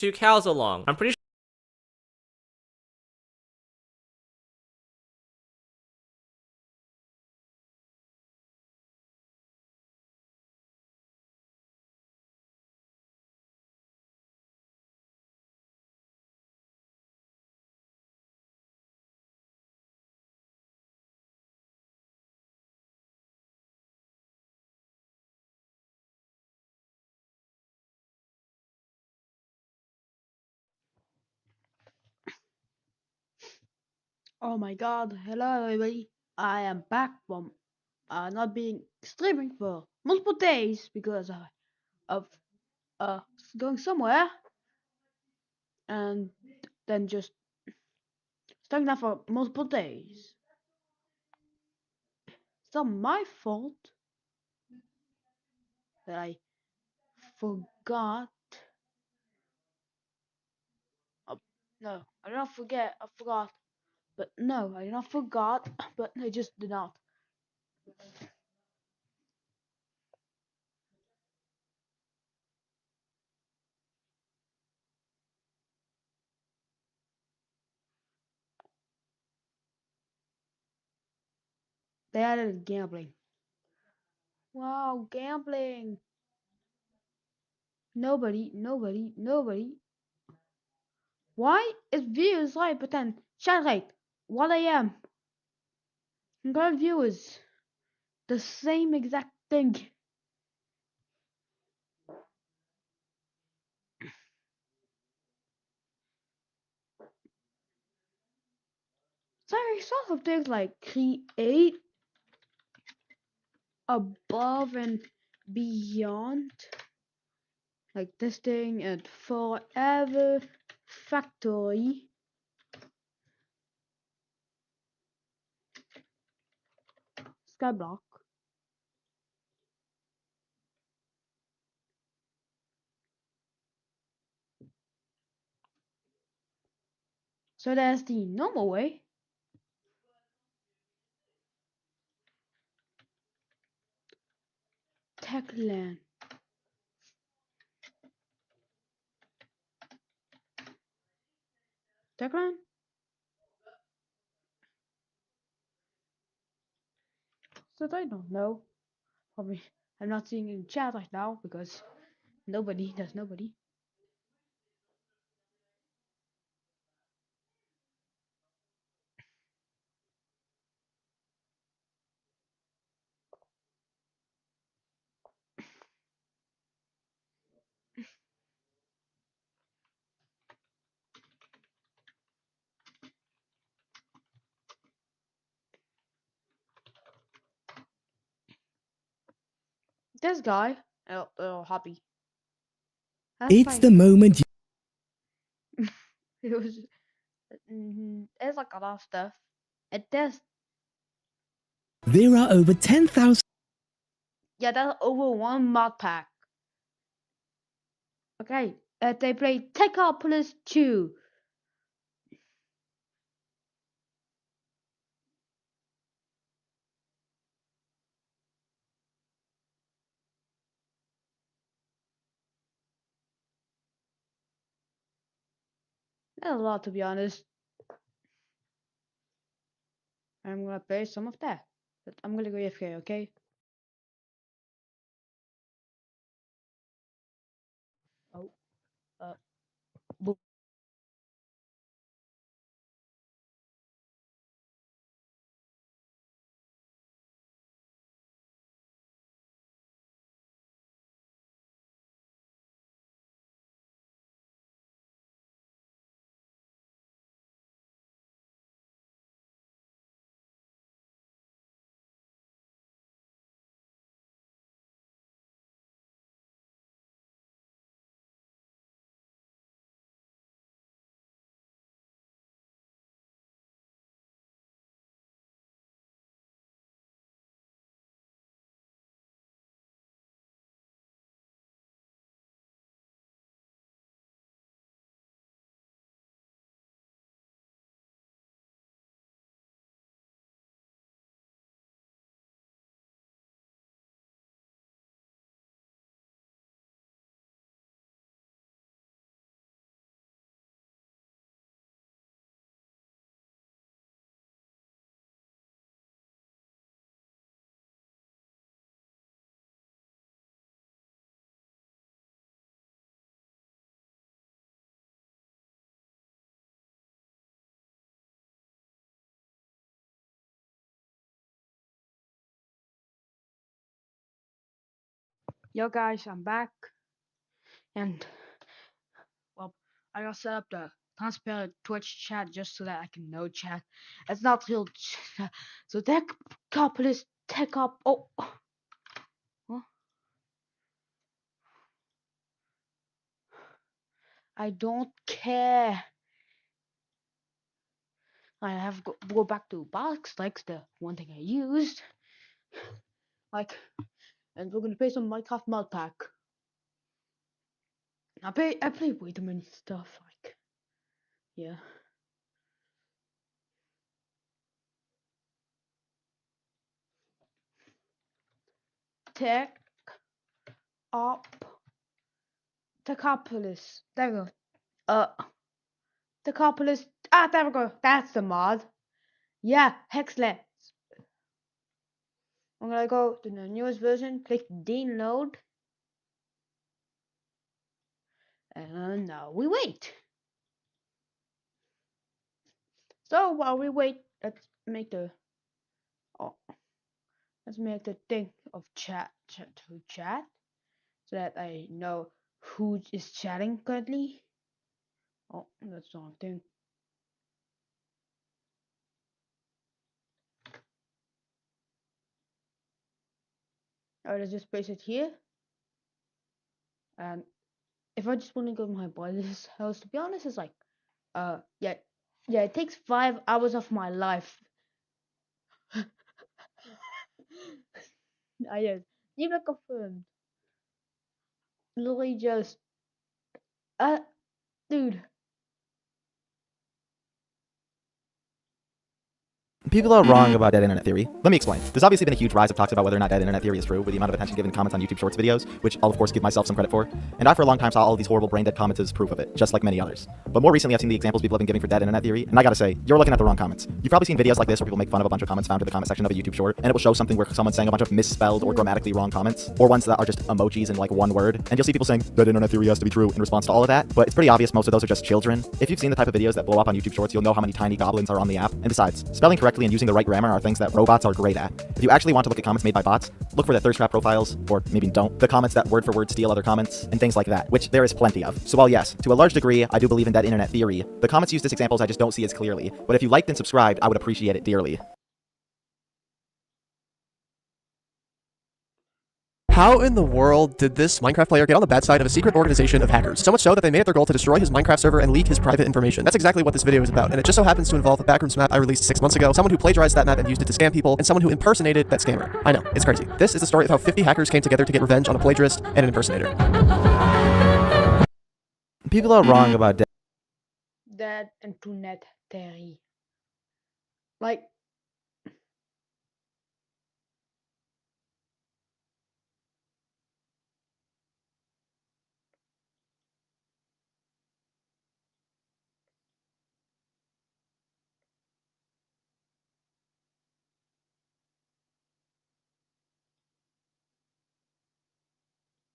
two cows along. I'm pretty sure. Oh my god, hello everybody. I am back from not being streaming for multiple days because of going somewhere and then just stuck there for multiple days. It's not my fault that I forgot. Uh, no, I did not forget. I forgot. But no, I did not forgot. But I just did not. They added gambling. Wow, gambling. Nobody. Why is views like pretend chat rate 1 a.m. got viewers the same exact thing. So I saw some things like create above and beyond, like this thing and forever factory. Skyblock. So there's the normal way. Techland. Techland? So I don't know. Probably I'm not seeing in chat right now because there's nobody. This guy, Happy. That's It's like the moment it was. There's like a lot of stuff. There's there are over 10,000. yeah, that's over one mod pack. Okay, they play Techopolis 2. That's a lot to be honest. I'm gonna play some of that. But I'm gonna go AFK, okay? Oh, boop. Yo guys, I'm back, and well, I got set up the transparent Twitch chat just so that I can know chat. It's not real chat. So tech couple is tech up. Oh, huh? I don't care. I have to go back to box like the one thing I used. Like, and we're gonna play some Minecraft mod pack. I play way too many stuff. Like, yeah. Tech up. Techopolis. There we go. Techopolis. Ah, there we go. That's the mod. Yeah, Hexlet. I'm gonna go to the newest version, click download, and now we wait. So while we wait, let's make the thing of chat to chat so that I know who is chatting currently. Oh, that's the wrong thing. Alright, let's just place it here. And if I just want to go to my brother's house, to be honest, it's like, yeah, it takes 5 hours of my life. Yes, even confirmed. Literally just, dude. People are wrong about dead internet theory. Let me explain. There's obviously been a huge rise of talks about whether or not dead internet theory is true, with the amount of attention given to comments on YouTube Shorts videos, which I'll of course give myself some credit for. And I for a long time saw all of these horrible brain dead comments as proof of it, just like many others. But more recently I've seen the examples people have been giving for dead internet theory, and I gotta say, you're looking at the wrong comments. You've probably seen videos like this where people make fun of a bunch of comments found in the comment section of a YouTube short, and it will show something where someone's saying a bunch of misspelled or grammatically wrong comments, or ones that are just emojis in like one word, and you'll see people saying, dead internet theory has to be true in response to all of that, but it's pretty obvious most of those are just children. If you've seen the type of videos that blow up on YouTube Shorts, you'll know how many tiny goblins are on the app, and besides, spelling correctly and using the right grammar are things that robots are great at. If you actually want to look at comments made by bots, look for the thirst trap profiles, or maybe don't, the comments that word for word steal other comments, and things like that, which there is plenty of. So while yes, to a large degree, I do believe in dead internet theory, the comments used as examples I just don't see as clearly, but if you liked and subscribed, I would appreciate it dearly. How in the world did this Minecraft player get on the bad side of a secret organization of hackers? So much so that they made it their goal to destroy his Minecraft server and leak his private information. That's exactly what this video is about, and it just so happens to involve a backrooms map I released 6 months ago, someone who plagiarized that map and used it to scam people, and someone who impersonated that scammer. I know, it's crazy. This is the story of how 50 hackers came together to get revenge on a plagiarist and an impersonator. People are wrong about Dead internet theory. Like,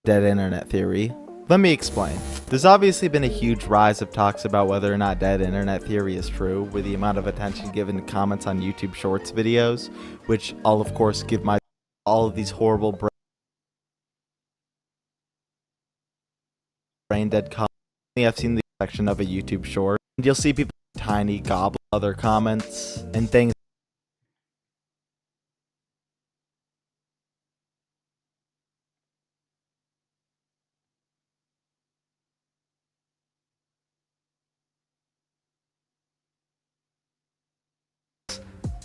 dead internet theory. Let me explain. There's obviously been a huge rise of talks about whether or not dead internet theory is true, with the amount of attention given to comments on YouTube Shorts videos, which I'll of course give my all of these horrible brain dead comments. I've seen the section of a YouTube short, and you'll see people tiny gobble other comments and things.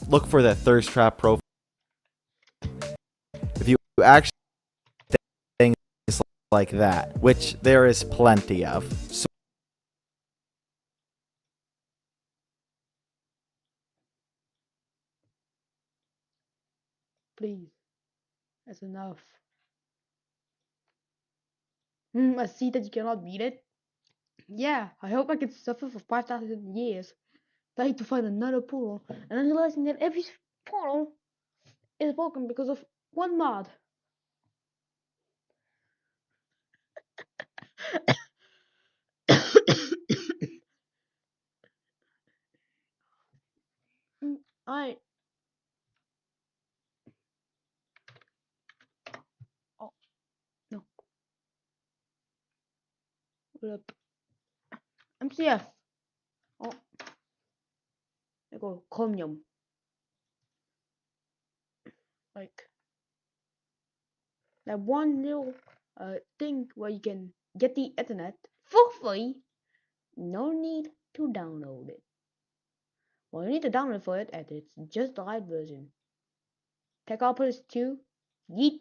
Look for the thirst trap profile. If you actually things like that, which there is plenty of. So please, that's enough. I see that you cannot beat it. Yeah, I hope I can suffer for 5,000 years, trying to find another portal, and then realizing that every portal is broken because of one mod. I. Oh, no. up. MCF. Oh, there go Chromium. Like that one little thing where you can get the internet for free. No need to download it. Well, you need to download for it, and it's just the light version. Techopolis 2. Yeet.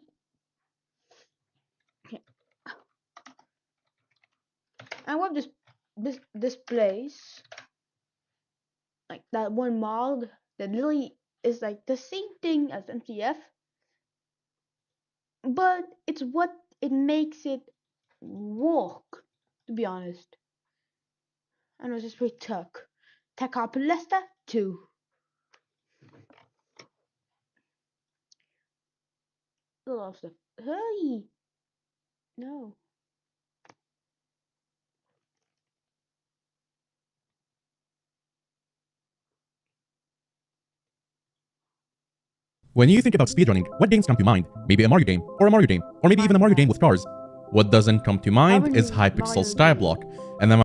And what this place, like that one mod that literally is like the same thing as MCF, but it's what it makes it work, to be honest. And it's just pretty Techopolis 2. A lot of stuff. Hey, no. When you think about speedrunning, what games come to mind? Maybe a Mario game, or a Mario game, or maybe even a Mario game with cars. What doesn't come to mind is Hypixel Skyblock, and then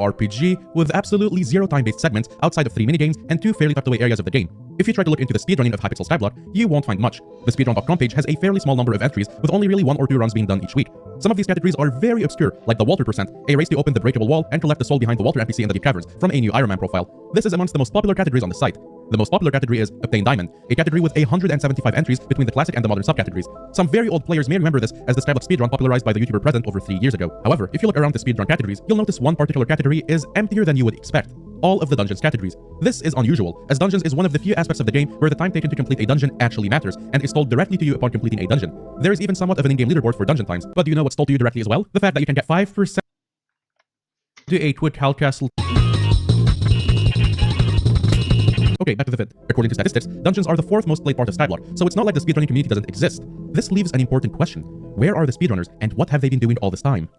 RPG with absolutely zero time-based segments outside of 3 minigames and 2 fairly tucked away areas of the game. If you try to look into the speedrunning of Hypixel Skyblock, you won't find much. The speedrun.com page has a fairly small number of entries, with only really 1 or 2 runs being done each week. Some of these categories are very obscure, like the Walter percent, a race to open the breakable wall and collect the soul behind the Walter NPC in the Deep Caverns from a new Iron Man profile. This is amongst the most popular categories on the site. The most popular category is Obtain Diamond, a category with 175 entries between the classic and the modern subcategories. Some very old players may remember this as the style of speedrun popularized by the YouTuber Present over 3 years ago. However, if you look around the speedrun categories, you'll notice one particular category is emptier than you would expect. All of the dungeons categories. This is unusual, as dungeons is one of the few aspects of the game where the time taken to complete a dungeon actually matters, and is told directly to you upon completing a dungeon. There is even somewhat of an in-game leaderboard for dungeon times, but do you know what's told to you directly as well? The fact that you can get 5% to a Twitch Hellcastle. Okay, back to the vid. According to statistics, dungeons are the 4th most played part of Skyblock, so it's not like the speedrunning community doesn't exist. This leaves an important question. Where are the speedrunners, and what have they been doing all this time?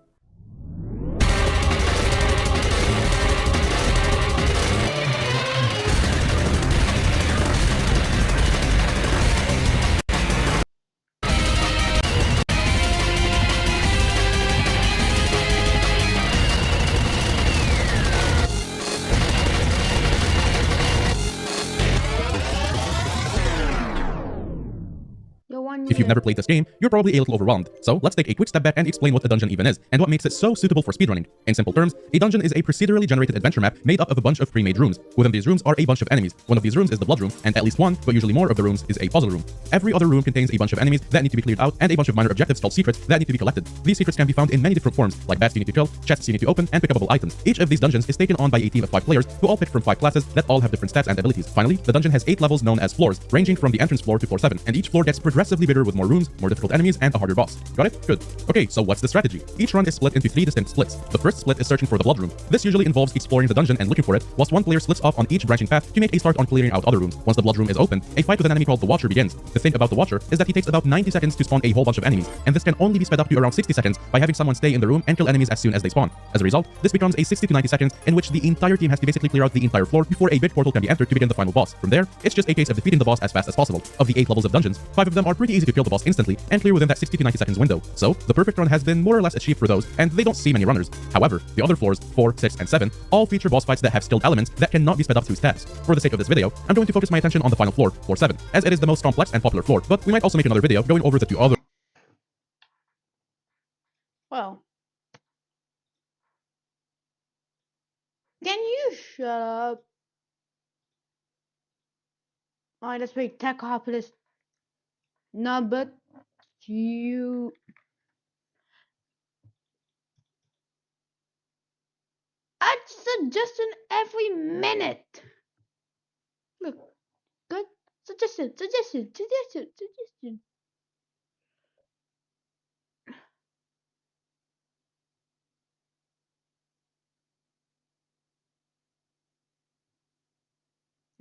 If you've never played this game, you're probably a little overwhelmed. So let's take a quick step back and explain what a dungeon even is, and what makes it so suitable for speedrunning. In simple terms, a dungeon is a procedurally generated adventure map made up of a bunch of pre-made rooms. Within these rooms are a bunch of enemies. One of these rooms is the blood room, and at least one, but usually more of the rooms, is a puzzle room. Every other room contains a bunch of enemies that need to be cleared out, and a bunch of minor objectives called secrets that need to be collected. These secrets can be found in many different forms, like bats you need to kill, chests you need to open, and pickable items. Each of these dungeons is taken on by a team of 5 players, who all pick from 5 classes that all have different stats and abilities. Finally, the dungeon has 8 levels known as floors, ranging from the entrance floor to floor 7, and each floor gets progressively bigger with more rooms, more difficult enemies, and a harder boss. Got it? Good. Okay, so what's the strategy? Each run is split into 3 distinct splits. The first split is searching for the blood room. This usually involves exploring the dungeon and looking for it, whilst one player splits off on each branching path to make a start on clearing out other rooms. Once the blood room is open, a fight with an enemy called the Watcher begins. The thing about the Watcher is that he takes about 90 seconds to spawn a whole bunch of enemies, and this can only be sped up to around 60 seconds by having someone stay in the room and kill enemies as soon as they spawn. As a result, this becomes a 60 to 90 seconds in which the entire team has to basically clear out the entire floor before a big portal can be entered to begin the final boss. From there, it's just a case of defeating the boss as fast as possible. Of the 8 levels of dungeons, 5 of them are pretty easy to kill the boss instantly and clear within that 60 to 90 seconds window. So, the perfect run has been more or less achieved for those, and they don't see many runners. However, the other floors, 4, 6, and 7, all feature boss fights that have skilled elements that cannot be sped up through stats. For the sake of this video, I'm going to focus my attention on the final floor, floor 7, as it is the most complex and popular floor, but we might also make another video going over the 2 other. Well, can you shut up? Alright, let's play Techopolis number 2. Add suggestion every minute. Look, good suggestion.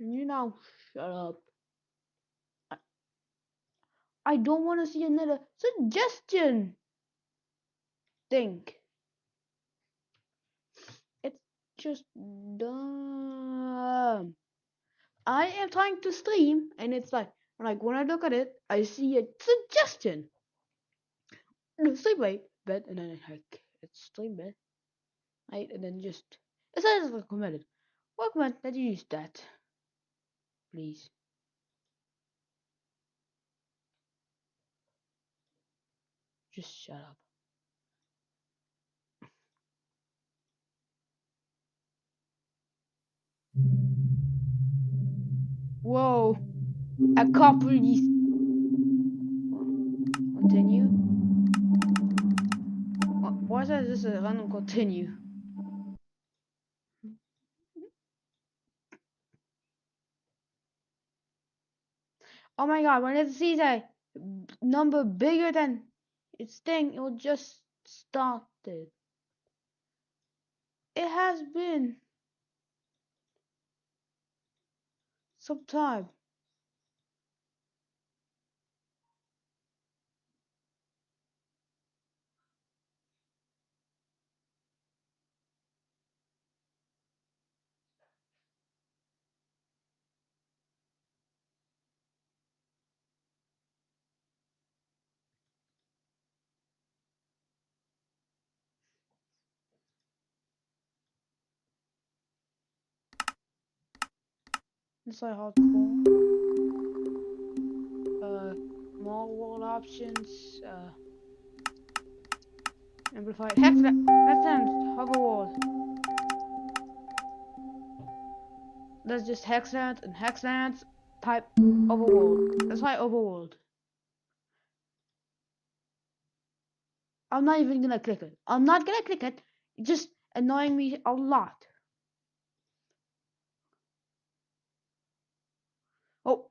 You now shut up. I don't want to see another suggestion. Think. It's just dumb. I am trying to stream, and it's like when I look at it, I see a suggestion. No, stream bed, and then it's stream bed. right? And then just it says recommended. Recommend that you use that, please. Just shut up. Whoa! I can't really continue. Why is that just a random continue? Oh my god, when it sees a number bigger than its thing, it will just start it. It has been some time. It's like hardcore. More world options. Amplified. Hexland. Hoverworld. That's just Hexland and Hexland. Type Overworld. That's why Overworld. I'm not even gonna click it. I'm not gonna click it. It's just annoying me a lot. Oh.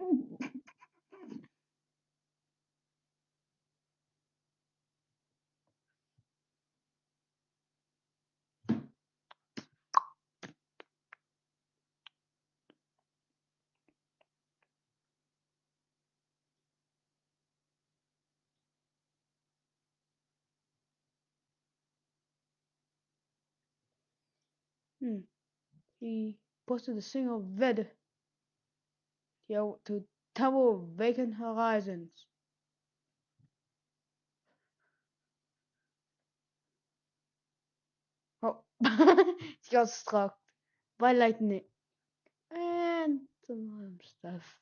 He posted a single vid to Tower Vacant Horizons. Oh, he got struck by lightning and some other stuff.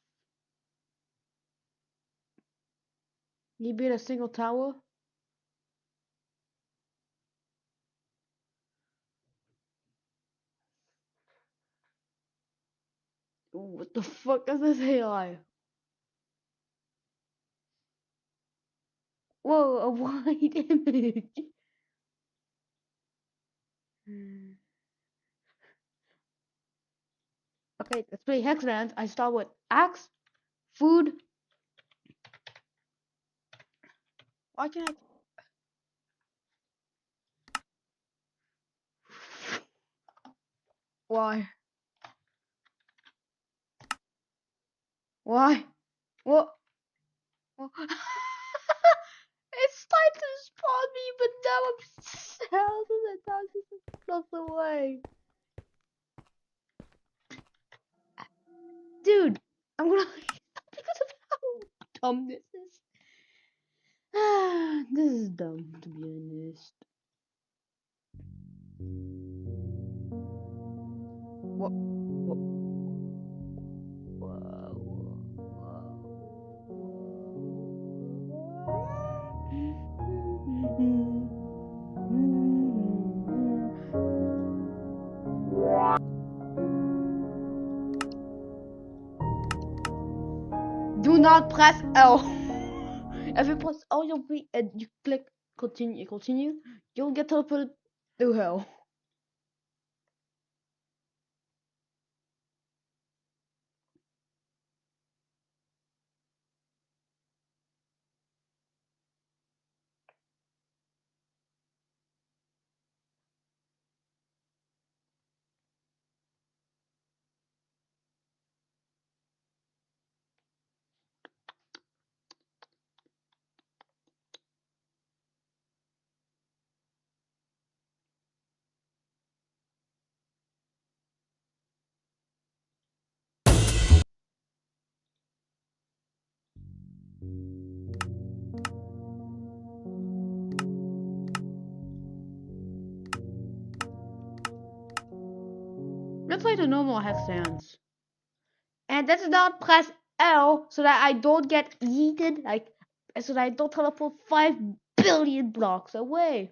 He built a single tower. What the fuck is this AI? Whoa, a white image. Okay, let's play Hexland. I start with axe, food. Why can't I? Why? Why? What? What? It's time to spawn me, but now I'm thousands and thousands of blocks away. Dude, I'm gonna because of how dumb this is. This is dumb, to be honest. What? Do not press L. If you press L, you'll be and you click continue, you'll get teleported to hell. That's like the normal hex sounds. And that's not press L so that I don't get yeeted, like, so that I don't teleport 5 billion blocks away.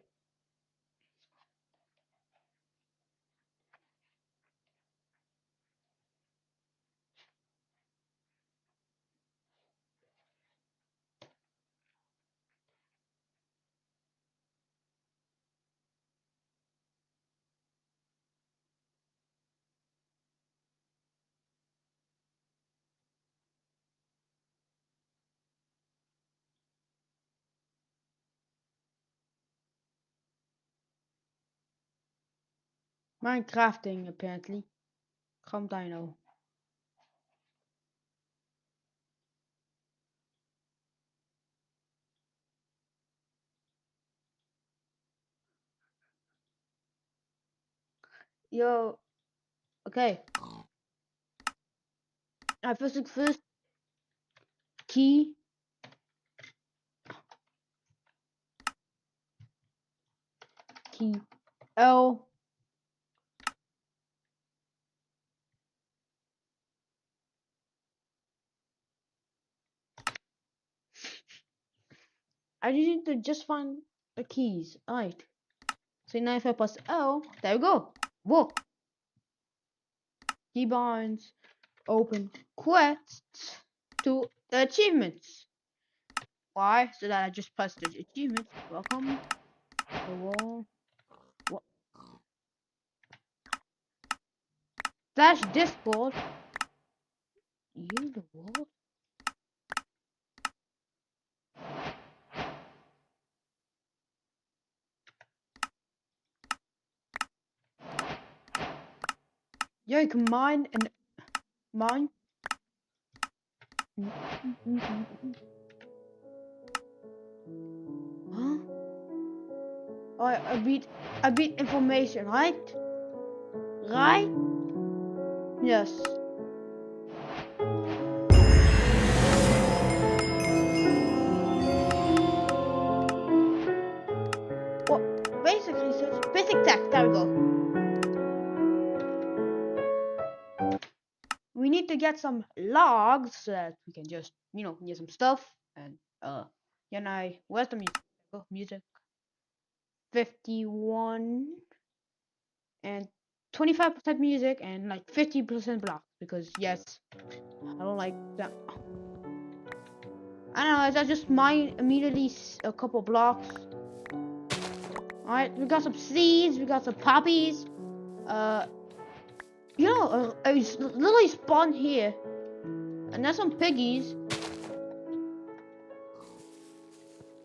Minecrafting, apparently. Come Dino. Yo, okay. First things first. Key. Key. L. I need to just find the keys. Alright. So now if I press L, there we go. Whoa. Key binds. Open quests to the achievements. Why? So that I just press the achievements. Welcome. The wall. What? Slash Discord. You the wall. Yeah, you can mine and mine. Huh? Oh, I beat information, right? Right? Yes. Well, basically, basic text. There we go. We need to get some logs so that we can just, get some stuff. And where's the music? Oh, music. 51 and 25% music and like 50% blocks because yes, I don't like that. I don't know. I just mine immediately a couple blocks. All right, we got some seeds. We got some poppies. I literally spawned here, and there's some piggies.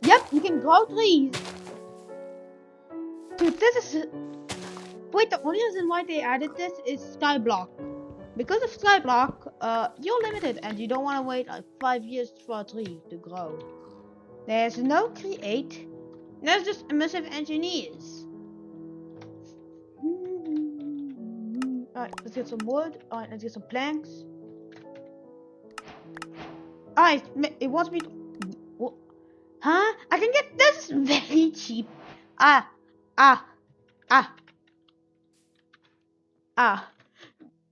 Yep, you can grow trees. Dude, this is. Wait, the only reason why they added this is Skyblock. Because of Skyblock, you're limited and you don't want to wait like 5 years for a tree to grow. There's no create. There's just immersive engineers. Alright, let's get some wood. Alright, let's get some planks. Alright, it wants me to... Huh? I can get this very cheap.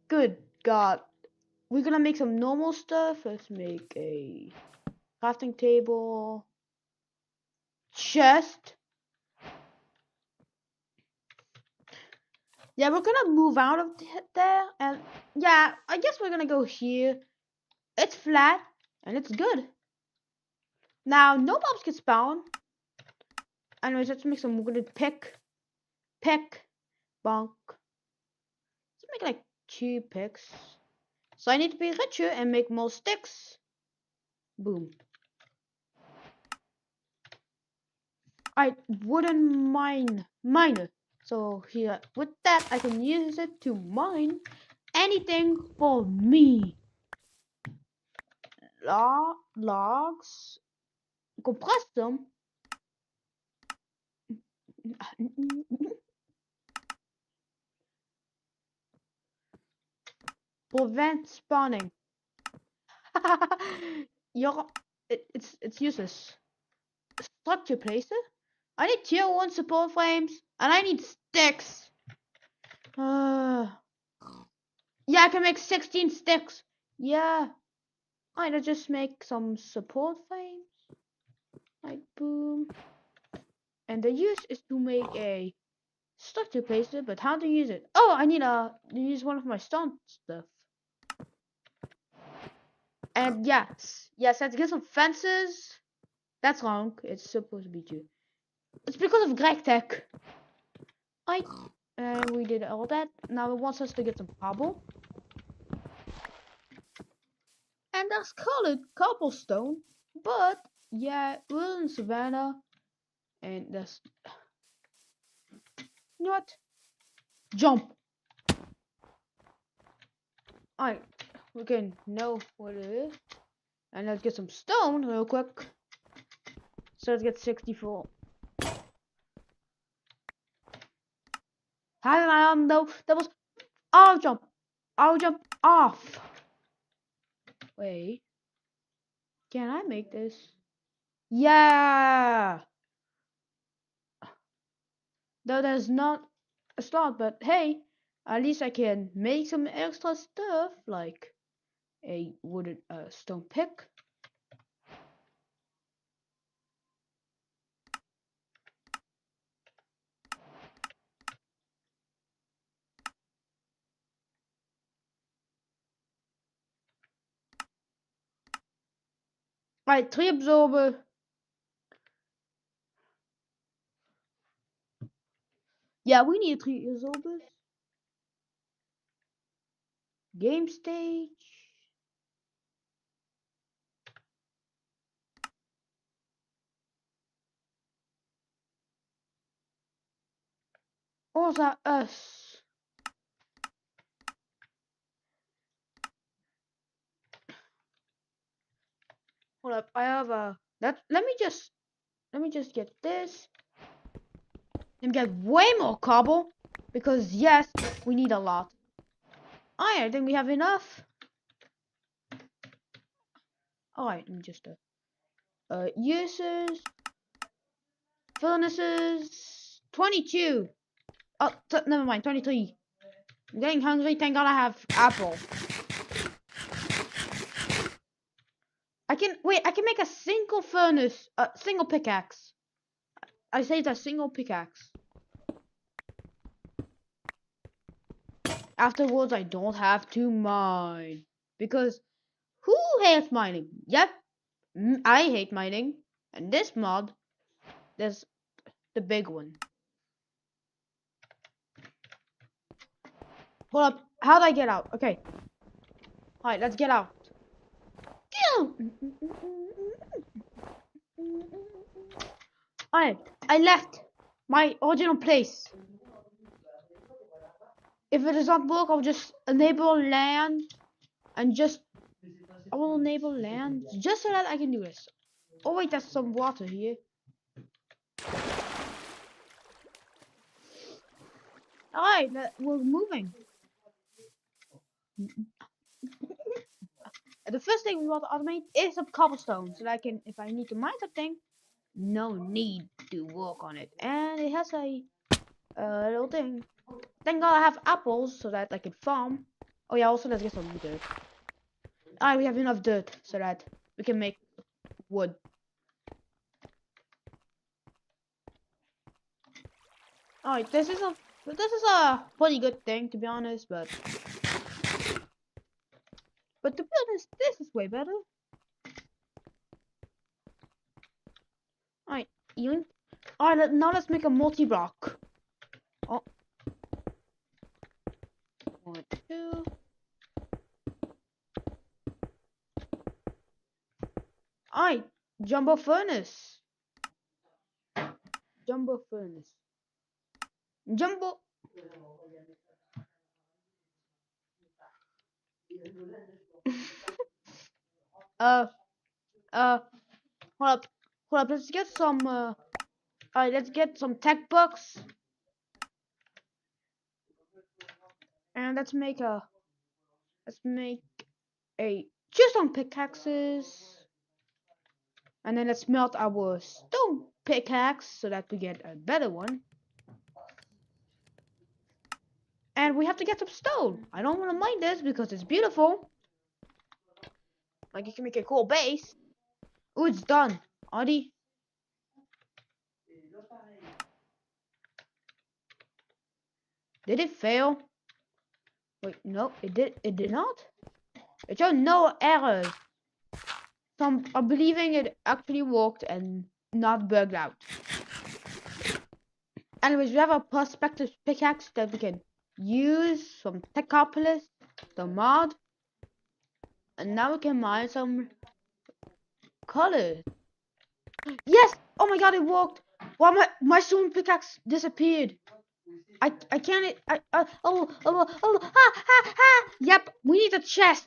Good God. We're gonna make some normal stuff. Let's make a crafting table. Chest. Yeah, we're gonna move out of there. And yeah, I guess we're gonna go here. It's flat and it's good. Now, no mobs can spawn. Anyways, let's make some wooden pick, bonk. Let's make like 2 picks. So I need to be richer and make more sticks. Boom. Alright, wooden miner. So here, with that, I can use it to mine anything for me. Logs. Compress them. Prevent spawning. It's useless. Structure placer. I need tier 1 support frames and I need sticks. Yeah, I can make 16 sticks. Yeah. Alright, let's just make some support frames. Like, boom. And the use is to make a structure placer, but how to use it? Oh, I need to use one of my stone stuff. And yes, let's get some fences. That's wrong. It's supposed to be 2. It's because of Greg Tech. And we did all that. Now it wants us to get some cobble. And that's called cobblestone. But yeah, we're in Savannah. And that's, you know what? Jump. Alright, we can know what it is. And let's get some stone real quick. So let's get 64. How did I know that was I'll jump off. Wait. Can I make this? Yeah. Though there's not a slot, but hey, at least I can make some extra stuff like a wooden stone pick. Right, 3 absorber. Yeah, we need 3 absorbers. Game stage. Or is that us? Hold up, I have a let me just get this and get way more cobble because yes, we need a lot. I think we have enough. Alright, let me just uses furnaces 22. Oh, never mind, 23. I'm getting hungry. Thank God I have apple. I can make a single furnace, single pickaxe. I saved a single pickaxe. Afterwards, I don't have to mine because who hates mining? Yep, I hate mining. And this mod, there's the big one. Hold up, how do I get out? Okay. Alright, let's get out. Alright, I left my original place. If it does not work, I'll just enable land and I will enable land just so that I can do this. Oh wait, there's some water here. Alright, we're moving. The first thing we want to automate is some cobblestone, so that I can, if I need to mine something, no need to work on it. And it has a little thing. Thank God I have apples so that I can farm. Oh yeah, also let's get some dirt. Alright, we have enough dirt so that we can make wood. Alright, this is a pretty good thing to be honest, but to be honest, this is way better. Alright, alright, now let's make a multi-block. Oh. 1, 2. Alright, jumbo furnace. Jumbo furnace. Jumbo. Hold up, let's get some, alright, let's get some tech books. And let's make a two stone pickaxes. And then let's melt our stone pickaxe so that we get a better one. And And we have to get some stone. I don't want to mine this because it's beautiful. Like, you can make a cool base. Oh, it's done. Audie. Did it fail? Wait, no, it did not. It showed no errors. Some are believing it actually worked and not bugged out. Anyways, we have a perspective pickaxe that we can use from Techopolis, the mod. And now we can mine some colors. Yes! Oh my god, it worked! Why my stone pickaxe disappeared? I can't. Yep, we need a chest.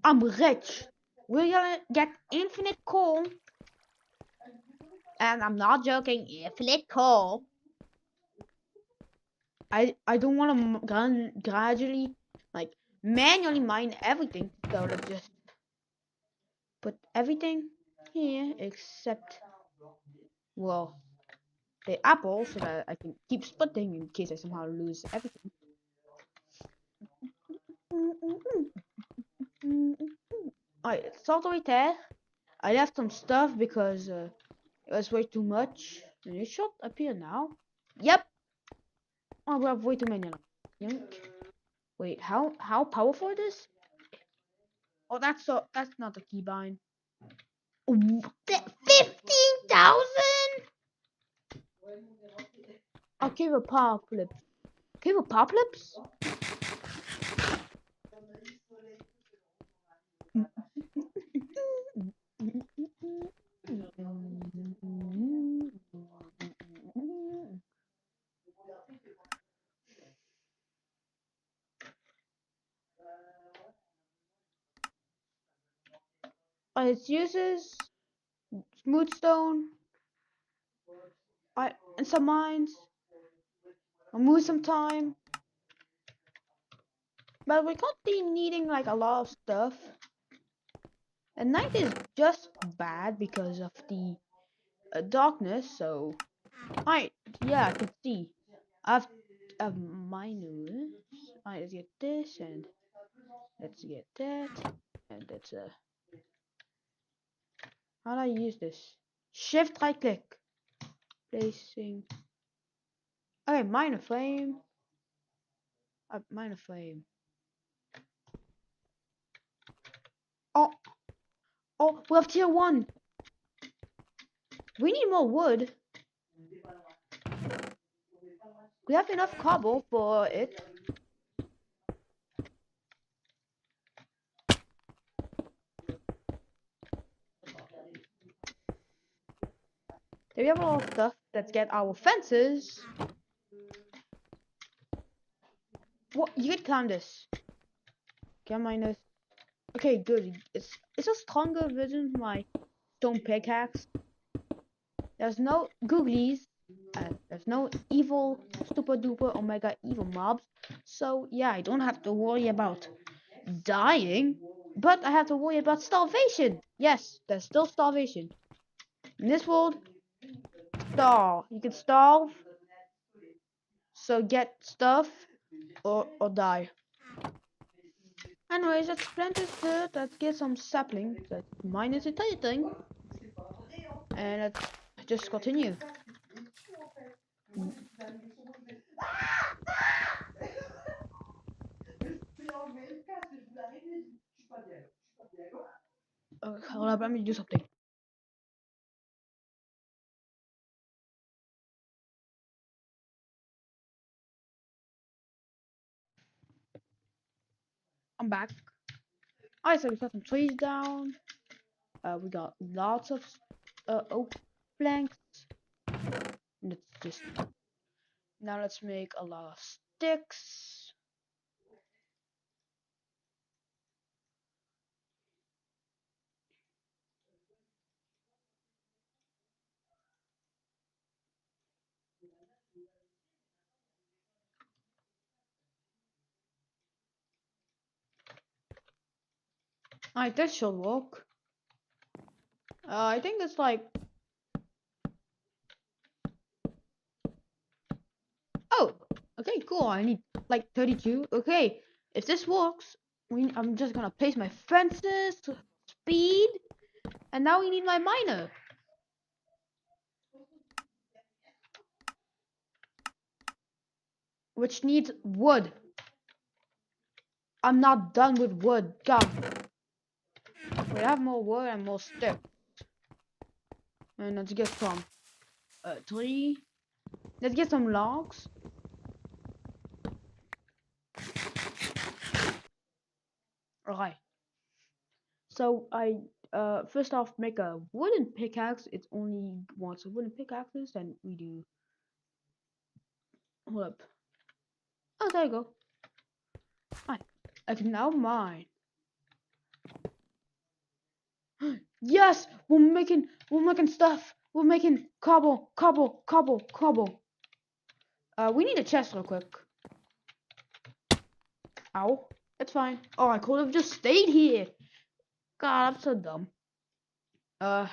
I'm rich. We're gonna get infinite coal. And I'm not joking, infinite coal. I don't want to gradually, like, manually mine everything. So let's just put everything here except, well, the apple, so that I can keep splitting in case I somehow lose everything. Alright, it's all the way there. I left some stuff because it was way too much. And it should appear now. Yep. Oh, we have way too many now. Wait, how powerful it is? Oh, that's not the keybind. 15,000. I'll give a apocalypse. Give apocalypse. It uses smooth stone. And some mines. I'll move some time. But we can't be needing like a lot of stuff. And night is just bad because of the darkness. So, alright, yeah, I can see. I have miners. Alright, let's get this and let's get that and let's how do I use this? Shift right click. Placing. Okay, mine a flame. Mine a flame. Oh, we have tier 1. We need more wood. We have enough cobble for it. There we have a lot of stuff. Let's get our fences. What? You can climb this. Can minus. Okay, good. It's a stronger version of my stone pickaxe. There's no googlies. There's no evil, super duper omega evil mobs. So yeah, I don't have to worry about dying. But I have to worry about starvation. Yes, there's still starvation. In this world, starve. You can starve. So get stuff or die. Anyways, let's plant this dirt. Let's get some sapling. Let's mine this entire thing. And let's just continue. Hold up, let me do something. I'm back. Alright, so we got some trees down. We got lots of oak planks. Let's just now let's make a lot of sticks. Alright, this should work. I think it's like. Oh, okay, cool. I need like 32. Okay, if this works, I'm just gonna place my fences, speed, and now we need my miner. Which needs wood. I'm not done with wood. God. We have more wood and more sticks. And let's get some tree. Let's get some logs. Alright. So I first off make a wooden pickaxe. It only wants a wooden pickaxes, then we do hold up. Oh, there you go. Alright. I can now mine. Yes! We're making stuff. We're making cobble. We need a chest real quick. Ow. It's fine. Oh, I could have just stayed here. God, I'm so dumb.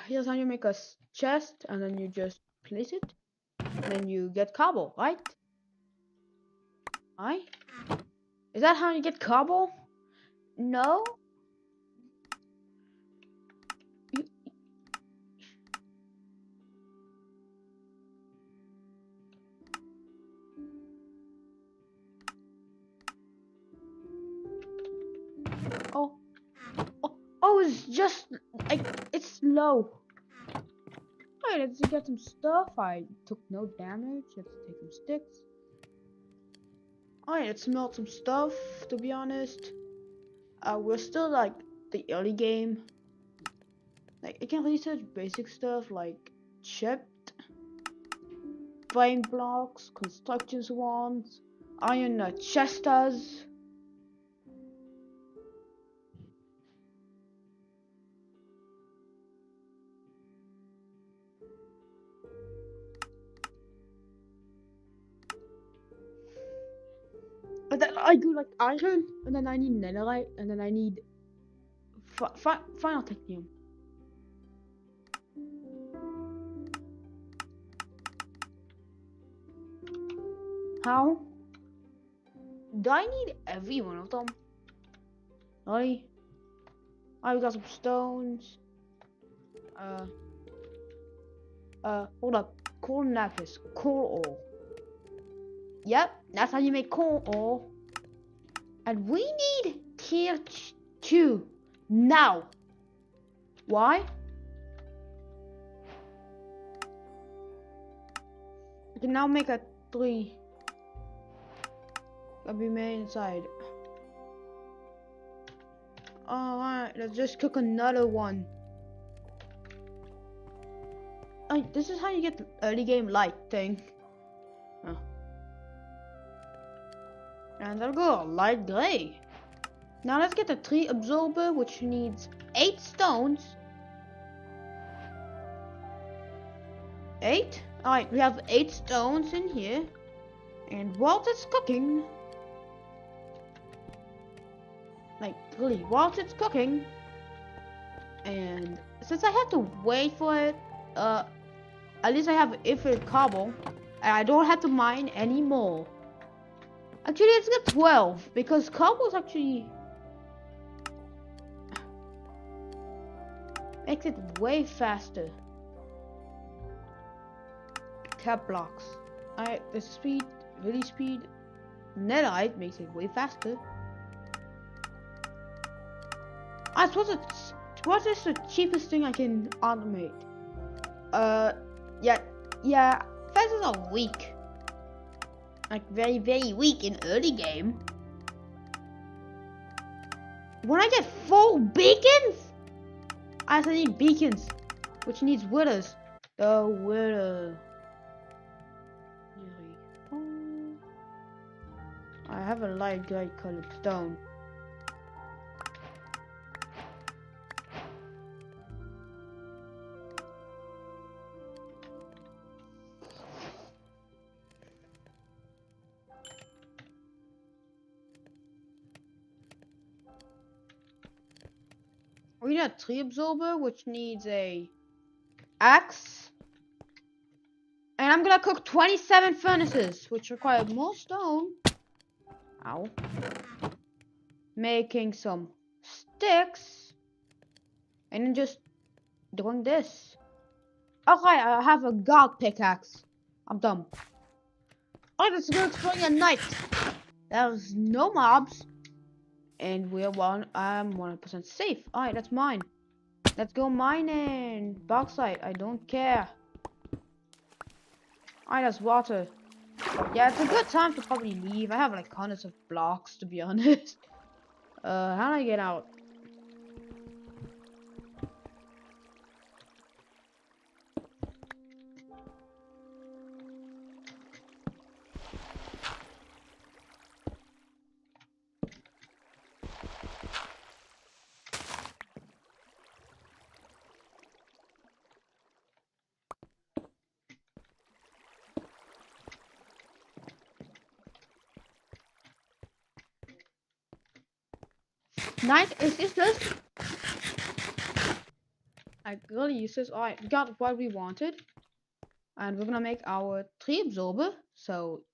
Here's how you make a chest, and then you just place it, and then you get cobble, right? Right? Is that how you get cobble? No? Oh, it's just like it's low. Alright, let's get some stuff. I took no damage. Let's take some sticks. Alright, let's melt some stuff. To be honest, we're still like the early game. Like I can research basic stuff like chipped frame blocks, construction wands, iron chestas. And then I do like iron, and then I need netherite, and then I need final titanium. How? Do I need every one of them? Really? We got some stones. Hold up. Coal napis. Coal ore. Yep, that's how you make coal ore. And we need tier 2 now. Why? We can now make a 3. That'll be made inside. Alright, let's just cook another one. This is how you get the early game light thing. And that'll go light gray. Now let's get the tree absorber, which needs 8 stones. 8? Alright, we have 8 stones in here. And whilst it's cooking, like really, whilst it's cooking, and since I have to wait for it, at least I have infinite cobble, and I don't have to mine anymore. Actually, let's get 12 because cobble actually makes it way faster. Cap blocks. Alright, the speed, really speed. Netherite makes it way faster. I suppose it's what is the cheapest thing I can automate? Yeah, fences are weak. Like very, very weak in early game. When I get 4 beacons, I also need beacons, which needs withers. The wither. I have a light gray colored stone. We need a tree absorber, which needs a axe. And I'm gonna cook 27 furnaces, which require more stone. Ow. Making some sticks. And then just doing this. Okay, I have a god pickaxe. I'm dumb. Alright, let's go exploring at night. There's no mobs. And I'm 100% safe. Alright, that's mine. Let's go mining. Bauxite, I don't care. Alright, there's water. Yeah, it's a good time to probably leave. I have like hundreds of blocks, to be honest. How do I get out? Night is useless. I really useless. Alright, got what we wanted. And we're gonna make our tree absorber. So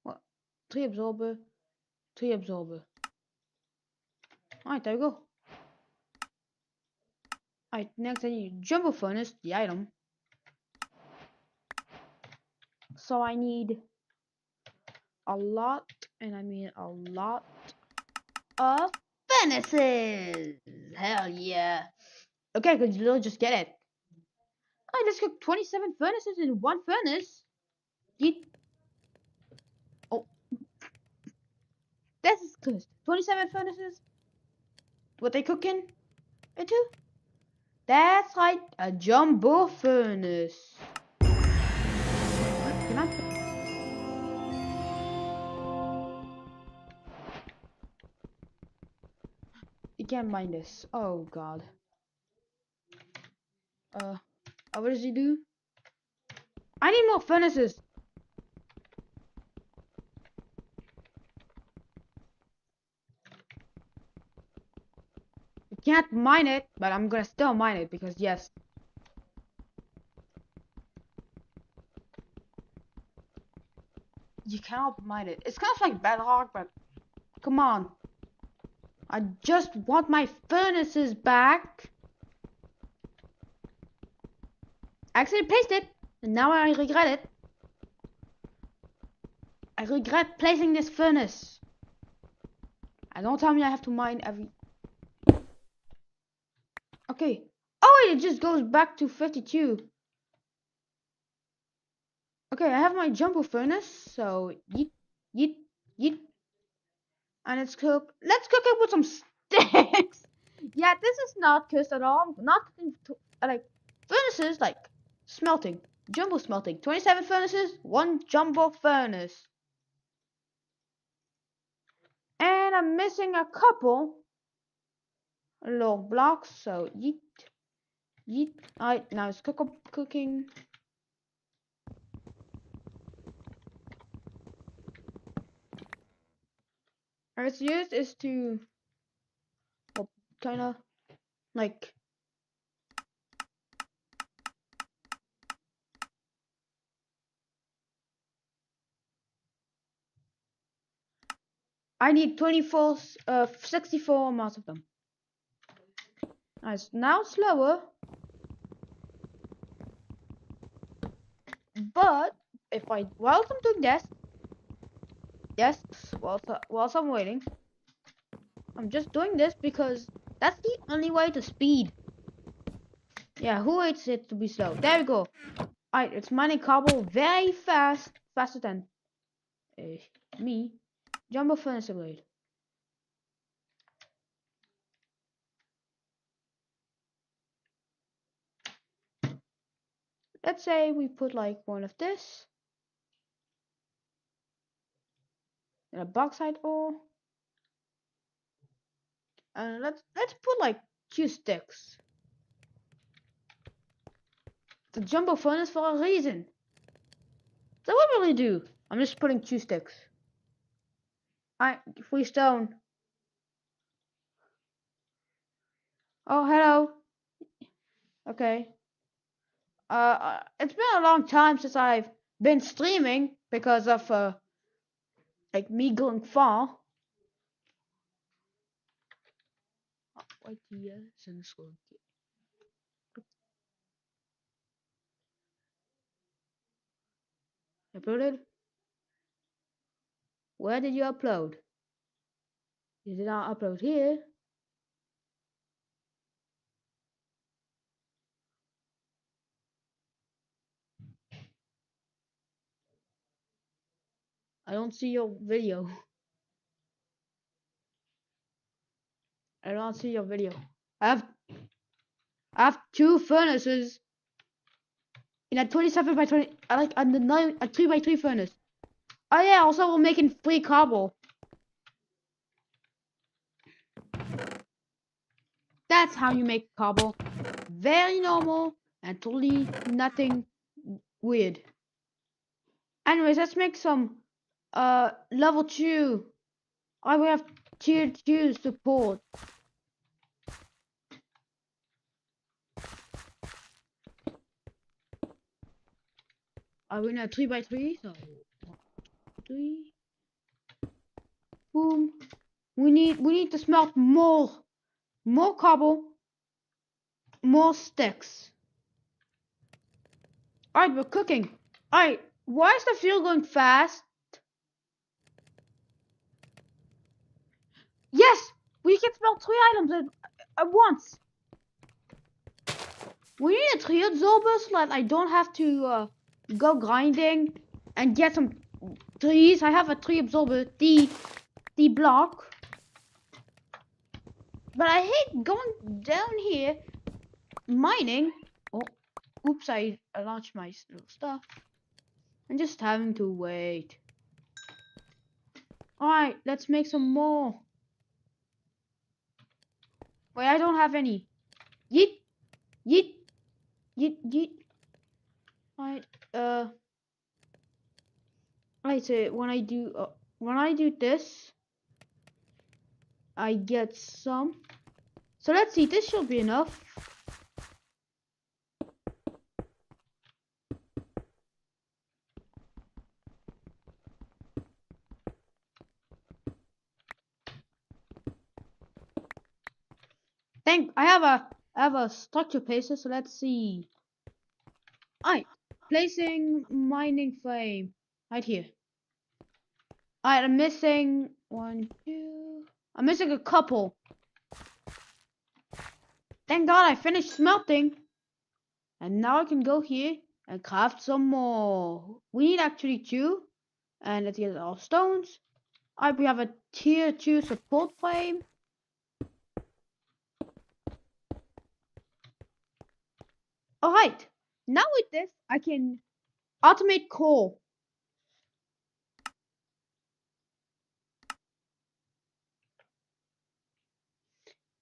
what? Tree absorber. Tree absorber. Alright, there we go. Alright, next I need jumbo furnace, the item. So I need a lot, and I mean a lot of furnaces. Hell yeah. Okay, I could literally just get it. I just cooked 27 furnaces in one furnace. Yeet. Oh. This is good. 27 furnaces? What they cooking into? That's right, a jumbo furnace. Can I? You can't mine this. Oh god. What does he do? I need more furnaces. You can't mine it, but I'm gonna still mine it because yes. You cannot mine it. It's kind of like Bedrock, but come on. I just want my furnaces back. I actually placed it, and now I regret it. I regret placing this furnace. And don't tell me I have to mine every... Okay. Oh wait, it just goes back to 52. Okay, I have my jumbo furnace, so yeet, yeet, yeet. And let's cook it with some sticks. Yeah, this is not cursed at all. I'm not like furnaces, like smelting, jumbo smelting. 27 furnaces, one jumbo furnace. And I'm missing a couple little blocks, so yeet, yeet. Alright, now it's cooking. And it's used is to, well, kind of like I need 64 amounts of them. It's now slower, but whilst I'm doing this, yes, whilst I'm waiting, I'm just doing this because that's the only way to speed. Yeah, who hates it to be slow? There we go. Alright, it's mining cobble very fast, faster than me. Jumbo furnace blade. Let's say we put like one of this. And a bauxite ore. And let's put like 2 sticks. The jumbo furnace for a reason. So what will we do? I'm just putting 2 sticks. Alright, 3 stone. Oh, hello. Okay. It's been a long time since I've been streaming because of Like me going far. Right here, zonneschijn. Uploaded? Where did you upload? You did not upload here. I don't see your video. I don't see your video. I have 2 furnaces in a 27 by 20. I like a 3 by 3 furnace. Oh yeah, also we're making 3 cobble. That's how you make cobble. Very normal and totally nothing weird. Anyways, let's make some level 2. I will have tier 2 support. I win a 3 by 3, so 3. Boom. We need to smelt more cobble, more sticks. Alright, we're cooking. Alright, why is the fuel going fast? Yes, we can smelt 3 items at once. We need a tree absorber so that I don't have to go grinding and get some trees. I have a tree absorber, the block. But I hate going down here mining. Oh, oops, I launched my little stuff. And just having to wait. Alright, let's make some more. Wait, I don't have any. Yeet. Yeet. Yeet. Yeet. Alright, Alright, so when I do this, I get some. So let's see, this should be enough. I have a structure placer, so let's see. Alright, placing mining frame right here. Alright, I'm missing 1, 2. I'm missing a couple. Thank God I finished smelting. And now I can go here and craft some more. We need actually 2. And let's get our stones. Alright, we have a tier 2 support frame. Alright, now with this, I can automate coal.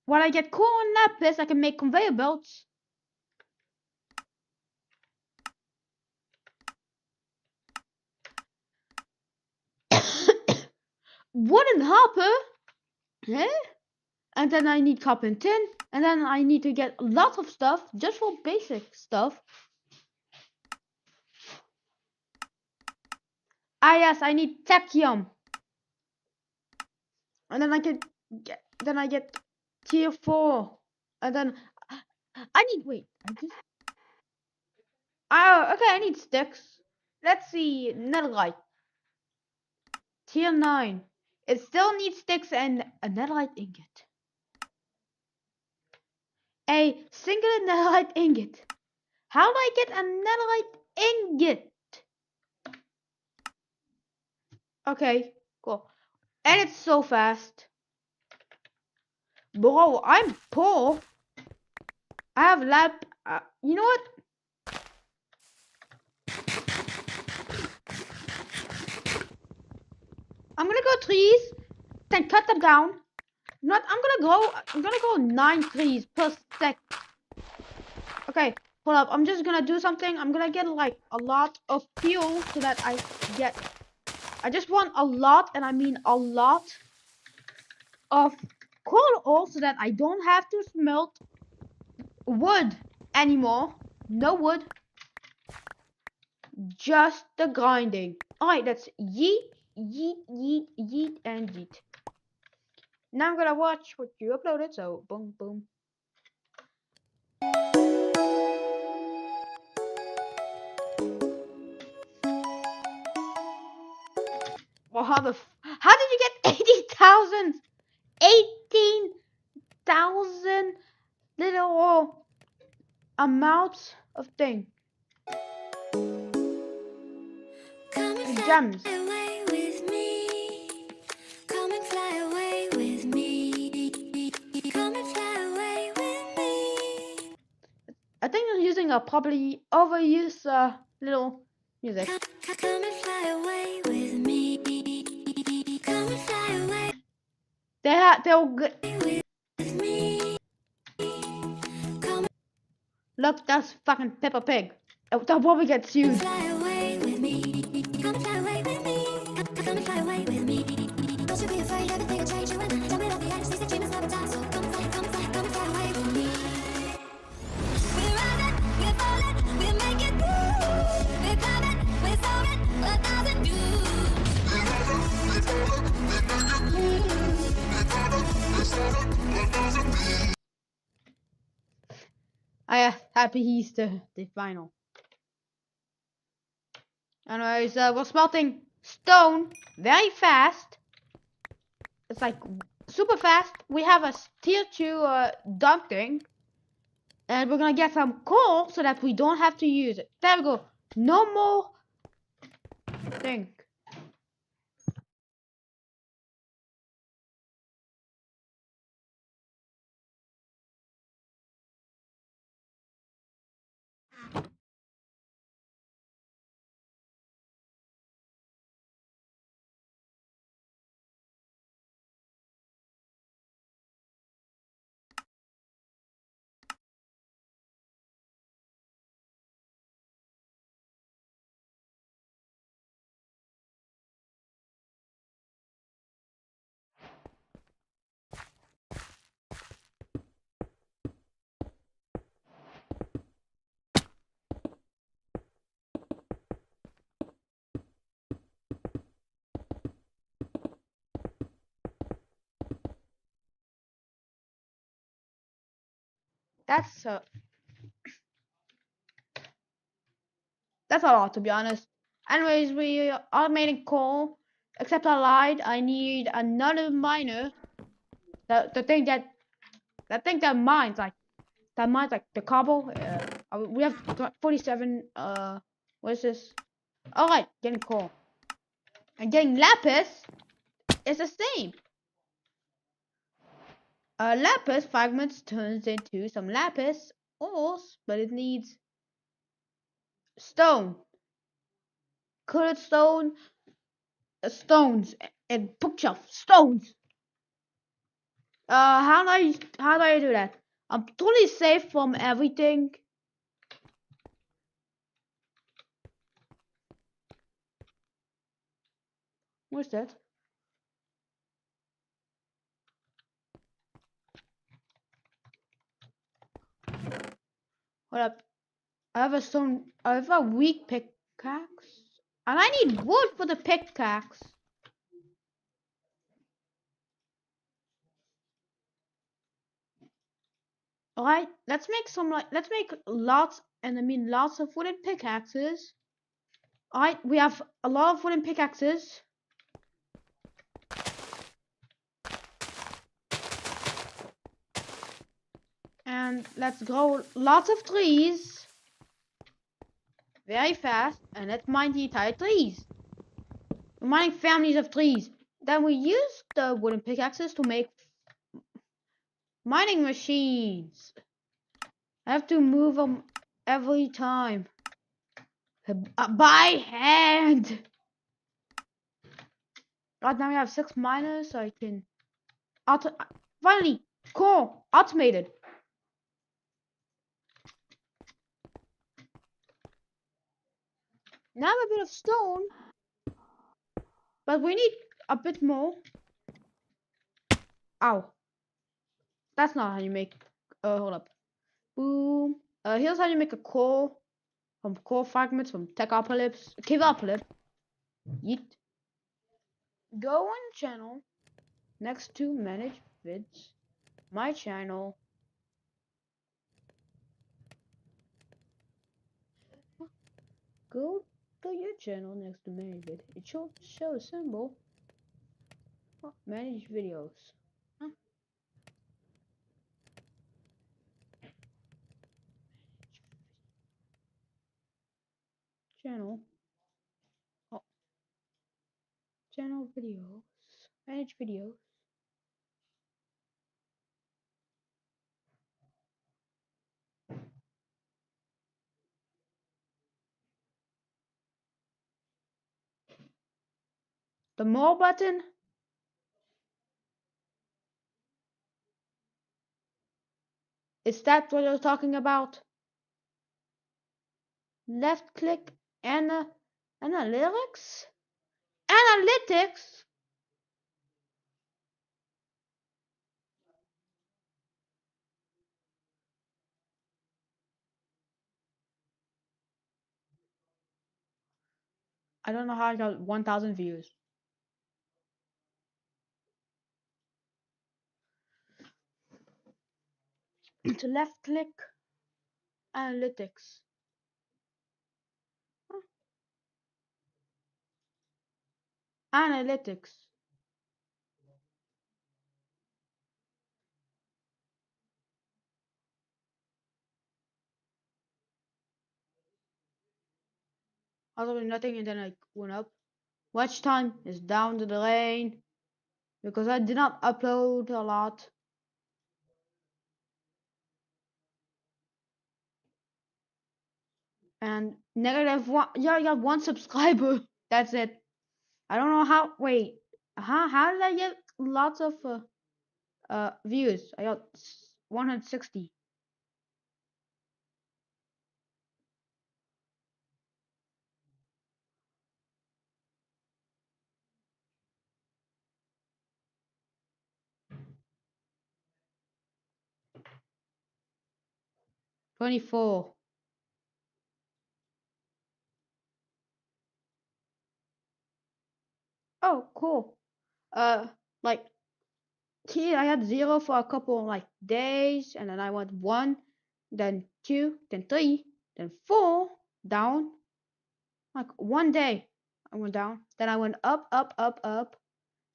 When I get coal and lapis, I can make conveyor belts. Wooden hopper. Eh? And then I need copper and tin. And then I need to get lots of stuff just for basic stuff. Ah yes, I need tachyon. And then I get tier 4. And then I need okay, I need sticks. Let's see, netherite. Tier 9. It still needs sticks and a netherite ingot. A single netherite ingot. How do I get a netherite ingot? Okay, cool. And it's so fast. Bro, I'm poor. I have you know what? I'm gonna go trees, then cut them down. I'm gonna go 9 trees per stack. Okay, hold up. I'm just gonna do something. I'm gonna get like a lot of fuel so that I just want a lot, and I mean a lot of coal ore so that I don't have to smelt wood anymore. No wood. Just the grinding. Alright, that's yeet. yeet, yeet, yeet, and yeet. Now I'm gonna watch what you uploaded, so boom, boom. Well, how did you get 80,000? 18,000 little amounts of thing. Come and fly Gems. away with me. Come and fly away with me. Come and fly away with me. I think you're using a probably overused little music. Come and fly away with me. Come and fly away They'll good. with me. Come Look, that's fucking Peppa Pig. They'll probably get sued. and fly away with me. Come and fly away with me. Come and fly away with me. Don't you be afraid, everything will change you and tell me about the agencies that dream is never done. So come fly, come fly, come fly away with me. We're rising, we're falling, we'll make it through. We're climbing, we're soaring, 1,000 views. Happy Easter, the final. Anyways, we're smelting stone very fast. It's like super fast. We have a tier 2 dunk thing. And we're gonna get some coal so that we don't have to use it. There we go. No more thing. That's a lot, to be honest. Anyways, we are making coal. Except I lied. I need another miner. The thing that mines like the cobble. We have 47. What is this? All right, getting coal and getting lapis is the same. Lapis fragments turns into some lapis ores, but it needs stone, colored stone, stones, and bookshelf stones. How do I do that? I'm totally safe from everything. What's that? Hold up. I have a stone. I have a weak pickaxe, and I need wood for the pickaxe. Alright, let's make lots, and I mean lots of wooden pickaxes. Alright, we have a lot of wooden pickaxes. And let's grow lots of trees. Very fast, and let's mine the entire trees. We're mining families of trees. Then we use the wooden pickaxes to make mining machines. I have to move them every time. By hand. Right now we have 6 miners, so I can finally cool automated. Now a bit of stone, but we need a bit more. Ow. That's not how you make. Hold up. Boom. Here's how you make a core from core fragments from Techopolis. Caveopolis. Yeet. go on channel next to manage vids, my channel. Go to your channel next to manage vid. It should show a symbol. Oh, manage videos. Huh? Channel. Oh. Channel videos. Manage videos. The more button. Is that what you're talking about? Left click analytics? Analytics? I don't know how I got 1,000 views. To left click analytics. Huh? Analytics. Otherwise nothing, and then I went up. Watch time is down to the drain because I did not upload a lot. And -1. Yeah, I got 1 subscriber. That's it. I don't know how. Wait, how did I get lots of views? I got 160. $24. Oh, cool. Like here I had 0 for a couple like days, and then I went 1, then 2, then 3, then 4 down. Like 1 day I went down, then I went up, up, up, up,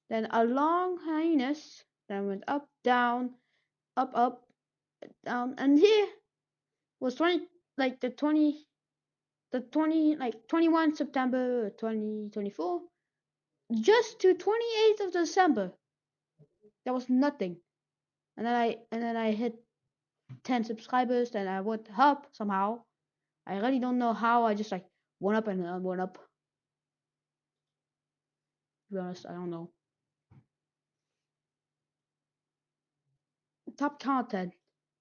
then a long hiatus, then I went up, down, up, up, down, and here was 21 September 2024, just to 28th of December. There was nothing, and then I hit 10 subscribers, then I went up somehow. I really don't know how. I just like went up and went up. To be honest, I don't know. Top content.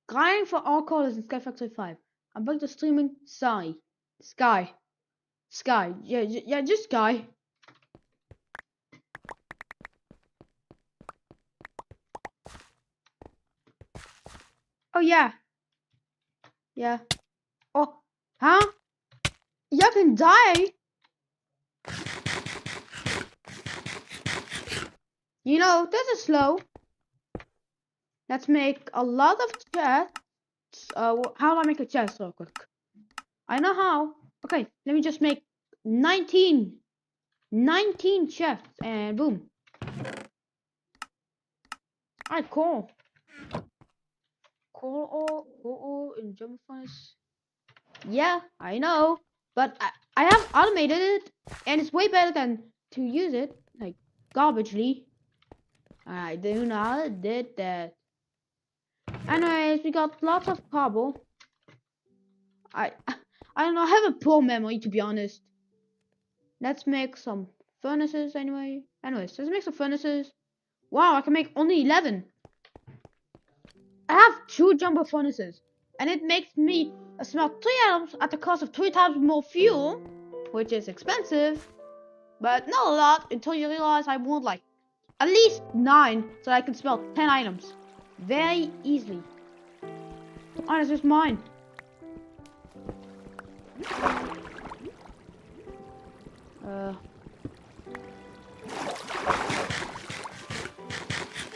Grinding for all colors in Sky Factory 5. I'm back to streaming Sky. Yeah, just Sky. Oh yeah. Yeah. Oh, huh? You can die. You know, this is slow. Let's make a lot of chests. How do I make a chest real quick? I know how. Okay, let me just make 19 chests and boom. Alright, cool. Cool ore in jump furnace. Yeah, I know. But I have automated it, and it's way better than to use it like garbagely. I do not did that. Anyways, we got lots of cobble. I don't know. I have a poor memory, to be honest. Let's make some furnaces anyway. Anyways, let's make some furnaces. Wow, I can make only 11. I have 2 jumbo furnaces, and it makes me smelt 3 items at the cost of 3 times more fuel, which is expensive, but not a lot until you realize I want like at least 9 so I can smelt 10 items very easily. Oh, this is mine.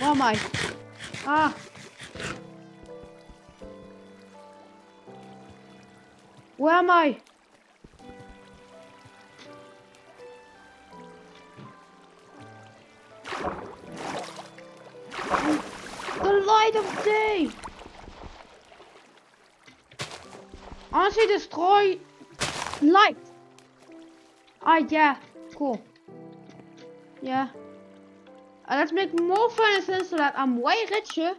Where am I? Ah. Where am I? The light of day! Honestly, destroy light. Yeah, cool. Yeah. Let's make more furnaces so that I'm way richer.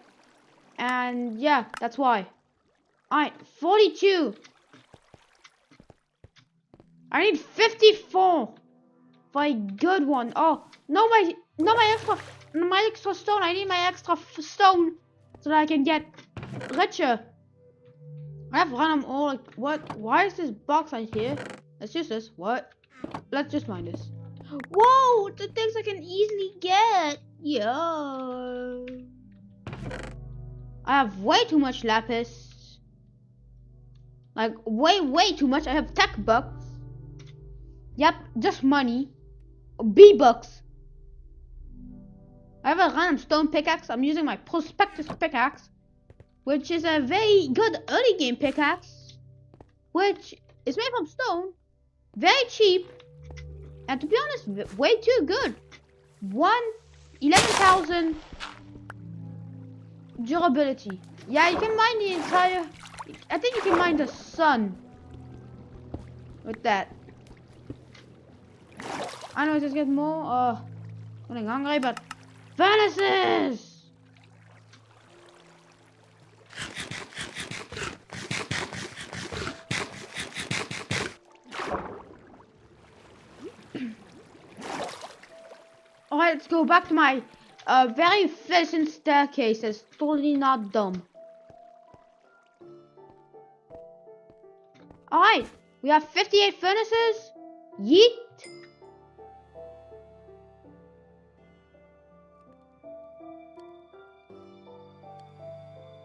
And yeah, that's why. Alright, 42. I need 54 for a good one. Oh, no, my extra stone. I need my extra stone so that I can get richer. I have run them all. Like, what? Why is this box right here? Let's use this. What? Let's just mine this. Whoa, the things I can easily get. Yeah. I have way too much lapis. Like, way too much. I have tech bucks. Yep, just money. B-bucks. I have a random stone pickaxe. I'm using my prospectus pickaxe, which is a very good early game pickaxe, which is made from stone, very cheap, and to be honest, way too good. 11,000 durability. Yeah, you can mine the entire. I think you can mine the sun with that. I know, just get more. I'm getting hungry, but furnaces. Alright, let's go back to my very efficient staircase. That's totally not dumb. Alright, we have 58 furnaces. Yeet.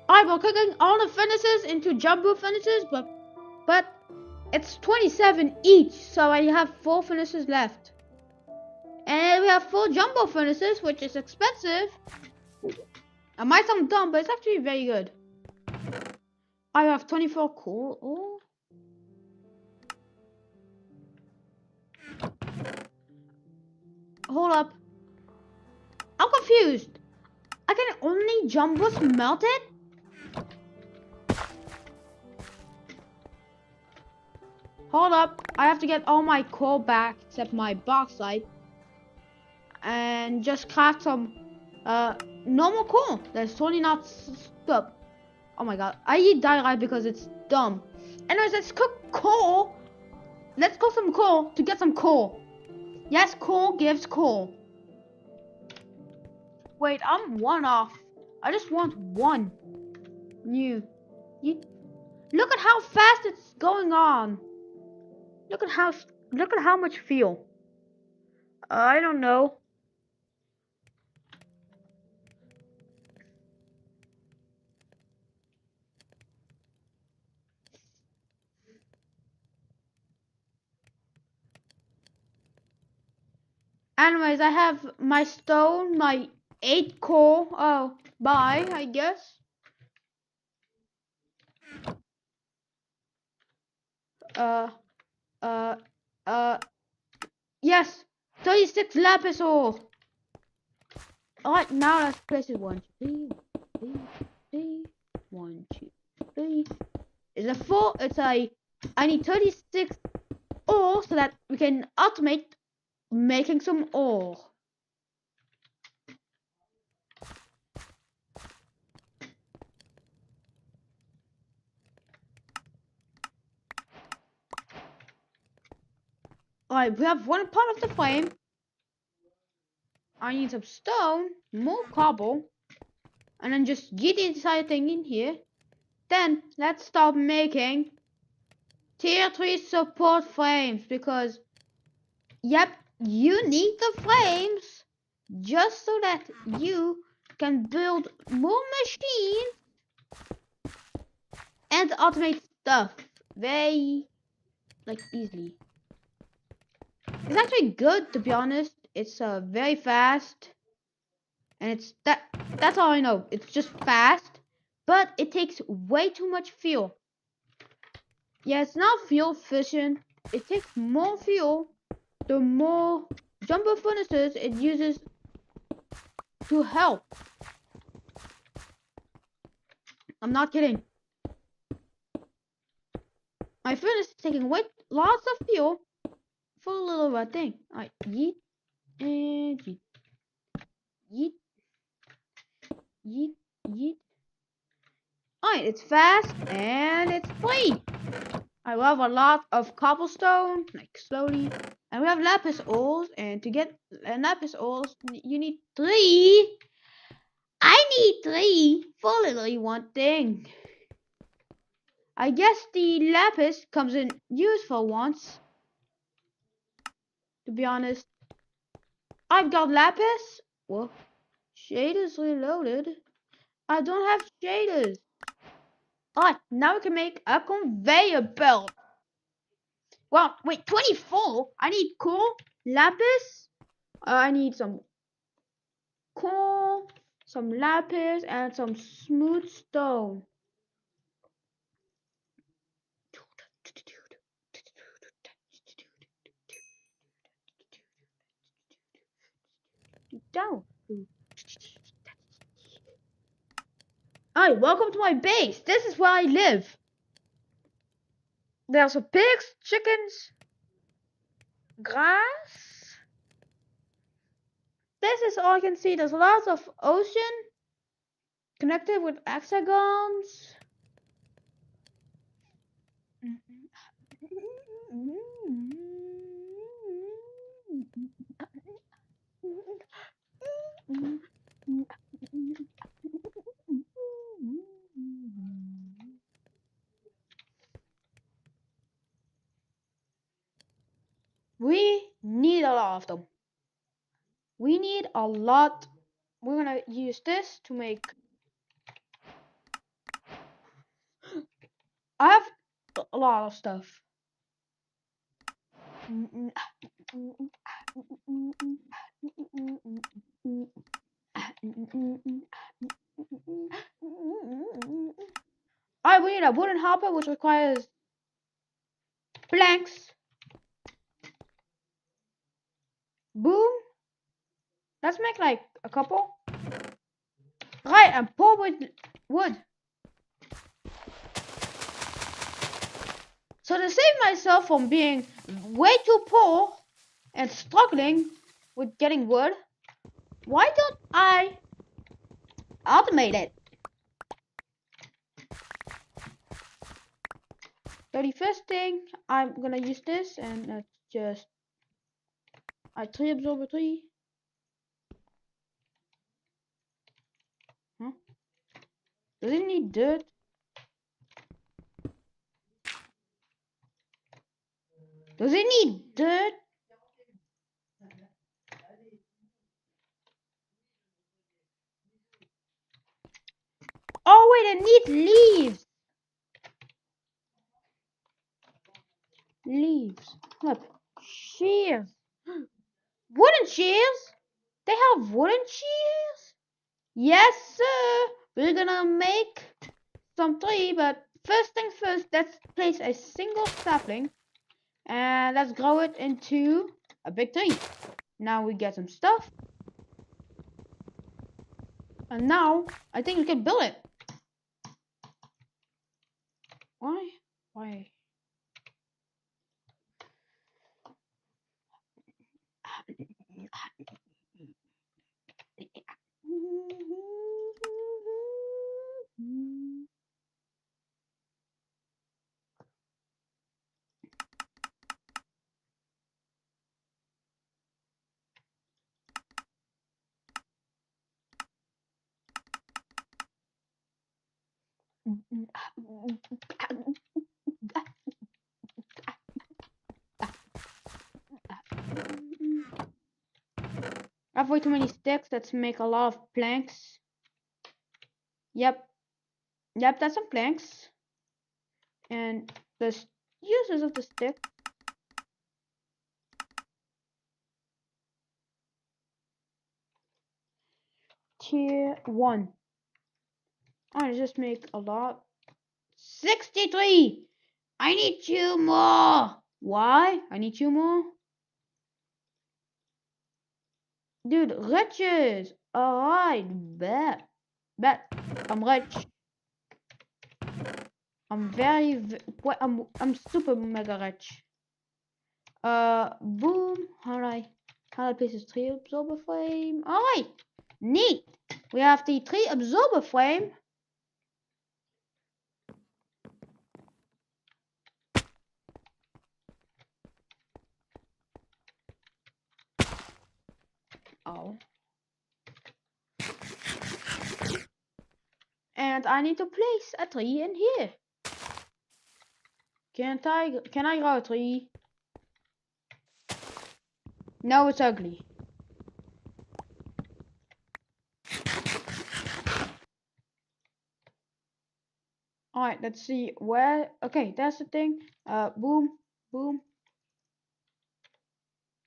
Alright, we're cooking all the furnaces into jumbo furnaces, but it's 27 each, so I have 4 furnaces left. And we have 4 jumbo furnaces, which is expensive. I might sound dumb, but it's actually very good. I have 24 coal. Oh. Hold up. I'm confused. I can only jumbo smelt it? Hold up. I have to get all my coal back, except my bauxite. And just craft some normal coal. That's totally not stuff. Oh my god. I eat diorite because it's dumb. Anyways, let's cook coal. Let's cook some coal to get some coal. Yes, coal gives coal. Wait, I'm 1 off. I just want 1 new. Look at how fast it's going on. Look at how much fuel. I don't know. Anyways, I have my stone, my 8 coal. Oh, bye, I guess. Yes, 36 lapis ore. Alright, now let's place it 1, 2, 3, 1, 2, 3. It's a 4. I need 36 ore so that we can automate making some ore. Alright, we have 1 part of the frame. I need some stone, more cobble, and then just get the entire thing in here. Then let's start making tier 3 support frames, because yep, you need the frames just so that you can build more machines and automate stuff very easily. It's actually good, to be honest. It's very fast. And that's all I know. It's just fast, but it takes way too much fuel. Yeah, it's not fuel efficient. It takes more fuel the more jumbo furnaces it uses to help. I'm not kidding. My furnace is taking lots of fuel for a little red thing. Alright, yeet and yeet. Yeet. Yeet. Yeet. Alright, it's fast and it's free. I have a lot of cobblestone, like slowly. And we have lapis ores, and to get lapis ores, you need 3. I need 3 for literally one thing. I guess the lapis comes in useful once. To be honest, I've got lapis. Well, shaders reloaded. I don't have shaders. Alright, now we can make a conveyor belt. Well, wait, 24? I need coal, lapis. I need some coal, some lapis, and some smooth stone. Down. Hi, welcome to my base. This is where I live. There's some pigs, chickens, grass. This is all I can see. There's lots of ocean connected with hexagons. We need a lot of them. We need a lot. We're gonna use this to make. I have a lot of stuff. Alright, we need a wooden hopper, which requires planks. Boom. Let's make like a couple. Right, and pour with wood. So to save myself from being way too poor and struggling with getting wood, why don't I automate it? 31st thing, I'm gonna use this, and let's just tree absorber 3. Huh? Does it need dirt? Does it need dirt? Oh wait, it needs leaves. Leaves. Look, shears. Wooden shears? They have wooden shears? Yes, sir. We're gonna make some tree, but first thing first, let's place a single sapling and let's grow it into a big tree. Now we get some stuff. And now I think we can build it. Why? Why? I have way too many sticks. Let's make a lot of planks. Yep, that's some planks. And the uses of the stick. tier 1. I just make a lot. 63! I need 2 more! Why? I need 2 more? Dude, riches! Alright, bet. I'm rich. I'm I'm super mega rich. Boom. Alright. 100 pieces, 3 absorber frame. Alright. Neat. We have the 3 absorber frame. Oh. And I need to place a tree in here. Can I grow a tree? No, it's ugly. Alright, let's see where. Okay, that's the thing. Boom, boom.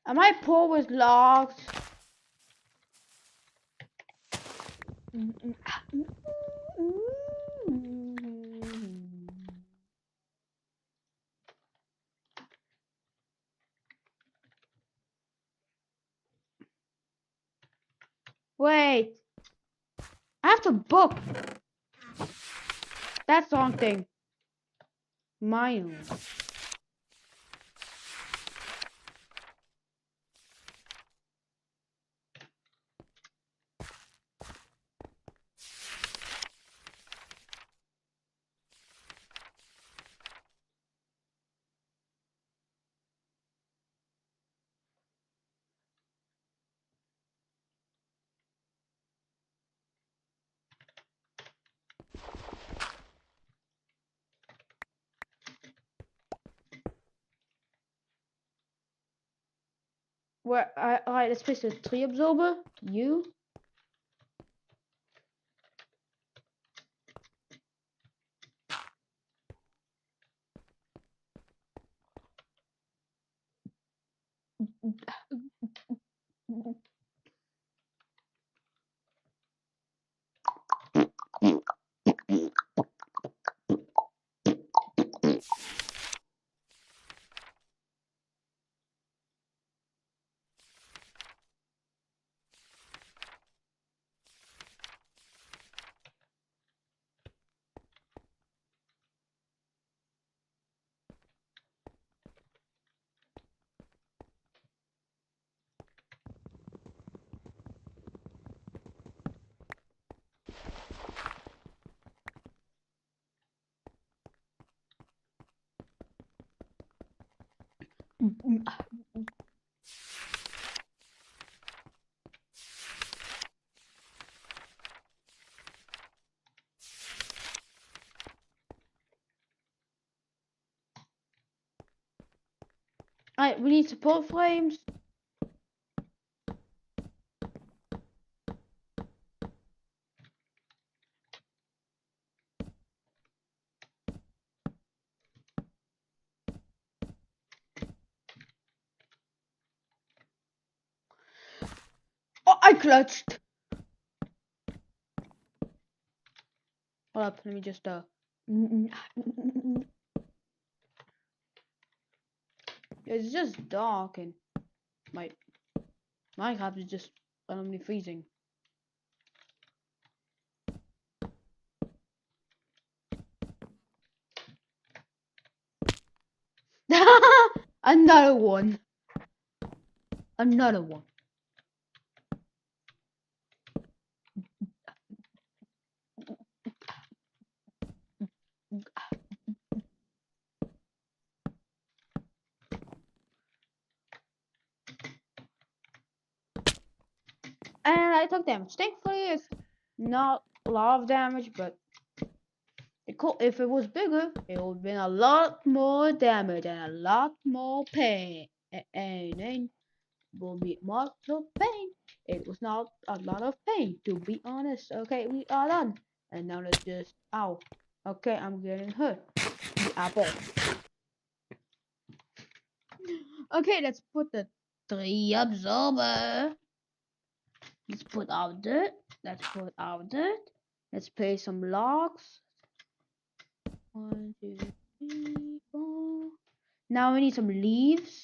Am I poor with logs? Wait. I have to book. That's the wrong thing. Miles. Where alright, let's place a tree absorber. You. Alright, we need support frames. Oh, I clutched. Hold up, let me just It's just dark and my Minecraft is just randomly freezing. Another one. Another one. And I took damage. Thankfully, it's not a lot of damage, but if it was bigger, it would have been a lot more damage and a lot more pain. And will be much of pain. It was not a lot of pain, to be honest. Okay, we are done. And now let's just ow. Okay, I'm getting hurt. The apple. Okay, let's put the tree absorber. Let's put our dirt. Let's put out it. Let's place some logs. 1, 2, 3, 4. Now we need some leaves.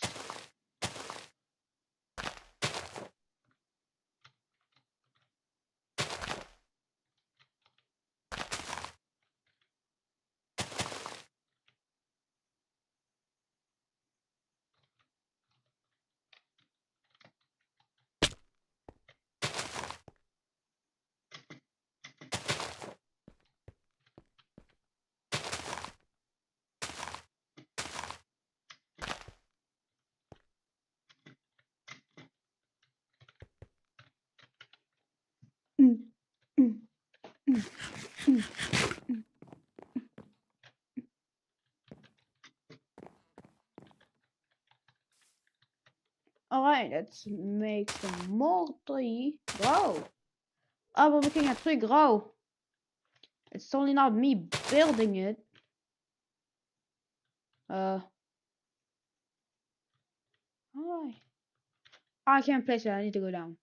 Mm, mm, mm, mm, mm. Alright, let's make some more tree grow. Oh, we're making a tree grow. It's only not me building it. Alright. I can't place it, I need to go down.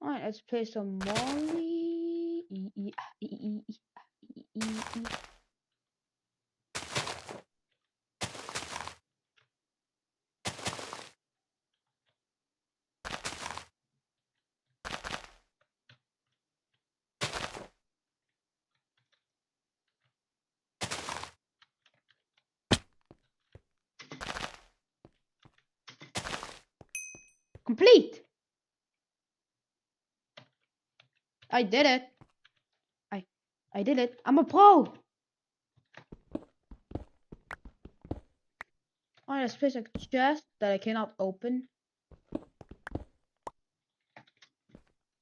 Alright, let's place some molly. Complete! I did it. I did it. I'm a pro. Alright, let's place a chest that I cannot open.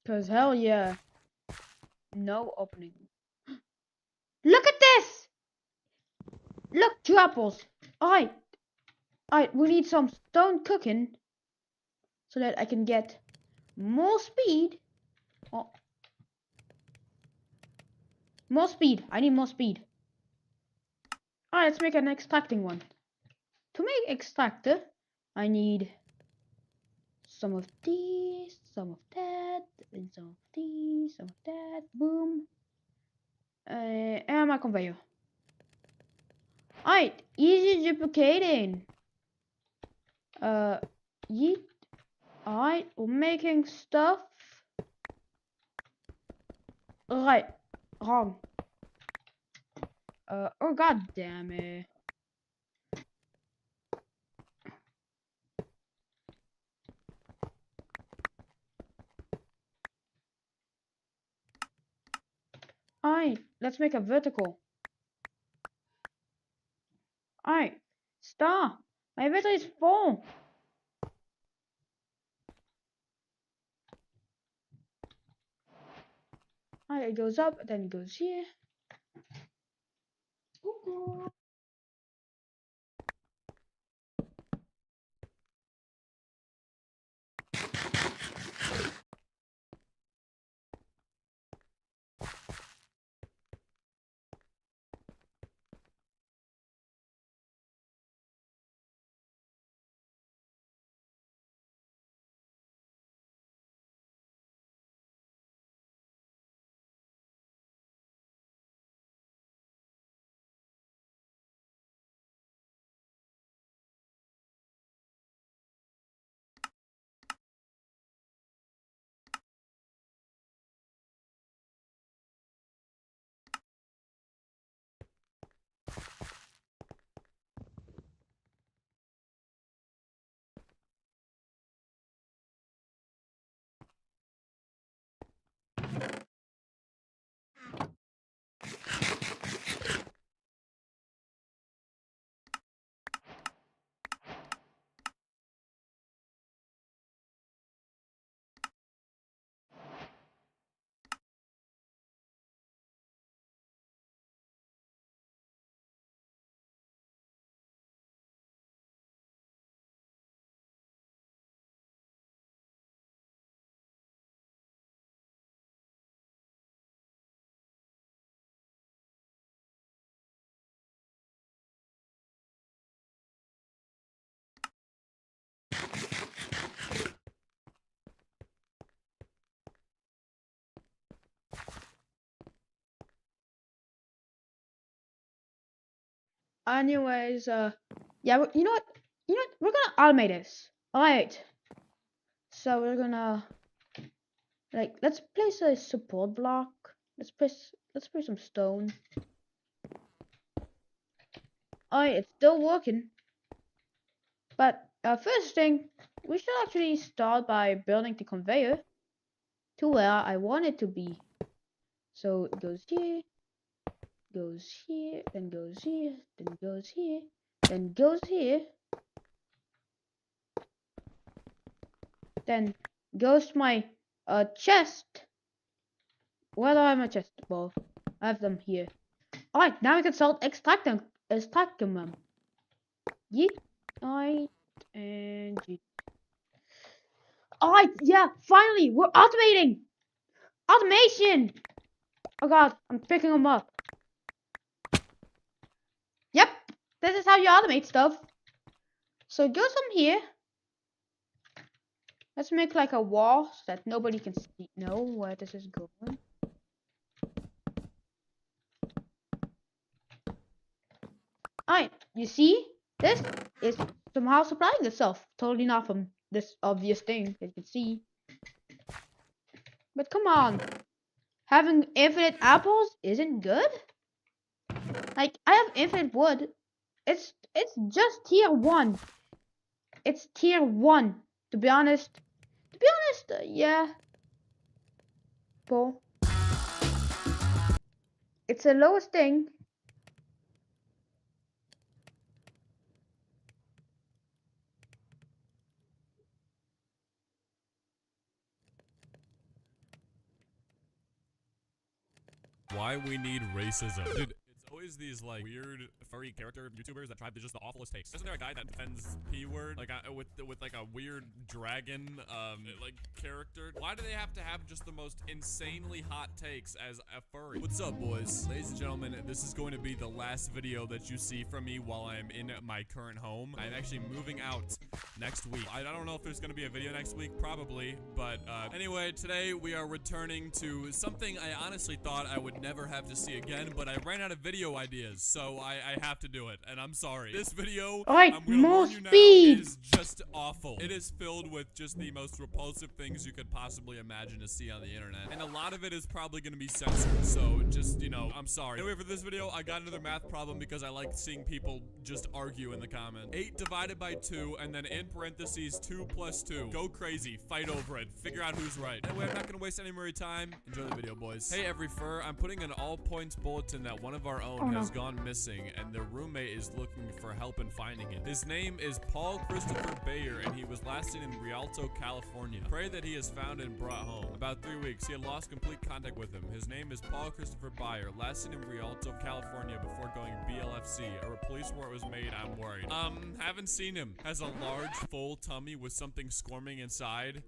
Cause hell yeah. No opening. Look at this! Look, 2 apples. Alright. Alright, we need some stone cooking. So that I can get more speed. Oh. More speed. I need more speed. Alright, let's make an extracting one. To make extractor, I need some of these, some of that, and some of these, some of that. Boom. And my conveyor. Alright, easy duplicating. Yeet. Alright, we're making stuff. Right. Wrong. Oh god damn it. Alright, let's make a vertical. Alright, stop. My inventory is full. Alright, it goes up, then it goes here. Anyways, yeah, you know what? We're gonna automate this. Alright. So we're gonna let's place a support block. Let's place some stone. Alright, it's still working. But first thing, we should actually start by building the conveyor to where I want it to be. So it goes here, then goes here, then goes here, then goes here, then goes to my chest. Where do I have my chest? Well, I have them here. Alright, now we can start extracting them. Yeet, alright, and yeet. Alright, yeah, finally, we're automating! Automation! Oh god, I'm picking them up. Yep, this is how you automate stuff. So it goes from here. Let's make like a wall so that nobody can know where this is going. Alright, you see? This is somehow supplying itself. Totally not from this obvious thing that you can see. But come on. Having infinite apples isn't good? Like, I have infinite wood. It's just tier 1. It's tier 1. To be honest, yeah. Cool. It's the lowest thing. Why we need racism. Dude, it's always these like weird furry character YouTubers that try to just the awfulest takes. Isn't there a guy that defends P-word like with like a weird dragon like character? Why do they have to have just the most insanely hot takes as a furry? What's up, boys? Ladies and gentlemen, this is going to be the last video that you see from me while I'm in my current home. I'm actually moving out next week. I don't know if there's going to be a video next week, probably, but anyway, today we are returning to something I honestly thought I would never have to see again, but I ran out of video ideas, so I have to do it, and I'm sorry. This video, Alright, I'm gonna more warn you now, speed! is just awful. It is filled with just the most repulsive things you could possibly imagine to see on the internet, and a lot of it is probably gonna be censored, so just, you know, I'm sorry. Anyway, for this video, I got another math problem because I like seeing people just argue in the comments. 8 divided by 2, and then in parentheses, 2 plus 2. Go crazy, fight over it, figure out who's right. Anyway, I'm not gonna waste any more time. Enjoy the video, boys. Hey, every fur, I'm putting an all points bulletin that one of our own has gone missing, and their roommate is looking for help in finding him. His name is Paul Christopher Bayer, and he was last seen in Rialto, California. Pray that he is found and brought home. About 3 weeks, he had lost complete contact with him. His name is Paul Christopher Bayer, last seen in Rialto, California before going BLFC. A police report was made, I'm worried. Haven't seen him. Has a large, full tummy with something squirming inside.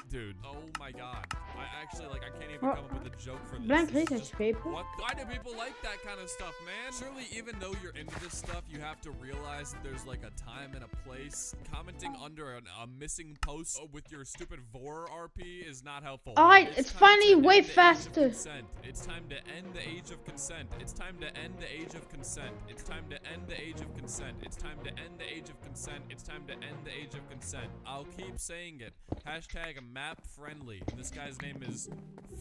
Dude, oh my god. I actually, like, I can't even come up with a joke for this. Blank This is research just- paper. What? Why do people like that kind of stuff, man? Surely, even though you're into this stuff, you have to realize that there's, like, a time and a place. Commenting under a missing post with your stupid VOR RP is not helpful. Alright, it's time finally to way end the age of faster. consent. It's time to end the age of consent. It's time to end the age of consent. It's time to end the age of consent. It's time to end the age of consent. It's time to end the age of consent. I'll keep saying it. Hashtag map friendly. And this guy's name is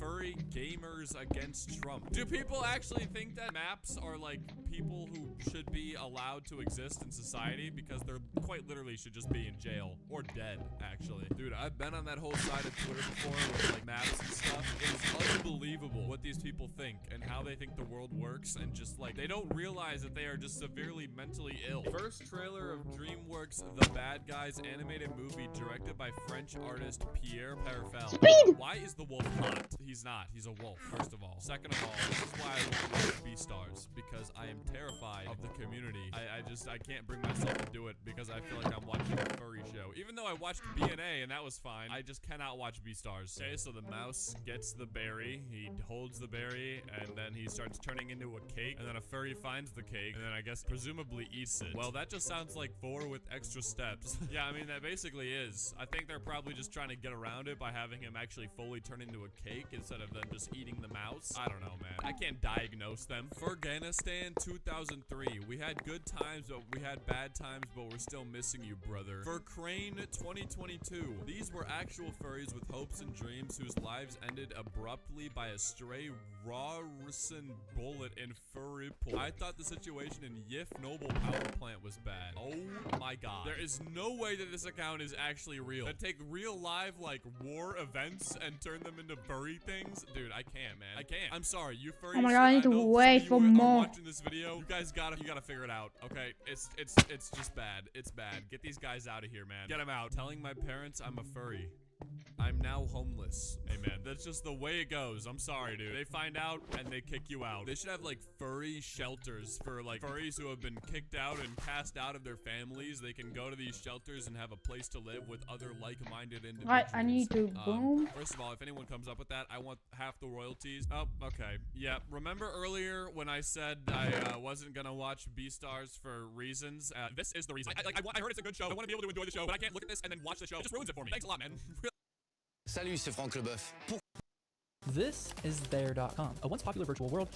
Furry Gamers Against Trump. Do people actually think that maps are like people who should be allowed to exist in society? Because they're quite literally should just be in jail or dead, actually. Dude, I've been on that whole side of Twitter before with like maps and stuff. It is unbelievable what these people think and how they think the world works, and just like they don't realize that they are just severely mentally ill. First trailer of DreamWorks The Bad Guys animated movie directed by French artist Pierre Perifel. Speed! Why is the wolf hot? He's not. He's a wolf, first of all. Second of all, this is why I won't watch Beastars, because I am terrified of the community. I can't bring myself to do it because I feel like I'm watching a furry show. Even though I watched BNA and that was fine, I just cannot watch Beastars. Okay, so the mouse gets the berry, he holds the berry, and then he starts turning into a cake, and then a furry finds the cake, and then I guess presumably eats it. Well, that just sounds like 4 with extra steps. Yeah, I mean, that basically is. I think they're probably just trying to get around it by having him actually fully turn into a cake instead of them just eating the mouse. I don't know, man. I can't diagnose them. Afghanistan 2003. We had good times, but we had bad times, but we're still missing you, brother. For Crane 2022. These were actual furries with hopes and dreams whose lives ended abruptly by a stray Rawson bullet in furry pool. I thought the situation in Yif Noble Power Plant was bad. Oh my god. There is no way that this account is actually real. That take real live like war events and turn them into furry things? Dude, I can't, man. I can't. I'm sorry, you furries. Oh my god, I need to wait for more. Watching this video, you guys gotta figure it out, okay? It's just bad. It's bad. Get these guys out of here, man. Get them out. Telling my parents I'm a furry. I'm now homeless. Hey, man, that's just the way it goes. I'm sorry, dude. They find out and they kick you out. They should have, like, furry shelters for, like, furries who have been kicked out and cast out of their families. They can go to these shelters and have a place to live with other like-minded individuals. Right, I need to boom. First of all, if anyone comes up with that, I want half the royalties. Oh, okay. Yeah, remember earlier when I said I wasn't gonna watch Beastars for reasons? This is the reason. I heard it's a good show. I want to be able to enjoy the show, but I can't look at this and then watch the show. It just ruins it for me. Thanks a lot, man. Salut, c'est Franck Leboeuf. This is There.com, a once popular virtual world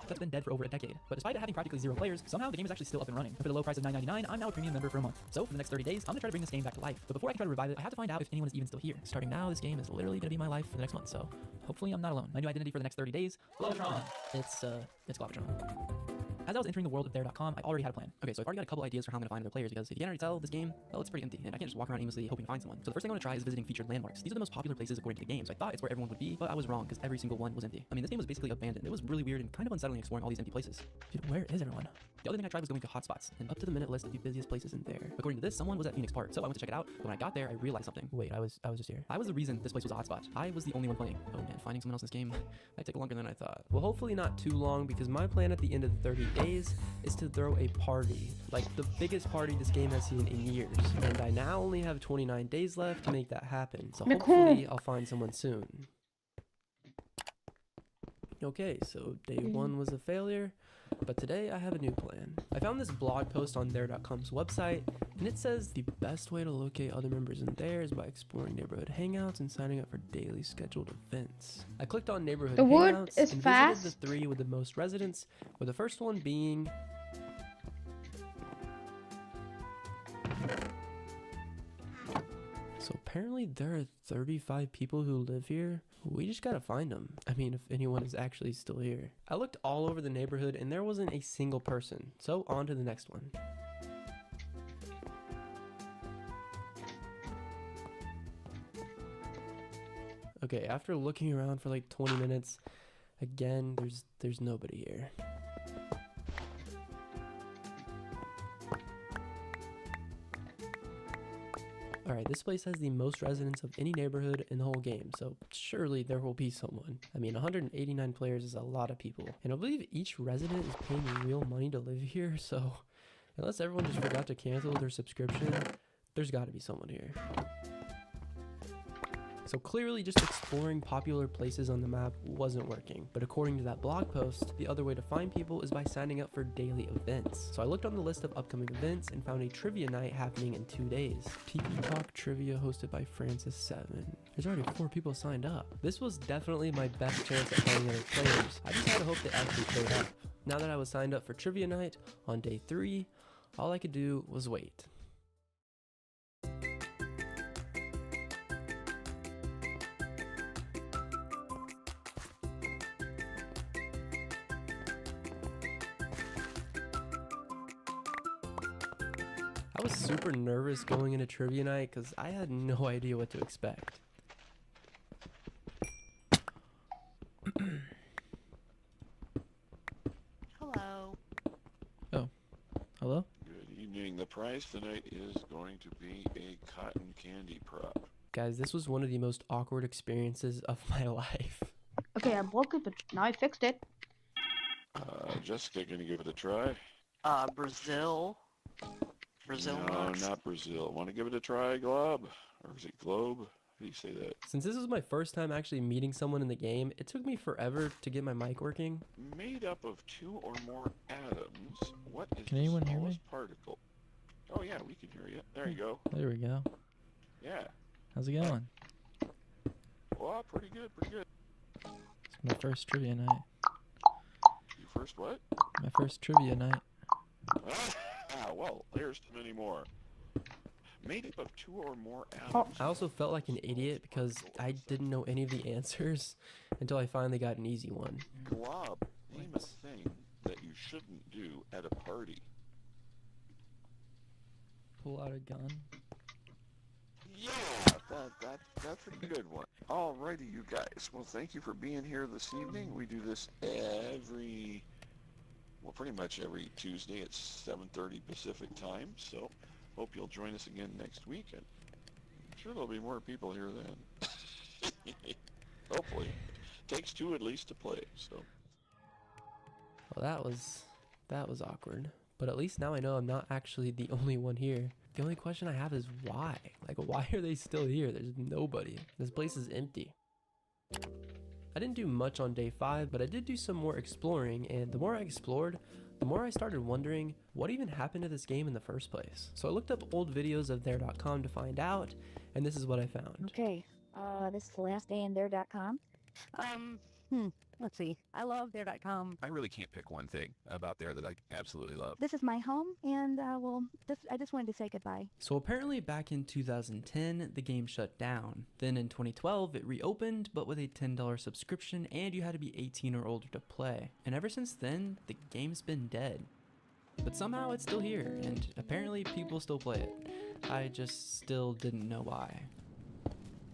that's been dead for over a decade. But despite it having practically 0 players, somehow the game is actually still up and running. And for the low price of $9.99, I'm now a premium member for a month. So for the next 30 days, I'm gonna try to bring this game back to life. But before I can try to revive it, I have to find out if anyone is even still here. Starting now, this game is literally gonna be my life for the next month. So hopefully I'm not alone. My new identity for the next 30 days, Globotron. It's Globotron. As I was entering the world of There.com, I already had a plan. Okay, so I've already got a couple ideas for how I'm gonna find other players, because if you can't already tell, this game, well, it's pretty empty, and I can't just walk around aimlessly hoping to find someone. So the first thing I want to try is visiting featured landmarks. These are the most popular places according to the game, so I thought it's where everyone would be, but I was wrong, because every single one was empty. I mean, this game was basically abandoned. It was really weird and kind of unsettling exploring all these empty places. Dude, where is everyone? The other thing I tried was going to hotspots, and up to the minute list of the busiest places in there. According to this, someone was at Phoenix Park, so I went to check it out, but when I got there, I realized something. Wait, I was just here. I was the reason this place was a hotspot. I was the only one playing. Oh man, finding someone else in this game might take longer than I thought. Well, hopefully not too long, because my plan at the end of the 30 days is to throw a party. Like the biggest party this game has seen in years. And I now only have 29 days left to make that happen. So hopefully I'll find someone soon. Okay, so day 1 was a failure, but today I have a new plan. I found this blog post on There.com's website, and it says the best way to locate other members in there is by exploring neighborhood hangouts and signing up for daily scheduled events. I clicked on neighborhood hangouts and visited the 3 with the most residents, with the first one being So apparently there are 35 people who live here. We just gotta find them. I mean, if anyone is actually still here. I looked all over the neighborhood and there wasn't a single person. So on to the next one. Okay, after looking around for like 20 minutes, again, there's nobody here. Alright, this place has the most residents of any neighborhood in the whole game, so surely there will be someone. I mean, 189 players is a lot of people, and I believe each resident is paying real money to live here, so unless everyone just forgot to cancel their subscription, there's gotta be someone here. So clearly just exploring popular places on the map wasn't working. But according to that blog post, the other way to find people is by signing up for daily events. So I looked on the list of upcoming events and found a trivia night happening in 2 days. TP Talk Trivia hosted by Francis7. There's already 4 people signed up. This was definitely my best chance at finding other players. I just had to hope they actually showed up. Now that I was signed up for trivia night on day 3, all I could do was wait. I was super nervous going into trivia night because I had no idea what to expect. Hello. Oh, hello? Good evening. The prize tonight is going to be a cotton candy prop. Guys, this was one of the most awkward experiences of my life. Okay, I broke it, but now I fixed it. Jessica, gonna give it a try? Brazil. Brazil No, nuts. not Brazil. Want to give it a try, Glob? Or is it Globe? How do you say that? Since this was my first time actually meeting someone in the game, it took me forever to get my mic working. Made up of 2 or more atoms. What is Can the anyone hear smallest me? particle? Oh yeah, we can hear you. There you go. There we go. Yeah. How's it going? Well, pretty good, pretty good. It's my first trivia night. First what? My first trivia night. Well, here's many more. Made up of 2 or more atoms. I also felt like an idiot because I didn't know any of the answers until I finally got an easy one. Glob, name a thing that you shouldn't do at a party. Pull out a gun. Yeah, that's a good one. Alrighty, you guys. Well, thank you for being here this evening. We do this pretty much every Tuesday at 7:30 Pacific time. So, hope you'll join us again next week. And I'm sure there'll be more people here then. Hopefully, takes 2 at least to play. So. Well, that was awkward. But at least now I know I'm not actually the only one here. The only question I have is why? Like, why are they still here? There's nobody. This place is empty. I didn't do much on day 5, but I did do some more exploring, and the more I explored, the more I started wondering what even happened to this game in the first place. So I looked up old videos of there.com to find out, and this is what I found. Okay, this is the last day in there.com. Let's see. I love there.com. I really can't pick one thing about there that I absolutely love. This is my home, and I just wanted to say goodbye. So apparently back in 2010, the game shut down. Then in 2012, it reopened, but with a $10 subscription, and you had to be 18 or older to play. And ever since then, the game's been dead. But somehow it's still here, and apparently people still play it. I just still didn't know why.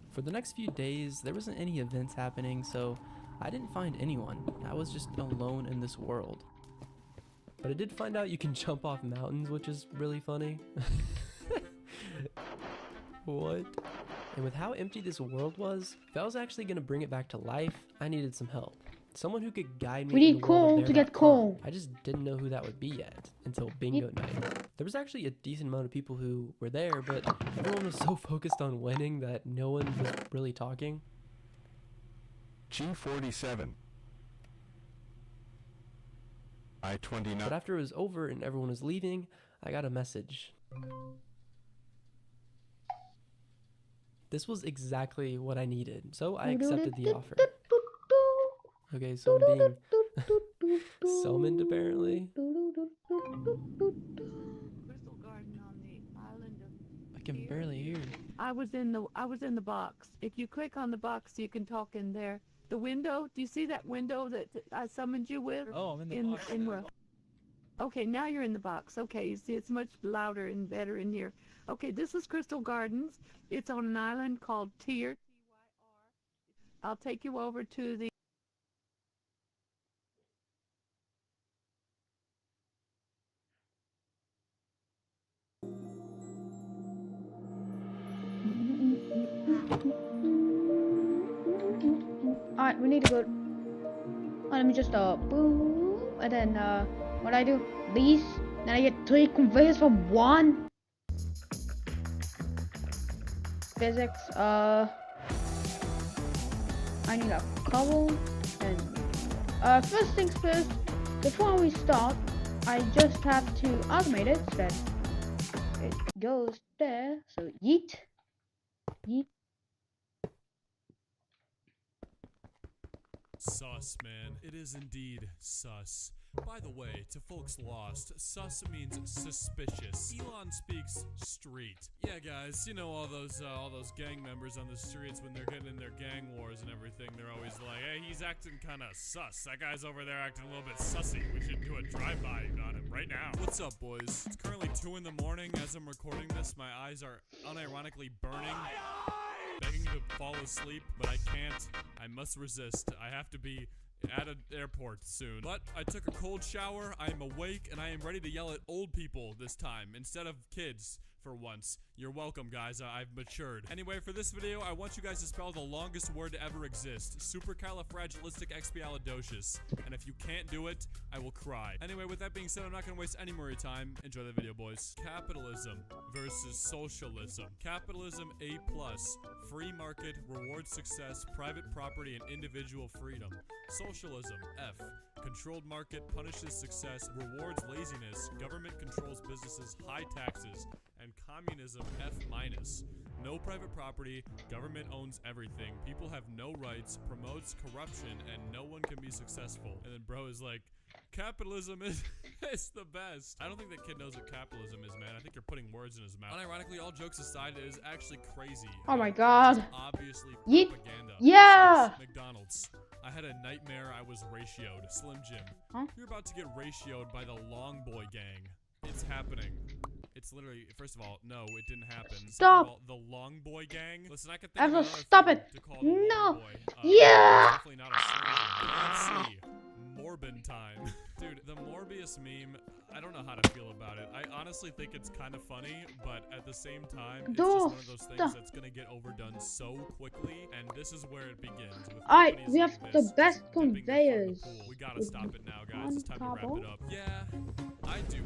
For the next few days, there wasn't any events happening, so I didn't find anyone. I was just alone in this world. But I did find out you can jump off mountains, which is really funny. What? And with how empty this world was, if I was actually going to bring it back to life, I needed some help. Someone who could guide me. We need coal to get coal. I just didn't know who that would be yet until bingo night. There was actually a decent amount of people who were there, but everyone was so focused on winning that no one was really talking. G47. I-29. But after it was over and everyone was leaving, I got a message. This was exactly what I needed, so I accepted the offer. Okay, so I'm being summoned apparently. Crystal Garden on the island of... I can barely hear. I was in the box. If you click on the box, you can talk in there. The window, do you see that window that I summoned you with? Oh, I'm in the box. Okay, now you're in the box. Okay, you see it's much louder and better in here. Okay, this is Crystal Gardens. It's on an island called Tyr. I'll take you over to the... Alright, we need to go. Let me just boom, and then what I do? These, then I get 3 conveyors from 1. Physics. I need a cobble, and first things first. Before we start, I just have to automate it so that it goes there. So yeet, yeet. Sus, man. It is indeed sus. By the way, to folks lost, sus means suspicious. Elon speaks street. Yeah, guys, you know all those gang members on the streets when they're getting in their gang wars and everything. They're always like, "Hey, he's acting kind of sus. That guy's over there acting a little bit sussy. We should do a drive-by on him right now." What's up, boys? It's currently 2 in the morning. As I'm recording this, my eyes are unironically burning. Begging to fall asleep, but I can't. I must resist. I have to be at an airport soon. But I took a cold shower, I am awake, and I am ready to yell at old people this time, instead of kids, for once. You're welcome, guys. I've matured. Anyway, for this video, I want you guys to spell the longest word to ever exist. Supercalifragilisticexpialidocious. And if you can't do it, I will cry. Anyway, with that being said, I'm not gonna waste any more of your time. Enjoy the video, boys. Capitalism versus socialism. Capitalism, A+. Free market, rewards success, private property, and individual freedom. Socialism, F. Controlled market, punishes success, rewards laziness, government controls businesses, high taxes, and communism, F-. No private property, government owns everything, people have no rights, promotes corruption, and no one can be successful. And then bro is like, Capitalism is the best. I don't think that kid knows what capitalism is, man. I think you're putting words in his mouth. Unironically, all jokes aside, it is actually crazy. Oh my god. Obviously Yeet. propaganda. Yeah. McDonald's. I had a nightmare I was ratioed. Slim Jim. Huh? You're about to get ratioed by the Long Boy gang. It's happening. It's literally, first of all, no, it didn't happen. Stop. Second of all, the Long Boy gang. Listen, I could think of Ever another stop thing it. to call the Long No. Boy. Yeah. It's definitely not a Let's see. Morbin time. Dude, the Morbius meme, I don't know how to feel about it. I honestly think it's kind of funny, but at the same time, it's just one of those things that's gonna get overdone so quickly, and this is where it begins. With Alright, companies we like have this the best dipping their foot in the conveyors. pool. We gotta stop it now, guys. It's time to wrap it up. Yeah, I do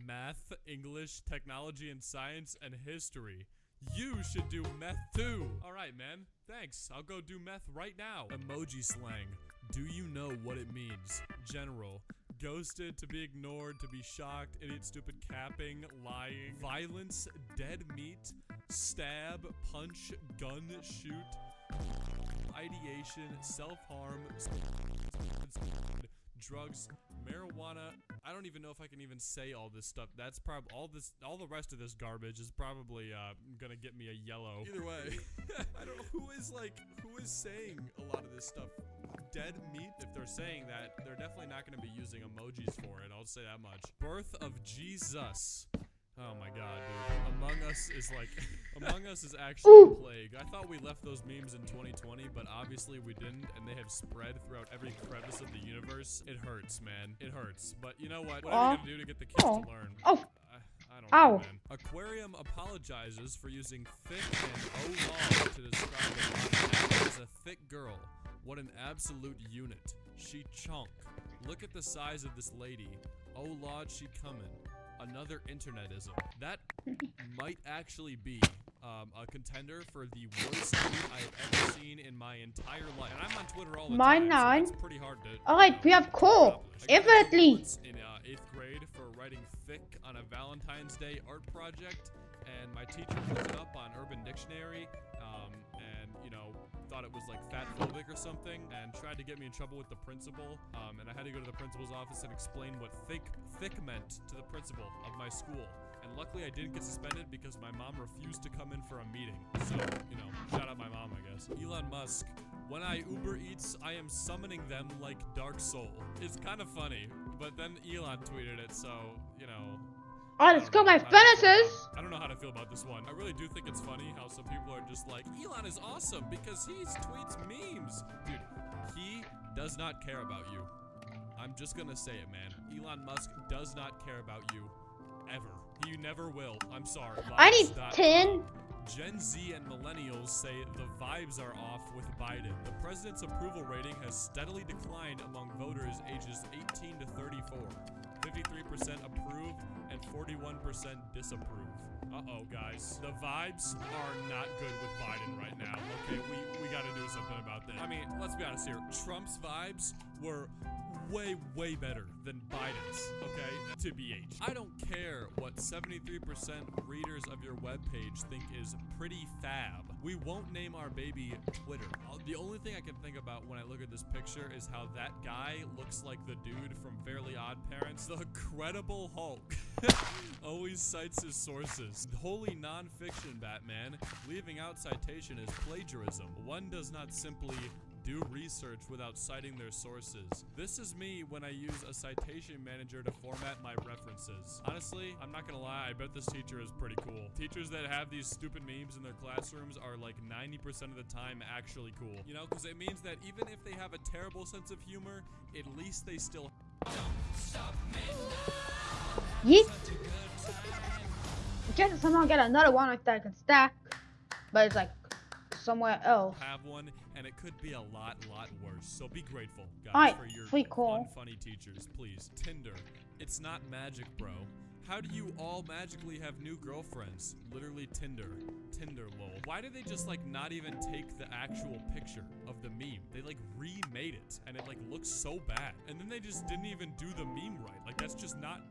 math, English, technology and science, and history. You should do meth too. All right, man. Thanks. I'll go do meth right now. Emoji slang. Do you know what it means? General. Ghosted, to be ignored, to be shocked, idiot, stupid, capping, lying, violence, dead meat, stab, punch, gun, shoot, ideation, self-harm, drugs, marijuana. I don't even know if I can even say all this stuff. That's probably all the rest of this garbage is probably gonna get me a yellow. Either way, I don't know who is saying a lot of this stuff. Dead meat? If they're saying that, they're definitely not gonna be using emojis for it. I'll say that much. Birth of Jesus. Oh my god, dude. Among Us is like, Among Us is actually a plague. I thought we left those memes in 2020, but obviously we didn't, and they have spread throughout every crevice of the universe. It hurts, man. It hurts. But you know what? What are you gonna do to get the kids to learn? I don't know, man. Aquarium apologizes for using thick and O-long to describe a body as a thick girl. What an absolute unit. She chunk. Look at the size of this lady. Oh lord, she comin'. Another internetism. That might actually be a contender for the worst tweet I've ever seen in my entire life. And I'm on Twitter all the time, so it's pretty hard to... Alright, we have Cole. Infinitely. In 8th grade for writing thick on a Valentine's Day art project, and my teacher looked it up on Urban Dictionary, and, you know, thought it was like fatphobic or something, and tried to get me in trouble with the principal, and I had to go to the principal's office and explain what thick meant to the principal of my school. And luckily I didn't get suspended because my mom refused to come in for a meeting. So, you know, shout out my mom, I guess. Elon Musk. When I Uber Eats, I am summoning them like Dark Soul. It's kind of funny, but then Elon tweeted it, so, you know... Alright, let's go, my finishes! I don't know how to feel about this one. I really do think it's funny how some people are just like, Elon is awesome because he tweets memes. Dude, he does not care about you. I'm just gonna say it, man. Elon Musk does not care about you. Ever. He never will. I'm sorry. I need 10. Gen Z and millennials say the vibes are off with Biden. The president's approval rating has steadily declined among voters ages 18 to 34. 53% approve and 41% disapprove. Uh-oh, guys. The vibes are not good with Biden right now. Okay, we gotta do something about that. I mean, let's be honest here. Trump's vibes were way better than Biden's, okay? TBH. I don't care what 73% readers of your webpage think is pretty fab. We won't name our baby Twitter. The only thing I can think about when I look at this picture is how that guy looks like the dude from Fairly Odd Parents. The Credible Hulk always cites his sources. Holy non-fiction, Batman. Leaving out citation is plagiarism. One does not simply do research without citing their sources. This is me when I use a citation manager to format my references. Honestly, I'm not gonna lie, I bet this teacher is pretty cool. Teachers that have these stupid memes in their classrooms are like 90% of the time actually cool. You know, because it means that even if they have a terrible sense of humor, at least they still... Yeet. In case somehow get another one like that I can stack, but it's like somewhere else. Have one, and it could be a lot worse. So be grateful, guys, Alright, for your free call. funny teachers, please. Tinder. It's not magic, bro. How do you all magically have new girlfriends? Literally Tinder. Tinder, lol. Why did they just like not even take the actual picture of the meme? They like remade it, and it like looks so bad. And then they just didn't even do the meme right. Like that's just not...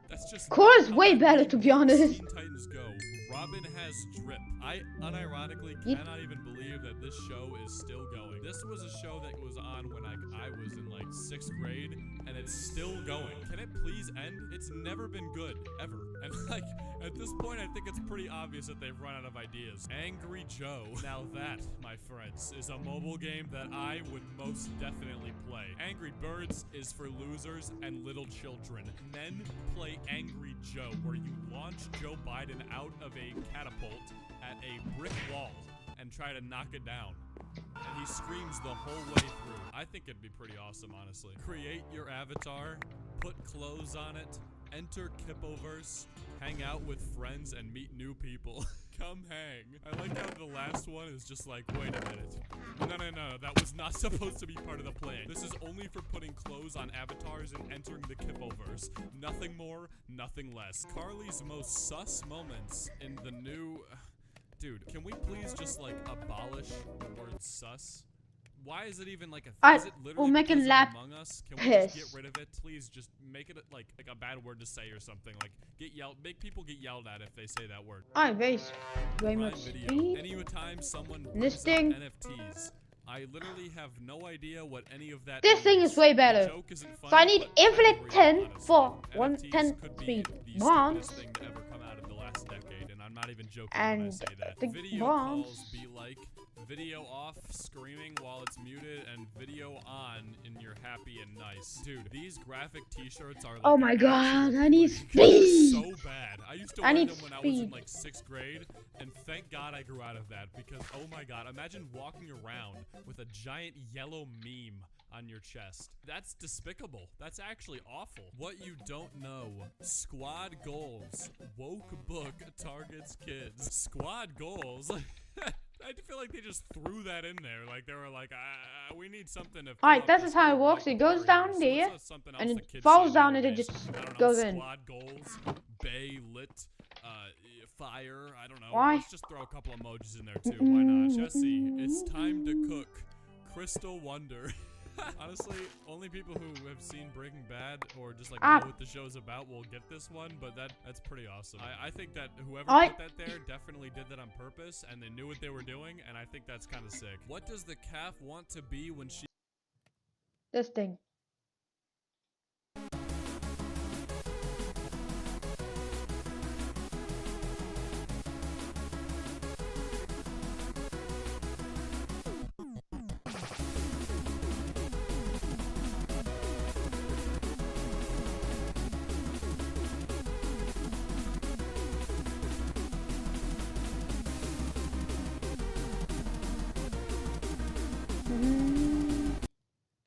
That's just Core's way better, to be honest. Teen Titans Go. Robin has drip. I unironically cannot even believe that this show is still going. This was a show that was on when I was was in like 6th grade, and it's still going. Can it please end? It's never been good, ever. And like, at this point, I think it's pretty obvious that they've run out of ideas. Angry Joe. Now that, my friends, is a mobile game that I would most definitely play. Angry Birds is for losers and little children. Men play Angry Joe, where you launch Joe Biden out of a catapult at a brick wall and try to knock it down. And he screams the whole way through. I think it'd be pretty awesome, honestly. Create your avatar, put clothes on it, enter Kippoverse, hang out with friends, and meet new people. Come hang. I like how the last one is just like, wait a minute. No, that was not supposed to be part of the plan. This is only for putting clothes on avatars and entering the Kippoverse. Nothing more, nothing less. Carly's most sus moments in the new... Dude, can we please just like abolish the word sus? Why is it even like a is it literally make because him of laugh Among Us? Can we just get piss. rid of it? Please just make it like a bad word to say or something. Like make people get yelled at if they say that word. I'm very Prime much Video. speed. Anytime someone brings up Listing. NFTs, I literally have no idea what any of that This thing is way better. The joke isn't So I funny, need but infinite real, 10 honestly. for NFTs 110 could be speed. the Bronze. stupidest thing to ever come out of the last decade, and I'm not even joking And when I say that. the Video bronze. calls be like video off screaming while it's muted and video on and you're happy and nice. Dude, these graphic t-shirts are like Oh my god, I need they're speed. so bad. I used to I wear need them when I was in speed. like 6th grade, and thank God I grew out of that because oh my god, imagine walking around with a giant yellow meme on your chest. That's despicable. That's actually awful. What you don't know. Squad goals. Woke book targets kids. Squad goals? I feel like they just threw that in there. Like they were like, we need something to. Alright, this is how it works. It goes down there, and it falls down, and it just goes in. Squad goals, bay, lit, fire. I don't know. Why? Let's just throw a couple emojis in there too. Why not? Jesse, it's time to cook. Crystal Wonder. Honestly, only people who have seen Breaking Bad or just like know what the show's about will get this one, but that's pretty awesome. I think that whoever put that there definitely did that on purpose, and they knew what they were doing, and I think that's kind of sick. What does the calf want to be when she... This thing.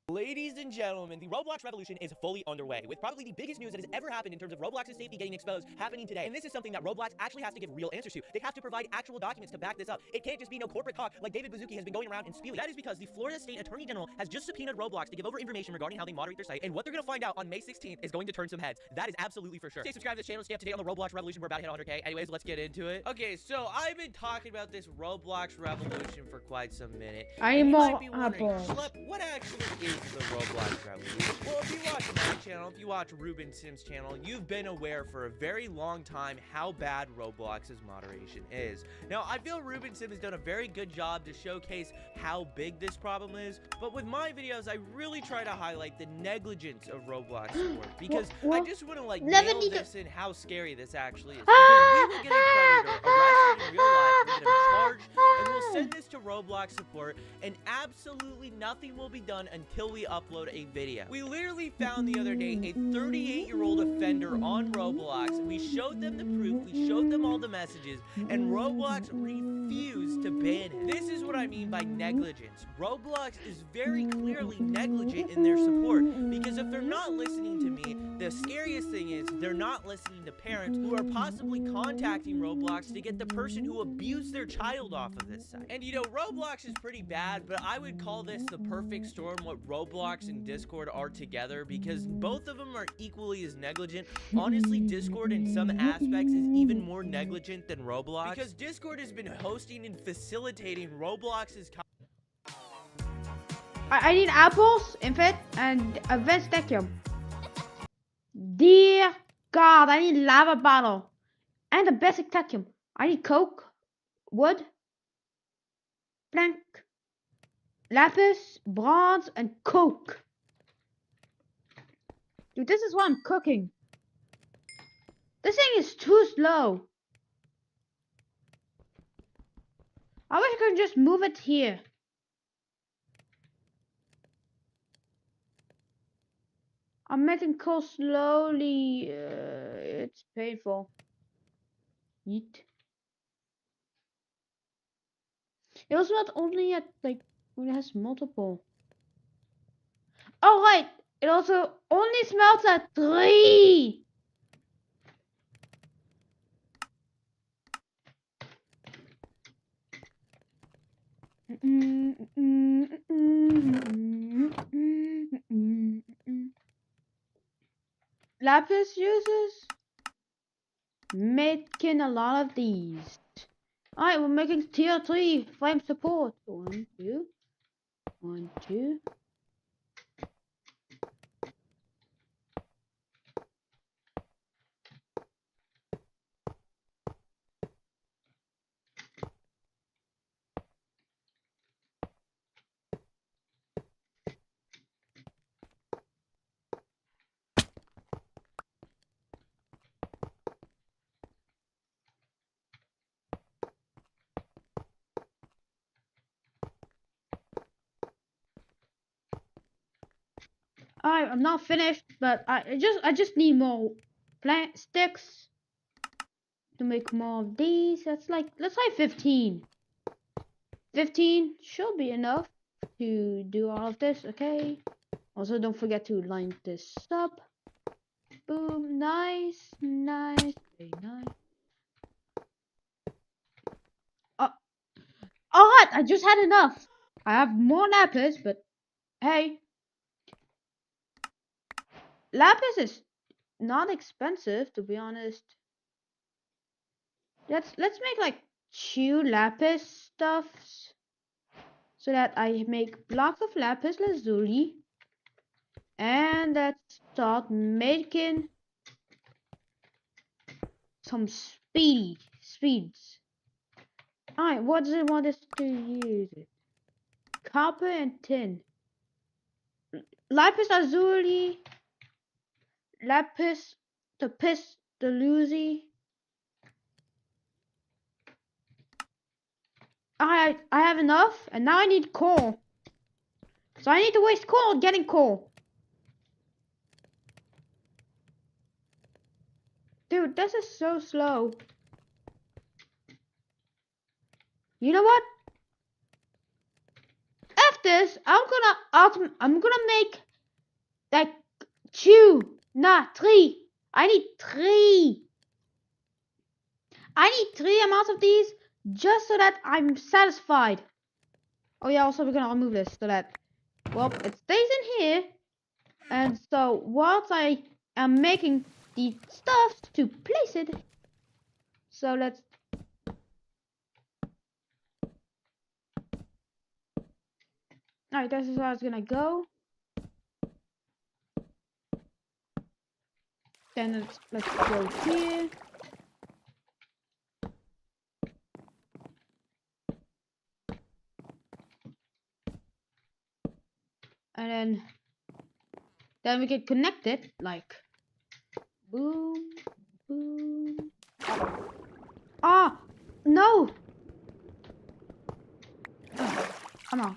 Ladies and gentlemen, the Roblox revolution is fully underway, with probably the biggest news that has ever happened in terms of Roblox's safety getting exposed happening today. And this is something that Roblox actually has to give real answers to. They have to provide actual documents to back this up. It can't just be no corporate talk like David Baszucki has been going around and spewing. That is because the Florida State Attorney General has just subpoenaed Roblox to give over information regarding how they moderate their site, and what they're going to find out on May 16th is going to turn some heads. That is absolutely for sure. Stay subscribed to the channel, stay up to date on the Roblox revolution. We're about to hit 100K. Anyways, let's get into it. Okay, so I've been talking about this Roblox revolution for quite some minute. I And am you more might be wondering, apples. Schlep, what actually is the Roblox revolution? Well, if you watch my channel, if you watch Ruben Sims' channel, you've been aware for a very long time how bad Roblox's moderation is. Now, I feel Ruben Sims has done a very good job to showcase how big this problem is, but with my videos, I really try to highlight the negligence of Roblox support, because I just want to like nail this in how scary this actually is. Because we will get a predator arrested in real life, we'll get him charged, and we'll send this to Roblox support, and absolutely nothing will be done until we upload a video. We literally found the other day a 38-year-old offender on Roblox. We showed them the proof, we showed them all the messages, and Roblox refused to ban him. This is what I mean by negligence. Roblox is very clearly negligent in their support, because if they're not listening to me, the scariest thing is they're not listening to parents who are possibly contacting Roblox to get the person who abused their child off of this site. And you know, Roblox is pretty bad, but I would call this the perfect storm, what Roblox and Discord are together, because both of them are equally as negligent. Honestly, Discord in some aspects is even more negligent than Roblox, because Discord has been hosting and facilitating Roblox's I need apples, infinite, and advanced vacuum. Dear God, I need lava bottle and a basic vacuum. I need coke, wood, plank, lapis, bronze, and coke. Dude, this is why I'm cooking. This thing is too slow. I wish I could just move it here. I'm making coal slowly. It's painful. Yeet. It was not only at like when it has multiple. Oh right, it also only smells at 3. Lapis users making a lot of these. Alright, we're making tier 3 flame support. 1, 2. 1, 2. Alright, I'm not finished, but I just need more plant sticks to make more of these. Let's say 15. 15 should be enough to do all of this, okay? Also, don't forget to line this up. Boom, nice, nice, very nice. Alright, I just had enough. I have more lapis, but hey. Lapis is not expensive, to be honest. Let's make like 2 lapis stuffs so that I make blocks of lapis lazuli, and let's start making some speeds. Alright, what does it want us to use? Copper and tin. Lapis lazuli, lapis lazuli. I have enough, and now I need coal. So I need to waste coal getting coal. Dude, this is so slow. You know what? F this, I'm gonna make like 2, not 3. I need 3. I need 3 amounts of these just so that I'm satisfied. Oh yeah, also we're gonna remove this so that, well, it stays in here. And so whilst I am making the stuff to place it, so let's alright, this is how it's gonna go. Then let's go here. And then we can connect it like boom, boom. Ah, no. Oh, come on.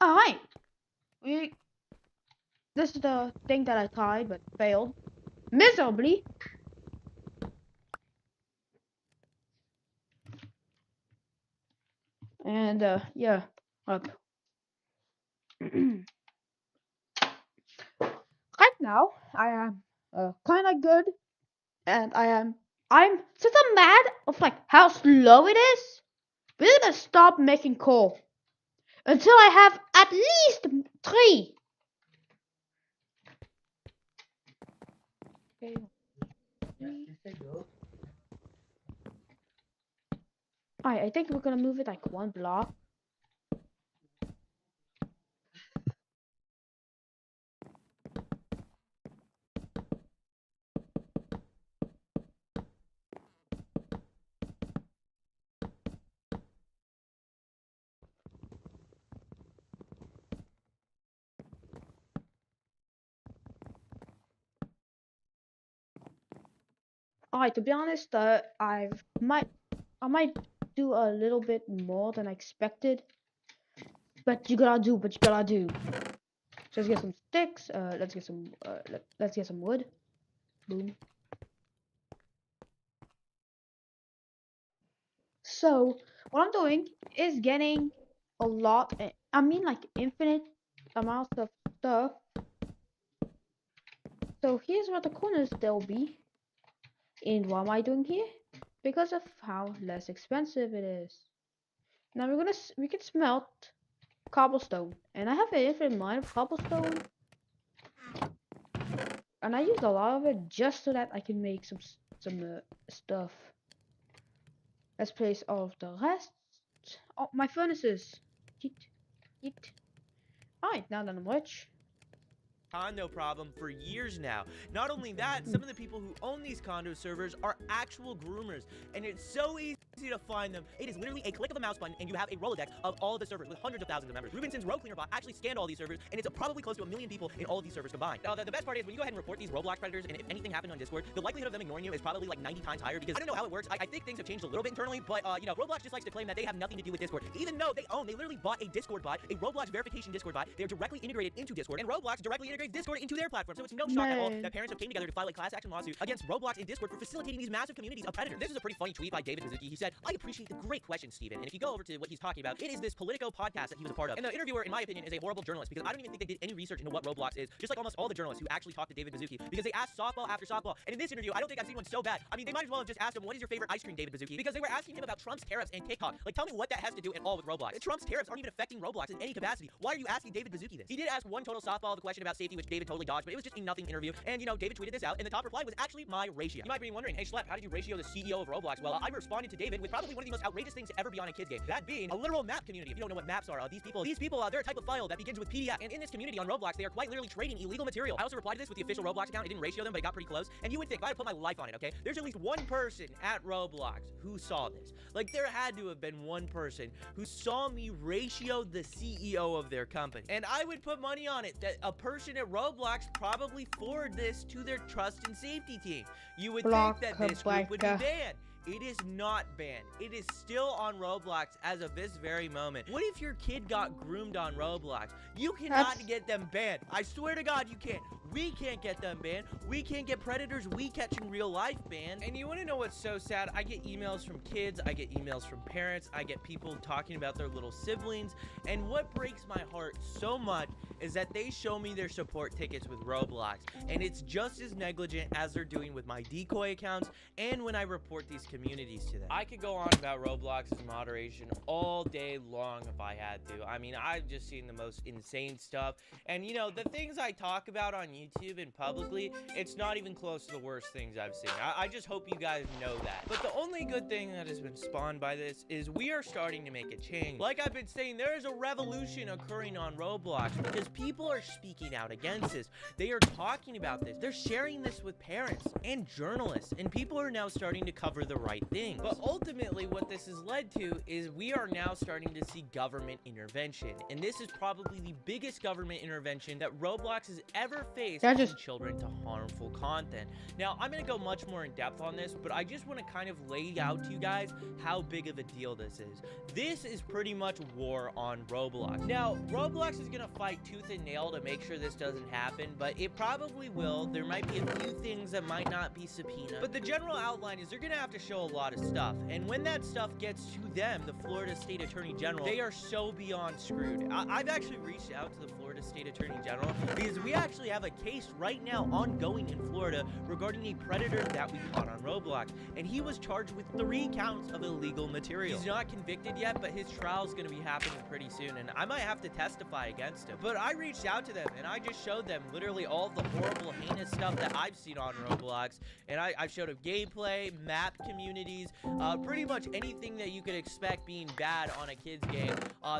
All right. This is the thing that I tried but failed miserably. And yeah, look. Right now I am kind of good, and I'm since I'm mad of like how slow it is, we're gonna stop making coal until I have at least 3. Okay. Alright, I think we're gonna move it like 1 block. Alright, to be honest, I might do a little bit more than I expected. But you gotta do what you gotta do. So let's get some sticks. Let's get some wood. Boom. So what I'm doing is getting a lot. I mean, like infinite amounts of stuff. So here's what the corners they'll be. And what am I doing here? Because of how less expensive it is. Now we can smelt cobblestone, and I have an infinite amount of cobblestone, and I used a lot of it just so that I can make some stuff. Let's place all of the rest. Oh, my furnaces. Yeet. Alright, now that I'm rich. Condo problem for years now. Not only that, some of the people who own these condo servers are actual groomers, and it's so easy to find them. It is literally a click of a mouse button, and you have a Rolodex of all of the servers with hundreds of thousands of members. Rubensim's Road Cleaner bot actually scanned all these servers, and it's probably close to 1 million people in all of these servers combined. Now, the best part is when you go ahead and report these Roblox predators, and if anything happened on Discord, the likelihood of them ignoring you is probably like 90 times higher, because I don't know how it works. I think things have changed a little bit internally, but you know, Roblox just likes to claim that they have nothing to do with Discord, even though they literally bought a Discord bot, a Roblox verification Discord bot. They're directly integrated into Discord, and Roblox directly integrates Discord into their platform. So it's no shock at all that parents have came together to file a class action lawsuit against Roblox and Discord for facilitating these massive communities of predators. This is a pretty funny tweet by David Mizuki. He said, "I appreciate the great question, Steven." And if you go over to what he's talking about, it is this Politico podcast that he was a part of. And the interviewer, in my opinion, is a horrible journalist, because I don't even think they did any research into what Roblox is, just like almost all the journalists who actually talked to David Mizuki, because they asked softball after softball. And in this interview, I don't think I've seen one so bad. I mean, they might as well have just asked him, "What is your favorite ice cream, David Mizuki?" Because they were asking him about Trump's tariffs and TikTok. Like, tell me what that has to do at all with Roblox. Trump's tariffs aren't even affecting Roblox in any capacity. Why are you asking David Mizuki this? He did ask one total softball of a question about safety, which David totally dodged, but it was just a nothing interview. And, you know, David tweeted this out, and the top reply was actually my ratio. You might be wondering, hey, Schlep, how did you ratio the CEO of Roblox? Well, I responded to David with probably one of the most outrageous things to ever be on a kid's game. That being a literal map community. If you don't know what maps are, these people, they're a type of file that begins with PDF. And in this community on Roblox, they are quite literally trading illegal material. I also replied to this with the official Roblox account. It didn't ratio them, but it got pretty close. And you would think, if I had to put my life on it, okay? There's at least one person at Roblox who saw this. Like, there had to have been one person who saw me ratio the CEO of their company. And I would put money on it that a person at Roblox probably forwarded this to their trust and safety team. You would think that this group would be banned. It is not banned. It is still on Roblox as of this very moment. What if your kid got groomed on Roblox? You cannot get them banned. I swear to God, you can't. We can't get them banned. We can't get predators we catch in real life banned. And you want to know what's so sad? I get emails from kids. I get emails from parents. I get people talking about their little siblings. And what breaks my heart so much is that they show me their support tickets with Roblox. And it's just as negligent as they're doing with my decoy accounts and when I report these communities to them. I could go on about Roblox's moderation all day long if I had to. I mean, I've just seen the most insane stuff. And, you know, the things I talk about on YouTube and publicly, it's not even close to the worst things I've seen. I just hope you guys know that. But the only good thing that has been spawned by this is we are starting to make a change. Like I've been saying, there is a revolution occurring on Roblox because people are speaking out against this. They are talking about this. They're sharing this with parents and journalists, and people are now starting to cover the right things. But ultimately, what this has led to is we are now starting to see government intervention, and this is probably the biggest government intervention that Roblox has ever faced from children to harmful content. Now, I'm going to go much more in depth on this, but I just want to kind of lay out to you guys how big of a deal this is. This is pretty much war on Roblox. Now, Roblox is going to fight tooth and nail to make sure this doesn't happen, but it probably will. There might be a few things that might not be subpoenaed, but the general outline is they're going to have to show a lot of stuff, and when that stuff gets to them, the Florida State Attorney General, they are so beyond screwed. I've actually reached out to the Florida State Attorney General because we actually have a case right now ongoing in Florida regarding a predator that we caught on Roblox, and he was charged with 3 counts of illegal material. He's not convicted yet, but his trial is going to be happening pretty soon, and I might have to testify against him. But I reached out to them, and I just showed them literally all the horrible, heinous stuff that I've seen on Roblox, and I showed them gameplay, map communities, pretty much anything that you could expect being bad on a kid's game,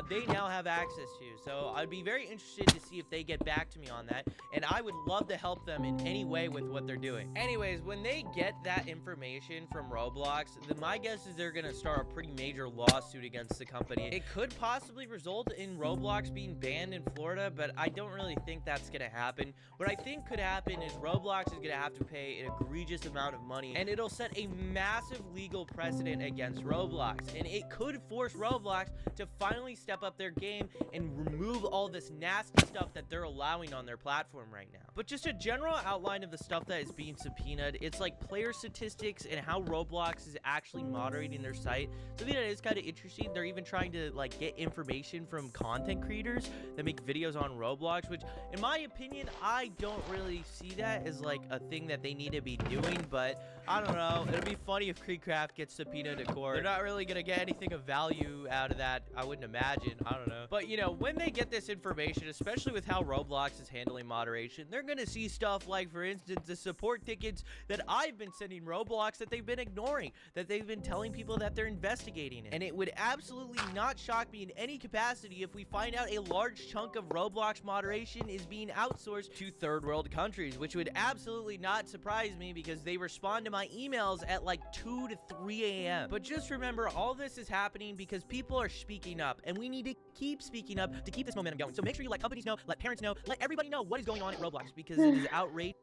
they now have access to. So I'd be very interested to see if they get back to me on that, and I would love to help them in any way with what they're doing. Anyways, when they get that information from Roblox, then my guess is they're gonna start a pretty major lawsuit against the company. It could possibly result in Roblox being banned in Florida, but I don't really think that's gonna happen. What I think could happen is Roblox is gonna have to pay an egregious amount of money, and it'll set a massive legal precedent against Roblox, and it could force Roblox to finally step up their game and remove all this nasty stuff that they're allowing on their platform right now. But just a general outline of the stuff that is being subpoenaed, it's like player statistics and how Roblox is actually moderating their site. Something that is kind of interesting, they're even trying to like get information from content creators that make videos on Roblox, which in my opinion, I don't really see that as like a thing that they need to be doing, but I don't know. It'd be funny if KreekCraft gets subpoenaed to court. They're not really gonna get anything of value out of that, I wouldn't imagine. I don't know. But you know, when they get this information, especially with how Roblox is handling moderation, they're gonna see stuff like, for instance, the support tickets that I've been sending Roblox that they've been ignoring, that they've been telling people that they're investigating it. And it would absolutely not shock me in any capacity if we find out a large chunk of Roblox moderation is being outsourced to third world countries, which would absolutely not surprise me because they respond to my emails at like 2 to 3 a.m. But just remember, all this is happening because people are speaking up, and we need to keep speaking up to keep this momentum going. So make sure you let companies know, let parents know, let everybody know what is going on at Roblox, because it is outrageous.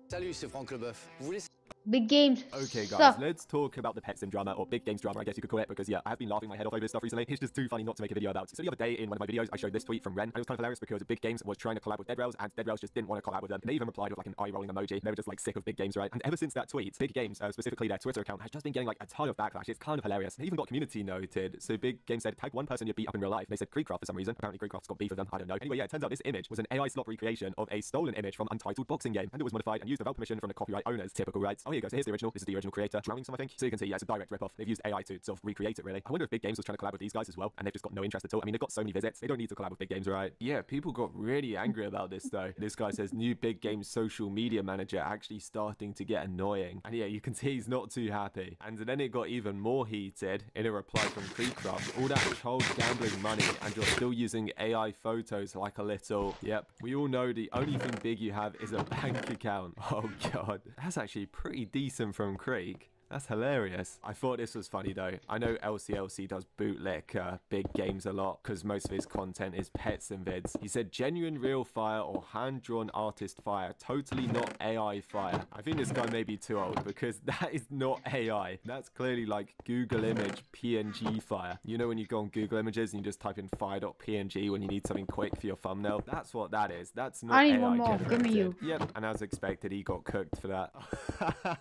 Salut, c'est Franck Leboeuf. Vous voulez... Big games. Okay, guys, suck. let's talk about the pet sim drama, or big games drama, I guess you could call it, because yeah, I have been laughing my head off over this stuff recently. It's just too funny not to make a video about. So the other day in one of my videos, I showed this tweet from Ren, and it was kind of hilarious because Big Games was trying to collab with Dead Rails, and Dead Rails just didn't want to collab with them. And they even replied with like an eye-rolling emoji. They were just like sick of Big Games, right? And ever since that tweet, Big Games, specifically their Twitter account, has just been getting like a ton of backlash. It's kind of hilarious. They even got community noted. So Big Games said, tag one person you beat up in real life. They said KreekCraft for some reason. Apparently KreekCraft's got beef with them. I don't know. Anyway, yeah, it turns out this image was an AI slop recreation of a stolen image from Untitled Boxing Game, and it was modified and used without permission from the copyright owners. Typical rights. Oh, here you go. So here's the original. This is the original creator. Drowning some, I think. So you can see, yeah, it's a direct ripoff. They've used AI to sort of recreate it, really. I wonder if Big Games was trying to collab with these guys as well, and they've just got no interest at all. I mean, they've got so many visits. They don't need to collab with Big Games, right? Yeah, people got really angry about this, though. This guy says, new Big Games social media manager actually starting to get annoying. And yeah, you can see he's not too happy. And then it got even more heated in a reply from KreekCraft. All that child gambling money, and you're still using AI photos like a little... Yep, we all know the only thing big you have is a bank account. Oh, God. That's actually pretty decent from Kreek. That's hilarious. I thought this was funny though. I know LCLC does bootleg Big Games a lot because most of his content is pets and vids. He said genuine real fire or hand-drawn artist fire, totally not AI fire. I think this guy may be too old because that is not AI. That's clearly like Google image PNG fire. You know when you go on Google Images and you just type in fire.png when you need something quick for your thumbnail? That's what that is. That's not I need AI one more. Give me you. Yep, and as expected, he got cooked for that.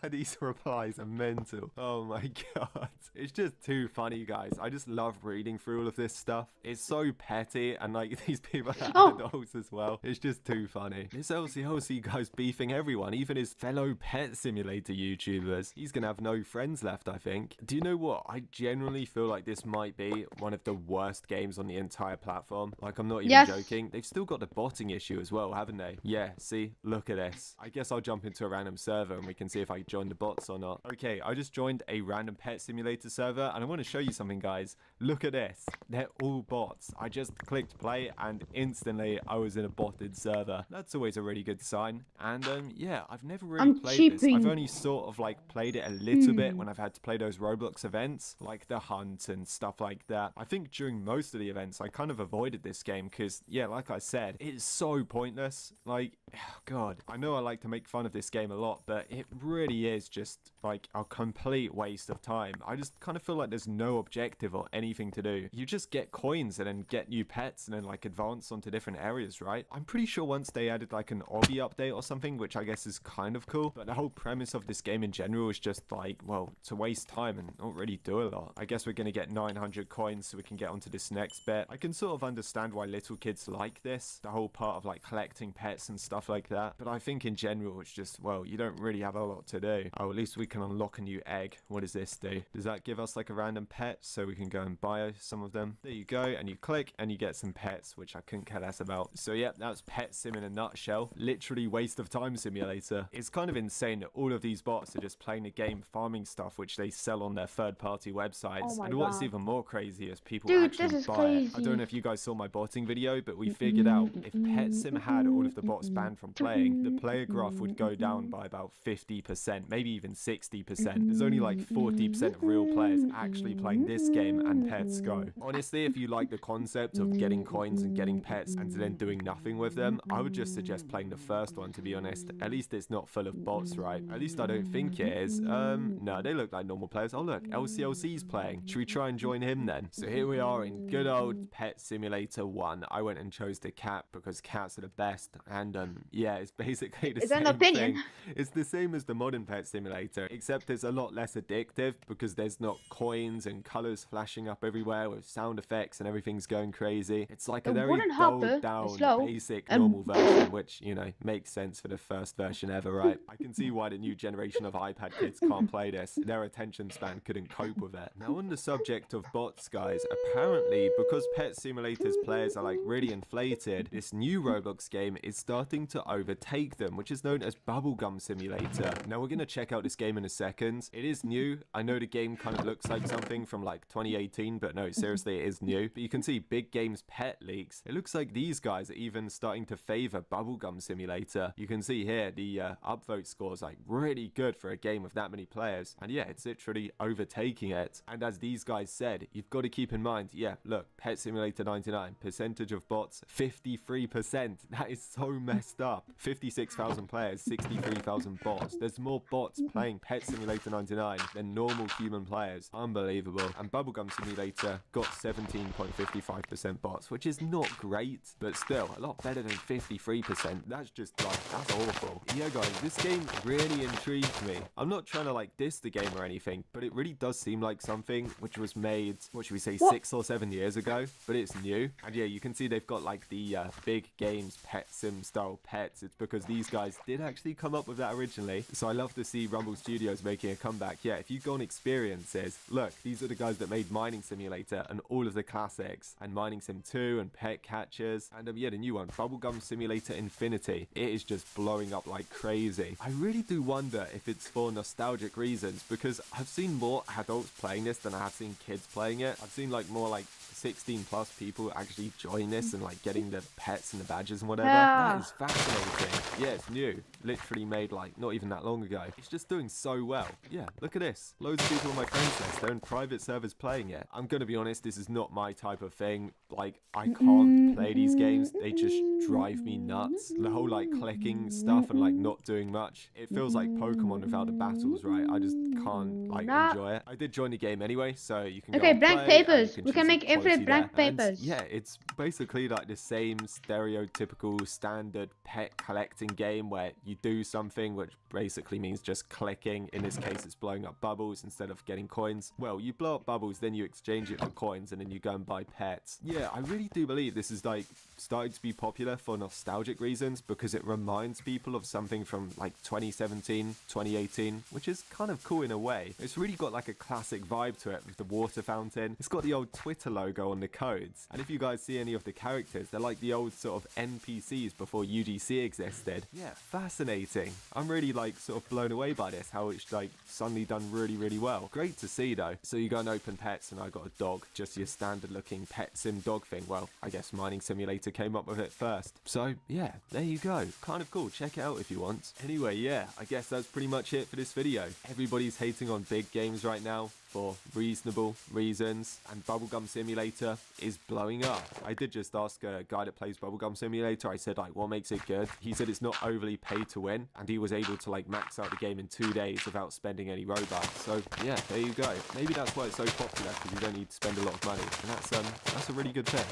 These replies are mental. Oh my god. It's just too funny, guys. I just love reading through all of this stuff. It's so petty, and like these people are adults as well. It's just too funny. This LCLC guy's beefing everyone, even his fellow Pet Simulator YouTubers. He's gonna have no friends left, I think. Do you know what? I genuinely feel like this might be one of the worst games on the entire platform. Like, I'm not even joking. They've still got the botting issue as well, haven't they? Yeah, see? Look at this. I guess I'll jump into a random server and we can see if I can join the bots or not. Okay, I just joined a random Pet Simulator server and I want to show you something, guys. Look at this. They're all bots. I just clicked play and instantly I was in a botted server. That's always a really good sign. And yeah, I've never really played this. I've only sort of like played it a little bit when I've had to play those Roblox events, like the hunt and stuff like that. I think during most of the events, I kind of avoided this game because, yeah, like I said, it's so pointless. Like, oh God, I know I like to make fun of this game a lot, but it really is just like a complete waste of time. I just kind of feel like there's no objective or anything to do. You just get coins and then get new pets and then like advance onto different areas, right? I'm pretty sure once they added like an obby update or something, which I guess is kind of cool, but the whole premise of this game in general is just like, well, to waste time and not really do a lot. I guess we're going to get 900 coins so we can get onto this next bit. I can sort of understand why little kids like this, the whole part of like collecting pets and stuff like that, but I think in general it's just, well, you don't really have a lot to do. Oh, at least we can unlock a new egg. What does this do? Does that give us like a random pet so we can go and buy some of them? There you go, and you click and you get some pets, which I couldn't care less about. So yeah, that's Pet Sim in a nutshell. Literally waste of time simulator. It's kind of insane that all of these bots are just playing the game, farming stuff which they sell on their third-party websites. Oh my And what's God. even more crazy is people Dude, actually this is buy it. I crazy. don't know if you guys saw my botting video, but we figured out if Pet Sim had all of the bots banned from playing, the player graph would go down by about 50%, maybe even 60%. There's only like 40% of real players actually playing this game and Pets Go. Honestly, if you like the concept of getting coins and getting pets and then doing nothing with them, I would just suggest playing the first one, to be honest. At least it's not full of bots, right? At least I don't think it is. No, they look like normal players. Oh look, LCLC's playing. Should we try and join him then? So here we are in good old Pet Simulator 1. I went and chose the cat because cats are the best. And yeah, it's basically the Is same that an opinion? thing. It's the same as the modern Pet Simulator, except it's a lot less addictive because there's not coins and colors flashing up everywhere with sound effects and everything's going crazy. It's like a The very wooden hopper dulled is down, slow. basic, normal version, which, you know, makes sense for the first version ever, right? I can see why the new generation of iPad kids can't play this. Their attention span couldn't cope with it. Now, on the subject of bots, guys, apparently, because Pet Simulator's players are like really inflated, this new Roblox game is starting to overtake them, which is known as Bubblegum Simulator. Now, we're going to check out this game in a second. It is new. I know the game kind of looks like something from like 2018, but no, seriously, it is new. But you can see Big Game's pet leaks. It looks like these guys are even starting to favor Bubblegum Simulator. You can see here the upvote score is like really good for a game with that many players. And yeah, it's literally overtaking it. And as these guys said, you've got to keep in mind, yeah, look, Pet Simulator 99, percentage of bots, 53%. That is so messed up. 56,000 players, 63,000 bots. There's more bots playing Pet Simulator 99 than normal human players. Unbelievable. And Bubblegum Simulator got 17.55% bots, which is not great, but still a lot better than 53%. That's just like, that's awful. Yeah, guys, this game really intrigued me. I'm not trying to like diss the game or anything, but it really does seem like something which was made, what should we say, 6 or 7 years ago, but it's new. And yeah, you can see they've got like the Big Games Pet Sim style pets. It's because these guys did actually come up with that originally. So I love to see Rumble Studios making a comeback. Yeah, if you go on experiences, look, these are the guys that made Mining Simulator and all of the classics, and Mining Sim 2 and Pet Catchers, and yeah, the new one, Bubblegum Simulator Infinity. It is just blowing up like crazy. I really do wonder if it's for nostalgic reasons, because I've seen more adults playing this than I have seen kids playing it. I've seen like more like 16 plus people actually join this and like getting the pets and the badges and whatever. That is fascinating. Yeah, it's new. Literally made like not even that long ago. It's just doing so well. Yeah, look at this. Loads of people on my friends list. They're in private servers playing it. I'm gonna be honest, this is not my type of thing. Like, I can't play these games. They just drive me nuts. The whole like clicking stuff and like not doing much. It feels like Pokemon without the battles, right? I just can't like enjoy it. I did join the game anyway, so you can go Okay, and blank play, and papers. you We can choose make the quality infinite blank there. And papers. yeah, it's basically like the same stereotypical standard pet collecting game where you do something which basically means just clicking. In this case, it's blowing up bubbles instead of getting coins. Well, you blow up bubbles, then you exchange it for coins, and then you go and buy pets. Yeah, I really do believe this is like starting to be popular for nostalgic reasons, because it reminds people of something from like 2017, 2018, which is kind of cool in a way. It's really got like a classic vibe to it with the water fountain. It's got the old Twitter logo on the codes. And if you guys see any of the characters, they're like the old sort of NPCs before UGC existed. Yeah, fascinating. I'm really like sort of blown away by this, how it's like suddenly done really, really well. Great to see though. So you go and open pets, and I got a dog, just your standard looking pet sim dog thing. Well, I guess Mining Simulator came up with it first. So yeah, there you go. Kind of cool. Check it out if you want. Anyway, yeah, I guess that's pretty much it for this video. Everybody's hating on big games right now for reasonable reasons, and Bubblegum Simulator is blowing up. I did just ask a guy that plays Bubblegum Simulator, I said like, what makes it good? He said it's not overly pay to win, and he was able to like max out the game in 2 days without spending any Robux. So yeah, there you go. Maybe that's why it's so popular, because you don't need to spend a lot of money, and that's a really good thing.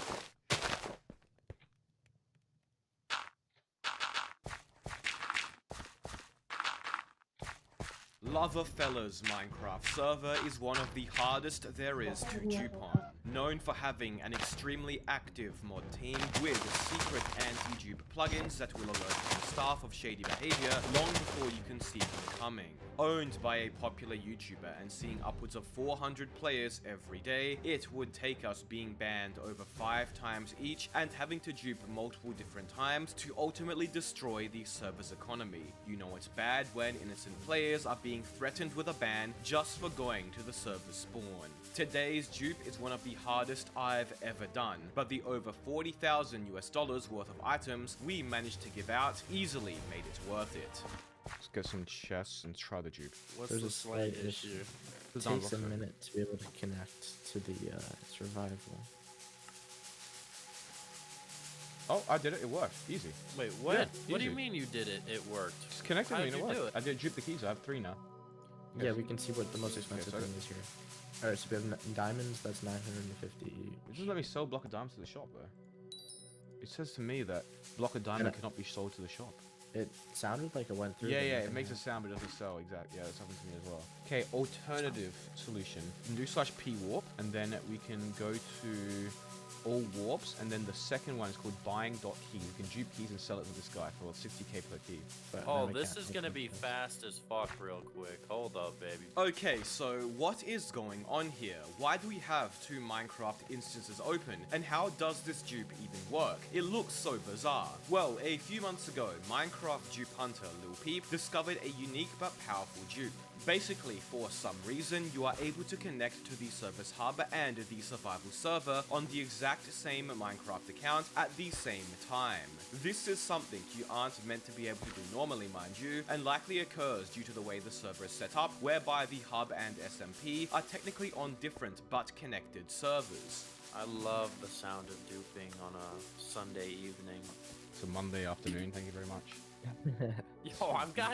Lava Fellas Minecraft server is one of the hardest there is to upon. known for having an extremely active mod team with secret anti-dupe plugins that will alert the staff of shady behavior long before you can see them coming. Owned by a popular YouTuber and seeing upwards of 400 players every day, it would take us being banned over 5 times each and having to dupe multiple different times to ultimately destroy the server's economy. You know it's bad when innocent players are being threatened with a ban just for going to the server's spawn. Today's dupe is one of the hardest I've ever done, but the over $40,000 worth of items we managed to give out easily made it worth it. Let's get some chests and try the dupe. There's a slight issue. It takes a minute to be able to connect to the survival. Oh, I did it. It worked. Easy. Wait, what? Yeah, What do you easy. mean you did it? It worked. Just connected How me did and it you worked. do it? I did dupe the keys. I have 3 now. Yeah, we can see what the most expensive thing is here. Alright, so we have diamonds, that's 950 each. It doesn't let me sell block of diamonds to the shop, though. It says to me that block of diamond cannot be sold to the shop. It sounded like it went through. Yeah, but yeah, nothing it makes a happened. sound but it doesn't sell. Exactly. Yeah, that's happened to me as well. Okay, alternative solution. We can do /p warp, and then we can go to all warps, and then the second one is called buying.keys. You can dupe keys and sell it to this guy for 60k per key. Oh, this is gonna be fast as fuck real quick. Hold up, baby. Okay, so what is going on here? Why do we have 2 Minecraft instances open? And how does this dupe even work? It looks so bizarre. Well, a few months ago, Minecraft dupe hunter Lil Peep discovered a unique but powerful dupe. Basically, for some reason, you are able to connect to the server's hub and the survival server on the exact same Minecraft account at the same time. This is something you aren't meant to be able to do normally, mind you, and likely occurs due to the way the server is set up, whereby the hub and SMP are technically on different but connected servers. I love the sound of duping on a Sunday evening. It's a Monday afternoon. Thank you very much. Yo, I've got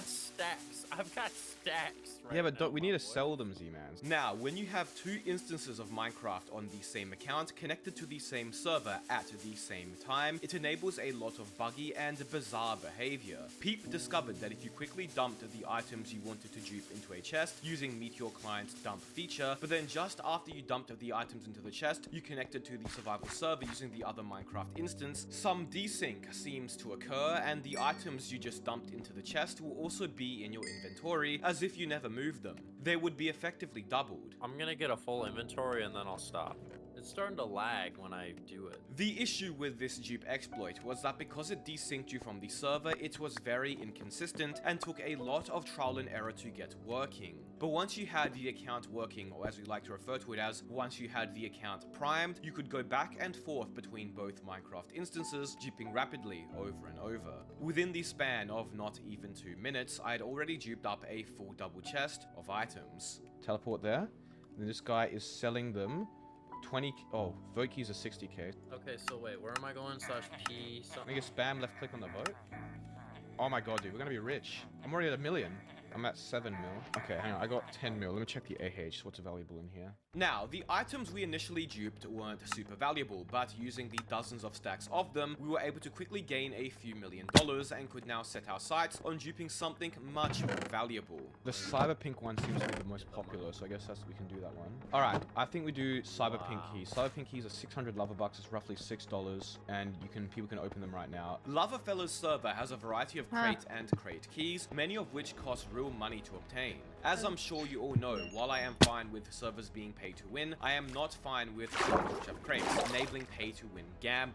stacks. I've got stacks. Right Yeah, but now, we need to sell them, Z-Man. Now, when you have 2 instances of Minecraft on the same account connected to the same server at the same time, it enables a lot of buggy and bizarre behavior. Peep discovered that if you quickly dumped the items you wanted to dupe into a chest using Meteor Client's dump feature, but then just after you dumped the items into the chest, you connected to the survival server using the other Minecraft instance, some desync seems to occur, and the items you just dumped into the chest will also be in your inventory as if you never moved them. They would be effectively doubled. I'm gonna get a full inventory and then I'll stop. It's starting to lag when I do it. The issue with this dupe exploit was that because it desynced you from the server, it was very inconsistent and took a lot of trial and error to get working. But once you had the account working, or as we like to refer to it as, once you had the account primed, you could go back and forth between both Minecraft instances, duping rapidly over and over. Within the span of not even 2 minutes, I had already duped up a full double chest of items. Teleport there. And this guy is selling them 20. Oh, vote keys are 60k. Okay, so wait, where am I going? /p I something. think it's spam left click on the vote. Oh my god, dude, we're gonna be rich. I'm already at $1 million. I'm at 7 mil. Okay, hang on, I got 10 mil. Let me check the AH, what's valuable in here. Now, the items we initially duped weren't super valuable, but using the dozens of stacks of them, we were able to quickly gain a few $1 million and could now set our sights on duping something much more valuable. The Cyberpink one seems to be the most popular, so I guess we can do that one. Alright, I think we do Cyberpink keys. Cyberpink keys are 600 lava bucks, it's roughly $6, and people can open them right now. Lavafella's server has a variety of crate and crate keys, many of which cost real money to obtain. As I'm sure you all know, while I am fine with servers being pay to win, I am not fine with servers which have crates, enabling pay to win gambling.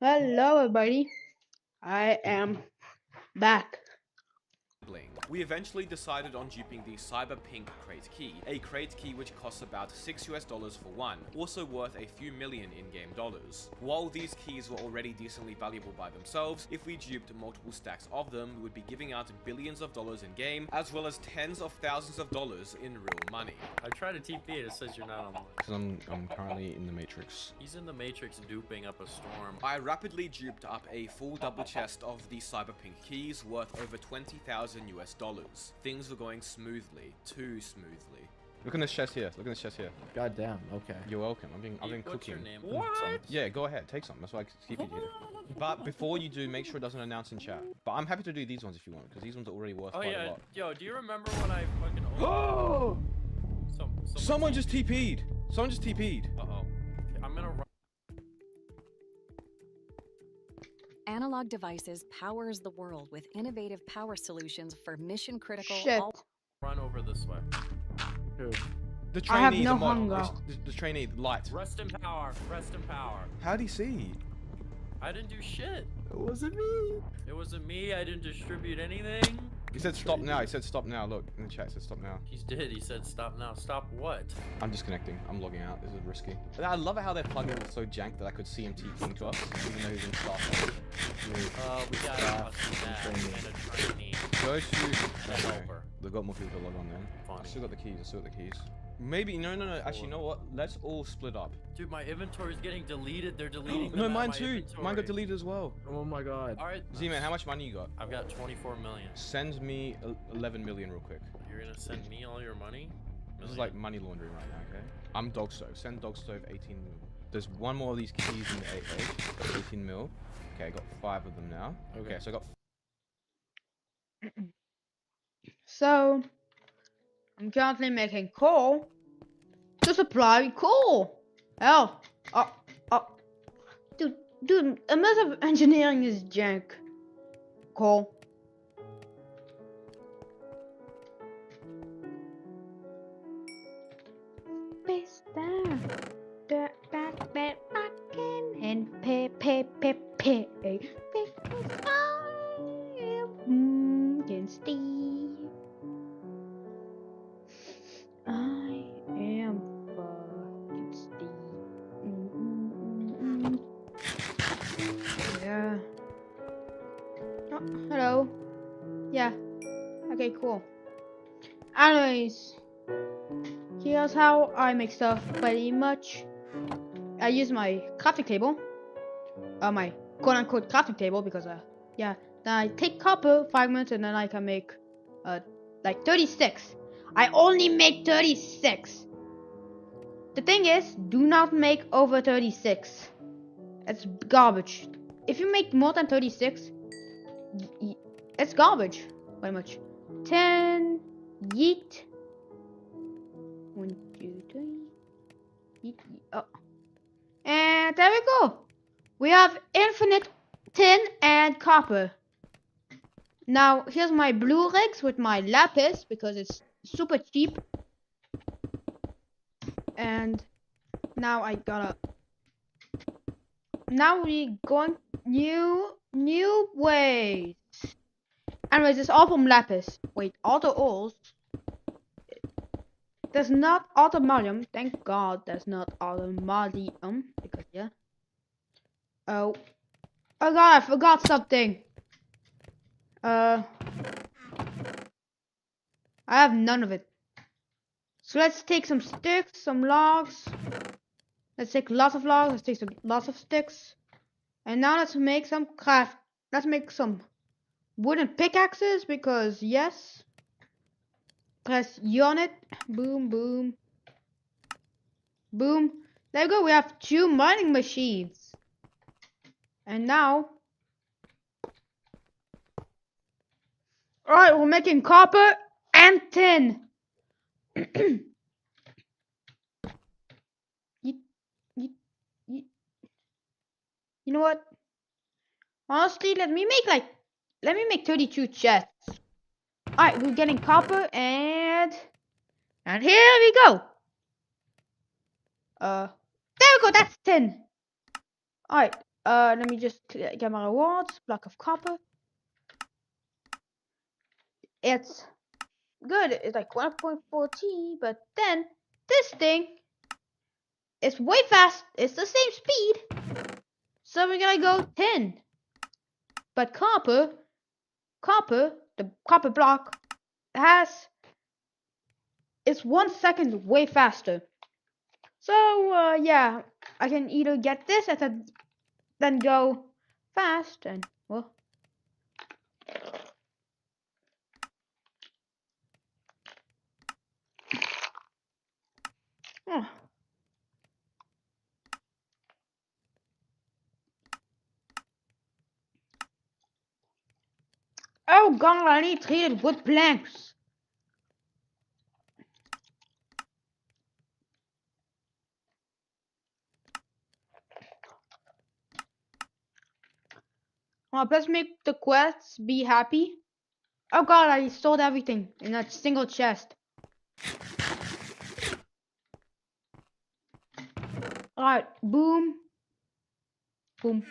Hello, everybody. I am back. We eventually decided on duping the Cyberpink crate key, a crate key which costs about $6 for one, also worth a few million in-game dollars. While these keys were already decently valuable by themselves, if we duped multiple stacks of them, we would be giving out billions of dollars in game, as well as tens of thousands of dollars in real money. I tried to TP it, it says you're not online. Because I'm currently in the Matrix. He's in the Matrix duping up a storm. I rapidly duped up a full double chest of the Cyberpink keys worth over $20,000 US. Things were going smoothly, too smoothly. Look in this chest here. Look in this chest here. God damn. Okay. You're welcome. I've been What's cooking. your name? What? Yeah, go ahead. Take some. That's why I keep it here. But before you do, make sure it doesn't announce in chat. But I'm happy to do these ones if you want, because these ones are already worth quite a lot. Yo, do you remember when I fucking... Oh! Someone just TP'd. Someone just TP'd. Uh-oh. I'm gonna run. Analog Devices powers the world with innovative power solutions for mission-critical... Shit. Run over this way. The trainee, I have no the mod, hunger. the trainee, light. Rest in power. Rest in power. How'd he see? I didn't do shit. It wasn't me. It wasn't me. I didn't distribute anything. He said stop now. He said stop now. Look, in the chat, it said stop now. He did. He said stop now. Stop what? I'm disconnecting. I'm logging out. This is risky. And I love it how their plugin was so jank that I could see him TPing to us, even though he's in staff. We got a trainee. Go to... And a Okay. helper. They've got more people to log on then. Funny. I still got the keys. I still got the keys. Maybe, no. Actually, you know what? Let's all split up. Dude, my inventory's getting deleted. They're deleting them No, out of mine my too. inventory. Mine got deleted as well. Oh my god. Alright. Z-Man, how much money you got? I've got 24 million. Send me 11 million real quick. You're gonna send me all your money? This is like money laundering right now, okay? I'm Dogstove. Send Dogstove 18 mil. There's one more of these keys in the 18 mil. Okay, I got 5 of them now. Okay, so I got... So, I'm currently making coal to supply coal. Hell, dude, a mess of engineering is jank. Coal. Best down, back and pay. Because I am against Steve. I am fucking Steve. Yeah. Oh, hello. Yeah. Okay, cool. Anyways, here's how I make stuff pretty much. I use my crafting table. My quote-unquote crafting table because, yeah. Then I take copper fragments and then I can make, like 36. I only make 36. The thing is, do not make over 36. It's garbage. If you make more than 36, it's garbage, pretty much. 10, yeet. 1, 2, 3. Yeet, yeet. Oh. And there we go. We have infinite tin and copper. Now, here's my blue rigs with my lapis because it's super cheap. And now I gotta... Now we going new ways. Anyways, it's all from lapis. Wait, auto ores. There's not automalium. Thank God there's not automalium. Because, yeah. Oh. Oh god, I forgot something. I have none of it. So let's take some sticks, some logs. Let's take lots of logs, let's take lots of sticks. And now let's make some craft. Let's make some wooden pickaxes because yes. Press U on it. Boom, boom. Boom. There we go, we have 2 mining machines. And now... Alright, we're making copper and tin. You know what? Honestly, let me make 32 chests. Alright, we're getting copper and here we go. There we go, that's tin. Alright, Let me just get my rewards. Block of copper. It's good. It's like 1.4T, but then this thing is way fast. It's the same speed. So we're gonna go 10. But copper, the copper block it's 1 second way faster. So yeah, I can either get this and then go fast and well. Oh. Oh god, I need treated wood planks. Well, let's make the quests be happy. Oh god, I sold everything in that single chest. Alright, boom. Boom.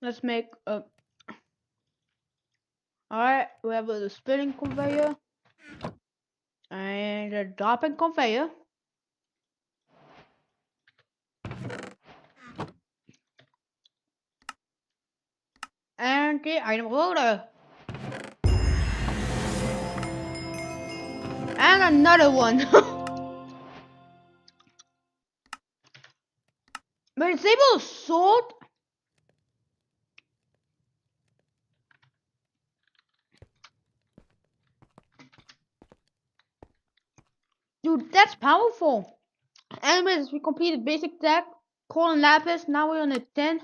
Let's make a... Alright, we have the spinning conveyor. And a dropping conveyor. And the item loader. And another one. But it's able to sort. Dude, that's powerful. Anyways, we completed basic deck, coal and lapis. Now we're on a 10.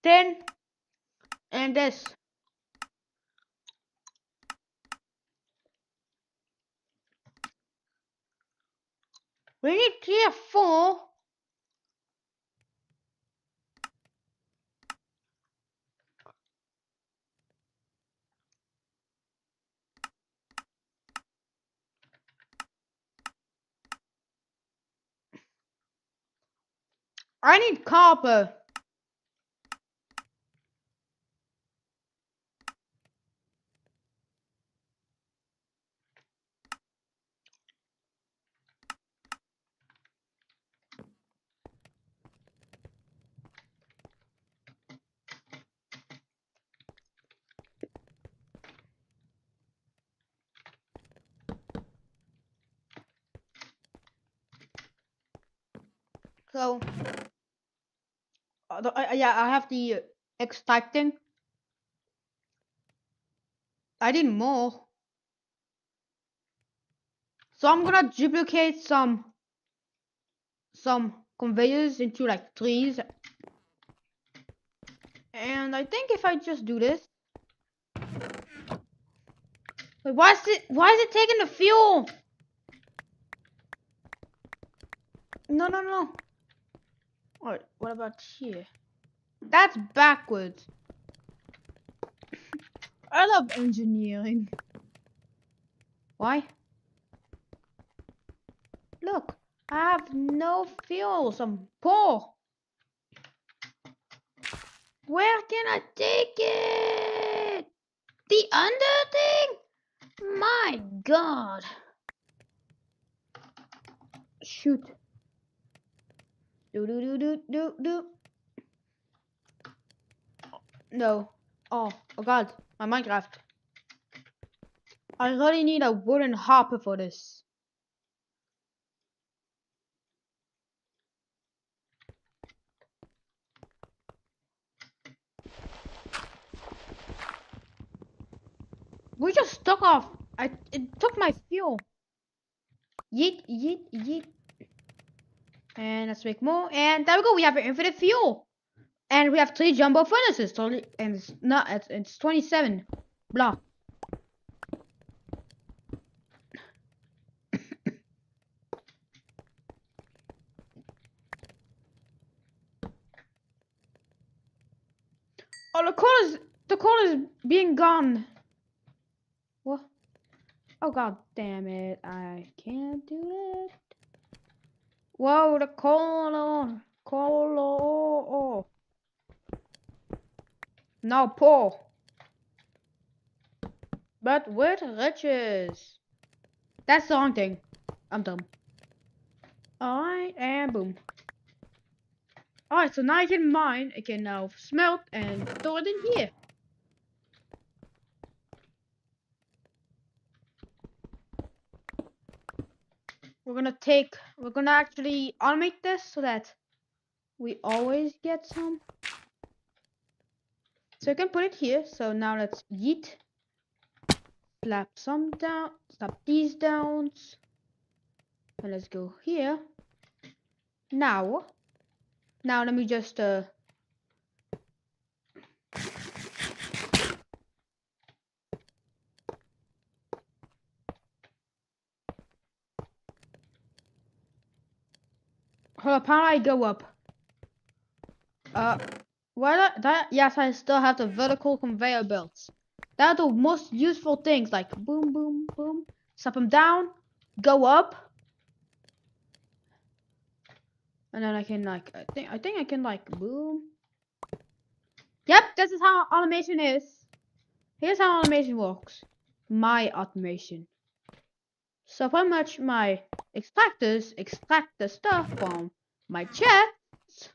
10. And this. We need tier 4. I need copper. So, yeah, I have the extracting. I need more. So I'm gonna duplicate some conveyors into like trees. And I think if I just do this. Wait, why is it taking the fuel? No. Alright, what about here? That's backwards. I love engineering. Why? Look, I have no fuel. I'm poor. Where can I take it? The under thing? My god. Shoot. Do. No. Oh god. My Minecraft. I really need a wooden hopper for this. We just took off. It took my fuel. Yeet. And let's make more. And there we go. We have infinite fuel. And we have 3 jumbo furnaces. Totally, and it's 27 block. Oh, the coal is being gone. What? Oh god damn it! I can't do it. Whoa, the coal color. Now pour. But with riches. That's the wrong thing. I'm dumb. Alright, and boom. Alright, so now I can mine. I can now smelt and throw it in here. We're gonna actually automate this so that we always get some. So I can put it here. So now let's yeet. Slap some down. Slap these down. And let's go here. Now let me just hold up, how do I go up? Yes, I still have the vertical conveyor belts. That are the most useful things, like boom, boom, boom. Slap them down, go up. And then I can like, I think I can like boom. Yep, this is how automation is. Here's how automation works. My automation. So pretty much my extractors extract the stuff from my chests,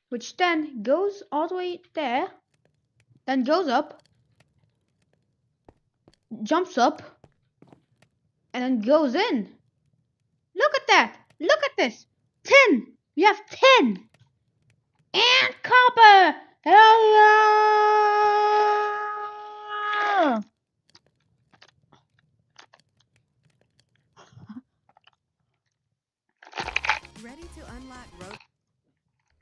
which then goes all the way there, then goes up, jumps up, and then goes in. Look at that! Look at this! 10! We have 10! And copper! Hell yeah! Ready to unlock road.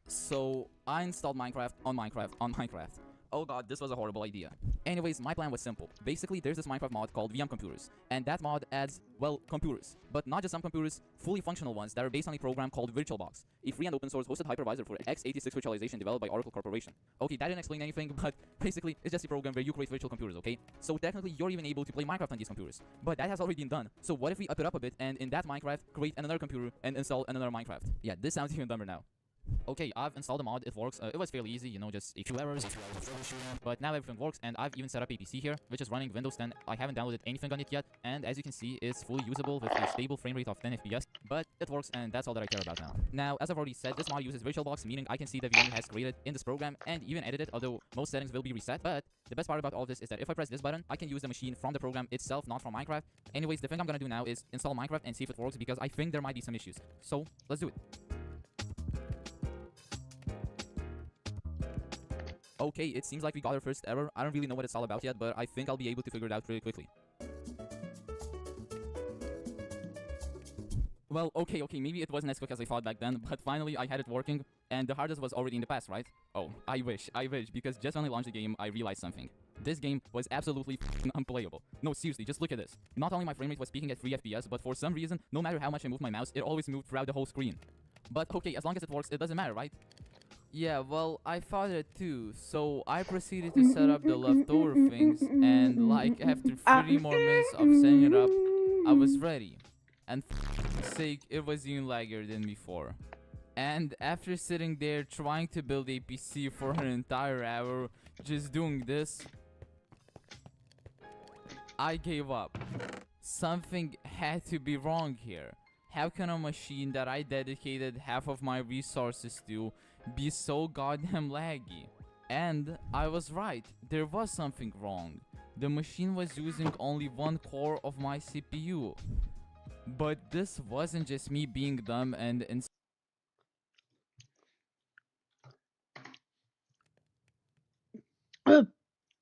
So I installed Minecraft on Minecraft. Oh god, this was a horrible idea. Anyways, my plan was simple. Basically, there's this Minecraft mod called VM Computers, and that mod adds, well, computers. But not just some computers, fully functional ones that are based on a program called VirtualBox, a free and open source hosted hypervisor for x86 virtualization developed by Oracle Corporation. Okay, that didn't explain anything, but basically, it's just a program where you create virtual computers, okay? So technically, you're even able to play Minecraft on these computers. But that has already been done. So what if we up it up a bit, and in that Minecraft, create another computer and install another Minecraft? Yeah, this sounds even dumber now. Okay, I've installed the mod, it works. It was fairly easy, you know, just a few errors, but now everything works, and I've even set up a PC here, which is running Windows 10. I haven't downloaded anything on it yet, and as you can see, it's fully usable with a stable frame rate of 10 FPS, but it works, and that's all that I care about now. Now, as I've already said, this mod uses VirtualBox, meaning I can see the VM has created in this program, and even edit it, although most settings will be reset, but the best part about all this is that if I press this button, I can use the machine from the program itself, not from Minecraft. Anyways, the thing I'm gonna do now is install Minecraft and see if it works, because I think there might be some issues. So, let's do it. Okay, it seems like we got our first error. I don't really know what it's all about yet, but I think I'll be able to figure it out pretty quickly. Well, okay, maybe it wasn't as quick as I thought back then, but finally I had it working, and the hard disk was already in the past, right? Oh, I wish, because just when I launched the game, I realized something. This game was absolutely unplayable. No, seriously, just look at this. Not only my frame rate was peaking at 3 FPS, but for some reason, no matter how much I moved my mouse, it always moved throughout the whole screen. But okay, as long as it works, it doesn't matter, right? Yeah, well, I thought it too, so I proceeded to set up the leftover things, and like after 30 more minutes of setting it up, I was ready. And for sake, it was even laggier than before. And after sitting there trying to build a PC for an entire hour, just doing this, I gave up. Something had to be wrong here. How can a machine that I dedicated half of my resources to be so goddamn laggy? And I was right, there was something wrong. The machine was using only one core of my CPU. But this wasn't just me being dumb and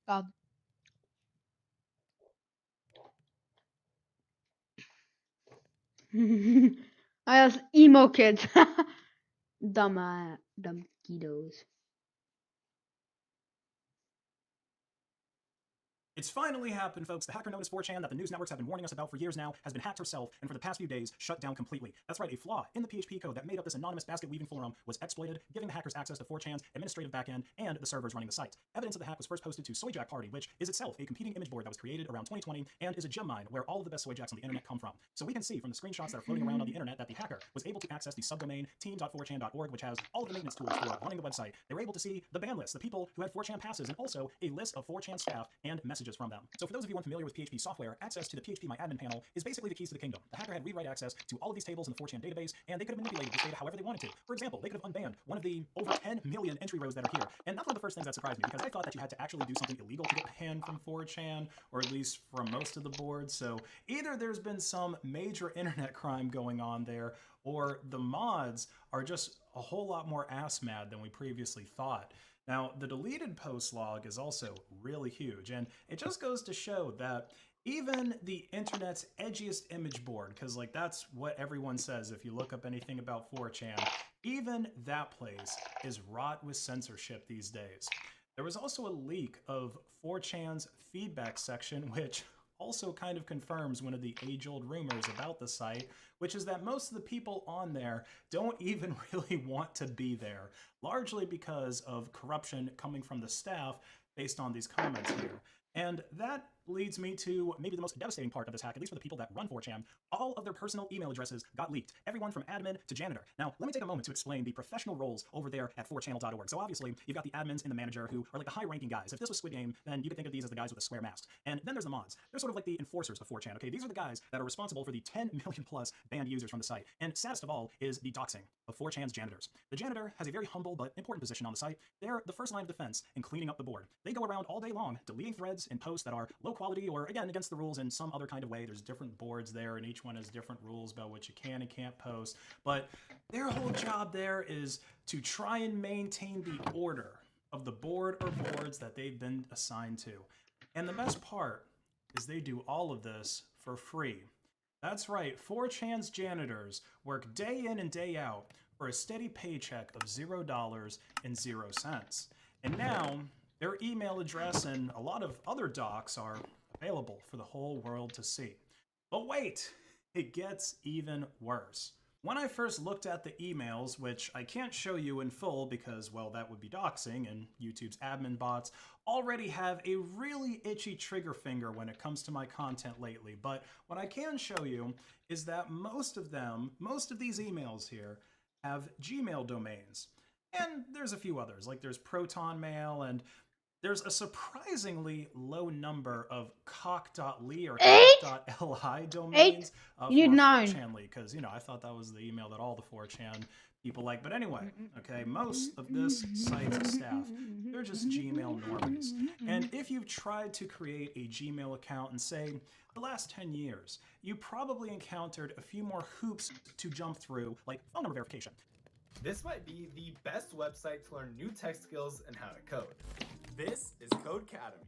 God. I was emo kids. Dumb kiddos. It's finally happened, folks. The hacker known as 4chan that the news networks have been warning us about for years now has been hacked herself, and for the past few days, shut down completely. That's right, a flaw in the PHP code that made up this anonymous basket-weaving forum was exploited, giving the hackers access to 4chan's administrative backend and the servers running the site. Evidence of the hack was first posted to Soyjack Party, which is itself a competing image board that was created around 2020 and is a gem mine where all of the best Soyjacks on the internet come from. So we can see from the screenshots that are floating around on the internet that the hacker was able to access the subdomain team.4chan.org, which has all of the maintenance tools for running the website. They were able to see the ban list, the people who had 4chan passes, and also a list of 4chan staff and messages from them. So for those of you unfamiliar with PHP software, access to the PHP My Admin panel is basically the keys to the kingdom. The hacker had read-write access to all of these tables in the 4chan database, and they could have manipulated this data however they wanted to. For example, they could have unbanned one of the over 10 million entry rows that are here. And that's one of the first things that surprised me, because I thought that you had to actually do something illegal to get banned from 4chan, or at least from most of the boards. So either there's been some major internet crime going on there, or the mods are just a whole lot more ass mad than we previously thought. Now, the deleted post log is also really huge, and it just goes to show that even the internet's edgiest image board, because like that's what everyone says if you look up anything about 4chan, even that place is wrought with censorship these days. There was also a leak of 4chan's feedback section, which also kind of confirms one of the age-old rumors about the site, which is that most of the people on there don't even really want to be there, largely because of corruption coming from the staff based on these comments here. And that leads me to maybe the most devastating part of this hack, at least for the people that run 4chan. All of their personal email addresses got leaked, everyone from admin to janitor. Now, let me take a moment to explain the professional roles over there at 4channel.org. So obviously, you've got the admins and the manager who are like the high-ranking guys. If this was Squid Game, then you could think of these as the guys with the square masks. And then there's the mods. They're sort of like the enforcers of 4chan, okay? These are the guys that are responsible for the 10 million plus banned users from the site. And saddest of all is the doxing of 4chan's janitors. The janitor has a very humble but important position on the site. They're the first line of defense in cleaning up the board. They go around all day long, deleting threads and posts that are low quality or, again, against the rules in some other kind of way. There's different boards there, and each one has different rules about what you can and can't post. But their whole job there is to try and maintain the order of the board or boards that they've been assigned to. And the best part is they do all of this for free. That's right, 4chan's janitors work day in and day out for a steady paycheck of $0.00. And now, their email address and a lot of other docs are available for the whole world to see. But wait, it gets even worse. When I first looked at the emails, which I can't show you in full because, well, that would be doxing, and YouTube's admin bots already have a really itchy trigger finger when it comes to my content lately. But what I can show you is that most of these emails here have Gmail domains. And there's a few others, like there's Proton Mail, and there's a surprisingly low number of cock.ly or cock.li domains for 4chan, because, you know, I thought that was the email that all the 4chan people like. But anyway, okay, most of this site's staff, they're just Gmail normies. And if you've tried to create a Gmail account in, say, the last 10 years, you probably encountered a few more hoops to jump through, like phone number verification. This might be the best website to learn new tech skills and how to code. This is Codecademy.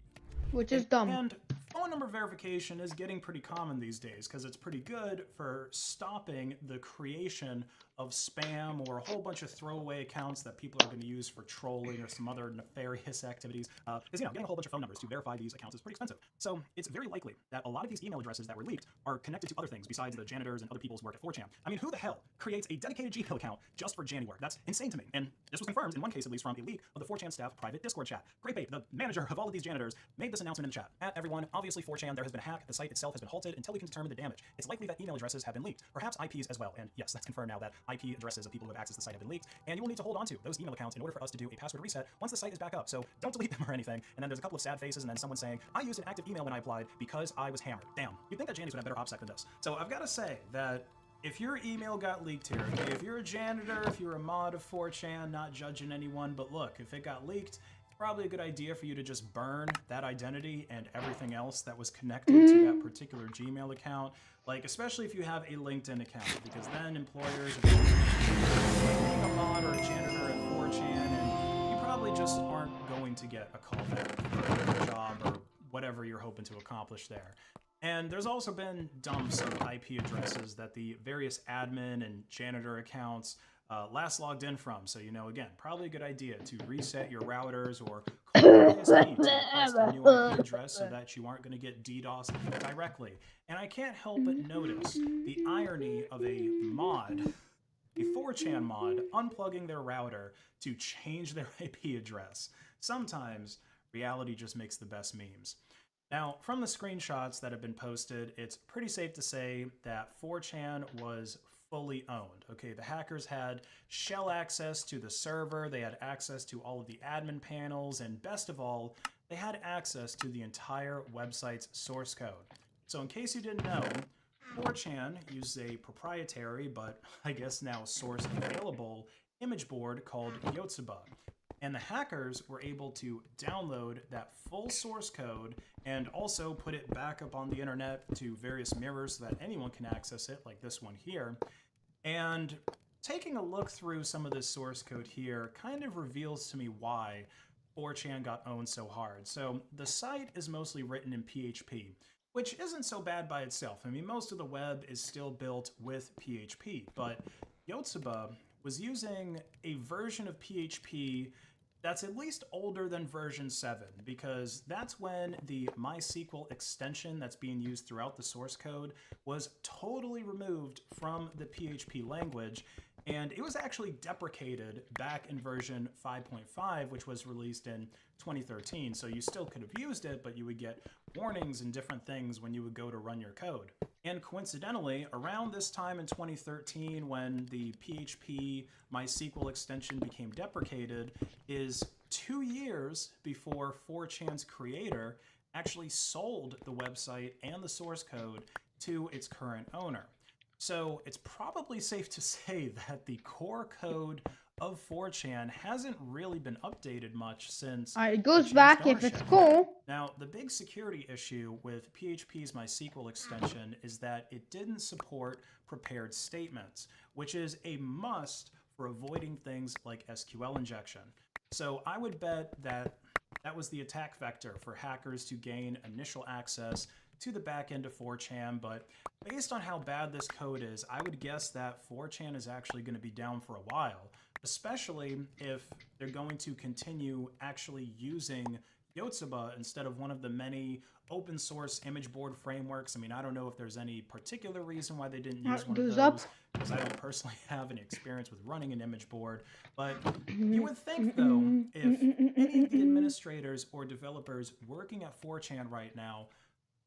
Which is dumb. And phone number verification is getting pretty common these days because it's pretty good for stopping the creation of spam or a whole bunch of throwaway accounts that people are going to use for trolling or some other nefarious activities. Because, you know, getting a whole bunch of phone numbers to verify these accounts is pretty expensive. So it's very likely that a lot of these email addresses that were leaked are connected to other things besides the janitors and other people's work at 4chan. I mean, who the hell creates a dedicated Gmail account just for Janny work? That's insane to me. And this was confirmed in one case, at least, from a leak of the 4chan staff private Discord chat. Greypape, the manager of all of these janitors, made this announcement in the chat. At everyone, obviously 4chan, there has been a hack. The site itself has been halted until we can determine the damage. It's likely that email addresses have been leaked, perhaps IPs as well. And yes, that's confirmed now that IP addresses of people who have accessed the site have been leaked. And you will need to hold on to those email accounts in order for us to do a password reset once the site is back up. So don't delete them or anything. And then there's a couple of sad faces and then someone saying, I used an active email when I applied because I was hammered. Damn, you'd think that Jannies would have better OPSEC than this. So I've got to say that if your email got leaked here, okay, if you're a janitor, if you're a mod of 4chan, not judging anyone, but look, if it got leaked, it's probably a good idea for you to just burn that identity and everything else that was connected to that particular Gmail account. Like, especially if you have a LinkedIn account, because then employers are going to be like a mod or a janitor at 4chan, and you probably just aren't going to get a call back for a job or whatever you're hoping to accomplish there. And there's also been dumps of IP addresses that the various admin and janitor accounts last logged in from. So, you know, again, probably a good idea to reset your routers or call your ISP to request a new IP address so that you aren't going to get DDoS directly. And I can't help but notice the irony of a mod, a 4chan mod, unplugging their router to change their IP address. Sometimes reality just makes the best memes. Now, from the screenshots that have been posted, it's pretty safe to say that 4chan was fully owned. Okay, the hackers had shell access to the server, they had access to all of the admin panels, and best of all, they had access to the entire website's source code. So in case you didn't know, 4chan uses a proprietary, but I guess now source available, image board called Yotsuba. And the hackers were able to download that full source code and also put it back up on the internet to various mirrors so that anyone can access it, like this one here. And taking a look through some of this source code here kind of reveals to me why 4chan got owned so hard. So the site is mostly written in PHP, which isn't so bad by itself. I mean, most of the web is still built with PHP, but Yotsuba was using a version of PHP that's at least older than version 7, because that's when the MySQL extension that's being used throughout the source code was totally removed from the PHP language, and it was actually deprecated back in version 5.5, which was released in 2013. So you still could have used it, but you would get warnings and different things when you would go to run your code. And coincidentally, around this time in 2013, when the PHP MySQL extension became deprecated, is 2 years before 4chan's creator actually sold the website and the source code to its current owner. So it's probably safe to say that the core code of 4chan hasn't really been updated much since it goes back if it's cool. Now, the big security issue with PHP's MySQL extension is that it didn't support prepared statements, which is a must for avoiding things like SQL injection. So I would bet that that was the attack vector for hackers to gain initial access to the back end of 4chan, but based on how bad this code is, I would guess that 4chan is actually going to be down for a while, especially if they're going to continue actually using Yotsuba instead of one of the many open source image board frameworks. I mean, I don't know if there's any particular reason why they didn't use one of those, because I don't personally have any experience with running an image board, but you would think, though, if any of the administrators or developers working at 4chan right now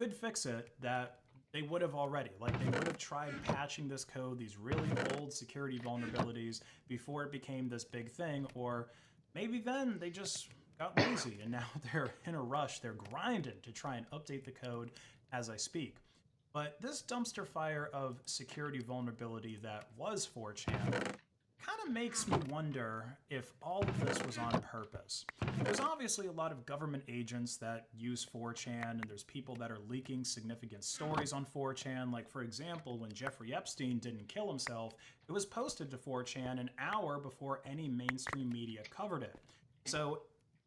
could fix it, that they would have already. Like, they would have tried patching this code, these really old security vulnerabilities, before it became this big thing, or maybe then they just got lazy and now they're in a rush, they're grinding to try and update the code as I speak. But this dumpster fire of security vulnerability that was 4chan kind of makes me wonder if all of this was on purpose. There's obviously a lot of government agents that use 4chan, and there's people that are leaking significant stories on 4chan. Like, for example, when Jeffrey Epstein didn't kill himself, it was posted to 4chan an hour before any mainstream media covered it. So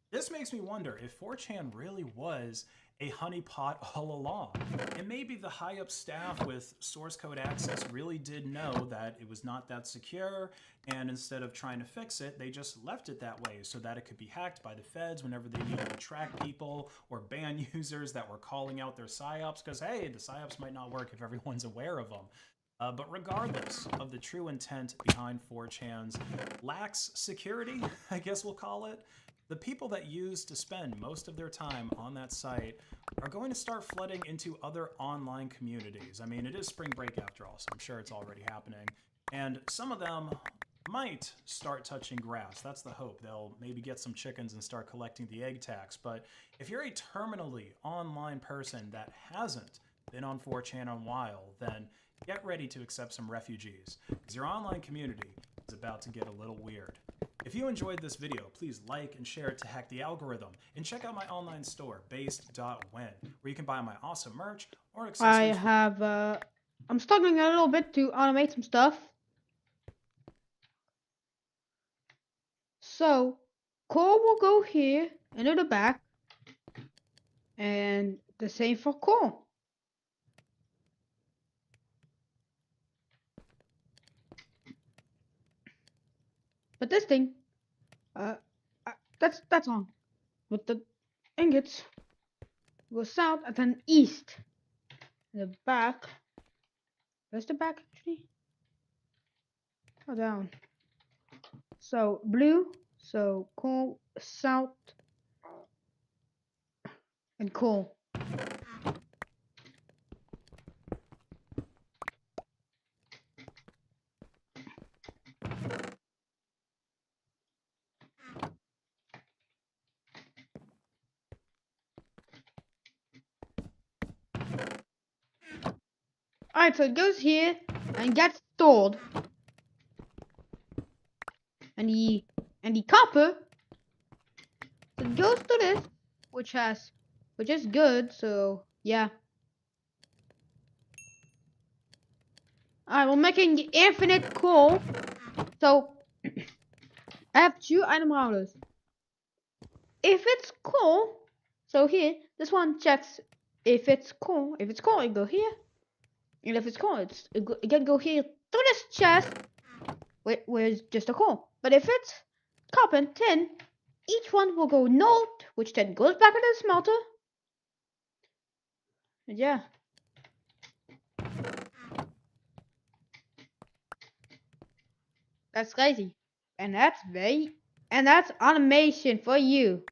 this makes me wonder if 4chan really was a honeypot all along. And maybe the high-up staff with source code access really did know that it was not that secure, and instead of trying to fix it, they just left it that way so that it could be hacked by the feds whenever they needed to track people or ban users that were calling out their PSYOPs, because hey, the PSYOPs might not work if everyone's aware of them. But regardless of the true intent behind 4chan's lax security, I guess we'll call it, the people that used to spend most of their time on that site are going to start flooding into other online communities. I mean, it is spring break after all, so I'm sure it's already happening. And some of them might start touching grass. That's the hope. They'll maybe get some chickens and start collecting the egg tax. But if you're a terminally online person that hasn't been on 4chan in a while, then get ready to accept some refugees, because your online community is about to get a little weird. If you enjoyed this video, please like and share it to hack the algorithm, and check out my online store, based.when, where you can buy my awesome merch or accessories. I'm struggling a little bit to automate some stuff. So, core will go here into the back, and the same for core. But this thing, that's on. But the ingots go south and then east. The back. Where's the back actually? Oh, down. So blue. So coal south and coal. Alright, so it goes here and gets stored. And the copper, so it goes to this, which is good, so yeah. Alright, we're making infinite coal. So I have 2 item routers. If it's coal, so here, this one checks if it's coal. If it's coal, it go here. And if it's coal, it can go here through this chest, where's just a coal. But if it's copper and tin, each one will go north, which then goes back into the smelter. And yeah. That's crazy. And that's automation for you.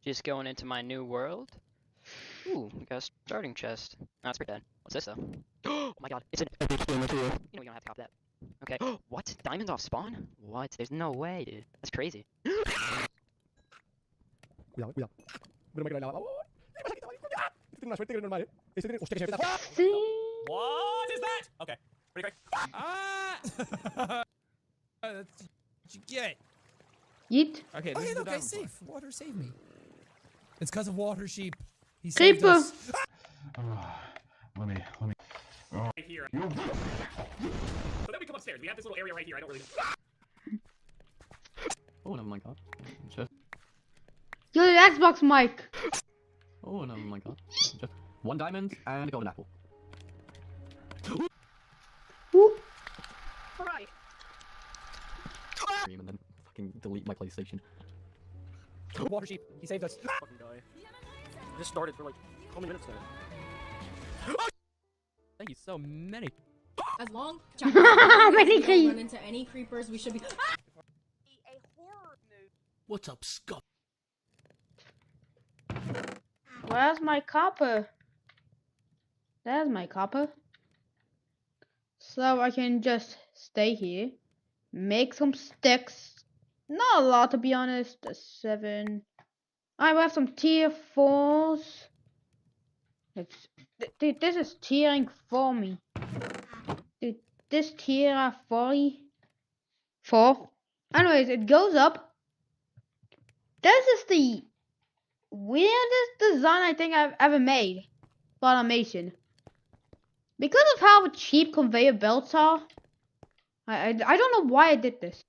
Just going into my new world. Ooh, we got a starting chest. No, that's pretty dead. What's this though? Oh my god, it's an material. You know you don't have to cop that. Okay. What? Diamonds off spawn? What? There's no way, dude. That's crazy. Cuidado, cuidado. Pero me quedo helado. Tengo una suerte que no es normal, ¿eh? Hostia, que se me What is that? Okay. Pretty quick. Ah! That's what you get. Yeet. Okay, Okay, this is the look, I diamond saved. part. Water saved me. It's because of Water Sheep. He saved Creeper. us. Let me. Right here. So then we come upstairs. We have this little area right here. I don't really. Oh, never mind, God. Just. Yo, the Xbox mic. Oh, never mind, God. Just 1 diamond and a golden apple. Alright. And then fucking delete my PlayStation. Water Sheep, he saved us. Fucking guy. This started for like how many minutes now? Thank you so many. As long How many we don't run into any creepers, we should be. What's up, Scott? Where's my copper? There's my copper. So I can just stay here, make some sticks. Not a lot, to be honest. 7. I will have some tier 4s. Dude, this is tiering for me. Dude, this tier 4. Anyways, it goes up. This is the weirdest design I think I've ever made for automation. Because of how cheap conveyor belts are, I don't know why I did this.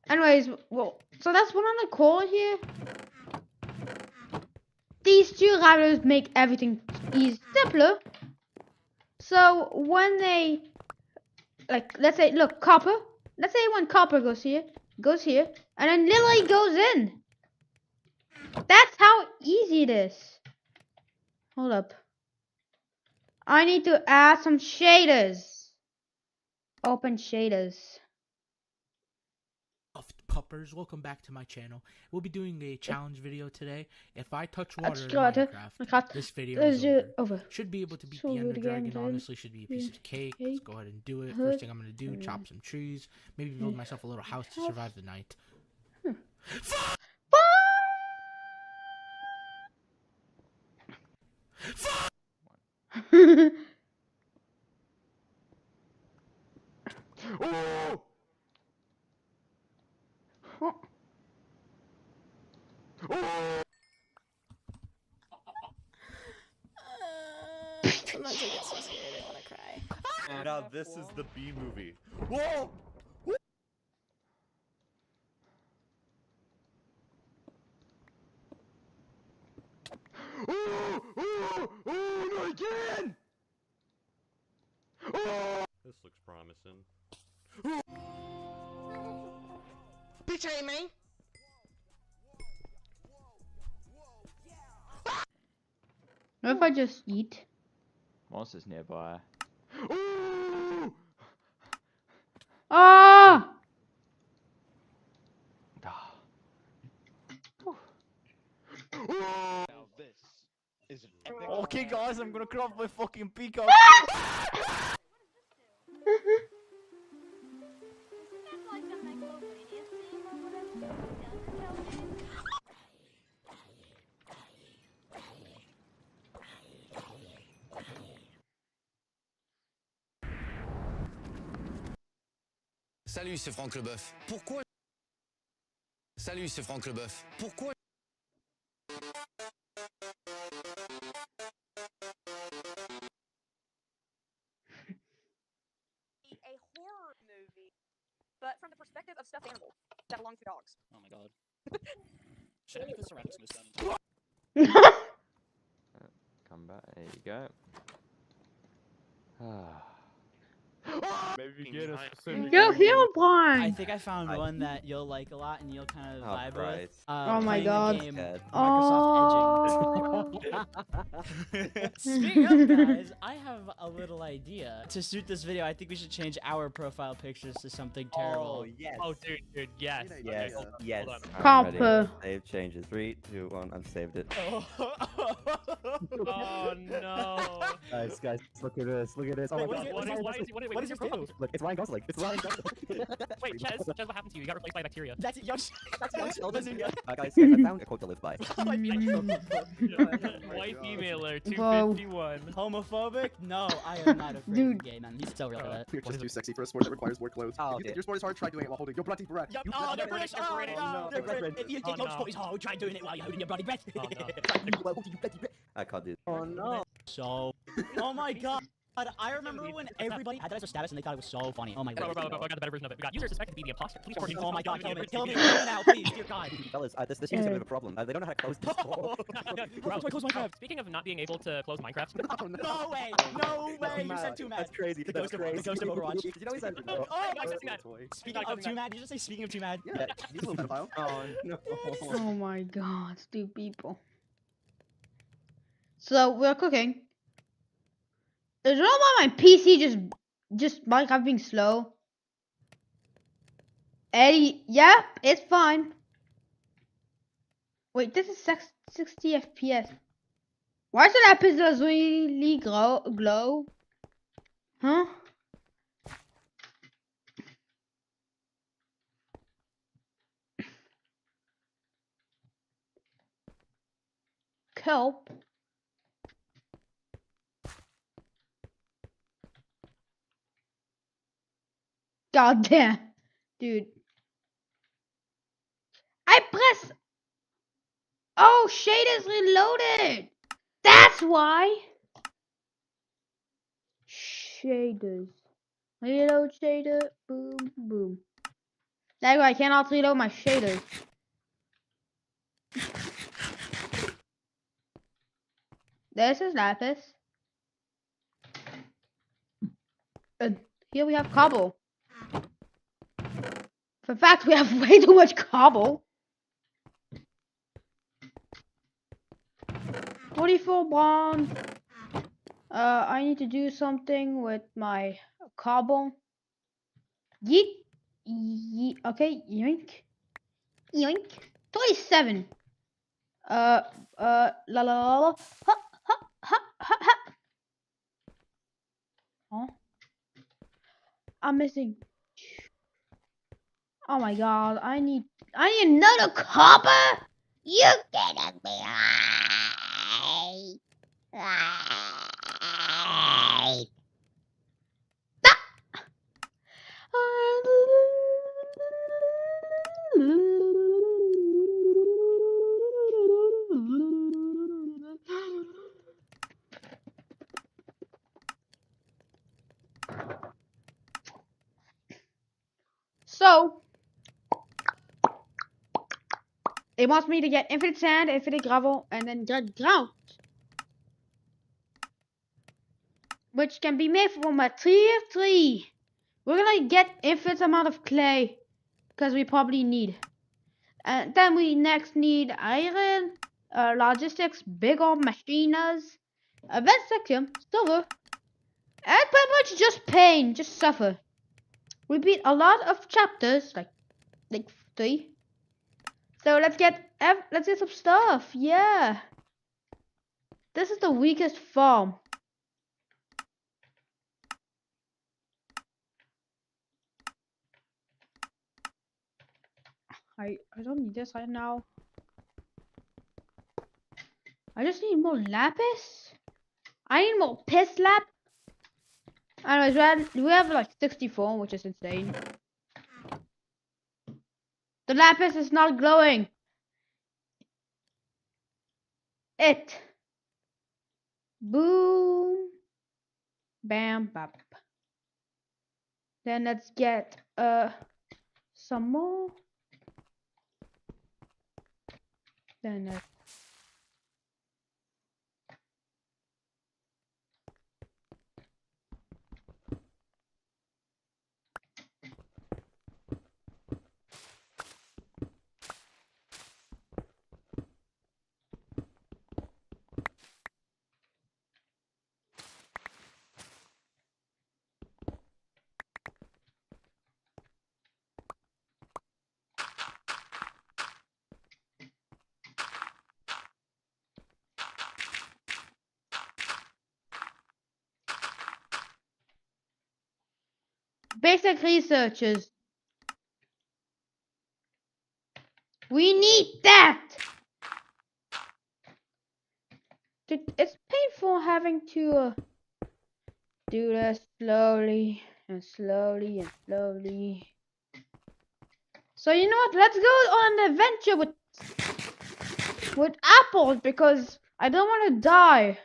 Anyways, well, so that's one on the core here. These 2 routers make everything simpler. So when they, like, let's say, look, copper. Let's say when copper goes here, and then literally goes in. That's how easy it is. Hold up. I need to add some shaders. Open shaders. Puppers, welcome back to my channel. We'll be doing a challenge video today. If I touch water in Minecraft, this video is over. Should be able to beat the Ender Dragon. Honestly, should be a piece of cake. Let's go ahead and do it. First thing I'm gonna do, chop some trees. Maybe build myself a little house to survive the night. Oh! I'm not taking so scared. I wanna cry. Now this is the B movie. Whoa! Not again! This looks promising. Betray me! What if I just eat? Monsters nearby. Ah! Okay, guys, I'm gonna crop my fucking peacock. Salut, c'est Franck Leboeuf. Pourquoi? Salut, c'est Franck Leboeuf. Pourquoi? A horror movie, but from the perspective of stuffed animals that belong to dogs. Oh my god. Should I make the ceramic smooth done? Come back. There you go. Maybe get a specific. Yo, heal one. I think I found one that you'll like a lot and you'll kind of vibe with. Oh my playing god. the game Oh. Microsoft Speaking of guys, I have a little idea. To suit this video, I think we should change our profile pictures to something terrible. Oh, yes. Oh, dude, yes. Yes, Okay, yes. hold on. I'm ready. Copper. Save changes. 3, 2, 1. I've saved it. Oh no. Guys, look at this. Look at this. Oh my god. What is your profile? Look, it's Ryan Gosling. It's Ryan Gosling. Wait, Ches, what happened to you? You got replaced by bacteria. That's young. That's young children. Guys, I found a quote to live by. White femailer, Whoa. 251. Homophobic? No, I am not afraid Dude. of gay men. He's so real for that. You're just too sexy for a sport that requires more clothes. Oh, If you think your sport is hard, try doing it while holding your bloody breath. Yep. You Oh, bloody they're breath. British. Oh, no. They're British. If you think your sport is hard, try doing it while you're holding your bloody breath. I can't do it. Oh no. So. Oh my god. I remember when everybody had that as a status and they thought it was so funny. Oh my god. Bro, I got the better version of it. We got user suspected to be the imposter. Please report Oh my god, kill me. Kill me immediately. right now, please, dear god. Fellas, this seems a bit of a problem. They don't know how to close this door. Bro, speaking of not being able to close Minecraft. No way! No way! You said too mad. That's crazy. The That's ghost crazy. of Overwatch. You know he's out Oh, I said too mad. Speaking of too mad, did you just say speaking of too mad? Yeah, he's a little pedophile. Oh no. Oh my god, stupid people. So we're cooking. Is it all why my PC just Minecraft being slow? Eddie, yep, it's fine. Wait, this is 60 FPS. Why should that pixels really glow? Huh? Kelp. God damn, dude. I press. Oh, shaders reloaded. That's why. Shaders. Reload shader. Boom, boom. That's why I cannot reload my shaders. This is lapis. And here we have cobble. In fact, we have way too much cobble. 44 bronze. I need to do something with my cobble. Yeet. Yeet. Okay, yoink. Yoink. 27. La la la la. Ha ha ha ha ha. Oh. I'm missing. Oh my god, I need another copper? You kidding me? So it wants me to get infinite sand, infinite gravel, and then get ground, which can be made from a tier 3. We're gonna get infinite amount of clay because we probably need. And then we next need iron, logistics, bigger machines, advanced section, silver, and pretty much just pain, just suffer. We beat a lot of chapters, like 3. So let's get some stuff. Yeah. This is the weakest farm. I don't need this right now. I just need more lapis. I need more piss lap. Anyways, we have like 64, which is insane. The lapis is not glowing. Boom. Bam, bap. Then let's get some more. Then basic researches. We need that. It's painful having to do this slowly and slowly and slowly. So you know what? Let's go on an adventure with apples because I don't want to die.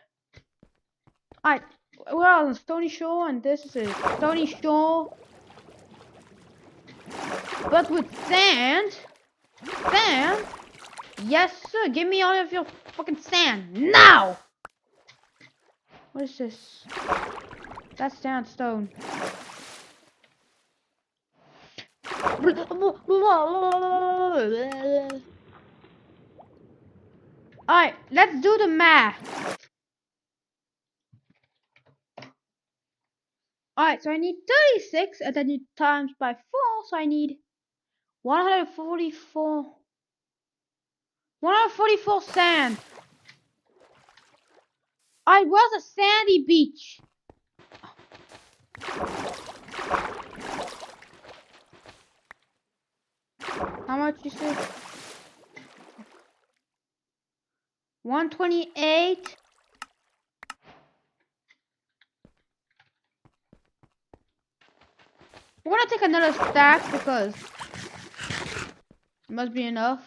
We're on Stony Shore, and this is Stony Shore, but with sand. Sand? Yes, sir. Give me all of your fucking sand now. What is this? That's sandstone. Alright, let's do the math. Alright, so I need 36, and then you times by 4, so I need 144 sand. I was a sandy beach. How much you said? 128. We're gonna take another stack because it must be enough.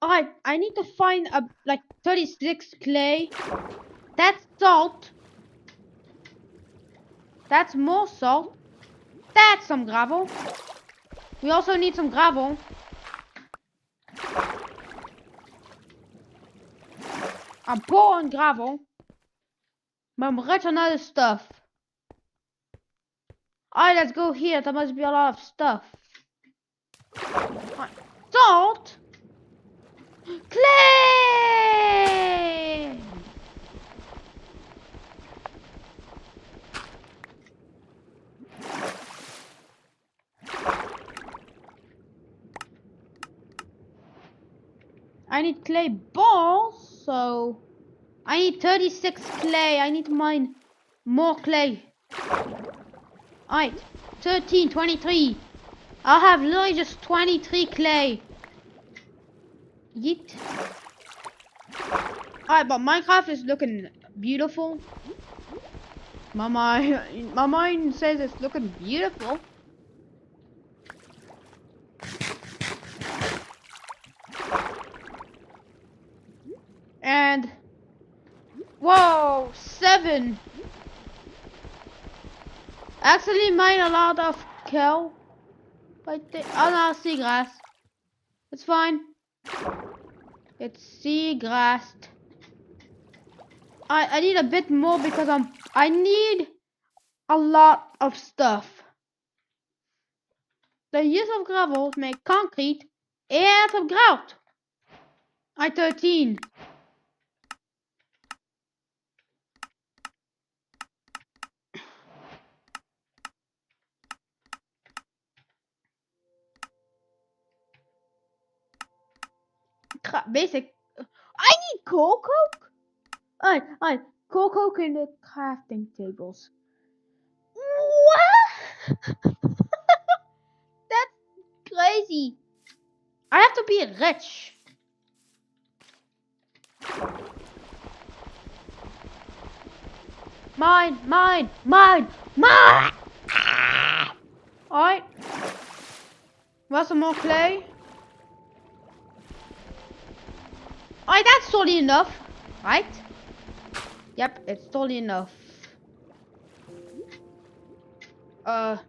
Alright, I need to find like 36 clay. That's salt. That's more salt. That's some gravel. We also need some gravel. I'm poor on gravel, but I'm rich on other stuff. Alright, let's go here. There must be a lot of stuff. Salt! Clay! I need clay balls, so I need 36 clay. I need to mine more clay. Alright, 13, 23. I'll have literally just 23 clay. Yeet. Alright, but Minecraft is looking beautiful. My mind says it's looking beautiful. And whoa, 7. Actually mine a lot of cow. Right there. Oh no, seagrass. It's fine. It's seagrassed. I need a bit more because I need a lot of stuff. The use of gravel to make concrete out of grout. I-13. Basic. I need coal coke. Alright. Coal coke in the crafting tables. What? That's crazy. I have to be rich. Mine. Alright. Want some more clay? Alright, that's totally enough. Right? Yep, it's totally enough. Oh,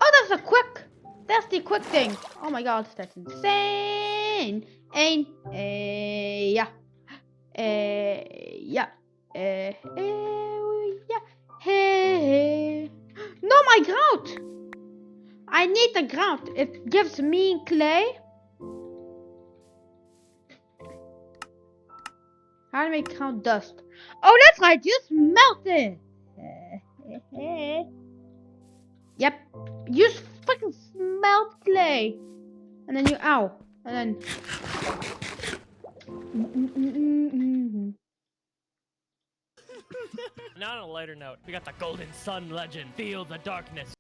that's the quick thing. Oh my god, that's insane. Yeah. Hey. No, my grout. I need the grout. It gives me clay. How to make grout dust? Oh, that's right. Just melt it. Yep. Just fucking smelt clay. And then you, ow. And then. Now on a lighter note, we got the Golden Sun legend. Feel the darkness.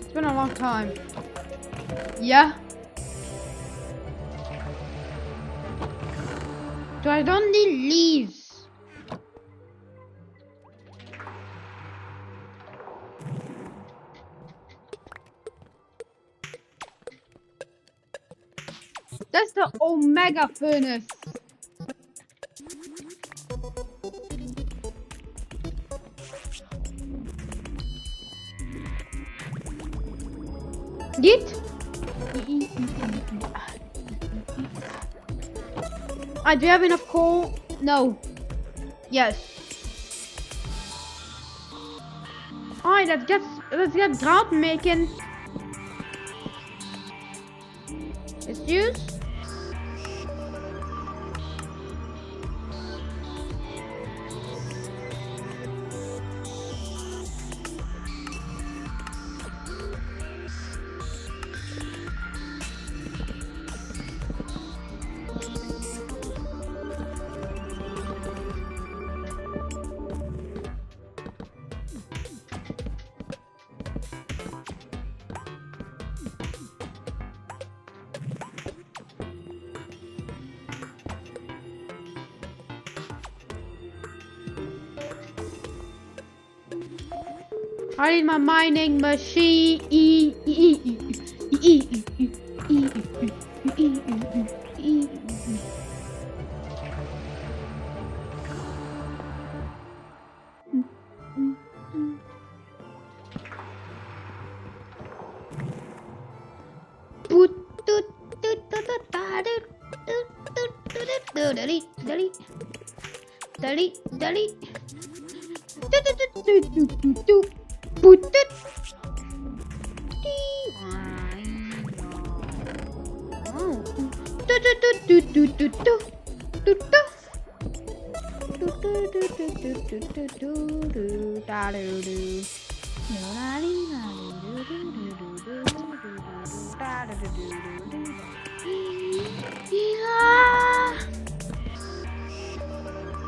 It's been a long time. Yeah. So I don't need leaves. That's the Omega furnace. Git. Do you have enough coal? No. Yes. Alright, let's get grout making. It's used. I need my mining machine.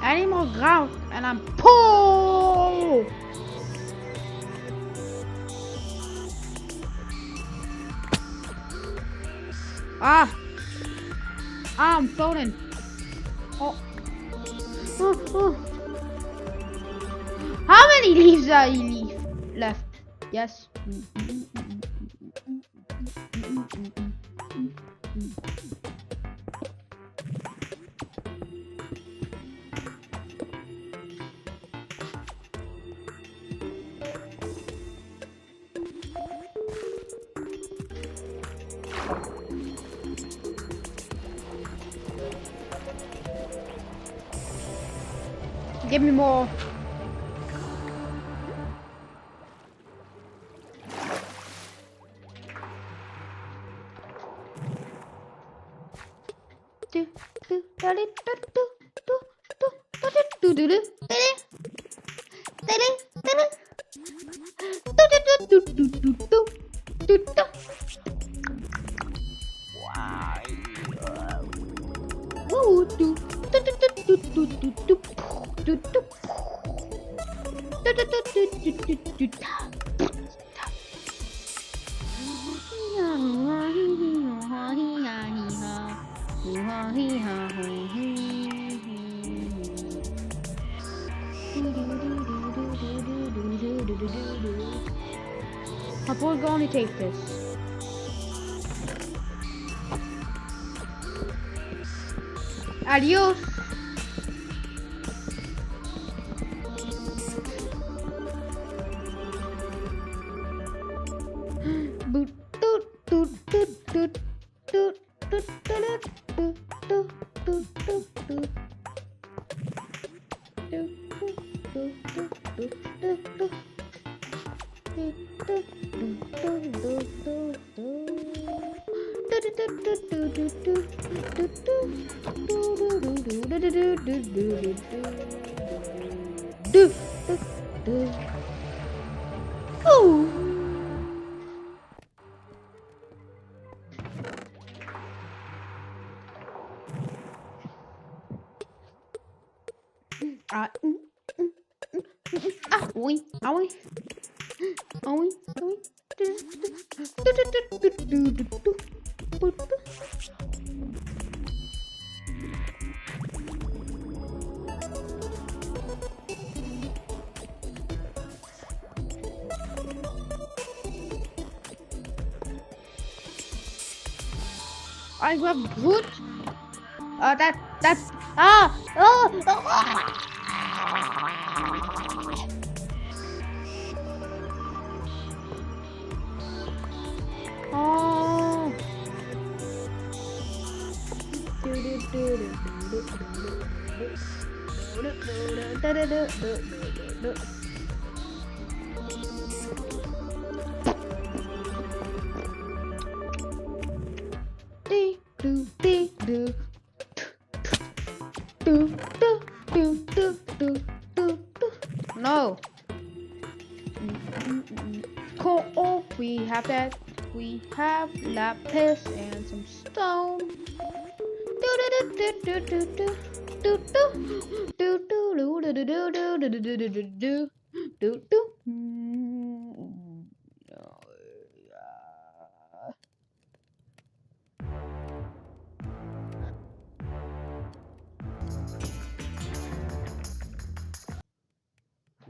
I need more ground and I'm poor. I'm floating. Oh. How many leaves are left? Yes. Give me more. My boy's gonna take this. Adios. I have good. No. Coal, we have that. We have lapis and some stone.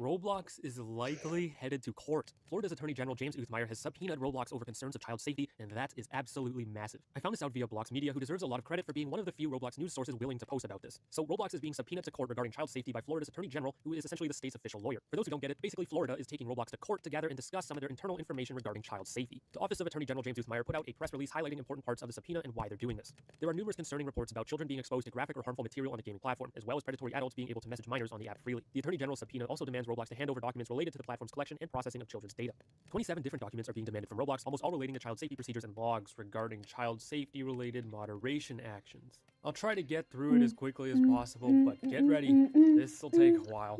Roblox is likely headed to court. Florida's Attorney General James Uthmeyer has subpoenaed Roblox over concerns of child safety, and that is absolutely massive. I found this out via Blox Media, who deserves a lot of credit for being one of the few Roblox news sources willing to post about this. So Roblox is being subpoenaed to court regarding child safety by Florida's Attorney General, who is essentially the state's official lawyer. For those who don't get it, basically Florida is taking Roblox to court to gather and discuss some of their internal information regarding child safety. The Office of Attorney General James Uthmeyer put out a press release highlighting important parts of the subpoena and why they're doing this. There are numerous concerning reports about children being exposed to graphic or harmful material on the gaming platform, as well as predatory adults being able to message minors on the app freely. The Attorney General's subpoena also demands Roblox to hand over documents related to the platform's collection and processing of children's data. 27 different documents are being demanded from Roblox, almost all relating to child safety procedures and logs regarding child safety-related moderation actions. I'll try to get through it as quickly as possible, but get ready, this'll take a while.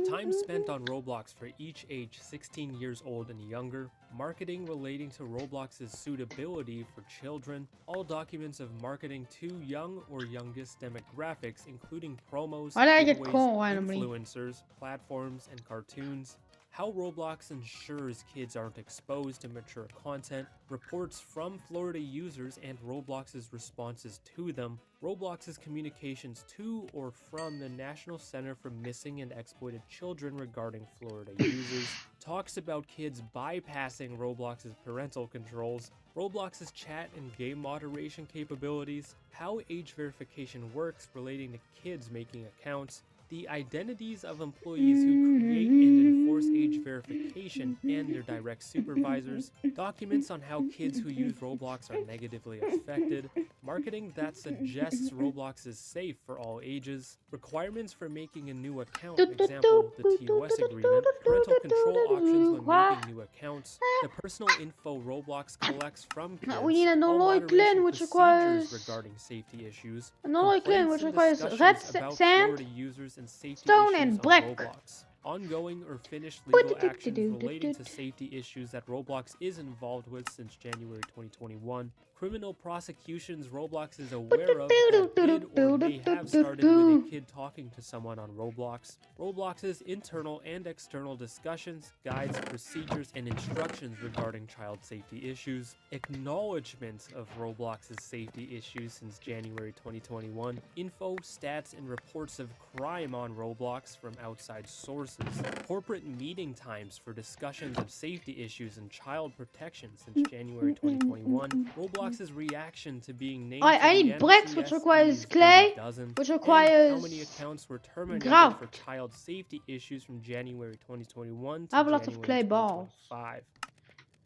Time spent on Roblox for each age 16 years old and younger, marketing relating to Roblox's suitability for children, all documents of marketing to young or youngest demographics, including promos, Why did I get giveaways, caught randomly? influencers, platforms, and cartoons, how Roblox ensures kids aren't exposed to mature content, reports from Florida users and Roblox's responses to them, Roblox's communications to or from the National Center for Missing and Exploited Children regarding Florida users, talks about kids bypassing Roblox's parental controls, Roblox's chat and game moderation capabilities, how age verification works relating to kids making accounts, the identities of employees who create and enforce age verification and their direct supervisors, documents on how kids who use Roblox are negatively affected, marketing that suggests Roblox is safe for all ages, requirements for making a new account, example, the TOS agreement, parental control options when making new accounts, the personal info Roblox collects from kids, We need an all alloy moderation clan which procedures requires regarding safety issues, an alloy clan which complaints requires and red discussions about sand, Florida users and safety stone, issues and on brick. Roblox. Ongoing or finished legal actions relating to safety issues that Roblox is involved with since January 2021. Criminal prosecutions Roblox is aware of that did or may have started with a kid talking to someone on Roblox. Roblox's internal and external discussions, guides, procedures, and instructions regarding child safety issues. Acknowledgements of Roblox's safety issues since January 2021. Info, stats, and reports of crime on Roblox from outside sources. Corporate meeting times for discussions of safety issues and child protection since January 2021. Roblox's reaction to being named I to the need bricks, which NCSE's requires Dirty clay, Dozen, which and requires how many accounts were terminated grout. for child safety issues from January 2021 to I have lots of January clay balls. 2025.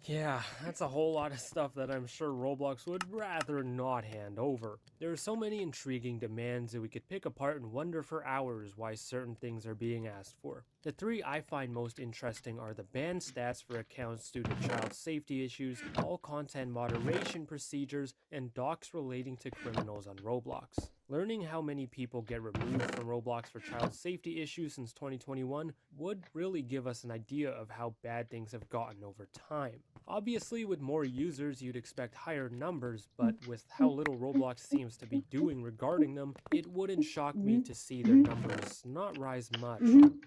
Yeah, that's a whole lot of stuff that I'm sure Roblox would rather not hand over. There are so many intriguing demands that we could pick apart and wonder for hours why certain things are being asked for. The three I find most interesting are the ban stats for accounts due to child safety issues, all content moderation procedures, and docs relating to criminals on Roblox. Learning how many people get removed from Roblox for child safety issues since 2021 would really give us an idea of how bad things have gotten over time. Obviously, with more users, you'd expect higher numbers, but with how little Roblox seems to be doing regarding them, it wouldn't shock me to see their numbers not rise much.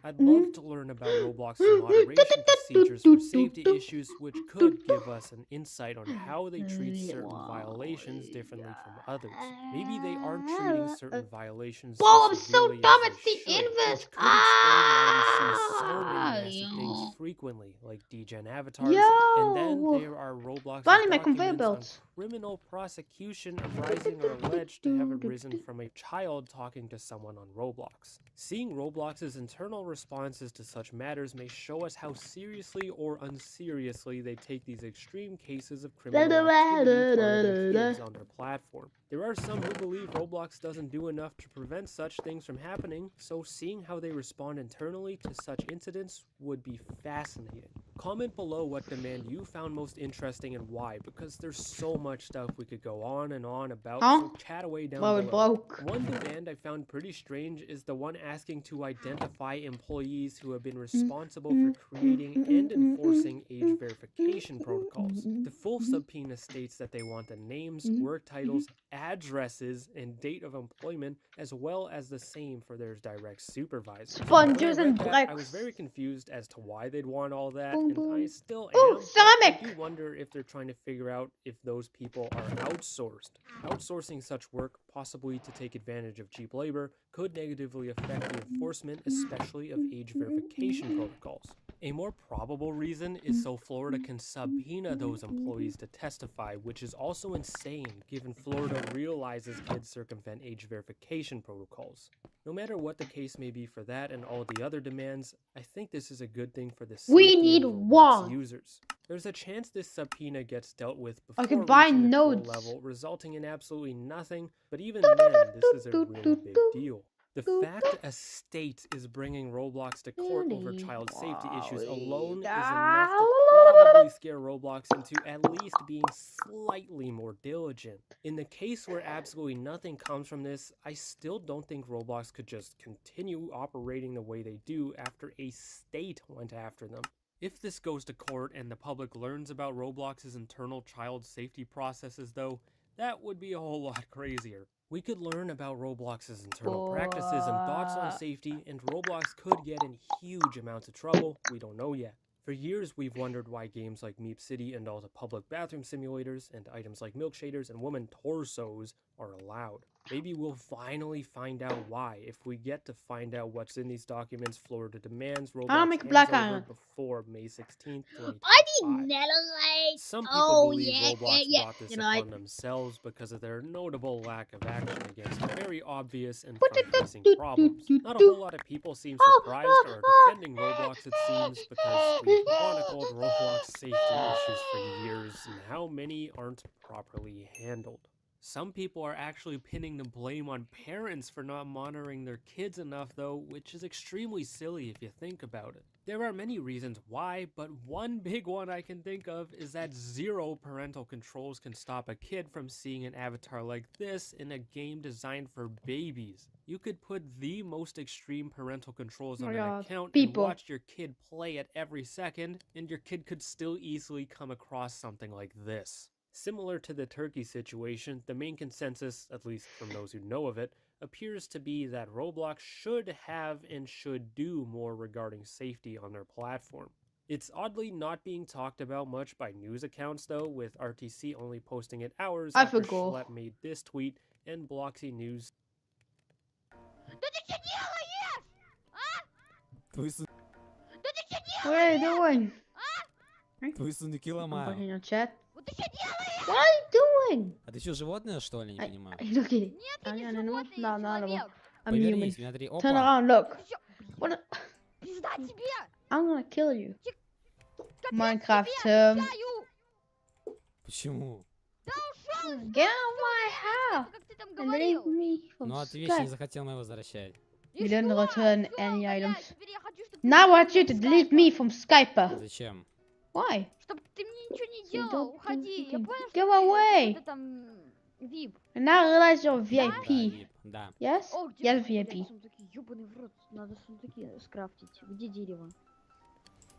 I'd love to learn about Roblox's moderation procedures for safety issues, which could give us an insight on how they treat certain violations differently from others. Maybe they aren't treating certain violations Bro, I'm so severely as dumb, they it's the should, inverse. which could explain why we see so many nasty things frequently, like degen avatars, and then there are Roblox Finally, my conveyor documents on belts. criminal prosecution arising or alleged to have arisen from a child talking to someone on Roblox. Seeing Roblox's internal responses to such matters may show us how seriously or unseriously they take these extreme cases of criminal activity targeting kids on their platform. There are some who believe Roblox doesn't do enough to prevent such things from happening, so seeing how they respond internally to such incidents would be fascinating. Comment below what demand you found most interesting and why, because there's so much stuff we could go on and on about, so chat away down Well, it below. broke. One demand I found pretty strange is the one asking to identify employees who have been responsible for creating and enforcing age verification protocols. The full subpoena states that they want the names, work titles, addresses, and date of employment, as well as the same for their direct supervisors. Sponges When I and read that, I was bricks. very confused as to why they'd want all that, and I still Ooh, am. but I ceramic! do wonder if they're trying to figure out if those people are outsourced. Outsourcing such work, possibly to take advantage of cheap labor, could negatively affect the enforcement, especially of age verification protocols. A more probable reason is so Florida can subpoena those employees to testify, which is also insane given Florida realizes kids circumvent age verification protocols. No matter what the case may be for that and all the other demands, I think this is a good thing for the We safety need of Roblox one. users. There's a chance this subpoena gets dealt with before I can buy reaching the core notes. level, resulting in absolutely nothing, but even then, this is a really big deal. The fact a state is bringing Roblox to court over child safety issues alone is enough to probably scare Roblox into at least being slightly more diligent. In the case where absolutely nothing comes from this, I still don't think Roblox could just continue operating the way they do after a state went after them. If this goes to court and the public learns about Roblox's internal child safety processes though, that would be a whole lot crazier. We could learn about Roblox's internal practices and thoughts on safety, and Roblox could get in huge amounts of trouble, we don't know yet. For years, we've wondered why games like Meep City and all the public bathroom simulators and items like milkshaders and woman torsos are allowed. Maybe we'll finally find out why if we get to find out what's in these documents Florida demands Roblox black hands over iron. before May 16th, 2025. I need netherite. Some people Oh, believe yeah, Roblox yeah, brought this You know, I- upon themselves because of their notable lack of action against very obvious and front-facing problems. Not a whole lot of people seem surprised or are defending Roblox, it seems, because we've chronicled Roblox safety issues for years, and how many aren't properly handled. Some people are actually pinning the blame on parents for not monitoring their kids enough though, which is extremely silly if you think about it. There are many reasons why, but one big one I can think of is that zero parental controls can stop a kid from seeing an avatar like this in a game designed for babies. You could put the most extreme parental controls Oh on my an God, account people. and watch your kid play it every second, and your kid could still easily come across something like this. Similar to the Turkey situation, the main consensus, at least from those who know of it, appears to be that Roblox should have and should do more regarding safety on their platform. It's oddly not being talked about much by news accounts though, with RTC only posting it hours I after forgot. Schlepp made this tweet and Bloxy News What are you doing? Твои сундуки I'm ломаю. putting your chat. What are you doing? А ты что, животное, что ли? Не понимаю. Look at it. I'm an animal. No, not animal. I'm Повернись, human. смотри. Turn Опа. around, look. What? Пизда тебе! I'm gonna kill you. Капец Minecraft. тебе! Отвечаю! Почему? Да ушел! Get out of my house Как ты там and говорил? leave me from Ну, ответь, не Skype. захотел моего возвращать. You didn't return any Блядь, items. теперь я хочу, чтобы ты Now I меня want you to delete me from Skype. Зачем? Why? Чтобы ты мне ничего не You делал, don't уходи. do Я anything. понял, что Go ты away. какой-то там VIP. And now I realize you're Да, VIP. Вип, да. Yes? О, где Yes, блядь, VIP. сундуки? Ёбаный в рот, надо сундуки скрафтить. Где дерево?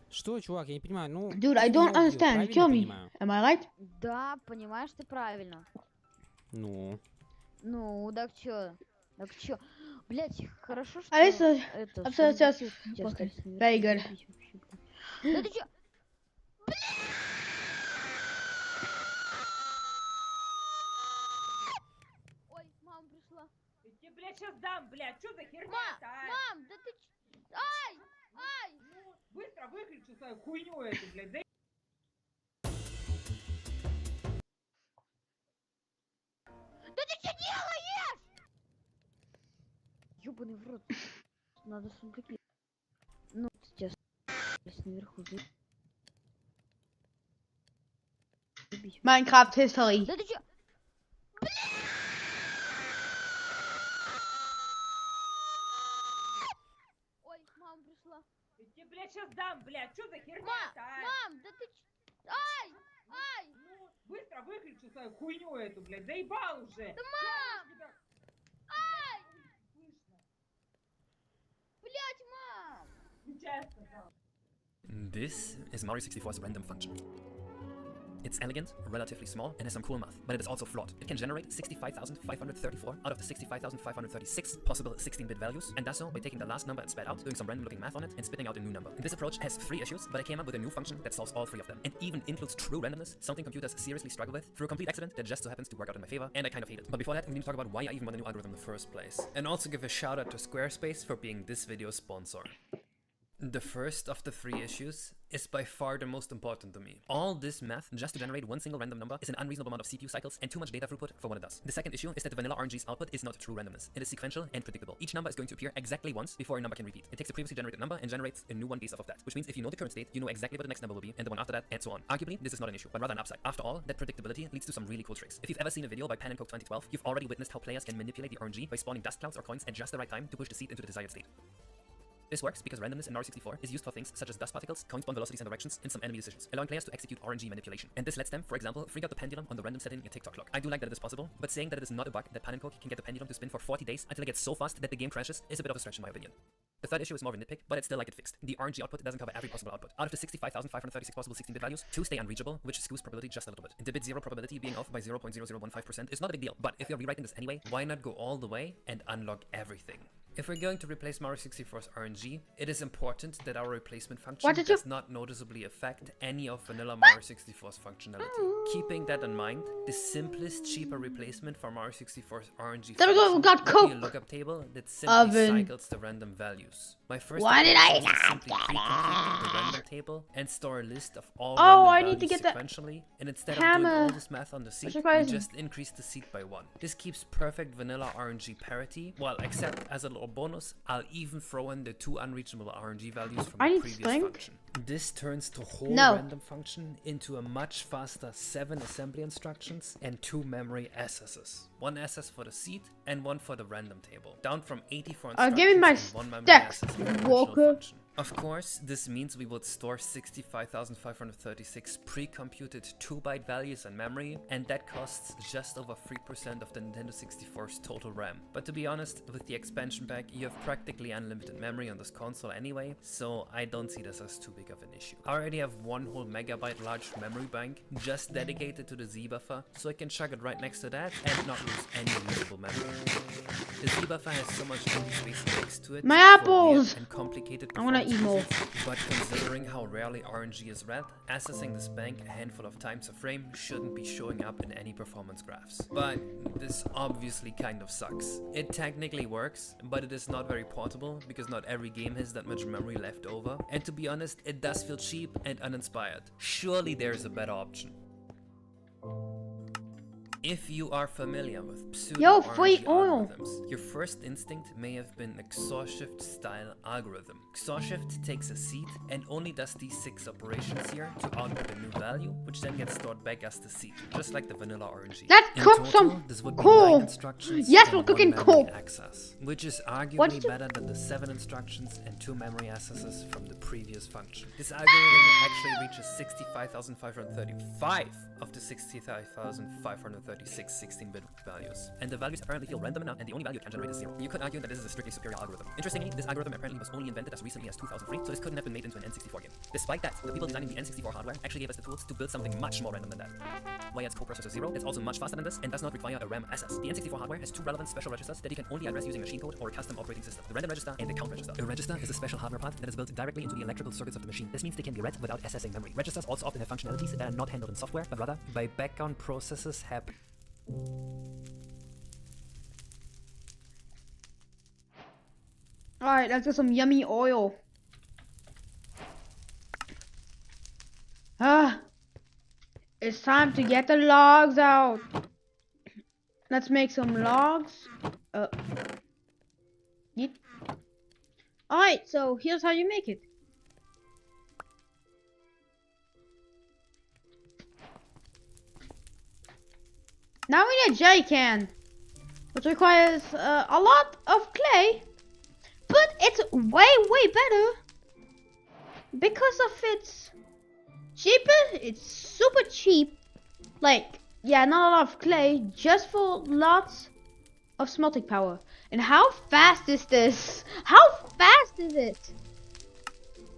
Что, чувак, я не понимаю. Ну, Dude, ты I меня don't убил, understand. правильно Kill me. понимаю? Am I right? Да, понимаешь ты правильно. Ну. Ну, так чё? Так чё? Блять, хорошо, что Алиса, это... I'm что so just сундуки у тебя okay. остались наверху. Very good. Заебись вообще, блядь. Да ты чё? Ой, мама пришла. Я тебе, блядь, сейчас дам, блядь. Что за херня-то, а? Мам, да ты чё? Ай! Ай! Быстро выключи свою хуйню эту, блядь. Да Да ты что делаешь? Ёбаный в рот. Надо сундуки. Ну, сейчас наверху. Заебись. Minecraft history. Да ты чё? Ой, мама пришла. я тебе, блядь, сейчас дам, блядь. Что за Мам, херня-то, а? мам, да ты чё? Ай! Ай! Быстро выключи свою хуйню эту, блядь. Заебал уже. Да мам! Ай! Блять, мам! Сейчас сказал. This is Mario 64's random function. It's elegant, relatively small, and has some cool math, but it is also flawed. It can generate 65,534 out of the 65,536 possible 16-bit values, and does so by taking the last number and spat out, doing some random looking math on it, and spitting out a new number. This approach has 3 issues, but I came up with a new function that solves all 3 of them, and even includes true randomness, something computers seriously struggle with, through a complete accident that just so happens to work out in my favor, and I kind of hate it. But before that, we need to talk about why I even want a new algorithm in the first place. And also give a shout out to Squarespace for being this video's sponsor. The first of the 3 issues is by far the most important to me. All this math just to generate one single random number is an unreasonable amount of CPU cycles and too much data throughput for what it does. The second issue is that the vanilla RNG's output is not true randomness. It is sequential and predictable. Each number is going to appear exactly once before a number can repeat. It takes a previously generated number and generates a new one based off of that, which means if you know the current state, you know exactly what the next number will be, and the one after that, and so on. Arguably, this is not an issue, but rather an upside. After all, that predictability leads to some really cool tricks. If you've ever seen a video by Pan and Coke 2012, you've already witnessed how players can manipulate the RNG by spawning dust clouds or coins at just the right time to push the seed into the desired state. This works because randomness in Mario 64 is used for things such as dust particles, coin spawn velocities and directions, and some enemy decisions, allowing players to execute RNG manipulation. And this lets them, for example, freak out the pendulum on the random setting in a TikTok clock. I do like that it is possible, but saying that it is not a bug that Pan and Coke can get the pendulum to spin for 40 days until it gets so fast that the game crashes is a bit of a stretch in my opinion. The third issue is more of a nitpick, but it's still like it fixed. The RNG output doesn't cover every possible output. Out of the 65,536 possible 16-bit values, 2 stay unreachable, which skews probability just a little bit. The bit 0 probability being off by 0.0015% is not a big deal, but if you're rewriting this anyway, why not go all the way and unlock everything? If we're going to replace Mario 64's RNG, it is important that our replacement function does not noticeably affect any of vanilla Mario 64's functionality. Keeping that in mind, the simplest, cheaper replacement for Mario 64's RNG would be a lookup table that simply cycles the random values. My first approach is to simply pre-configure the random table and store a list of all random values sequentially, and instead of doing all this math on the seed, we just increase the seed by 1. This keeps perfect vanilla RNG parity, well, except as a little bonus, I'll even throw in the 2 unreachable RNG values from the previous function. This turns the whole random function into a much faster 7 assembly instructions and 2 memory SSs. 1 SS for the seed and 1 for the random table, down from 84 instructions give me my and 1 memory stacks, SS for the original Walker. function. Of course, this means we would store 65,536 pre-computed 2-byte values in memory, and that costs just over 3% of the Nintendo 64's total RAM. But to be honest, with the expansion pack, you have practically unlimited memory on this console anyway, so I don't see this as too big of an issue. I already have 1 whole megabyte large memory bank just dedicated to the Z buffer, so I can chuck it right next to that and not lose any usable memory. The Z buffer has so much empty space next to it My for apples! weird and complicated I wanna eat more. reasons, but considering how rarely RNG is read, accessing this bank a handful of times a frame shouldn't be showing up in any performance graphs. But this obviously kind of sucks. It technically works, but it is not very portable because not every game has that much memory left over, and to be honest, it does feel cheap and uninspired. Surely there's a better option. If you are familiar with pseudo-RNG algorithms, your first instinct may have been a XOR-Shift style algorithm. XOR-Shift takes a seed and only does these 6 operations here to output a new value, which then gets stored back as the seed, just like the vanilla RNG. Let's In cook total, some this would be coal. 9 instructions Yes, and we're cooking 1 memory coal. access, which is arguably What did you- better than the 7 instructions and 2 memory accesses from the previous function. This algorithm actually reaches 65,535 of the 65,536 16-bit values. And the values apparently feel random enough, and the only value it can generate is 0. You could argue that this is a strictly superior algorithm. Interestingly, this algorithm apparently was only invented as recently as 2003, so this couldn't have been made into an N64 game. Despite that, the people designing the N64 hardware actually gave us the tools to build something much more random than that. Wyatt's coprocessor 0 is also much faster than this and does not require a RAM SS. The N64 hardware has 2 relevant special registers that you can only address using machine code or a custom operating system: the random register and the count register. A register is a special hardware part that is built directly into the electrical circuits of the machine. This means they can be read without accessing memory. Registers also often have functionalities that are not handled in software, but rather by background processes happen. Alright, let's get some yummy oil. It's time to get the logs out. Let's make some logs. Yeet. Alright, so here's how you make it. Now we need a jerry can, which requires a lot of clay, but it's way better because of its cheaper. It's super cheap. Like, yeah, not a lot of clay, just for lots of smelting power. And how fast is this? How fast is it?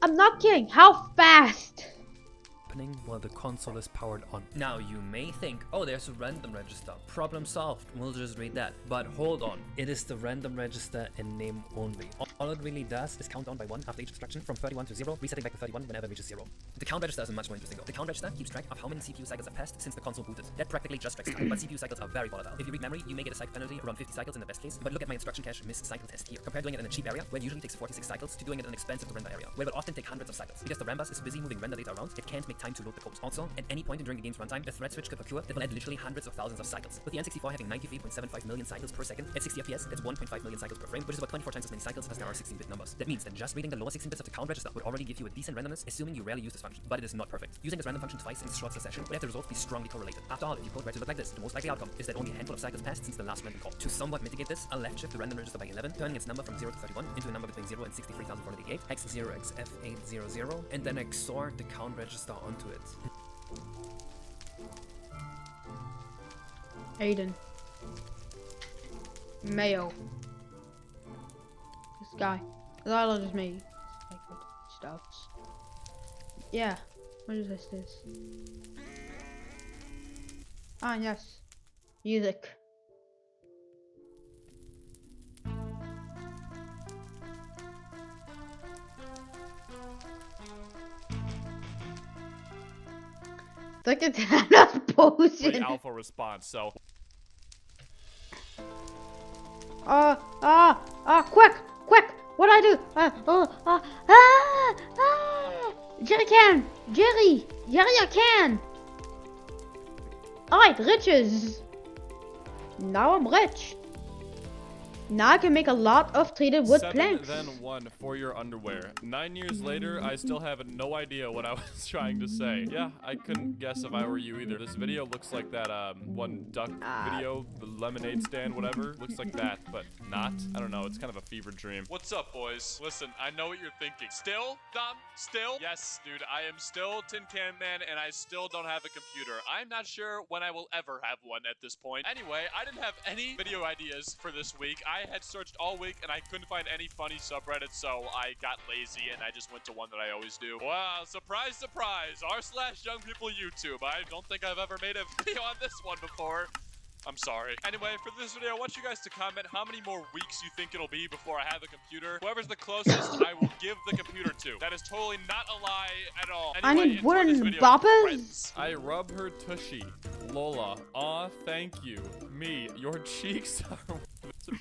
I'm not kidding. How fast? happening while the console is powered on. Now you may think, oh, there's a random register. Problem solved. We'll just read that. But hold on. It is the random register in name only. All it really does is count down by 1 after each instruction from 31 to 0, resetting back to 31 whenever it reaches 0. The count register is much more interesting though. The count register keeps track of how many CPU cycles have passed since the console booted. That practically just tracks time, but CPU cycles are very volatile. If you read memory, you may get a cycle penalty around 50 cycles in the best case, but look at my instruction cache miss cycle test here. Compare doing it in a cheap area, where it usually takes 46 cycles, to doing it in an expensive to render area, where it will often take hundreds of cycles. Because the RAM bus is busy moving render data around, it can't make time to load the code. Also, at any point during the game's runtime, a thread switch could occur that will add literally hundreds of thousands of cycles. With the N64 having 93.75 million cycles per second, at 60 FPS, that's 1.5 million cycles per frame, which is about 24 times as many cycles as there are 16-bit numbers. That means that just reading the lower 16 bits of the count register would already give you a decent randomness, assuming you rarely use this function. But it is not perfect. Using this random function twice in short succession would have the results be strongly correlated. After all, if you code were to look like this, the most likely outcome is that only a handful of cycles passed since the last random call. To somewhat mitigate this, I'll left shift the random register by 11, turning its number from 0 to 31 into a number between 0 and 63,488, hex 0xF800, and then XOR the count register onto it. Aiden. Mayo. This guy. That is me. Sacred stuffs. Yeah. What is this? Ah, yes. Music. Look at that potion. Pretty alpha response, so. Quick! What do I do? Jerry can! Jerry, I can! Alright, riches! Now I'm rich. Now I can make a lot of treated wood 7 planks. then 1 for your underwear. 9 years later, I still have no idea what I was trying to say. Yeah, I couldn't guess if I were you either. This video looks like that one duck video, the lemonade stand, whatever. Looks like that, but not. I don't know, it's kind of a fever dream. What's up, boys? Listen, I know what you're thinking. Still, Dom? Still? Yes, dude, I am still Tin Can Man, and I still don't have a computer. I'm not sure when I will ever have one at this point. Anyway, I didn't have any video ideas for this week. I had searched all week and I couldn't find any funny subreddits, so I got lazy and I just went to one that I always do. Wow, surprise, surprise, r/YoungPeopleYouTube. I don't think I've ever made a video on this one before. I'm sorry. Anyway, for this video, I want you guys to comment how many more weeks you think it'll be before I have a computer. Whoever's the closest, I will give the computer to. That is totally not a lie at all. I Anyway, need wooden enjoy this video, boppers. friends. I rub her tushy. Lola. Aw, thank you. Me. Your cheeks are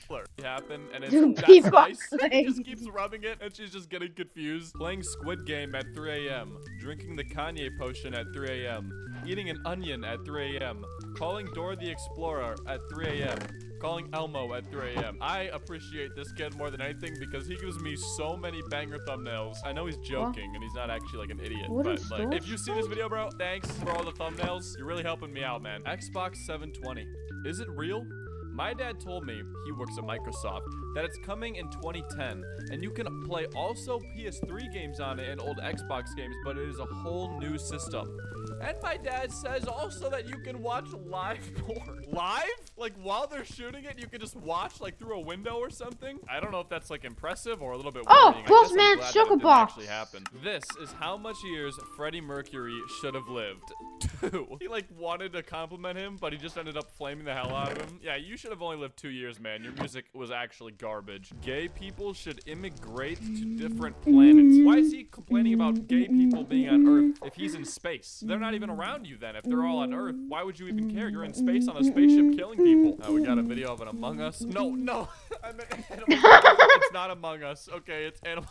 blur. Happen and it's that's nice. He just keeps rubbing it and she's just getting confused. Playing Squid Game at 3 a.m. Drinking the Kanye potion at 3 a.m. Eating an onion at 3 a.m. Calling Dora the Explorer at 3 a.m. Calling Elmo at 3 a.m. I appreciate this kid more than anything because he gives me so many banger thumbnails. I know he's joking and he's not actually like an idiot, but like if you see this video, bro, thanks for all the thumbnails. You're really helping me out, man. Xbox 720. Is it real? My dad told me, he works at Microsoft, that it's coming in 2010, and you can play also PS3 games on it and old Xbox games, but it is a whole new system. And my dad says also that you can watch live porn. Live? Like while they're shooting it, you can just watch like through a window or something? I don't know if that's like impressive or a little bit worrying. Postman Sugar Box. Actually happen. This is how much years Freddie Mercury should have lived. 2. He like wanted to compliment him, but he just ended up flaming the hell out of him. Yeah, you should have only lived 2 years, man. Your music was actually garbage. Gay people should immigrate to different planets. Why is he complaining about gay people being on Earth if he's in space? They're not even around you then. If they're all on Earth, why would you even care? You're in space on a spaceship killing people. We got a video of an Among Us. No. I meant Animal Crossing. It's not Among Us. Okay, it's Animal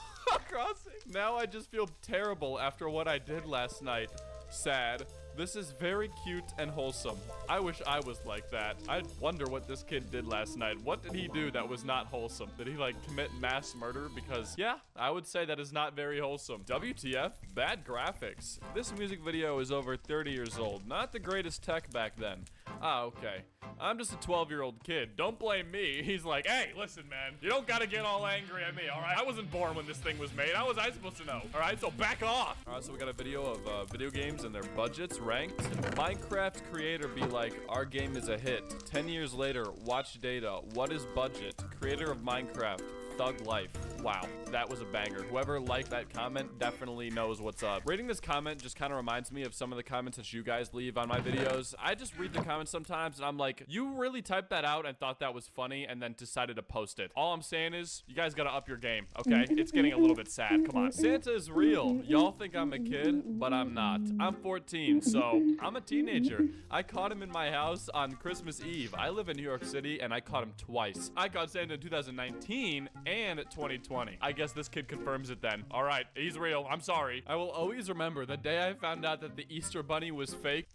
Crossing. Now I just feel terrible after what I did last night. Sad. This is very cute and wholesome. I wish I was like that. I wonder what this kid did last night. What did he do that was not wholesome? Did he like commit mass murder? Because yeah, I would say that is not very wholesome. WTF? Bad graphics. This music video is over 30 years old. Not the greatest tech back then. Ah, okay. I'm just a 12-year-old kid. Don't blame me. He's like, hey, listen, man. You don't gotta get all angry at me, all right? I wasn't born when this thing was made. How was I supposed to know? All right, so back off. All right, so we got a video of video games and their budgets ranked. Minecraft creator be like, our game is a hit. 10 years later, watch data. What is budget? Creator of Minecraft. Thug life. Wow, that was a banger. Whoever liked that comment definitely knows what's up. Reading this comment just kind of reminds me of some of the comments that you guys leave on my videos. I just read the comments sometimes and I'm like, you really typed that out and thought that was funny and then decided to post it. All I'm saying is, you guys gotta up your game, okay? It's getting a little bit sad, come on. Santa is real. Y'all think I'm a kid, but I'm not. I'm 14, so I'm a teenager. I caught him in my house on Christmas Eve. I live in New York City and I caught him twice. I caught Santa in 2019 and 2020. I guess this kid confirms it then. All right, he's real. I'm sorry. I will always remember the day I found out that the Easter Bunny was fake.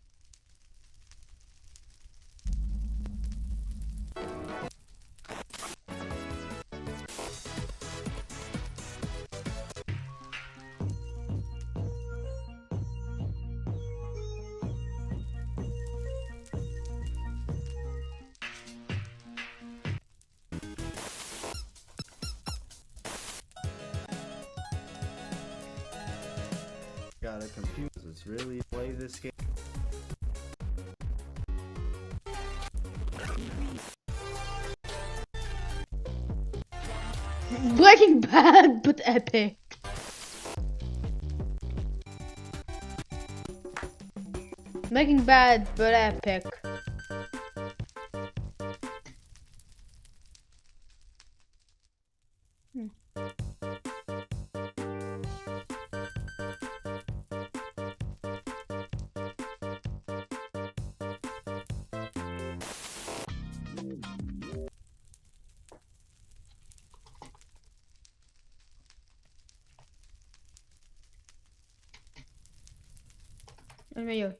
Gotta compute. Let's really play this game. Breaking Bad, but epic. Breaking Bad, but epic.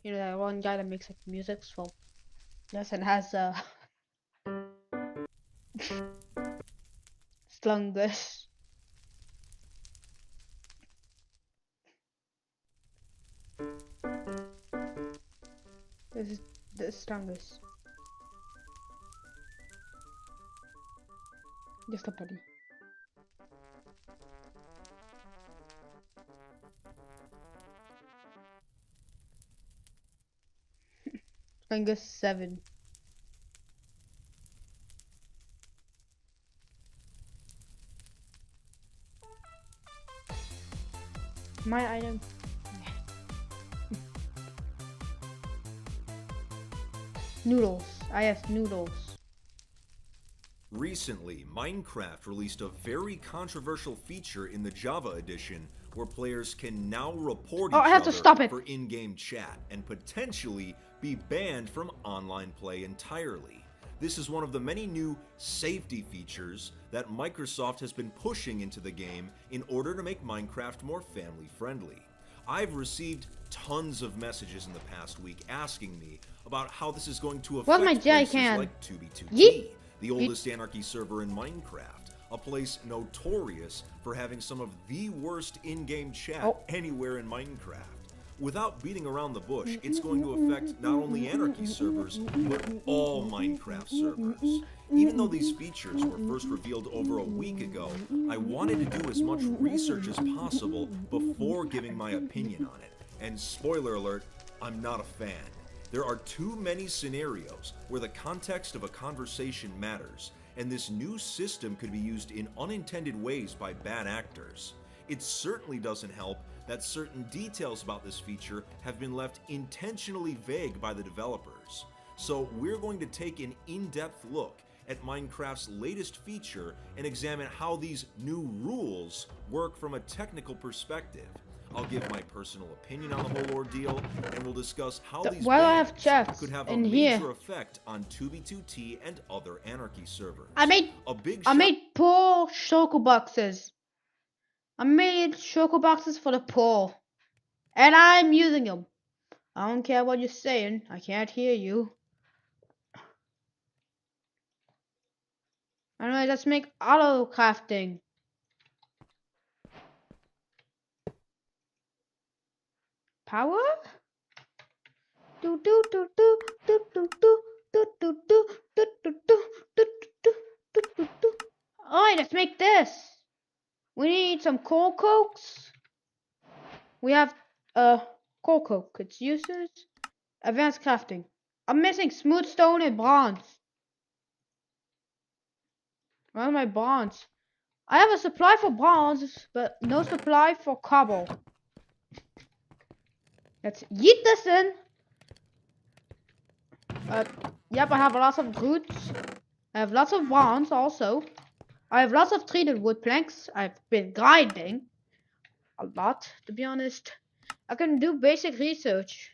You know that one guy that makes like music, so yes, and has Slungus. This is the strongest. Just a buddy. Slungus 7. My item. Noodles. I have noodles. Recently, Minecraft released a very controversial feature in the Java edition where players can now report each other for in-game chat and potentially be banned from online play entirely. This is one of the many new safety features that Microsoft has been pushing into the game in order to make Minecraft more family-friendly. I've received tons of messages in the past week asking me about how this is going to affect places like 2b2t, the oldest Anarchy server in Minecraft, a place notorious for having some of the worst in-game chat anywhere in Minecraft. Without beating around the bush, it's going to affect not only Anarchy servers, but all Minecraft servers. Even though these features were first revealed over a week ago, I wanted to do as much research as possible before giving my opinion on it. And spoiler alert, I'm not a fan. There are too many scenarios where the context of a conversation matters, and this new system could be used in unintended ways by bad actors. It certainly doesn't help that certain details about this feature have been left intentionally vague by the developers. So we're going to take an in-depth look at Minecraft's latest feature and examine how these new rules work from a technical perspective. I'll give my personal opinion on the whole ordeal, and we'll discuss how these bans could have a major effect on 2b2t and other Anarchy servers. I made poor Choco boxes. I made Choco boxes for the poor, and I'm using them. I don't care what you're saying. I can't hear you. Anyway, let's make auto crafting. Power? Do do do do do do do do do do do do do do do do do. Alright, let's make this. We need some coal cokes. We have coal coke. Its uses. Advanced crafting. I'm missing smooth stone and bronze. Where are my bronze? I have a supply for bronze, but no supply for cobble. Let's yeet this in. Yep, I have lots of roots. I have lots of bronze also. I have lots of treated wood planks. I've been grinding a lot, to be honest. I can do basic research.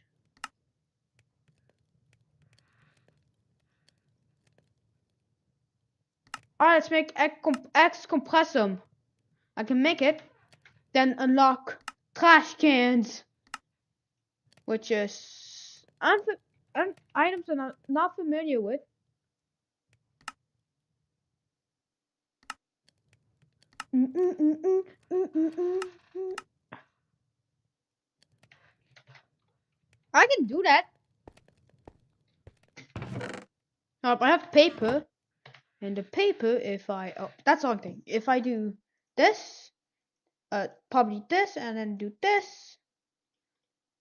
Alright, let's make X compressum. I can make it, then unlock trash cans, which is items I'm not familiar with. I can do that. Oh, I have paper. And the paper, if I... Oh, that's one thing. If I do this, probably this, and then do this.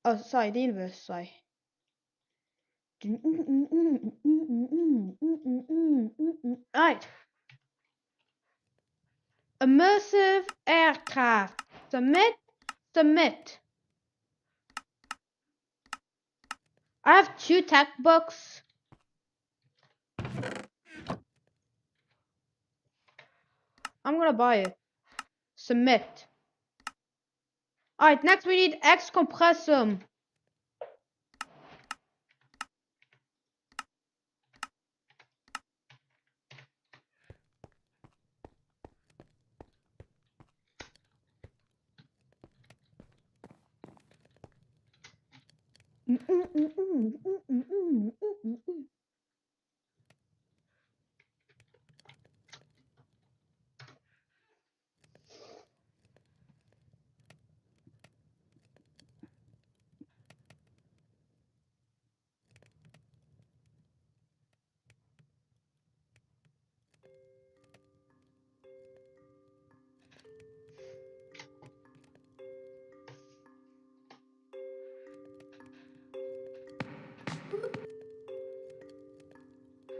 Oh, sorry, the inverse, sorry. Alright. Immersive aircraft. Submit. Submit. I have 2 tech books. I'm gonna buy it. Submit. Alright, next we need X compressum.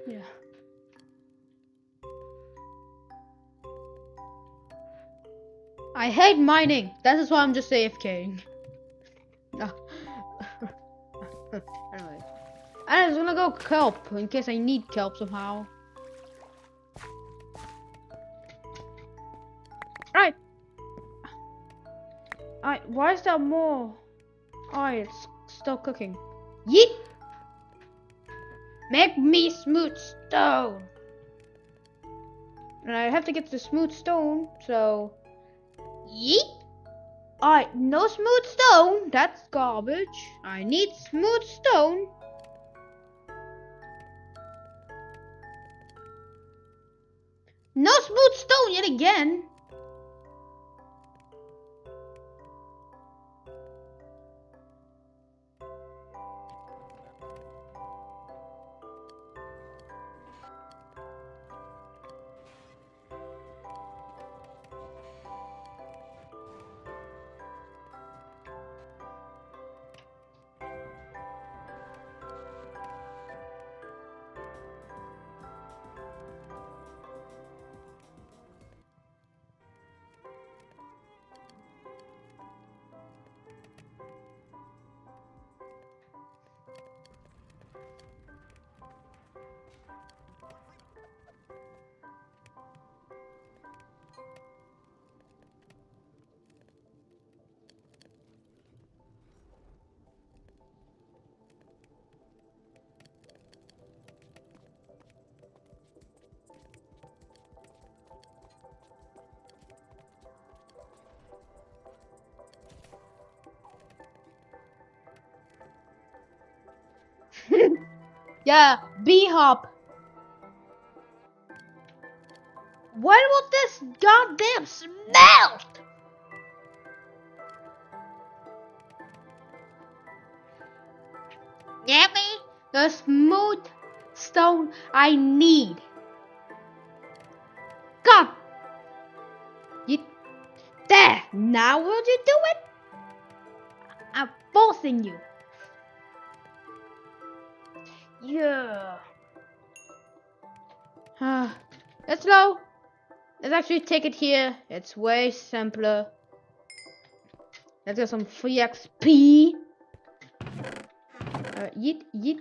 Yeah. I hate mining. That is why I'm just AFKing. No. Anyway. I was gonna go kelp in case I need kelp somehow. Alright. Alright, why is there more? Alright, it's still cooking. Yeet! Make me smooth stone. And I have to get the smooth stone, so yeet. Alright, no smooth stone. That's garbage. I need smooth stone. No smooth stone yet again. Yeah, B-hop. When will this goddamn smelt? Get me the smooth stone I need. God. There. Now will you do it? I'm forcing you. Yeah. Let's go. Let's actually take it here. It's way simpler. Let's get some free XP. Yeet, yeet.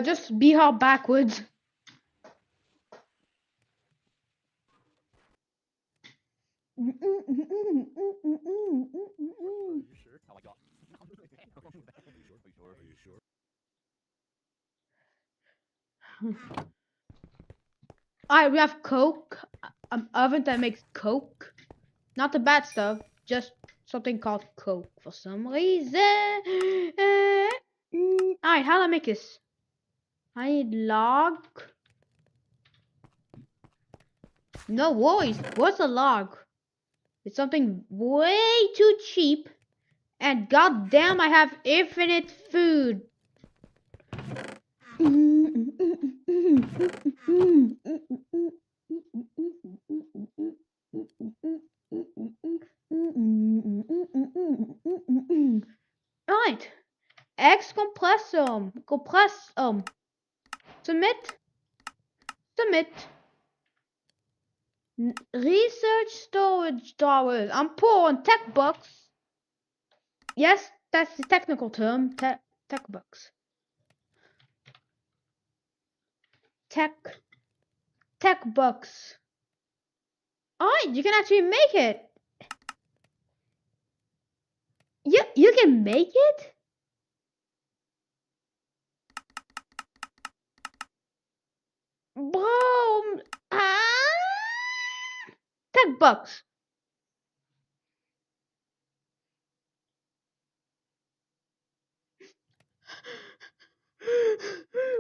Just be her backwards. Alright, we have Coke. Oven that makes Coke. Not the bad stuff, just something called Coke for some reason. Alright, how do I make this? I need log. No worries. What's a log? It's something way too cheap. And goddamn, I have infinite food. Right. X compressum. Submit. Research storage dollars. I'm poor on tech bucks. Yes, that's the technical term. Tech bucks. Tech bucks. Alright, you can actually make it. You can make it? Bro, $10.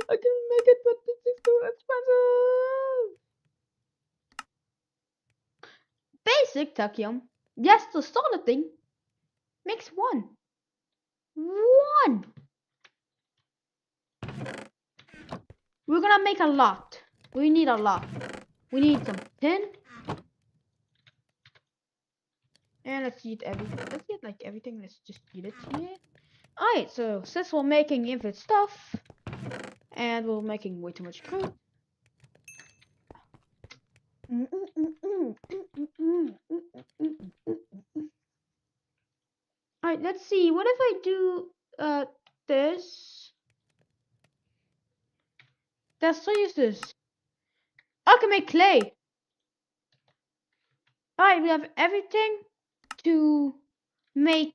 I can make it, but this is too expensive. Basic Tachyon. Yes, to start the thing. Makes one. We're gonna make a lot. We need a lot. We need some tin. And let's eat everything. Let's eat like everything. Let's just eat it here. Alright, so since we're making infinite stuff, and we're making way too much food. Alright, let's see. What if I do this? Let's use this. I can make clay. Alright, we have everything to make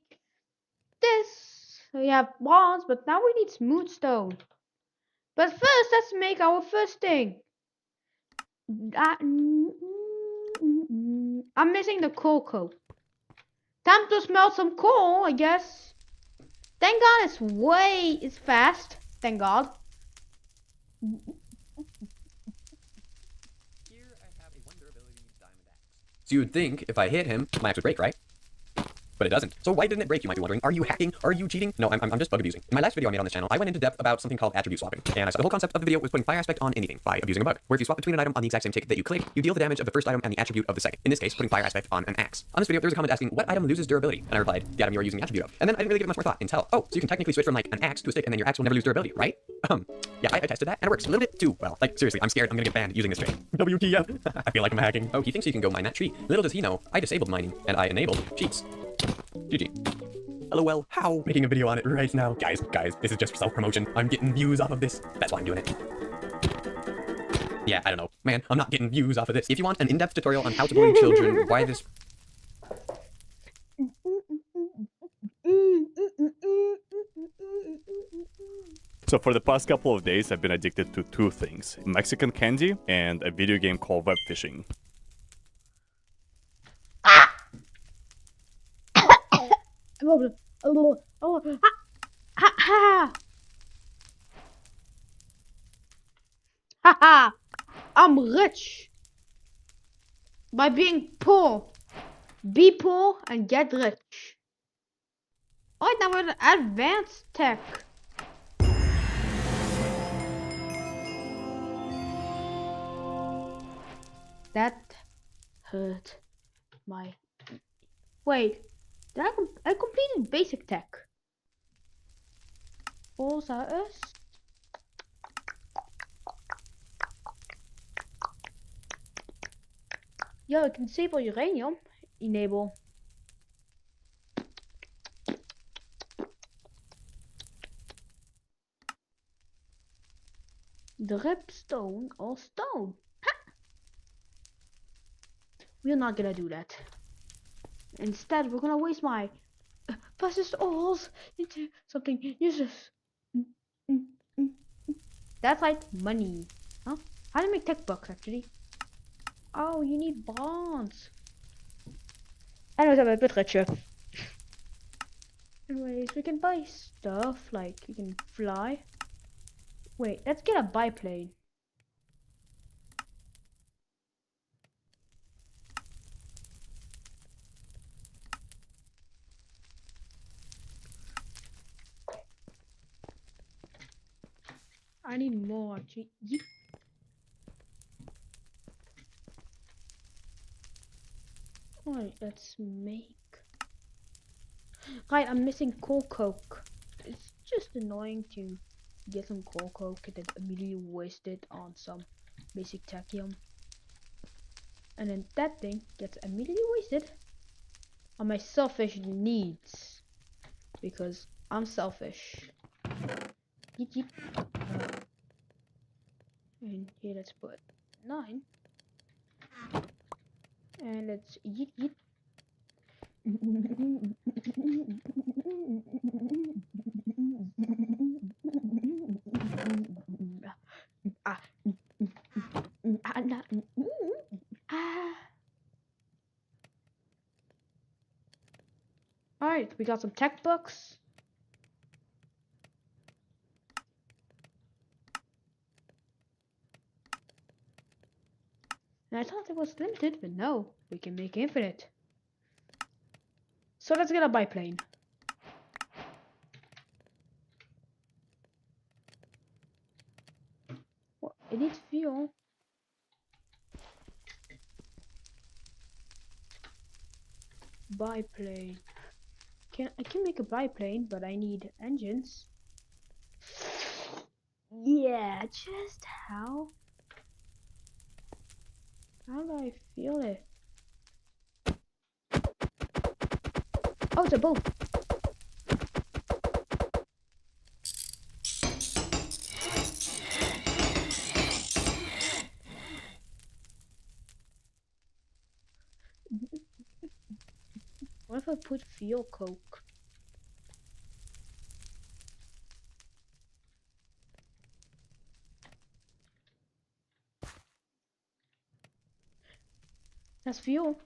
this. We have bronze, but now we need smooth stone. But first, let's make our first thing. I'm missing the cocoa. Time to smelt some coal, I guess. Thank God it's fast. Thank God. Here I have a Wonder Ability Diamond Axe. So you'd think if I hit him, my axe would break, right? But it doesn't. So why didn't it break, you might be wondering? Are you hacking? Are you cheating? No, I'm just bug abusing. In my last video I made on this channel, I went into depth about something called attribute swapping. And I said the whole concept of the video was putting fire aspect on anything by abusing a bug. Where if you swap between an item on the exact same tick that you click, you deal the damage of the first item and the attribute of the second. In this case, putting fire aspect on an axe. On this video, there was a comment asking, what item loses durability? And I replied, the item you are using the attribute of. And then I didn't really give it much more thought until, oh, so you can technically switch from like an axe to a stick and then your axe will never lose durability, right? Yeah, I tested that and it works a little bit too well. Like, seriously, I'm scared I'm gonna get banned using this trick. WTF? I feel like I'm hacking. Oh, he thinks he can go mine that tree. Little does he know, I disabled mining and I enabled cheats. GG. LOL, how? Making a video on it right now. Guys, this is just self-promotion. I'm getting views off of this. That's why I'm doing it. Yeah, I don't know. Man, I'm not getting views off of this. If you want an in-depth tutorial on how to bully children, why this... So for the past couple of days, I've been addicted to two things: Mexican candy and a video game called web fishing. Haha! I'm rich by being poor. Be poor and get rich. Alright, now we're in advanced tech. That hurt my... Wait, did I completed basic tech. Falls at us. Yo, I can disable uranium. Enable. Drip stone or stone. Ha! We're not gonna do that. Instead, we're gonna waste my precious ores into something useless. That's like money. Huh? How to make tech bucks actually? Oh, you need bonds. Anyways, I'm a bit richer. Anyways, we can buy stuff like we can fly. Wait, let's get a biplane. I need more. Alright, let's make. Right, I'm missing coal coke. It's just annoying to get some coal coke and then immediately waste it on some basic tachyon. And then that thing gets immediately wasted on my selfish needs. Because I'm selfish. Yeet yeet. And here let's put 9. And let's yeet yeet. Alright, we got some tech books. And I thought it was limited, but no, we can make infinite. So let's get a biplane. Well, it needs fuel. Biplane. I can make a biplane, but I need engines. Yeah, just how do I feel it? Oh, it's a boat. What if I put fuel coke? That's fuel.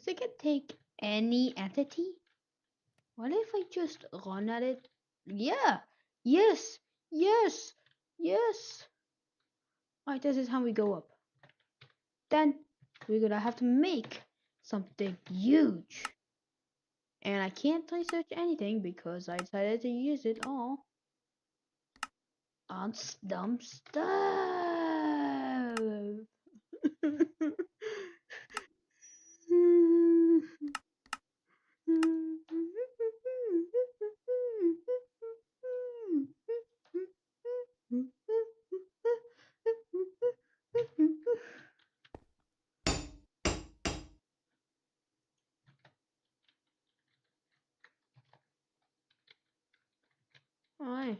Because it can take any entity. What if I just run at it? Yeah. Yes. Yes. Yes. Alright, this is how we go up. Then we're gonna have to make something huge. And I can't research anything because I decided to use it all on dumb stuff. Alright.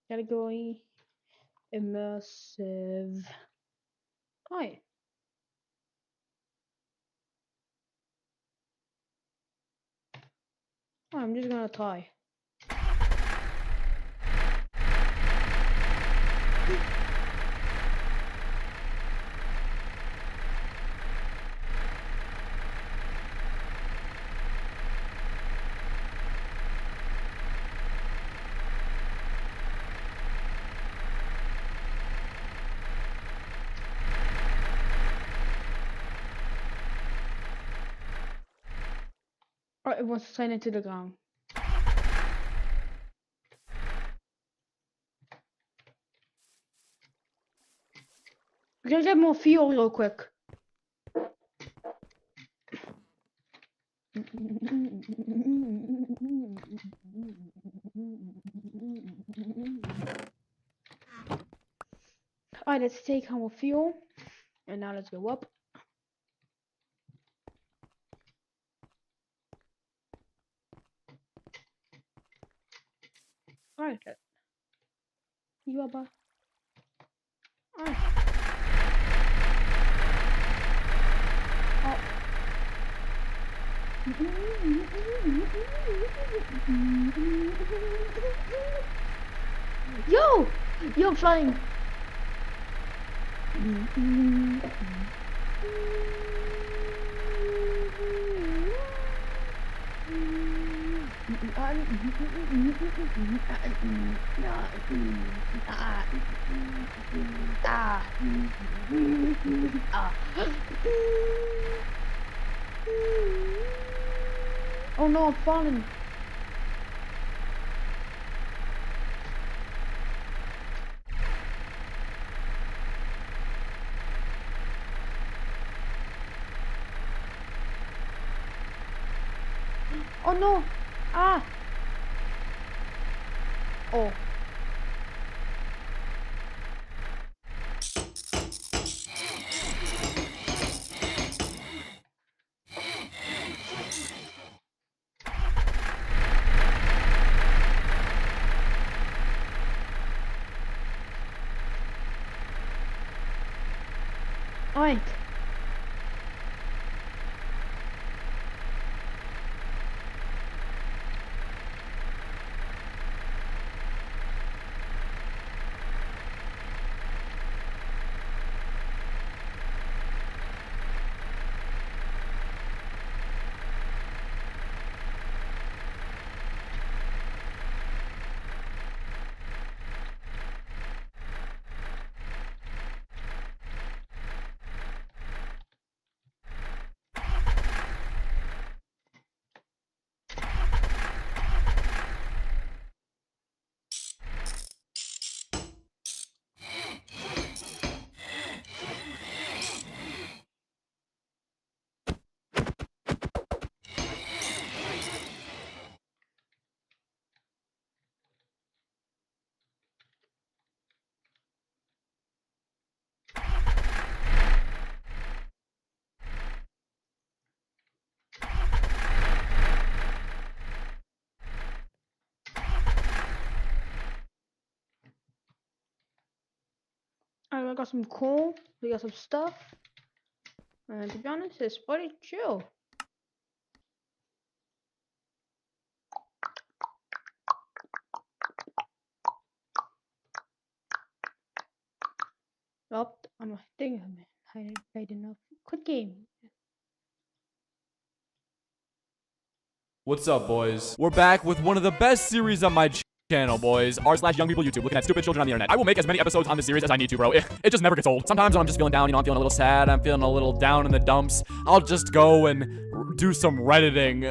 Category immersive. Alright. I'm just gonna try. Alright, it wants to sign into the ground. We're gonna get more fuel real quick. Alright, let's take our fuel. And now let's go up. Alright. You up? Alright. Yo! Yo, I'm flying. Oh no, I'm falling. Oh no! Ah! Oh. Alright. Alright, I got some coal, we got some stuff, and to be honest, it's pretty chill. Oh, I'm a thing. I hadn't played enough. Quit game. What's up, boys? We're back with one of the best series on my channel, boys. r/young people YouTube, looking at stupid children on the internet. I will make as many episodes on this series as I need to, bro. It just never gets old. Sometimes when I'm just feeling down, I'm feeling a little sad, I'm feeling a little down in the dumps, I'll just go and do some Redditing.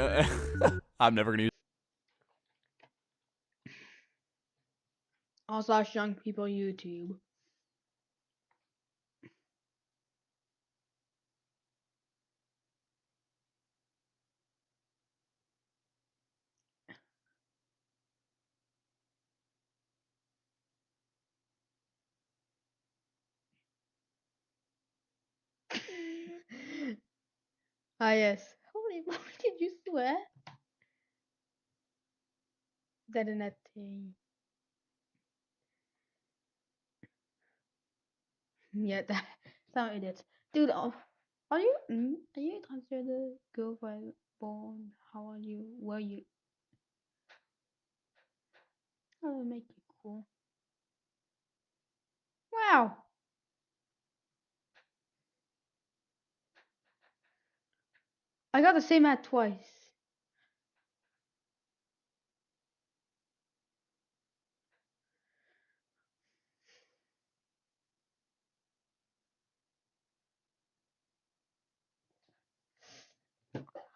I'm never gonna use r/young people YouTube. Ah, yes. Holy moly, did you swear? That in that thing. Yeah, that's how it is. Dude, are you transgender girlfriend born? How are you? Where you? How will make you cool? Wow. I got the same ad twice.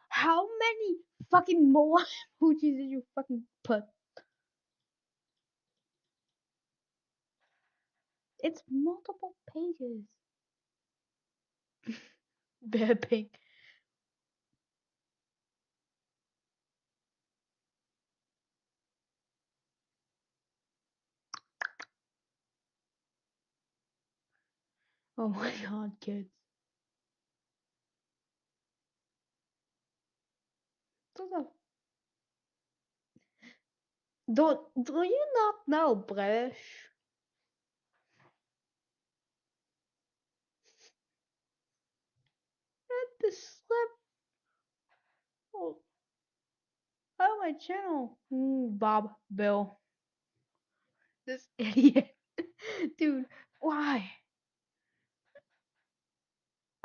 How many fucking more emojis did you fucking put? It's multiple pages. Bear pig. Oh my god, kids. Do you not know British? The slip. Oh, my channel. Bob, Bill. This idiot. Dude, why?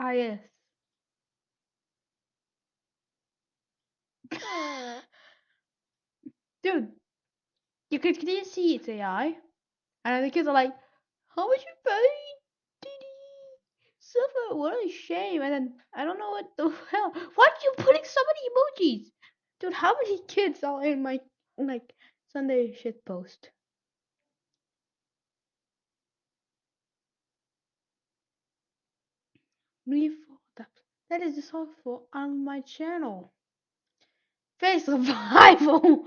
Ah, yes. Dude, you could clearly see it's AI. And the kids are like, how much you pay? Suffer, what a shame. And then, I don't know what the hell. Why are you putting so many emojis? Dude, how many kids are in my, like, Sunday shit post? That is just awful on my channel. Face survival.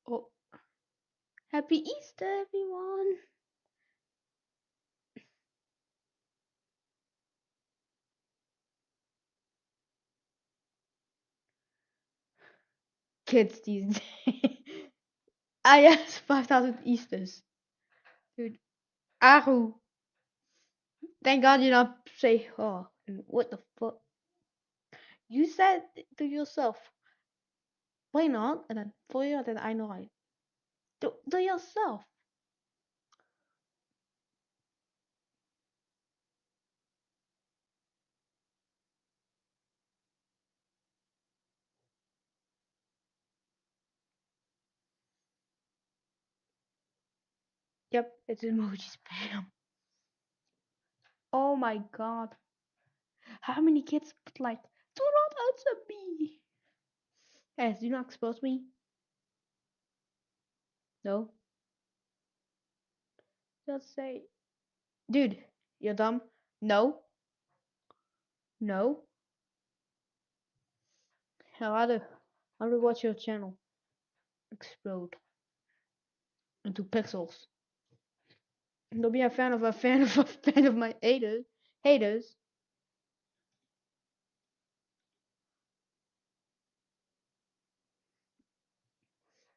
Oh, happy Easter, everyone. Kids these days. Ah, yes, 5,000 Easters. Dude, Aru. Thank God you don't say, oh, what the fuck? You said to yourself, why not? And then for you, then I know I. Do yourself. Yep, it's emoji spam. Oh my god. How many kids put like, do not answer me? Guys, do not expose me. No. Just say, dude, you're dumb. No. No. How do watch your channel explode into pixels? Don't be a fan of my haters.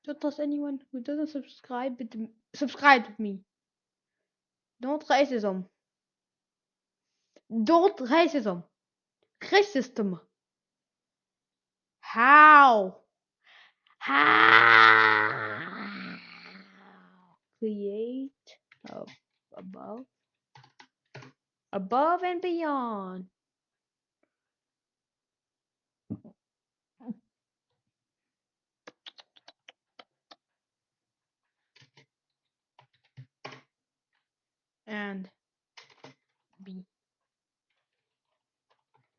Don't trust anyone who doesn't subscribe to me. Don't racism. Don't racism. Racism. How? above and beyond. And B.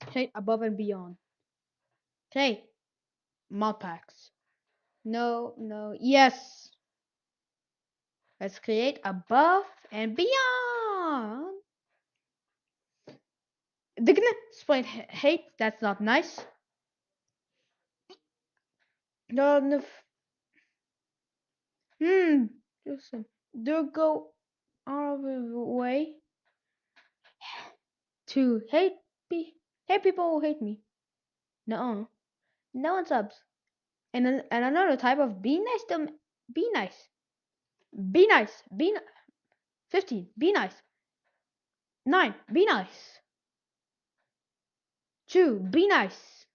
Okay, above and beyond. Okay, mod packs. No, no, yes. Let's create above and beyond. They're gonna explain hate. That's not nice. No. Listen. They'll go out of the way to hate me. Hate people who hate me. No one subs. And another type of be nice to be nice. Be nice. 15. Be nice. 9. Be nice. 2. Be nice.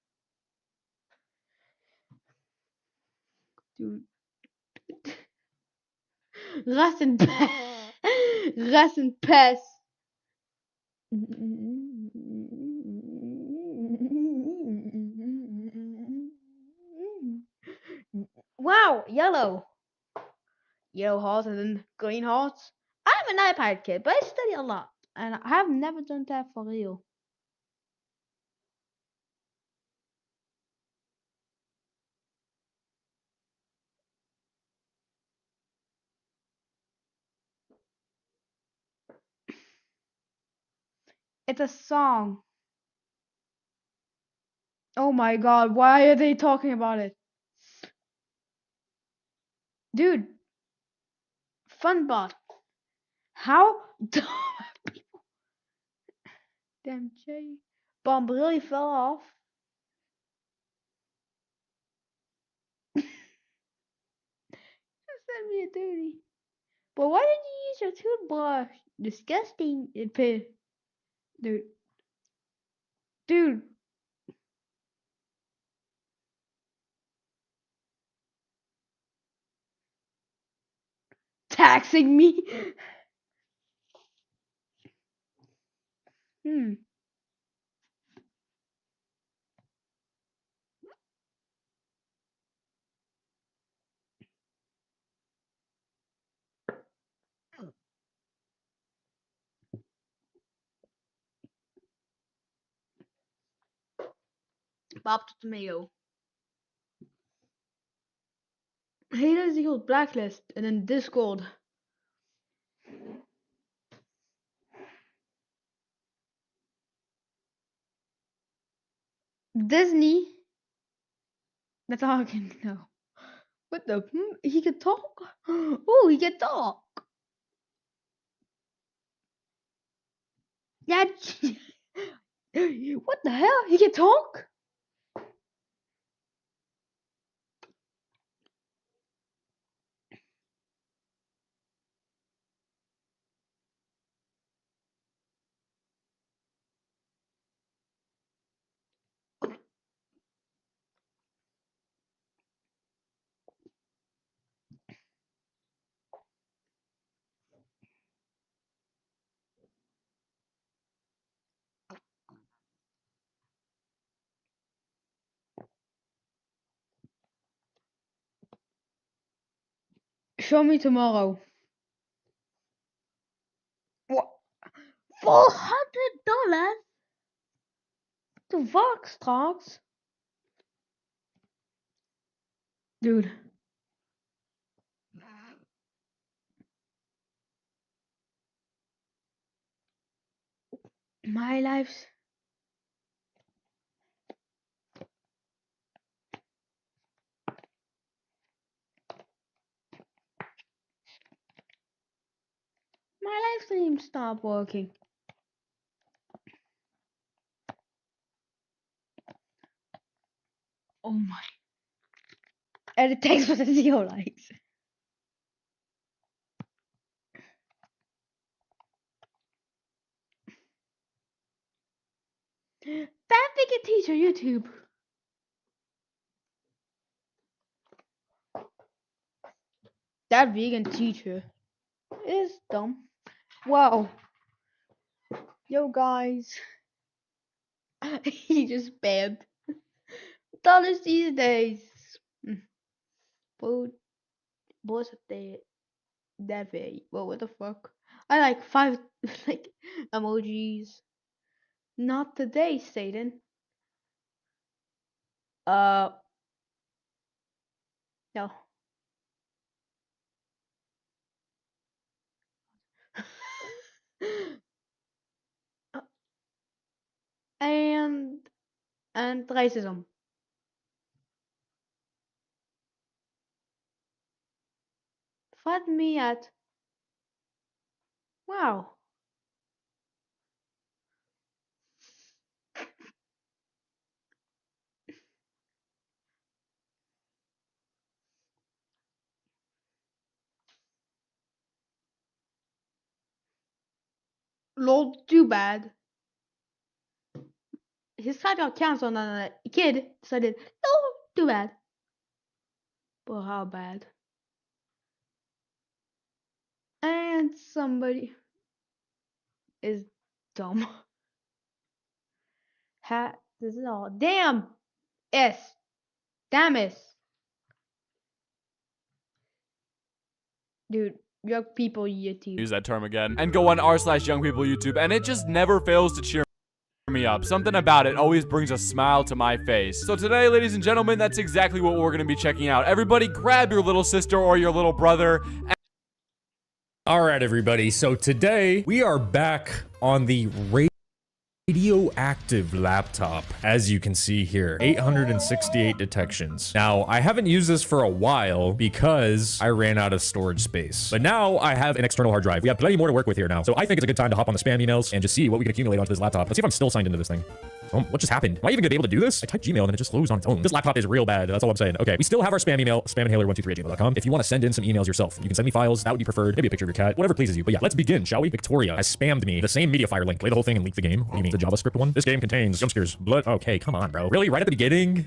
Dude. Rassen Pest. Wow, yellow hearts and then green hearts. I'm an iPad kid, but I study a lot, and I have never done that for real. It's a song. Oh my god, why are they talking about it? Dude. Funbot. How dumb are people? Damn, J. Bomb really fell off. Send me a duty. But why did you use your toothbrush? Disgusting. Dude. Taxing me. Bob the Tomato. Haters equals blacklist and then Discord. Disney. That's all I can know. What the? He can talk? Oh, he can talk. Yeah. What the hell? He can talk? Show me tomorrow. What? $400 to Vox Talks? Dude. My life stream stopped working. Oh my. And it takes for the 0 likes. That vegan teacher YouTube. That vegan teacher is dumb. Wow. Yo, guys. He just banned. Dollars these days. Food. What's the that very? Well, what the fuck? I like 5 like emojis. Not today, Satan. No. and racism. Find me at. Wow. Lol, too bad. His side got canceled and a kid decided, oh, too bad. Well, how bad? And somebody is dumb. This is all. Damn! S. Damn it. Dude, young people YouTube. Use that term again. And go on r/youngpeopleyoutube, and it just never fails to cheer me up. Something about it always brings a smile to my face. So today, ladies and gentlemen, that's exactly what we're going to be checking out. Everybody grab your little sister or your little brother. Alright, everybody, so today we are back on the radioactive laptop, as you can see here, 868 detections. Now, I haven't used this for a while because I ran out of storage space, but now I have an external hard drive. We have plenty more to work with here now, so I think it's a good time to hop on the spam emails and just see what we can accumulate onto this laptop. Let's see if I'm still signed into this thing. Oh, what just happened? Am I even gonna be able to do this? I typed Gmail and then it just closed on its own. This laptop is real bad. That's all I'm saying. Okay, we still have our spam email, spaminhaler123@gmail.com. If you want to send in some emails yourself, you can send me files. That would be preferred. Maybe a picture of your cat, whatever pleases you. But yeah, let's begin, shall we? Victoria has spammed me the same MediaFire link. Play the whole thing and leak the game. What do you mean? The JavaScript one? This game contains jump scares, blood. Okay, come on, bro. Really? Right at the beginning?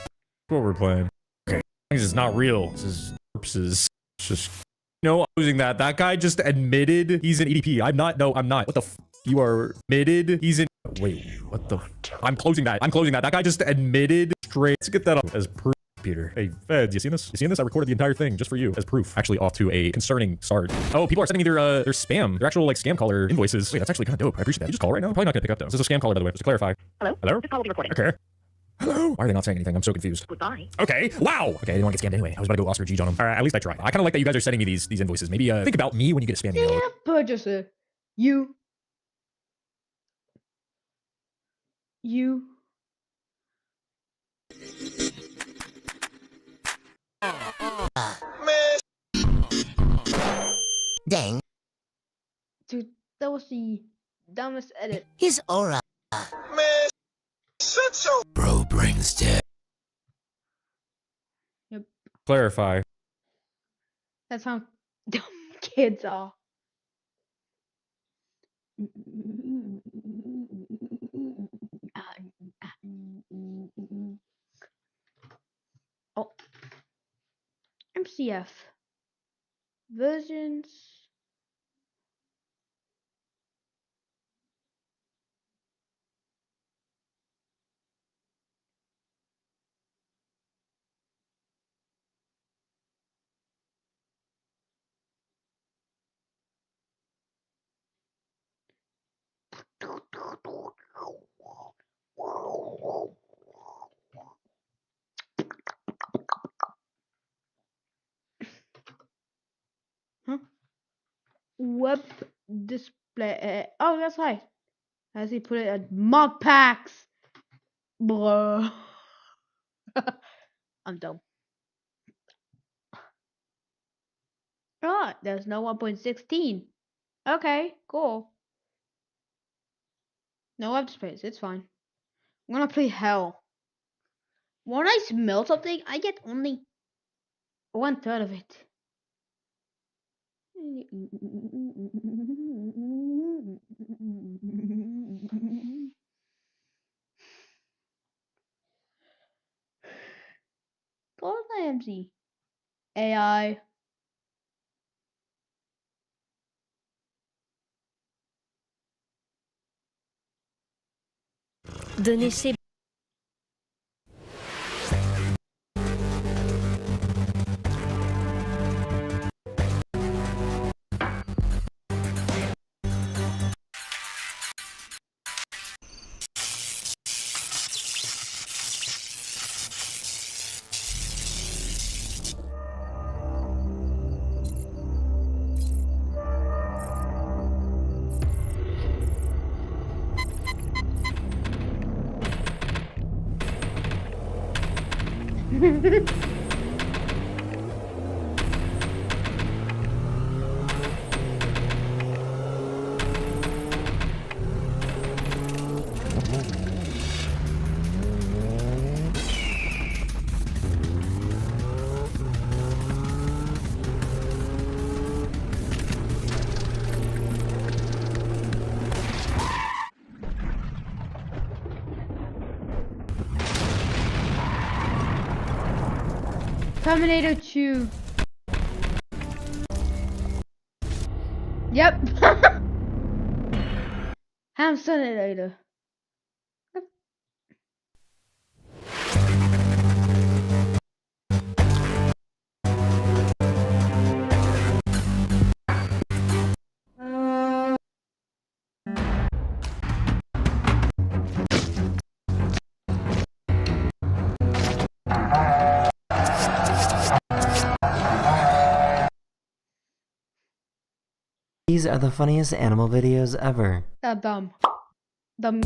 What we're playing. Okay, this is not real. This is corpses. It's just. No, I'm losing that. That guy just admitted he's an EDP. I'm not. No, I'm not. What the f? You are admitted he's in. Wait, what the? I'm closing that. I'm closing that. That guy just admitted straight. Let's get that up as proof, Peter. Hey, Feds, you seen this? You seen this? I recorded the entire thing just for you as proof. Actually, off to a concerning start. Oh, people are sending me their spam, their actual like scam caller invoices. Wait, that's actually kind of dope. I appreciate that. You just call right now? Probably not gonna pick up though. This is a scam caller, by the way. Just to clarify. Hello. Hello. This call will be recorded. Okay. Hello? Why are they not saying anything? I'm so confused. Goodbye. Okay. Wow. Okay, I didn't want to get scammed anyway. I was about to go Oscar G on them. All right, at least I tried. I kind of like that you guys are sending me these invoices. Maybe think about me when you get a spam email. Yeah, purchaser. You. Dang. Dude, that was the dumbest edit. His aura. Man, shut your bro brings death. Yep. Clarify. That's how dumb kids are. Oh. MCF. Versions. Huh? Web display. Oh, that's right. As he put it at mod packs. Bro. I'm dumb. Oh, there's no 1.16. Okay, cool. No web space, it's fine. I'm gonna play hell. When I smell something, I get only 1/3 of it. Golden IMC. AI. Donner ses Terminator 2. Yep. Ham Terminator. These are the funniest animal videos ever. Dumb. Back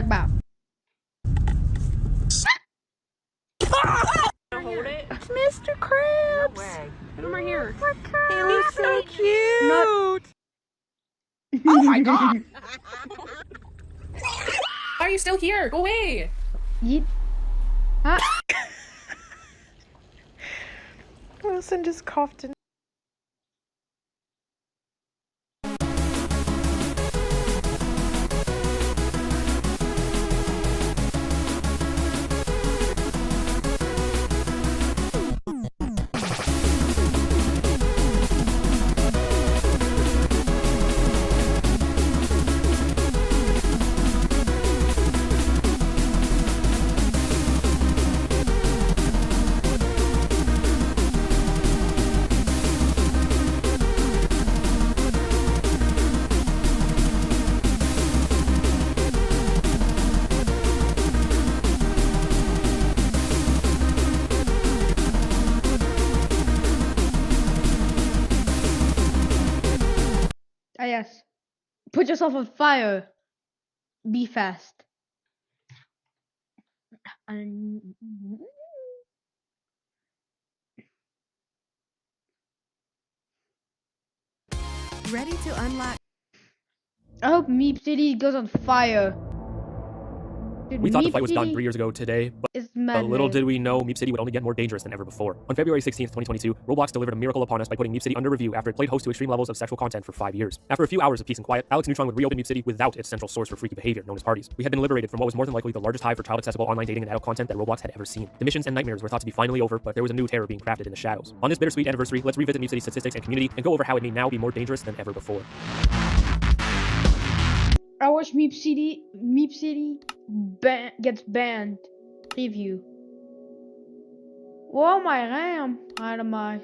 back. Hold it. Mr. Krabs. No way. Put him right here. He looks so cute. Not... Oh my god. Why are you still here? Go away. Yeet. Huh? Wilson just coughed in. Ah, yes. Put yourself on fire. Be fast. Ready to unlock. I hope Meep City goes on fire. Dude, We thought the Meep fight was done City 3 years ago today, but is little madness. did we know Meep City would only get more dangerous than ever before. On February 16th, 2022, Roblox delivered a miracle upon us by putting Meep City under review after it played host to extreme levels of sexual content for 5 years. After a few hours of peace and quiet, Alex Neutron would reopen Meep City without its central source for freaky behavior, known as parties. We had been liberated from what was more than likely the largest hive for child-accessible online dating and adult content that Roblox had ever seen. The missions and nightmares were thought to be finally over, but there was a new terror being crafted in the shadows. On this bittersweet anniversary, let's revisit Meep City's statistics and community and go over how it may now be more dangerous than ever before. I watch Meep City gets banned. Preview. Oh my RAM. Itemized.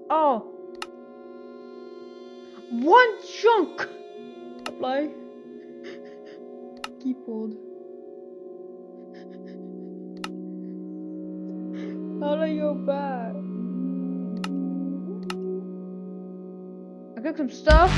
Oh. One chunk. Apply. Keyboard. How do you go back? I got some stuff.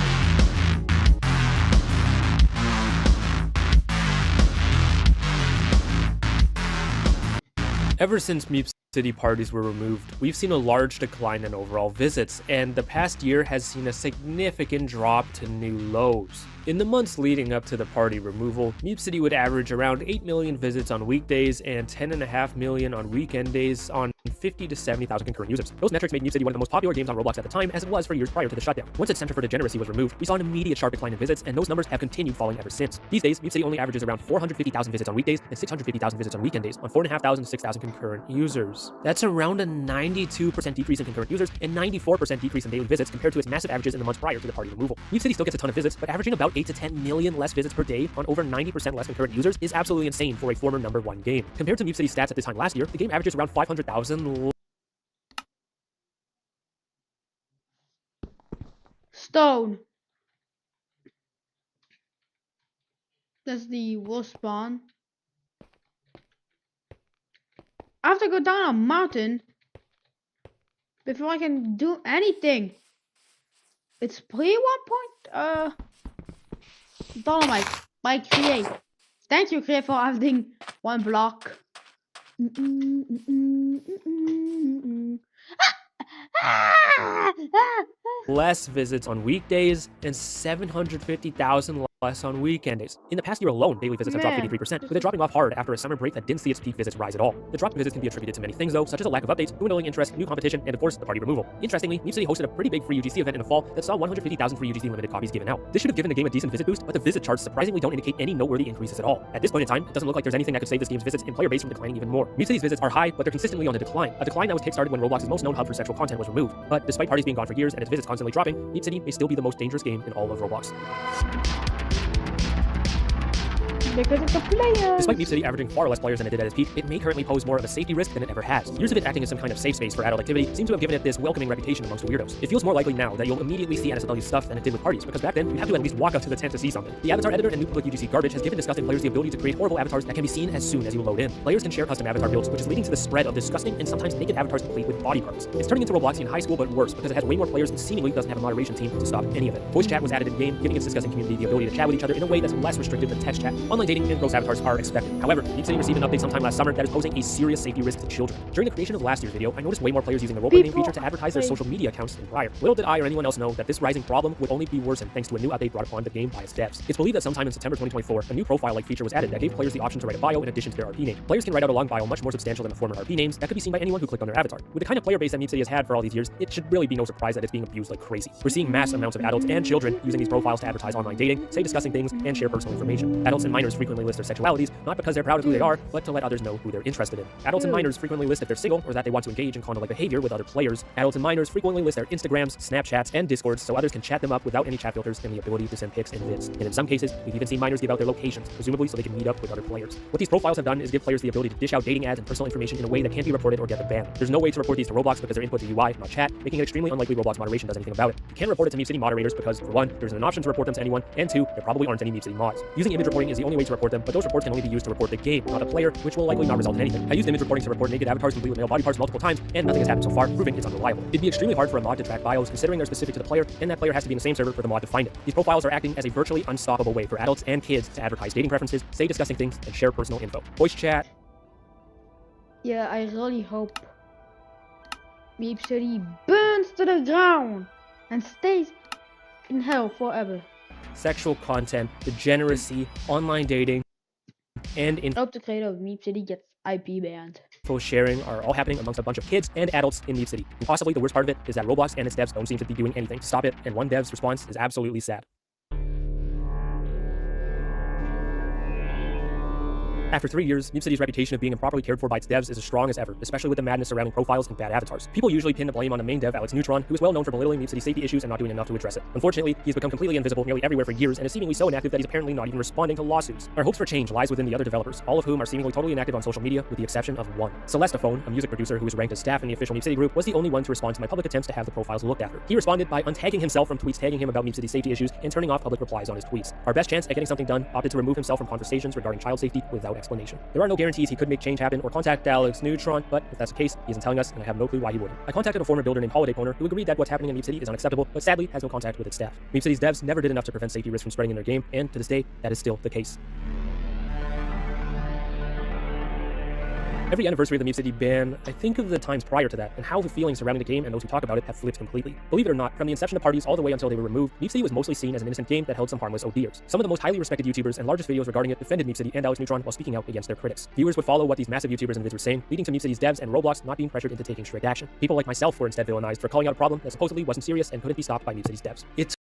Ever since Meep City parties were removed, we've seen a large decline in overall visits, and the past year has seen a significant drop to new lows. In the months leading up to the party removal, Meep City would average around 8 million visits on weekdays and 10.5 million on weekend days on 50 to 70,000 concurrent users. Those metrics made Mute City one of the most popular games on Roblox at the time, as it was for years prior to the shutdown. Once its Center for Degeneracy was removed, we saw an immediate sharp decline in visits, and those numbers have continued falling ever since. These days, Mute City only averages around 450,000 visits on weekdays and 650,000 visits on weekend days on 4,500 to 6,000 concurrent users. That's around a 92% decrease in concurrent users and 94% decrease in daily visits compared to its massive averages in the months prior to the party removal. Mute City still gets a ton of visits, but averaging about 8 to 10 million less visits per day on over 90% less concurrent users is absolutely insane for a former #1 game. Compared to Mute City's stats at this time last year, the game averages around 500,000 stone. That's the wolf spawn. I have to go down a mountain before I can do anything. It's pre-1 Dolomite by Create. Thank you, Create, for adding 1 block. less visits on weekdays and 750,000 less on weekend days. In the past year alone, daily visits have dropped 53%, with it dropping off hard after a summer break that didn't see its peak visits rise at all. The drop in visits can be attributed to many things though, such as a lack of updates, dwindling interest, new competition, and of course, the party removal. Interestingly, Mute City hosted a pretty big free UGC event in the fall that saw 150,000 free UGC limited copies given out. This should have given the game a decent visit boost, but the visit charts surprisingly don't indicate any noteworthy increases at all. At this point in time, it doesn't look like there's anything that could save this game's visits and player base from declining even more. Mute City's visits are high, but they're consistently on the decline. A decline that was kickstarted when Roblox's most known hub for sexual content was removed. But despite parties being gone for years and its visits constantly dropping, Mute City may still be the most dangerous game in all of Roblox. Because it's a player. Despite Mute City averaging far less players than it did at its peak, it may currently pose more of a safety risk than it ever has. Years of it acting as some kind of safe space for adult activity seem to have given it this welcoming reputation amongst weirdos. It feels more likely now that you'll immediately see NSFW stuff than it did with parties, because back then, you have to at least walk up to the tent to see something. The avatar editor and new public UGC garbage has given disgusting players the ability to create horrible avatars that can be seen as soon as you load in. Players can share custom avatar builds, which is leading to the spread of disgusting and sometimes naked avatars complete with body parts. It's turning into Robloxian high school, but worse, because it has way more players and seemingly doesn't have a moderation team to stop any of it. Voice chat was added in-game, giving its disgusting community the ability to chat with each other in a way that's less restrictive than text chat. Online dating and gross avatars are expected. However, Mute City received an update sometime last summer that is posing a serious safety risk to children. During the creation of last year's video, I noticed way more players using the roleplay name feature to advertise their social media accounts than prior. Little did I or anyone else know that this rising problem would only be worsened thanks to a new update brought upon the game by its devs. It's believed that sometime in September 2024, a new profile-like feature was added that gave players the option to write a bio in addition to their RP name. Players can write out a long bio much more substantial than the former RP names that could be seen by anyone who clicked on their avatar. With the kind of player base that Mute City has had for all these years, it should really be no surprise that it's being abused like crazy. We're seeing mass amounts of adults and children using these profiles to advertise online dating, say disgusting things, and share personal information. Adults and minors frequently list their sexualities, not because they're proud of who they are, but to let others know who they're interested in. Adults and minors frequently list if they're single or that they want to engage in conduct-like behavior with other players. Adults and minors frequently list their Instagrams, Snapchats, and Discords so others can chat them up without any chat filters and the ability to send pics and vids. And in some cases, we've even seen minors give out their locations, presumably so they can meet up with other players. What these profiles have done is give players the ability to dish out dating ads and personal information in a way that can't be reported or get them banned. There's no way to report these to Roblox because they're input to UI, not chat, making it extremely unlikely Roblox moderation does anything about it. You can't report it to Mute City moderators because, for one, there isn't an option to report them to anyone, and two, there probably aren't any Mute City mods. Using image reporting is the only way to report them, but those reports can only be used to report the game, not a player, which will likely not result in anything. I used image reporting to report naked avatars complete with male body parts multiple times, and nothing has happened so far, proving it's unreliable. It'd be extremely hard for a mod to track bios, considering they're specific to the player, and that player has to be in the same server for the mod to find it. These profiles are acting as a virtually unstoppable way for adults and kids to advertise dating preferences, say disgusting things, and share personal info. Voice chat. Yeah, I really hope Mute City burns to the ground and stays in hell forever. Sexual content, degeneracy, online dating, and I hope the creator of Mute City gets IP banned. Info sharing are all happening amongst a bunch of kids and adults in Mute City. And possibly the worst part of it is that Roblox and its devs don't seem to be doing anything to stop it, and one dev's response is absolutely sad. After 3 years, Mute City's reputation of being improperly cared for by its devs is as strong as ever, especially with the madness surrounding profiles and bad avatars. People usually pin the blame on the main dev, Alex Neutron, who is well known for belittling Mute City's safety issues and not doing enough to address it. Unfortunately, he's become completely invisible nearly everywhere for years and is seemingly so inactive that he's apparently not even responding to lawsuits. Our hopes for change lies within the other developers, all of whom are seemingly totally inactive on social media with the exception of one. Celestaphone, a music producer who is ranked as staff in the official Mute City group, was the only one to respond to my public attempts to have the profiles looked after. He responded by untagging himself from tweets tagging him about Mute City's safety issues and turning off public replies on his tweets. Our best chance at getting something done opted to remove himself from conversations regarding child safety without explanation. There are no guarantees he could make change happen or contact Alex Neutron, but if that's the case, he isn't telling us, and I have no clue why he wouldn't. I contacted a former builder named Holiday Corner who agreed that what's happening in Mute City is unacceptable, but sadly has no contact with its staff. Mute City's devs never did enough to prevent safety risks from spreading in their game, and to this day, that is still the case. Every anniversary of the Mute City ban, I think of the times prior to that, and how the feelings surrounding the game and those who talk about it have flipped completely. Believe it or not, from the inception of parties all the way until they were removed, Mute City was mostly seen as an innocent game that held some harmless ODers. Some of the most highly respected YouTubers and largest videos regarding it defended Mute City and Alex Neutron while speaking out against their critics. Viewers would follow what these massive YouTubers and vids were saying, leading to Mute City's devs and Roblox not being pressured into taking strict action. People like myself were instead villainized for calling out a problem that supposedly wasn't serious and couldn't be stopped by Mute City's devs. It's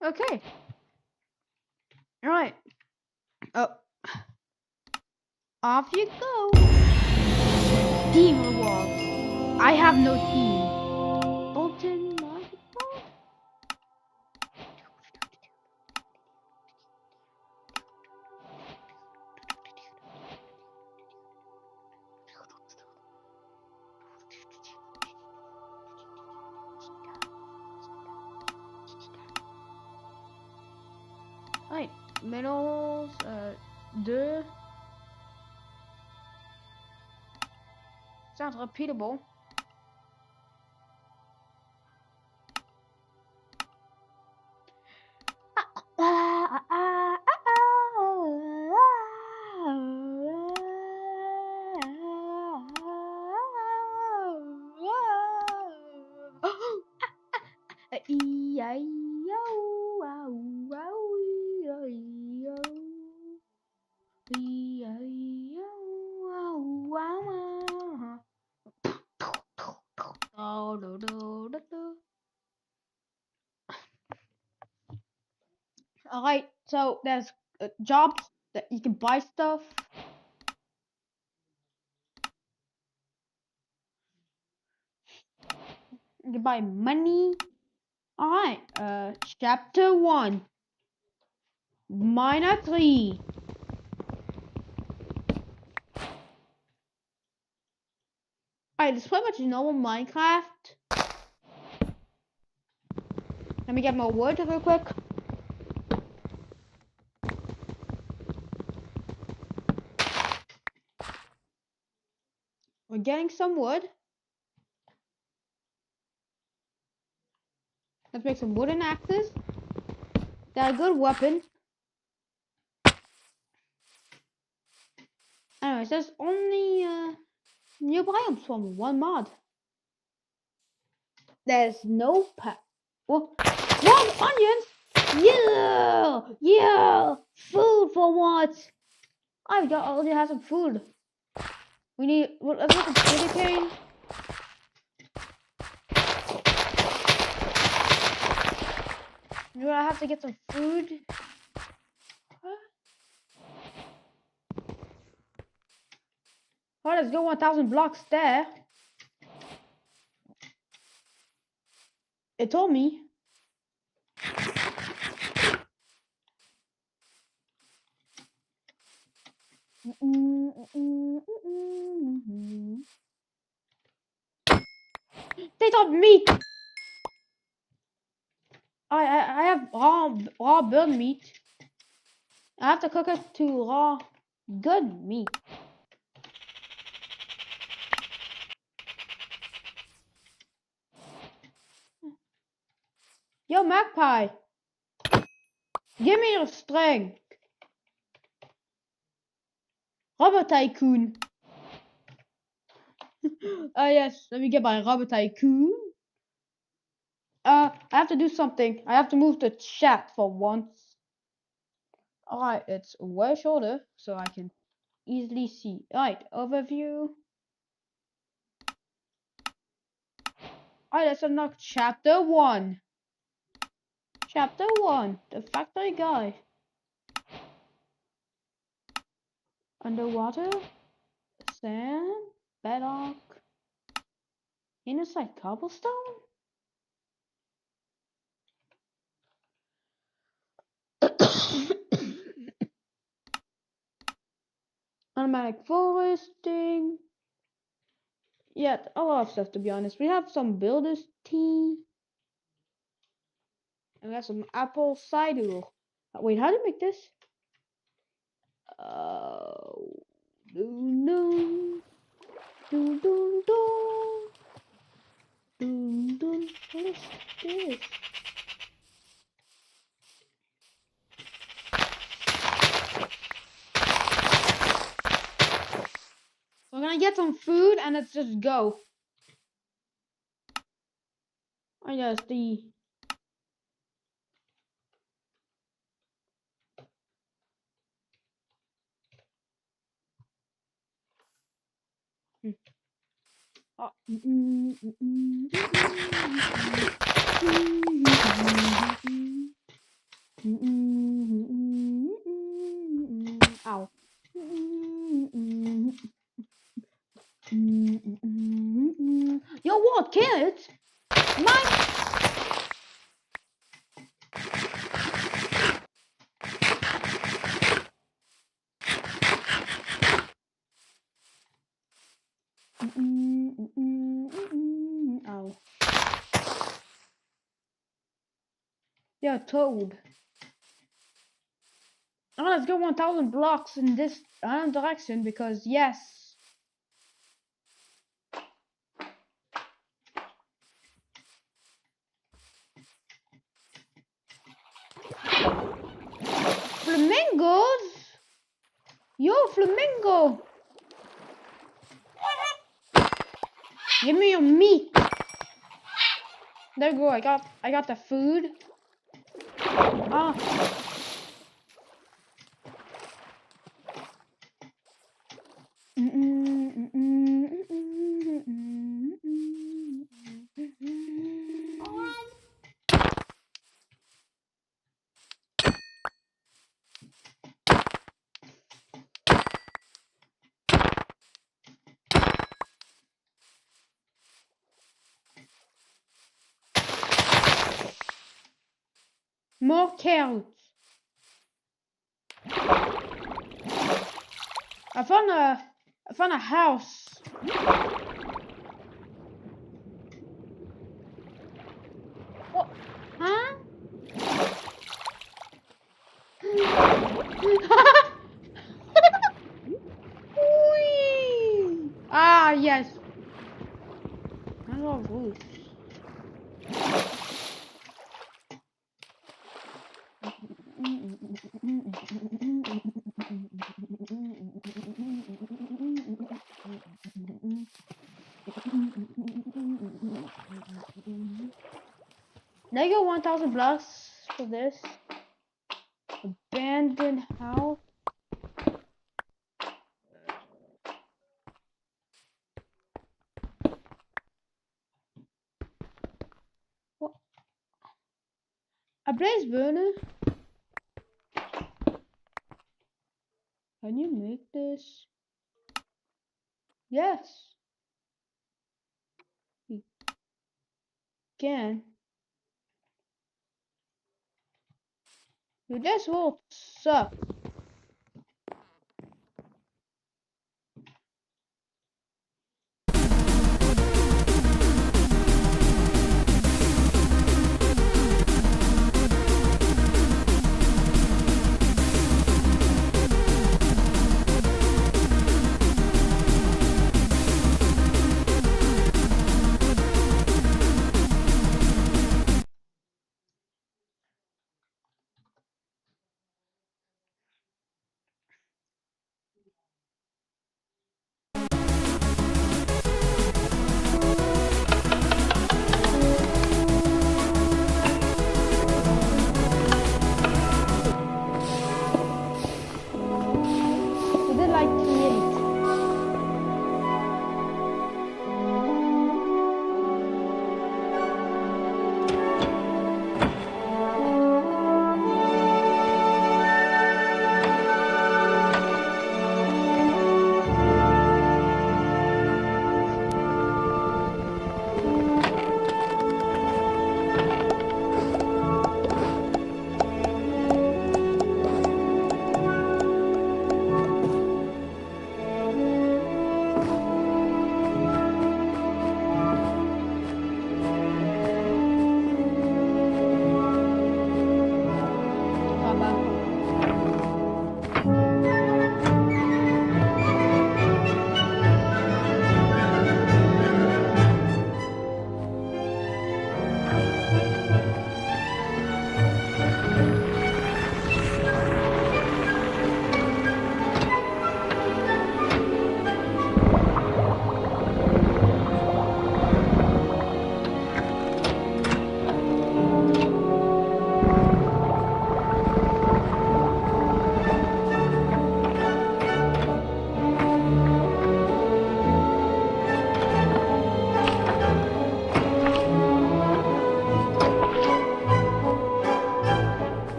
Okay. Alright. Oh. Off you go. Team reward. I have no team. Bolton Market. Right, medals, 2. Sounds repeatable. Alright, so there's jobs that you can buy stuff. You can buy money. Alright, chapter 1. Miner 3. Alright, it's pretty much normal Minecraft. Let me get more wood real quick. We're getting some wood. Let's make some wooden axes. They're a good weapon. Anyways, there's only new biomes from one mod. There's no one onions. Yeah, yeah. Food for what? I already have some food. We need. Let's make some sugar cane. You know, I have to get some food. Oh, let's go 1,000 blocks there. It told me. They told meat. I have raw bird meat. I have to cook it to raw good meat. Yo, Magpie, give me your strength. Rubber Tycoon. Yes, let me get my Rubber Tycoon. I have to do something. I have to move the chat for once. Alright, it's way shorter, so I can easily see. Alright, overview. Alright, let's unlock chapter 1. Chapter 1, the factory guy. Underwater, sand, bedrock, inside cobblestone. Automatic foresting. Yeah, a lot of stuff to be honest. We have some builder's tea. And we have some apple cider. Wait, how do you make this? Dun, dun, dun, dun. Dun, dun. What is this? We're gonna get some food and let's just go. Oh yes, the oh. Ow. Yo, what? Kill it? Mine. Ow. Yeah, toad. Oh, let's go 1,000 blocks in this direction because yes. Flamingos? Yo, flamingo! Give me your meat. There you go. I got the food. Ah. More carrots. I found a house. What? Huh? Whee! Ah, yes. I love roofs. They go 1,000 plus for this abandoned house. What? A blaze burner? Can you make this? Yes. You can. This will suck.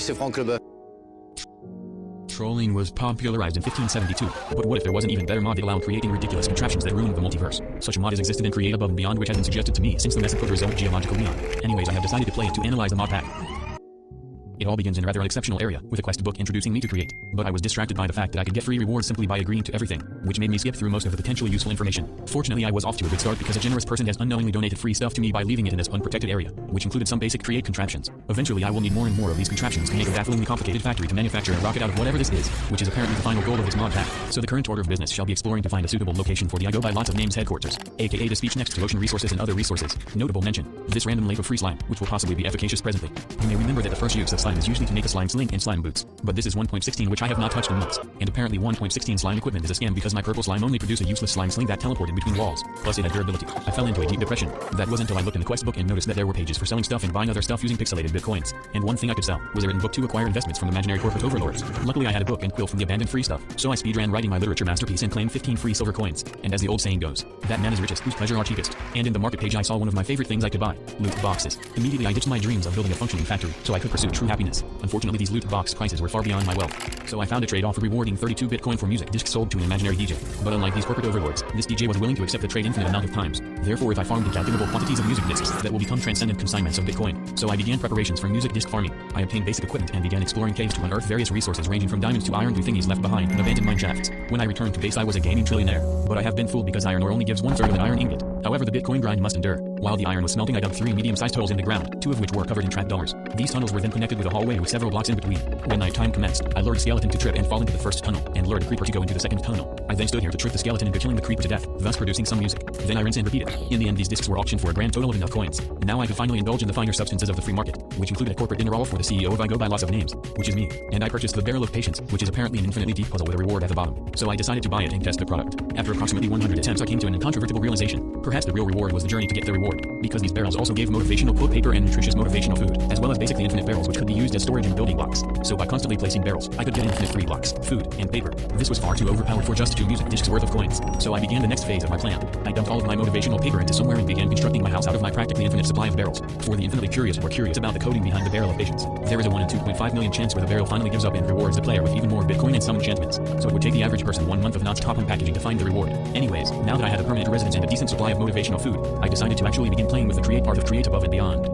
c'est Franck Leboeuf. Trolling was popularized in 1572, but what if there was an even better mod that allowed creating ridiculous contraptions that ruined the multiverse? Such a mod has existed in Create Above and Beyond, which has been suggested to me since the method put result geological neon. Anyways, I have decided to play it to analyze the mod pack. It all begins in a rather unexceptional area, with a quest book introducing me to Create, but I was distracted by the fact that I could get free rewards simply by agreeing to everything, which made me skip through most of the potentially useful information. Fortunately, I was off to a good start because a generous person has unknowingly donated free stuff to me by leaving it in this unprotected area, which included some basic Create contraptions. Eventually, I will need more and more of these contraptions to make a bafflingly complicated factory to manufacture a rocket out of whatever this is, which is apparently the final goal of this mod pack. So the current order of business shall be exploring to find a suitable location for the I go by lots of names headquarters, aka the speech next to ocean resources and other resources. Notable mention, this random lake of free slime, which will possibly be efficacious presently. You may remember that the first use of slime is usually to make a slime sling and slime boots, but this is 1.16 which I have not touched in months, and apparently 1.16 slime equipment is a scam because my purple slime only produced a useless slime sling that teleported between walls, plus it had durability. I fell into a deep depression. That was until I looked in the quest book and noticed that there were pages for selling stuff and buying other stuff using pixelated bitcoins, and one thing I could sell was a written book to acquire investments from the imaginary corporate overlords. Luckily I had a book and quill from the abandoned free stuff, so I speedran writing my literature masterpiece and claimed 15 free silver coins, and as the old saying goes, that man is richest whose pleasure are cheapest, and in the market page I saw one of my favorite things I could buy, loot boxes. Immediately I ditched my dreams of building a functioning factory so I could pursue true happiness. Unfortunately these loot box prices were far beyond my wealth, so I found a trade offer rewarding 32 Bitcoin for music discs sold to an imaginary DJ. But unlike these corporate overlords, this DJ was willing to accept the trade infinite amount of times. Therefore, if I farmed incalculable quantities of music discs, that will become transcendent consignments of Bitcoin. So I began preparations for music disc farming. I obtained basic equipment and began exploring caves to unearth various resources ranging from diamonds to iron to thingies left behind in abandoned mine shafts. When I returned to base, I was a gaming trillionaire, but I have been fooled because iron ore only gives 1/3 of an iron ingot. However, the Bitcoin grind must endure. While the iron was smelting, I dug 3 medium-sized holes in the ground, 2 of which were covered in trapdoors. These tunnels were then connected with a hallway with several blocks in between. When nighttime commenced, I lured a skeleton to trip and fall into the first tunnel, and lured a creeper to go into the second tunnel. I then stood here to trip the skeleton into killing the creeper to death, thus producing some music. Then I rinse and repeat it. In the end, these discs were auctioned for a grand total of enough coins. Now I could finally indulge in the finer substances of the free market, which included a corporate dinner all for the CEO of I go by lots of names, which is me. And I purchased the Barrel of Patience, which is apparently an infinitely deep puzzle with a reward at the bottom. So I decided to buy it and test the product. After approximately 100 attempts, I came to an incontrovertible realization. Perhaps the real reward was the journey to get the reward, because these barrels also gave motivational quote paper and nutritious motivational food, as well as basically infinite barrels which could be used as storage and building blocks. So by constantly placing barrels, I could get infinite free blocks, food, and paper. This was far too overpowered for just 2 music discs worth of coins. So I began the next phase of my plan. I dumped all of my motivational paper into somewhere and began constructing my house out of my practically infinite supply of barrels. For the infinitely curious or curious about the coding behind the Barrel of Patience, there is a 1 in 2.5 million chance where the barrel finally gives up and rewards the player with even more Bitcoin and some enchantments. So it would take the average person 1 month of non-stop unpackaging to find the reward. Anyways, now that I had a permanent residence and a decent supply of motivational food, I decided to actually begin playing with the Create part of Create Above and Beyond.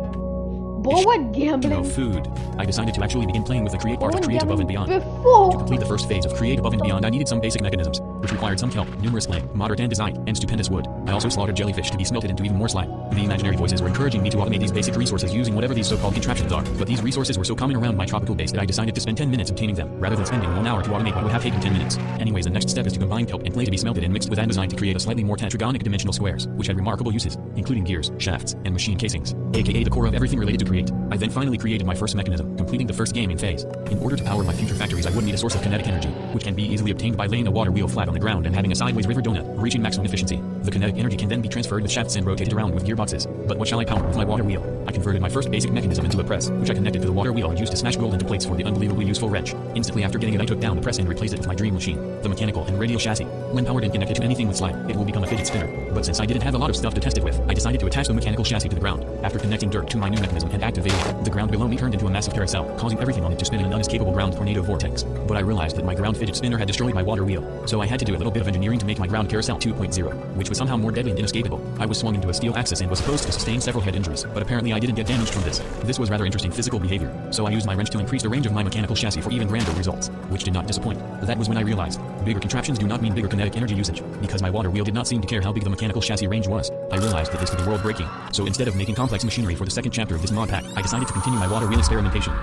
Boy, what gambling? Food. I decided to actually begin playing with the Create part of Create Above and Beyond. Before. To complete the first phase of Create Above and Beyond, I needed some basic mechanisms, which required some kelp, numerous clay, moderate andesite, and stupendous wood. I also slaughtered jellyfish to be smelted into even more slime. The imaginary voices were encouraging me to automate these basic resources using whatever these so-called contraptions are. But these resources were so common around my tropical base that I decided to spend 10 minutes obtaining them, rather than spending 1 hour to automate what would have taken 10 minutes. Anyways, the next step is to combine kelp and clay to be smelted and mixed with andesite to create a slightly more tetragonic dimensional squares, which had remarkable uses, including gears, shafts, and machine casings, aka the core of everything related to Create. I then finally created my first mechanism, completing the first gaming phase. In order to power my future factories, I would need a source of kinetic energy, which can be easily obtained by laying a water wheel flat on the ground and having a sideways river donut, reaching maximum efficiency. The kinetic energy can then be transferred with shafts and rotated around with gearboxes. But what shall I power with my water wheel? I converted my first basic mechanism into a press, which I connected to the water wheel and used to smash gold into plates for the unbelievably useful wrench. Instantly after getting it, I took down the press and replaced it with my dream machine, the mechanical and radial chassis. When powered and connected to anything with slime, it will become a fidget spinner. But since I didn't have a lot of stuff to test it with, I decided to attach the mechanical chassis to the ground. After connecting dirt to my new mechanism and activating it, the ground below me turned into a massive carousel, causing everything on it to spin in an unescapable ground tornado vortex. But I realized that my ground fidget spinner had destroyed my water wheel, so I had to do a little bit of engineering to make my ground carousel 2.0, which was somehow more deadly and inescapable. I was swung into a steel axis and was supposed to sustain several head injuries, but apparently I didn't get damaged from this. This was rather interesting physical behavior, so I used my wrench to increase the range of my mechanical chassis for even grander results, which did not disappoint. That was when I realized, bigger contraptions do not mean bigger kinetic energy usage, because my water wheel did not seem to care how big the mechanical chassis range was. I realized that this could be world breaking, so instead of making complex machinery for the second chapter of this mod pack, I decided to continue my water wheel experimentation.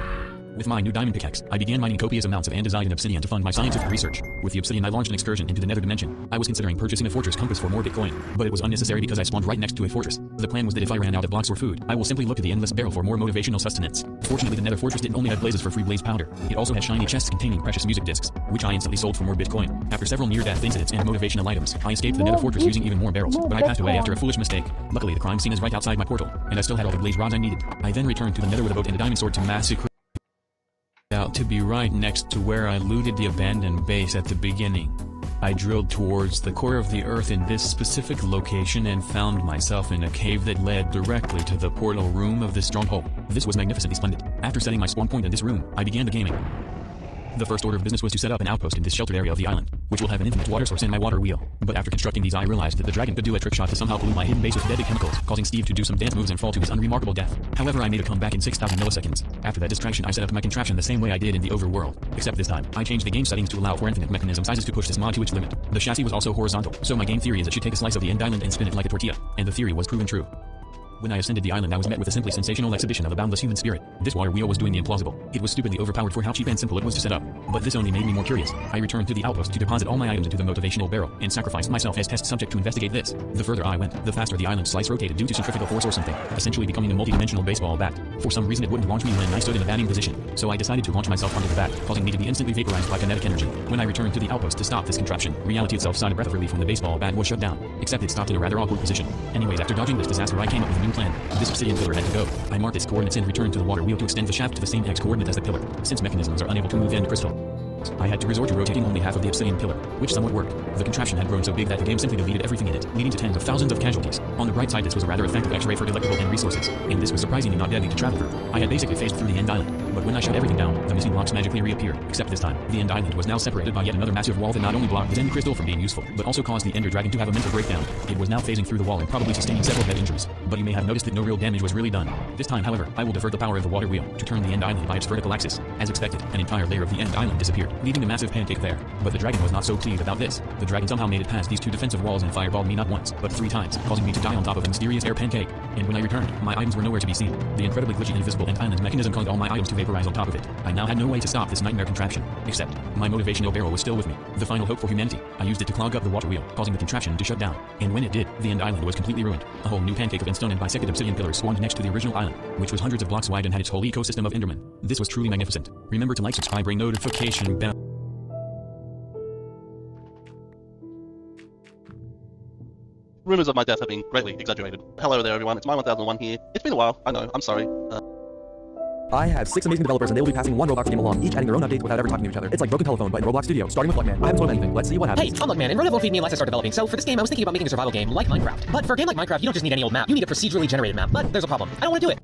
With my new diamond pickaxe, I began mining copious amounts of andesite and obsidian to fund my scientific research. With the obsidian, I launched an excursion into the nether dimension. I was considering purchasing a fortress compass for more Bitcoin, but it was unnecessary because I spawned right next to a fortress. The plan was that if I ran out of blocks or food, I will simply look to the endless barrel for more motivational sustenance. Fortunately, the nether fortress didn't only have blazes for free blaze powder, it also had shiny chests containing precious music discs, which I instantly sold for more Bitcoin. After several near-death incidents and motivational items, I escaped the nether fortress using even more barrels, but I passed away after a foolish mistake. Luckily, the crime scene is right outside my portal, and I still had all the blaze rods I needed. I then returned to the nether with a boat and a diamond sword to massacre out to be right next to where I looted the abandoned base at the beginning. I drilled towards the core of the earth in this specific location and found myself in a cave that led directly to the portal room of the stronghold. This was magnificently splendid. After setting my spawn point in this room, I began the gaming. The first order of business was to set up an outpost in this sheltered area of the island, which will have an infinite water source and my water wheel. But after constructing these, I realized that the dragon could do a trick shot to somehow pollute my hidden base with deadly chemicals, causing Steve to do some dance moves and fall to his unremarkable death. However, I made a comeback in 6,000 milliseconds. After that distraction, I set up my contraption the same way I did in the overworld, except this time, I changed the game settings to allow for infinite mechanism sizes to push this mod to its limit. The chassis was also horizontal, so my game theory is it should take a slice of the end island and spin it like a tortilla, and the theory was proven true. When I ascended the island, I was met with a simply sensational exhibition of a boundless human spirit. This water wheel was doing the implausible. It was stupidly overpowered for how cheap and simple it was to set up. But this only made me more curious. I returned to the outpost to deposit all my items into the motivational barrel, and sacrificed myself as test subject to investigate this. The further I went, the faster the island slice rotated due to centrifugal force or something, essentially becoming a multi-dimensional baseball bat. For some reason it wouldn't launch me when I stood in a batting position, so I decided to launch myself onto the bat, causing me to be instantly vaporized by kinetic energy. When I returned to the outpost to stop this contraption, reality itself sighed a breath of relief when the baseball bat was shut down, except it stopped in a rather awkward position. Anyways, after dodging this disaster, I came up with a new plan. This obsidian pillar had to go. I marked its coordinates and returned to the water wheel to extend the shaft to the same X coordinate as the pillar, since mechanisms are unable to move end crystal. I had to resort to rotating only half of the obsidian pillar, which somewhat worked. The contraption had grown so big that the game simply deleted everything in it, leading to tens of thousands of casualties. On the bright side, this was a rather effective X-ray for electrical and resources, and this was surprisingly not deadly to travel through. I had basically phased through the end island, but when I shut everything down, the missing blocks magically reappeared, except this time, the end island was now separated by yet another massive wall that not only blocked the end crystal from being useful, but also caused the ender dragon to have a mental breakdown. It was now phasing through the wall and probably sustaining several head injuries, but you may have noticed that no real damage was really done. This time, however, I will divert the power of the water wheel to turn the end island by its vertical axis. As expected, an entire layer of the end island disappeared, leaving the massive pancake there. But the dragon was not so pleased about this. The dragon somehow made it past these two defensive walls and fireballed me not once, but 3 times, causing me to die on top of a mysterious air pancake. And when I returned, my items were nowhere to be seen. The incredibly glitchy invisible end island mechanism caused all my items to vaporize on top of it. I now had no way to stop this nightmare contraption, except my motivational barrel was still with me, the final hope for humanity. I used it to clog up the water wheel, causing the contraption to shut down. And when it did, the end island was completely ruined. A whole new pancake of endstone and bisected obsidian pillars spawned next to the original island, which was hundreds of blocks wide and had its whole ecosystem of endermen. This was truly magnificent. Remember to like, subscribe, ring notification bell. Rumors of my death have been greatly exaggerated. Hello there everyone, it's My1001 here. It's been a while, I know, I'm sorry. I have 6 amazing developers and they will be passing one Roblox game along, each adding their own updates without ever talking to each other. It's like Broken Telephone, but in Roblox Studio, starting with Luckman. I haven't told him anything. Let's see what happens. Hey, I'm Luckman, and Rodev won't feed me unless I start developing. So for this game, I was thinking about making a survival game like Minecraft. But for a game like Minecraft, you don't just need any old map. You need a procedurally generated map. But there's a problem. I don't want to do it.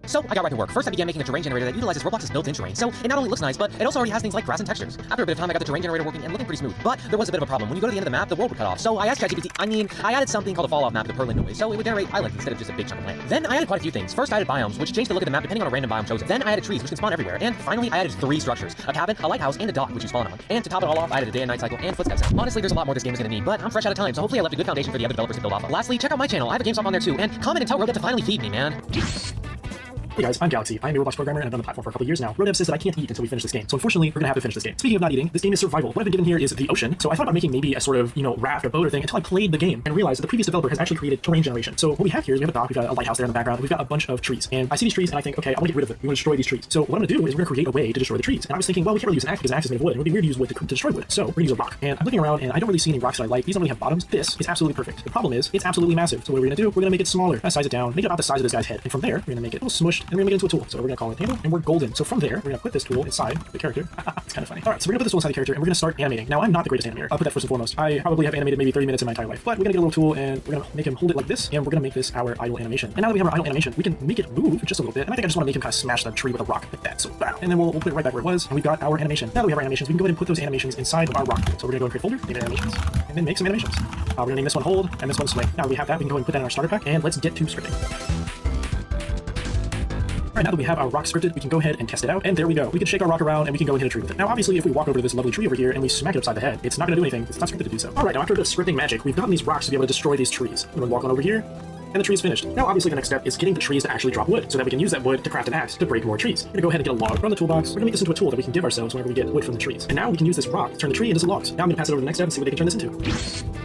So I got right to work. First, I began making a terrain generator that utilizes Roblox's built-in terrain. So it not only looks nice, but it also already has things like grass and textures. After a bit of time, I got the terrain generator working and looking pretty smooth. But there was a bit of a problem. When you go to the end of the map, the world would cut off. So I asked ChatGPT, I added something called a fall-off map to the Perlin noise, so it would generate islands instead of just a big chunk of land. Then I added quite a few things. First, I added biomes, which changed the look of the map depending on a random biome chosen. Then I added trees, which can spawn everywhere. And finally, I added 3 structures: a cabin, a lighthouse, and a dock, which you spawn on. And to top it all off, I added a day and night cycle and footsteps. Honestly, there's a lot more this game is gonna need, but I'm fresh out of time, so hopefully I left a good foundation for the other developers to build off of. Lastly, check out my channel. I have a GameStop on there too, and comment and tell Rodev to finally feed me, man. Hey guys, I'm Galaxy. I'm a Roblox programmer and I've been on the platform for a couple of years now. Rodev says that I can't eat until we finish this game, so unfortunately, we're gonna have to finish this game. Speaking of not eating, this game is survival. What I've been given here is the ocean, so I thought about making maybe a sort of, raft or boat or thing until I played the game and realized that the previous developer has actually created terrain generation. So what we have here is we have a dock, we've got a lighthouse there in the background, we've got a bunch of trees, and I see these trees and I think, okay, I want to get rid of them. We want to destroy these trees. So what I'm gonna do is we're gonna create a way to destroy the trees. And I was thinking, well, we can't really use an axe because an axe is made of wood. It would be weird to use wood to destroy wood. So we're gonna use a rock. And I'm looking around and I don't really see any rocks that I like. These don't really have bottoms. This is absolutely perfect. The problem is it's absolutely massive. So what we're gonna do, we're gonna make it smaller. Size it down, make it about the size of this guy's head. And from there, we're gonna make it a little smushed and we're gonna make it into a tool. So we're gonna call it handle and we're golden. So from there, we're gonna put this tool inside the character. It's kind of funny. All right, so we're gonna put this tool inside the character and we're gonna start animating. Now I'm not the greatest animator. I'll put that first and foremost. I probably have animated maybe 30 minutes in my entire life, but we're gonna get a little tool and we're gonna make him hold it like this, and we're gonna make this our idle animation. And now that we have our idle animation, we can make it move just a little bit. And I think I just want to make him kind of smash the tree with a rock like that. So wow. And then we'll put it right back where it was, and we've got our animation. Now that we have our animations, we can go ahead and put those animations inside of our rock. So we're gonna go and create a folder, name it animations, and then make some animations. We're gonna name this one hold and this one swing. Now that we have that, we can go and put that in our starter pack, and let's get to scripting. Alright, now that we have our rock scripted, we can go ahead and test it out, and there we go. We can shake our rock around, and we can go and hit a tree with it. Now, obviously, if we walk over to this lovely tree over here, and we smack it upside the head, it's not gonna do anything. It's not scripted to do so. Alright, now after a bit of scripting magic, we've gotten these rocks to be able to destroy these trees. We're gonna walk on over here, and the tree is finished. Now, obviously, the next step is getting the trees to actually drop wood, so that we can use that wood to craft an axe to break more trees. We're gonna go ahead and get a log from the toolbox. We're gonna make this into a tool that we can give ourselves whenever we get wood from the trees. And now we can use this rock to turn the tree into some logs. Now I'm gonna pass it over to the next step and see what they can turn this into.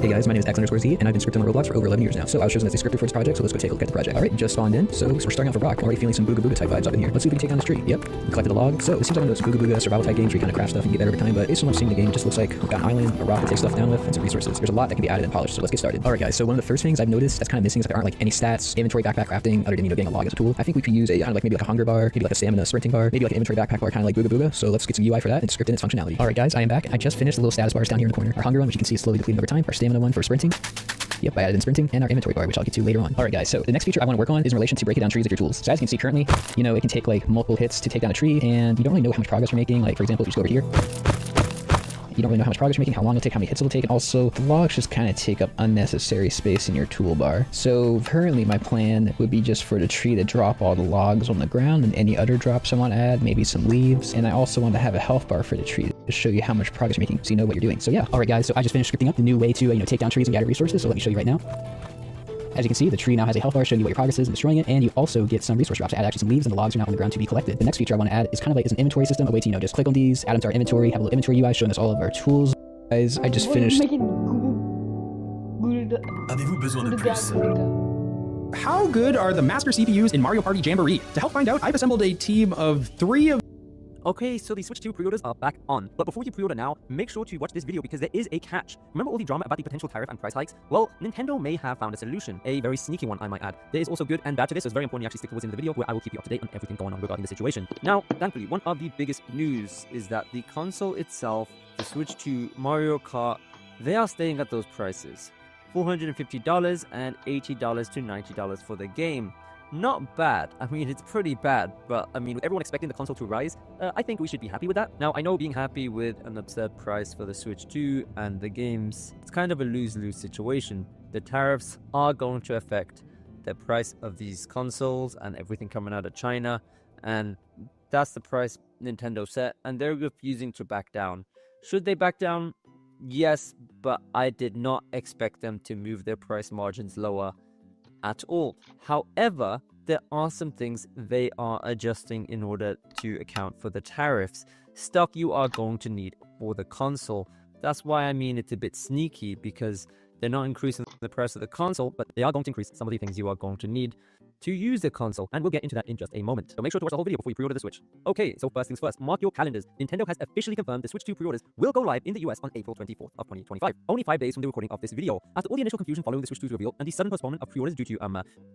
Hey guys, my name is X_Z, and I've been scripting on Roblox for over 11 years now. So I was chosen as a scripter for this project, so let's go take a look at the project. Alright, just spawned in, so we're starting off with rock. I'm already feeling some Booga Booga type vibes up in here. Let's see if we can take down this tree. Yep, we collected a log. So it seems like one of those Booga Booga survival type games where you kind of craft stuff and get better over time, but based on what I'm seeing in the game, it just looks like we've got an island, a rock to take stuff down with, and some resources. There's a lot that can be added and polished, so let's get started. Alright guys, so one of the first things I've noticed that's kind of missing is that there aren't like any stats, inventory, backpack crafting, other than getting a log as a tool. I think we could use a, maybe like a hunger bar, maybe like a stamina sprinting bar, maybe like an inventory backpack bar, kind of like Booga Booga. So let's get some UI for that and script in its functionality. Alright guys, I am back. I just finished the little status bars down here in the corner. Our hunger one, which you can see is slowly depleting over time. Our stamina one for sprinting. Yep, I added in sprinting and our inventory bar, which I'll get to later on. Alright guys, so the next feature I want to work on is in relation to breaking down trees with your tools. So as you can see currently, you know, it can take like multiple hits to take down a tree, and you don't really know how much progress you're making. Like for example, if you just go over here, you don't really know how much progress you're making, how long it'll take, how many hits it'll take, and also the logs just kind of take up unnecessary space in your toolbar. So currently my plan would be just for the tree to drop all the logs on the ground and any other drops I want to add, maybe some leaves, and I also want to have a health bar for the tree to show you how much progress you're making so you know what you're doing. So yeah, alright guys, so I just finished scripting up the new way to take down trees and gather resources, so let me show you right now. As you can see, the tree now has a health bar showing you what your progress is in destroying it, and you also get some resource drops to add actually some leaves, and the logs are now on the ground to be collected. The next feature I want to add is kind of like an inventory system, a way to just click on these, add them to our inventory, have a little inventory UI showing us all of our tools. Guys, I just finished. Avez-vous besoin de plus? How good are the master CPUs in Mario Party Jamboree? To help find out, I've assembled a team of 3 of... Okay, so the Switch 2 pre-orders are back on. But before you pre-order now, make sure to watch this video because there is a catch. Remember all the drama about the potential tariff and price hikes? Well, Nintendo may have found a solution. A very sneaky one, I might add. There is also good and bad to this, so it's very important you actually stick towards the end of the video where I will keep you up to date on everything going on regarding the situation. Now, thankfully, one of the biggest news is that the console itself, the Switch 2, Mario Kart, they are staying at those prices. $450 and $80 to $90 for the game. Not bad. I mean, it's pretty bad, but I mean, with everyone expecting the console to rise, I think we should be happy with that. Now, I know being happy with an absurd price for the Switch 2 and the games, it's kind of a lose-lose situation. The tariffs are going to affect the price of these consoles and everything coming out of China, and that's the price Nintendo set, and they're refusing to back down. Should they back down? Yes, but I did not expect them to move their price margins lower at all. However, there are some things they are adjusting in order to account for the tariffs. Stuff you are going to need for the console. That's why I mean it's a bit sneaky, because they're not increasing the price of the console, but they are going to increase some of the things you are going to need to use the console, and we'll get into that in just a moment. So make sure to watch the whole video before you pre-order the Switch. Okay, so first things first, mark your calendars. Nintendo has officially confirmed the Switch 2 pre-orders will go live in the US on April 24th of 2025, only 5 days from the recording of this video. After all the initial confusion following the Switch 2's reveal and the sudden postponement of pre-orders due to,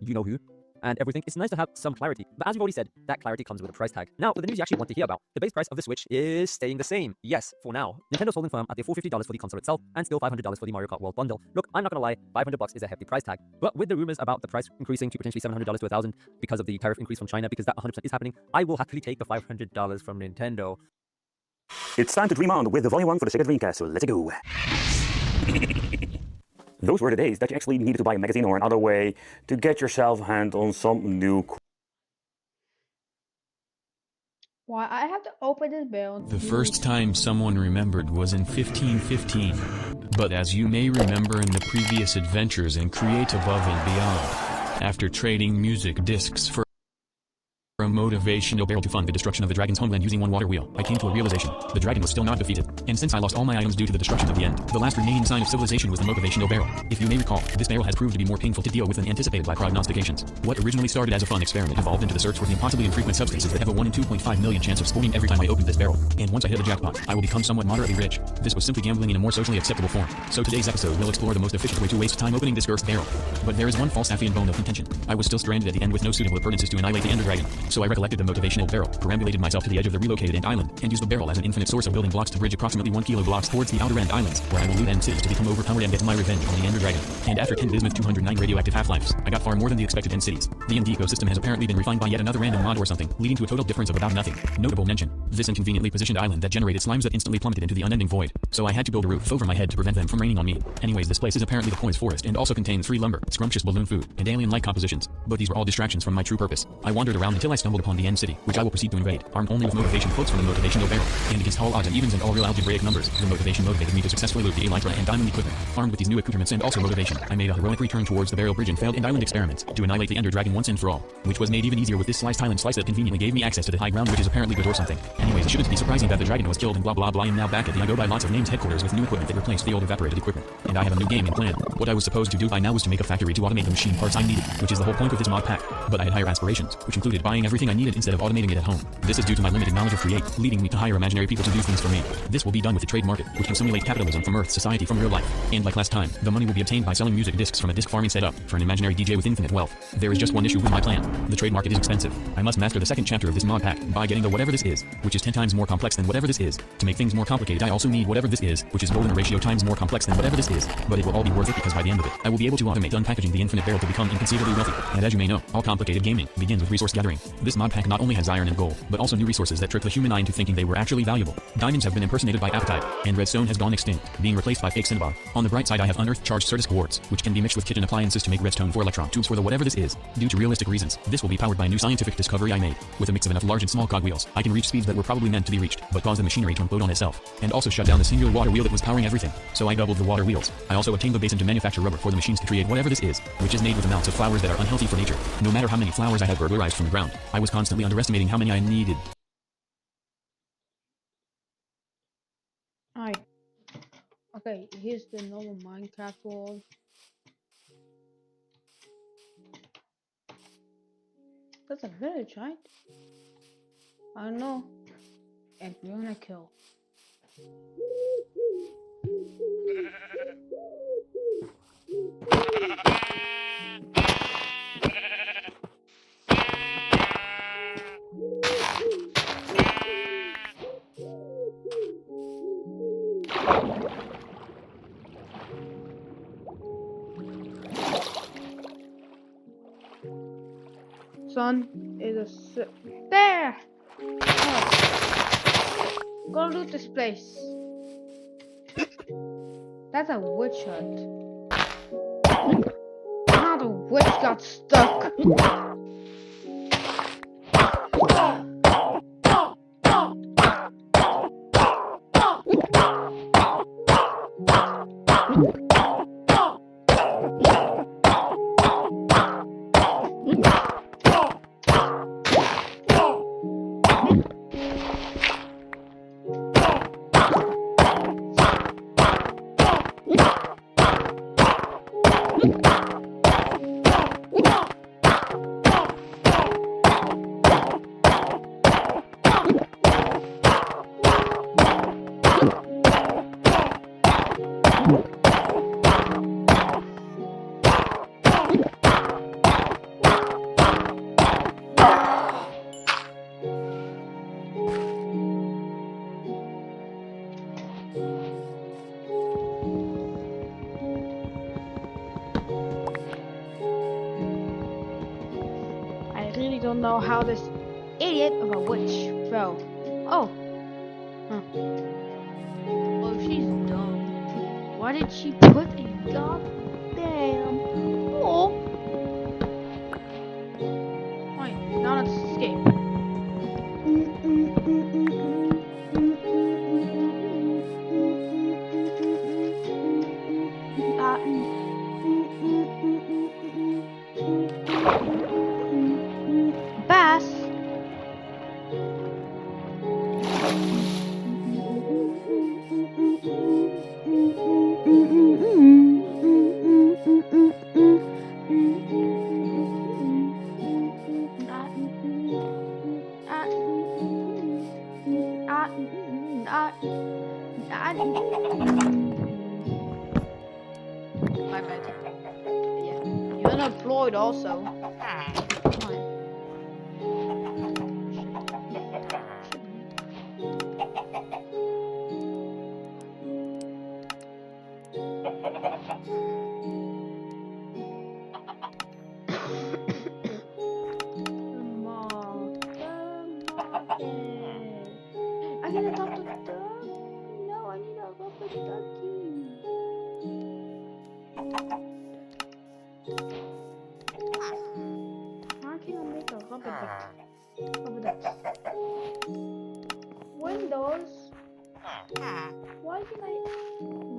you-know-who, and everything, it's nice to have some clarity. But as you've already said, that clarity comes with a price tag. Now, for the news you actually want to hear about, the base price of the Switch is staying the same. Yes, for now. Nintendo's holding firm at the $450 for the console itself, and still $500 for the Mario Kart World Bundle. Look, I'm not gonna lie, $500 is a hefty price tag. But with the rumors about the price increasing to potentially $700 to $1,000 because of the tariff increase from China, because that 100% is happening, I will happily take the $500 from Nintendo. It's time to dream on with the Volume 1 for the Sega Dreamcast, so let's go. Those were the days that you actually needed to buy a magazine or another way to get yourself a hand on some new... Why I have to open this bill? The first time someone remembered was in 1515. But as you may remember in the previous adventures in Create Above and Beyond, after trading music discs for a motivational barrel to fund the destruction of the dragon's homeland using one water wheel, I came to a realization. The dragon was still not defeated. And since I lost all my items due to the destruction of the end, the last remaining sign of civilization was the motivational barrel. If you may recall, this barrel has proved to be more painful to deal with than anticipated by prognostications. What originally started as a fun experiment evolved into the search for the impossibly infrequent substances that have a 1 in 2.5 million chance of spawning every time I opened this barrel. And once I hit the jackpot, I will become somewhat moderately rich. This was simply gambling in a more socially acceptable form. So today's episode will explore the most efficient way to waste time opening this cursed barrel. But there is one false Saphian bone of contention. I was still stranded at the end with no suitable appurtenances to annihilate the Ender Dragon. So I recollected the motivational barrel, perambulated myself to the edge of the relocated end island, and used the barrel as an infinite source of building blocks to bridge approximately 1 kilo blocks towards the outer end islands, where I will loot end cities to become overpowered and get my revenge on the Ender Dragon. And after 10 bismuth 209 radioactive half-lives, I got far more than the expected end cities. The end ecosystem has apparently been refined by yet another random mod or something, leading to a total difference of about nothing. Notable mention, this inconveniently positioned island that generated slimes that instantly plummeted into the unending void. So I had to build a roof over my head to prevent them from raining on me. Anyways, this place is apparently the poised forest and also contains free lumber, scrumptious balloon food, and alien-like compositions. But these were all distractions from my true purpose. I wandered around until I stumbled upon the end city, which I will proceed to invade, armed only with motivation quotes from the motivational barrel. And against all odds and evens and all real algebraic numbers, the motivation motivated me to successfully loot the Elytra and diamond equipment. Armed with these new accoutrements and also motivation, I made a heroic return towards the barrel bridge and failed end island experiments to annihilate the Ender Dragon once and for all, which was made even easier with this sliced island slice that conveniently gave me access to the high ground, which is apparently good or something. Anyways, it shouldn't be surprising that the dragon was killed and blah blah blah. I am now back at the I go by lots of names headquarters with new equipment that replaced the old evaporated equipment. And I have a new game in plan. What I was supposed to do by now was to make a factory to automate the machine parts I needed, which is the whole point of this mod pack. But I had higher aspirations, which included buying everything I needed instead of automating it at home. This is due to my limited knowledge of Create, leading me to hire imaginary people to do things for me. This will be done with the trade market, which can simulate capitalism from Earth's society from real life. And like last time, the money will be obtained by selling music discs from a disc farming setup for an imaginary DJ with infinite wealth. There is just one issue with my plan. The trade market is expensive. I must master the second chapter of this mod pack by getting the whatever this is, which is 10 times more complex than whatever this is. To make things more complicated, I also need whatever this is, which is golden ratio times more complex than whatever this is. But it will all be worth it because by the end of it, I will be able to automate unpackaging the infinite barrel to become inconceivably wealthy. And as you may know, all complicated gaming begins with resource gathering. This mod pack not only has iron and gold, but also new resources that trick the human eye into thinking they were actually valuable. Diamonds have been impersonated by apatite, and redstone has gone extinct, being replaced by fake cinnabar. On the bright side, I have unearthed charged Certus quartz, which can be mixed with kitchen appliances to make redstone for electron tubes for the whatever this is. Due to realistic reasons, this will be powered by a new scientific discovery I made. With a mix of enough large and small cogwheels, I can reach speeds that were probably meant to be reached, but cause the machinery to implode on itself, and also shut down the singular water wheel that was powering everything. So I doubled the water wheels. I also obtained the basin to manufacture rubber for the machines to create whatever this is, which is made with amounts of flowers that are unhealthy for nature. No matter how many flowers I had burglarized from the ground, I was constantly underestimating how many I needed. Alright. Okay, here's the normal Minecraft world. That's a village, right? I don't know. And we're gonna kill. Son is a there. Oh. Go loot this place. That's a witch hut. Now the witch got stuck. Don't know how this idiot of a witch fell. Oh. Huh. Oh, she's dumb. Why did she put a goddamn hole? Right, now let's escape. Bass. My bad. Yeah, you're unemployed also. I gotta talk to the dog. No, I need a rubber ducky. How can I make a rubber duck? Rubber ducks. Windows.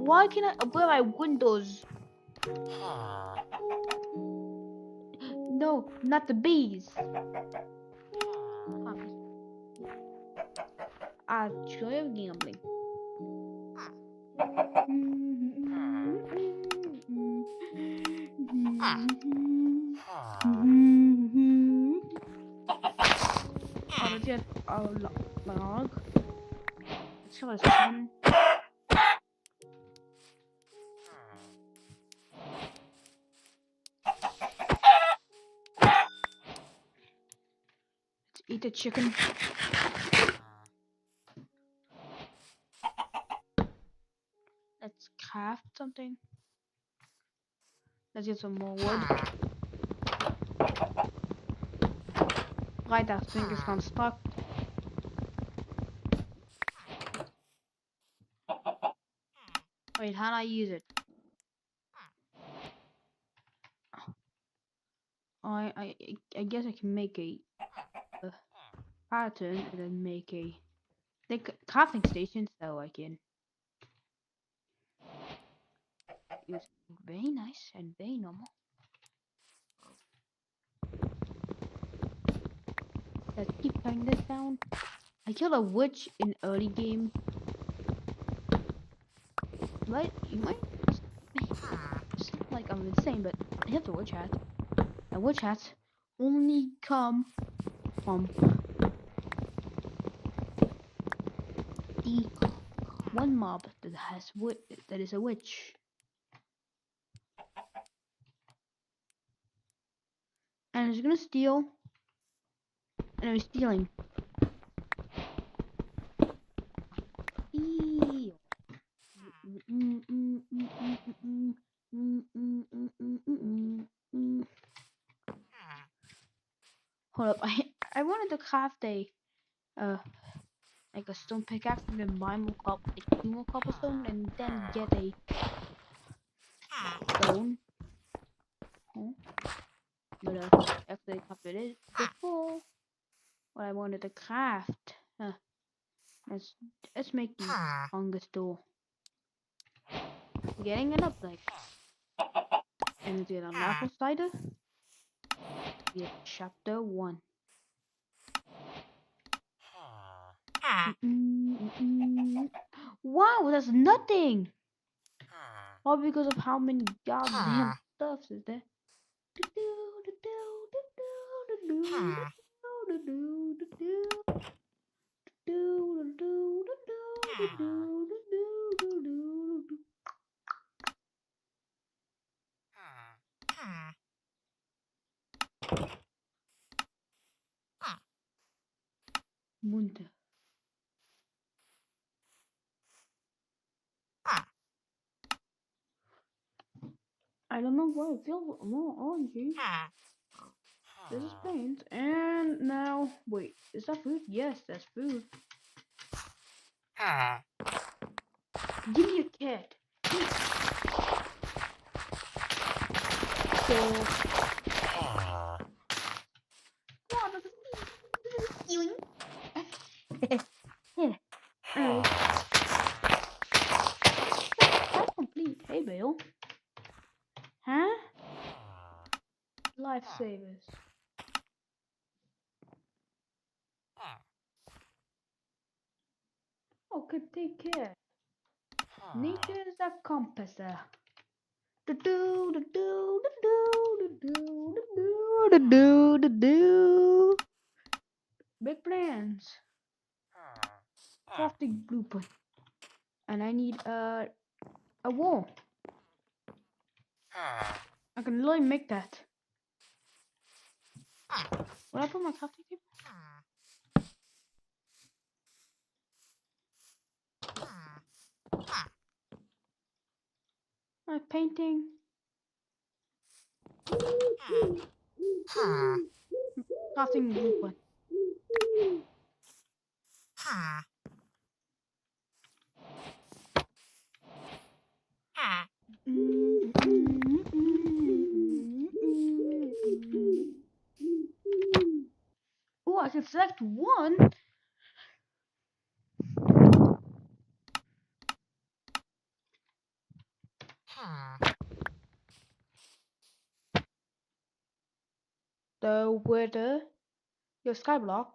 Why can I open my windows? No, not the bees. I enjoy gambling. Oh, get a log. Let's show us one. the chicken. Let's craft something. Let's get some more wood. Right, that thing is construct. Wait, how do I use it? I guess I can make a pattern and then make a crafting station, so I can use very nice and very normal. Let's keep cutting this down. I killed a witch in early game. Right? You might sound like I'm insane, but I have the witch hat. And witch hats only come from the one mob that is a witch. And it's gonna steal. And I'm stealing. Hold up, I wanted to craft a like a stone pickaxe and then buy more two more cobblestone and then get a stone. But actually I crafted it before what I wanted to craft. Let's make the strongest door. Getting it up like, and let's get an apple cider. Yeah, chapter 1. Wow, that's nothing. All because of how many goddamn stuffs is there. Munter. I don't know why I feel more orangey. This is paint. And now, wait, is that food? Yes, that's food. Give me a cat. So, that's complete. Hey, Bill. Huh? Lifesavers. Okay, take care. Nature is a compass. Big plans. Crafting blueprint. And I need a wall. I can literally make that. Will I put my crafting table? My painting. Crafting blueprint. Oh, I can select one. The weather, your skyblock.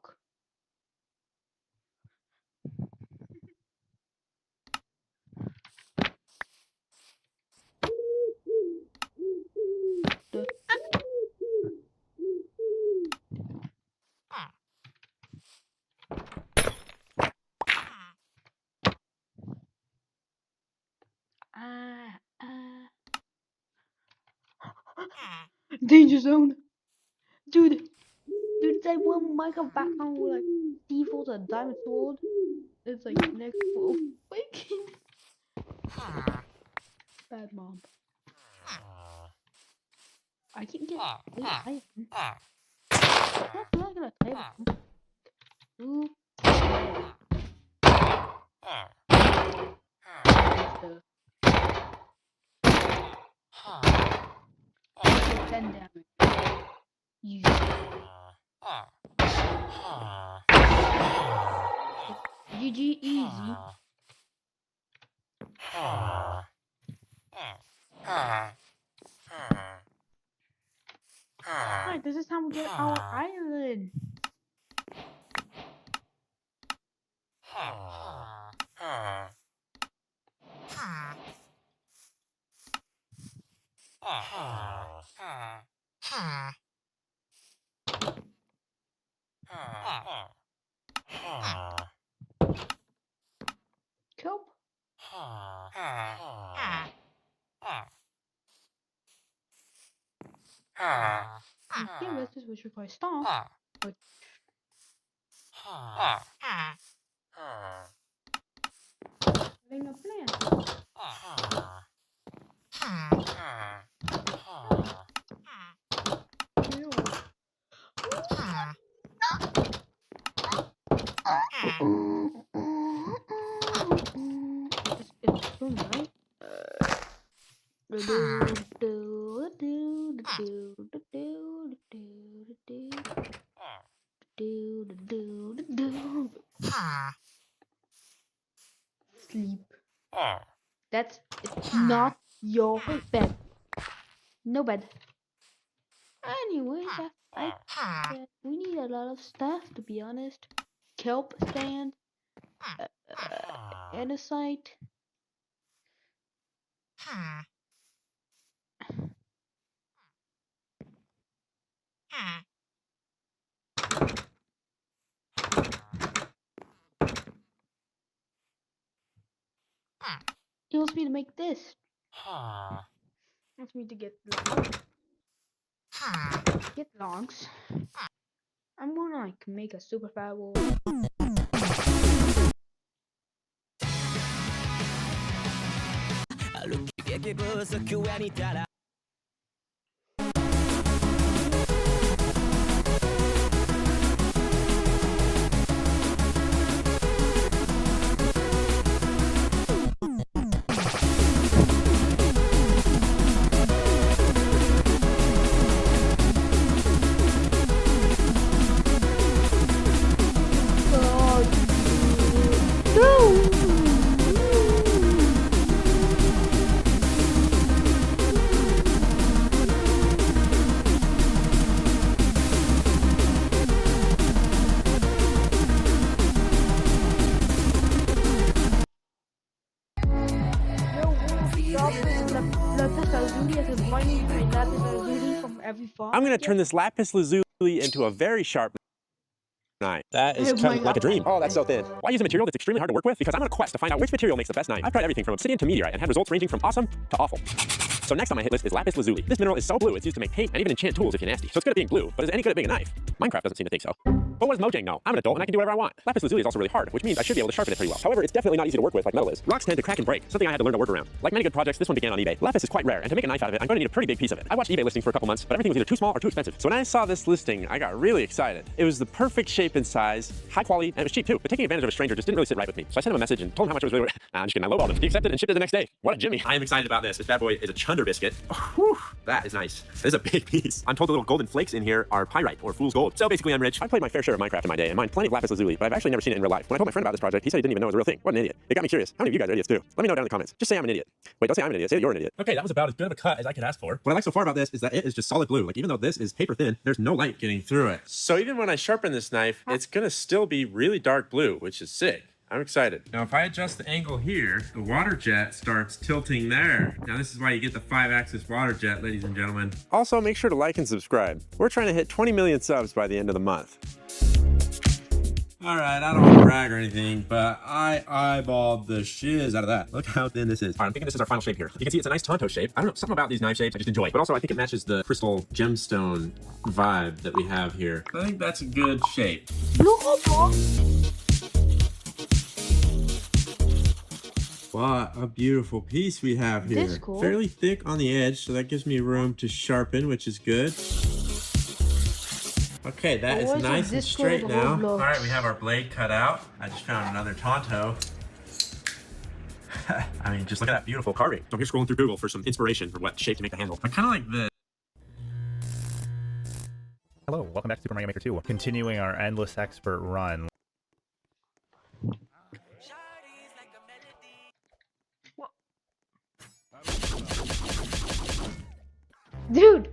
Danger zone. Dude, means I want Minecraft background with like default a diamond sword. It's like next full waking. Bad mom. I can get iron. That's not gonna type. Ooh. Okay, 10 damage. You. GG easy. Alright, this is how we get our iron. Kelp. Yeah, this is which requires stomp. But having a plan. It's fun, right? Sleep. It's not your bed. No bed. Anyways, we need a lot of stuff, to be honest. Kelp stand, andesite. He wants me to make this. He wants me to get logs. Get logs. I'm gonna like make a super firewall. I'm going to turn this lapis lazuli into a very sharp knife. That is cut like a dream. Oh, that's so thin. Why use a material that's extremely hard to work with? Because I'm on a quest to find out which material makes the best knife. I've tried everything from obsidian to meteorite and had results ranging from awesome to awful. So next on my hit list is lapis lazuli. This mineral is so blue, it's used to make paint and even enchant tools if you're nasty. So it's good at being blue, but is it any good at being a knife? Minecraft doesn't seem to think so. But what does Mojang know? I'm an adult and I can do whatever I want. Lapis lazuli is also really hard, which means I should be able to sharpen it pretty well. However, it's definitely not easy to work with like metal is. Rocks tend to crack and break, something I had to learn to work around. Like many good projects, this one began on eBay. Lapis is quite rare, and to make a knife out of it, I'm going to need a pretty big piece of it. I watched eBay listings for a couple months, but everything was either too small or too expensive. So when I saw this listing, I got really excited. It was the perfect shape and size, high quality, and it was cheap too. But taking advantage of a stranger just didn't really sit right with me. So I sent him a message and told him how much it was really worth. Nah, I'm just kidding. I lowballed him. He accepted and shipped it the next day. What a Jimmy. I am excited about this. This bad boy is a chunder biscuit. Whew, that is nice. This is a big piece. I'm told the little golden flakes in here are pyrite or fool's gold. So basically I'm rich. I played my fair share of Minecraft in my day and mined plenty of lapis lazuli, but I've actually never seen it in real life. When I told my friend about this project, he said he didn't even know it was a real thing. What an idiot. It got me curious. How many of you guys are idiots too? Let me know down in the comments. Just say I'm an idiot. Wait, don't say I'm an idiot. Say that you're an idiot. Okay, that was about as good of a cut as I could ask for. What I like so far about this is that it is just solid blue. Like even though this is paper thin, there's no light getting through it. So even when I sharpen this knife, it's gonna still be really dark blue, which is sick. I'm excited. Now, if I adjust the angle here, the water jet starts tilting there. Now, this is why you get the 5-axis water jet, ladies and gentlemen. Also, make sure to like and subscribe. We're trying to hit 20 million subs by the end of the month. Alright, I don't want to brag or anything, but I eyeballed the shiz out of that. Look how thin this is. Alright, I'm thinking this is our final shape here. You can see it's a nice Tonto shape. I don't know, something about these knife shapes I just enjoy. But also I think it matches the crystal gemstone vibe that we have here. I think that's a good shape. What a beautiful piece we have here. This cool. Fairly thick on the edge, so that gives me room to sharpen, which is good. Okay, that is nice and straight now. All right, we have our blade cut out. I just found another Tonto. I mean, just look at that beautiful carving. So I'm here scrolling through Google for some inspiration for what shape to make the handle. I kind of like this. Hello, welcome back to Super Mario Maker 2. Continuing our endless expert run. Dude,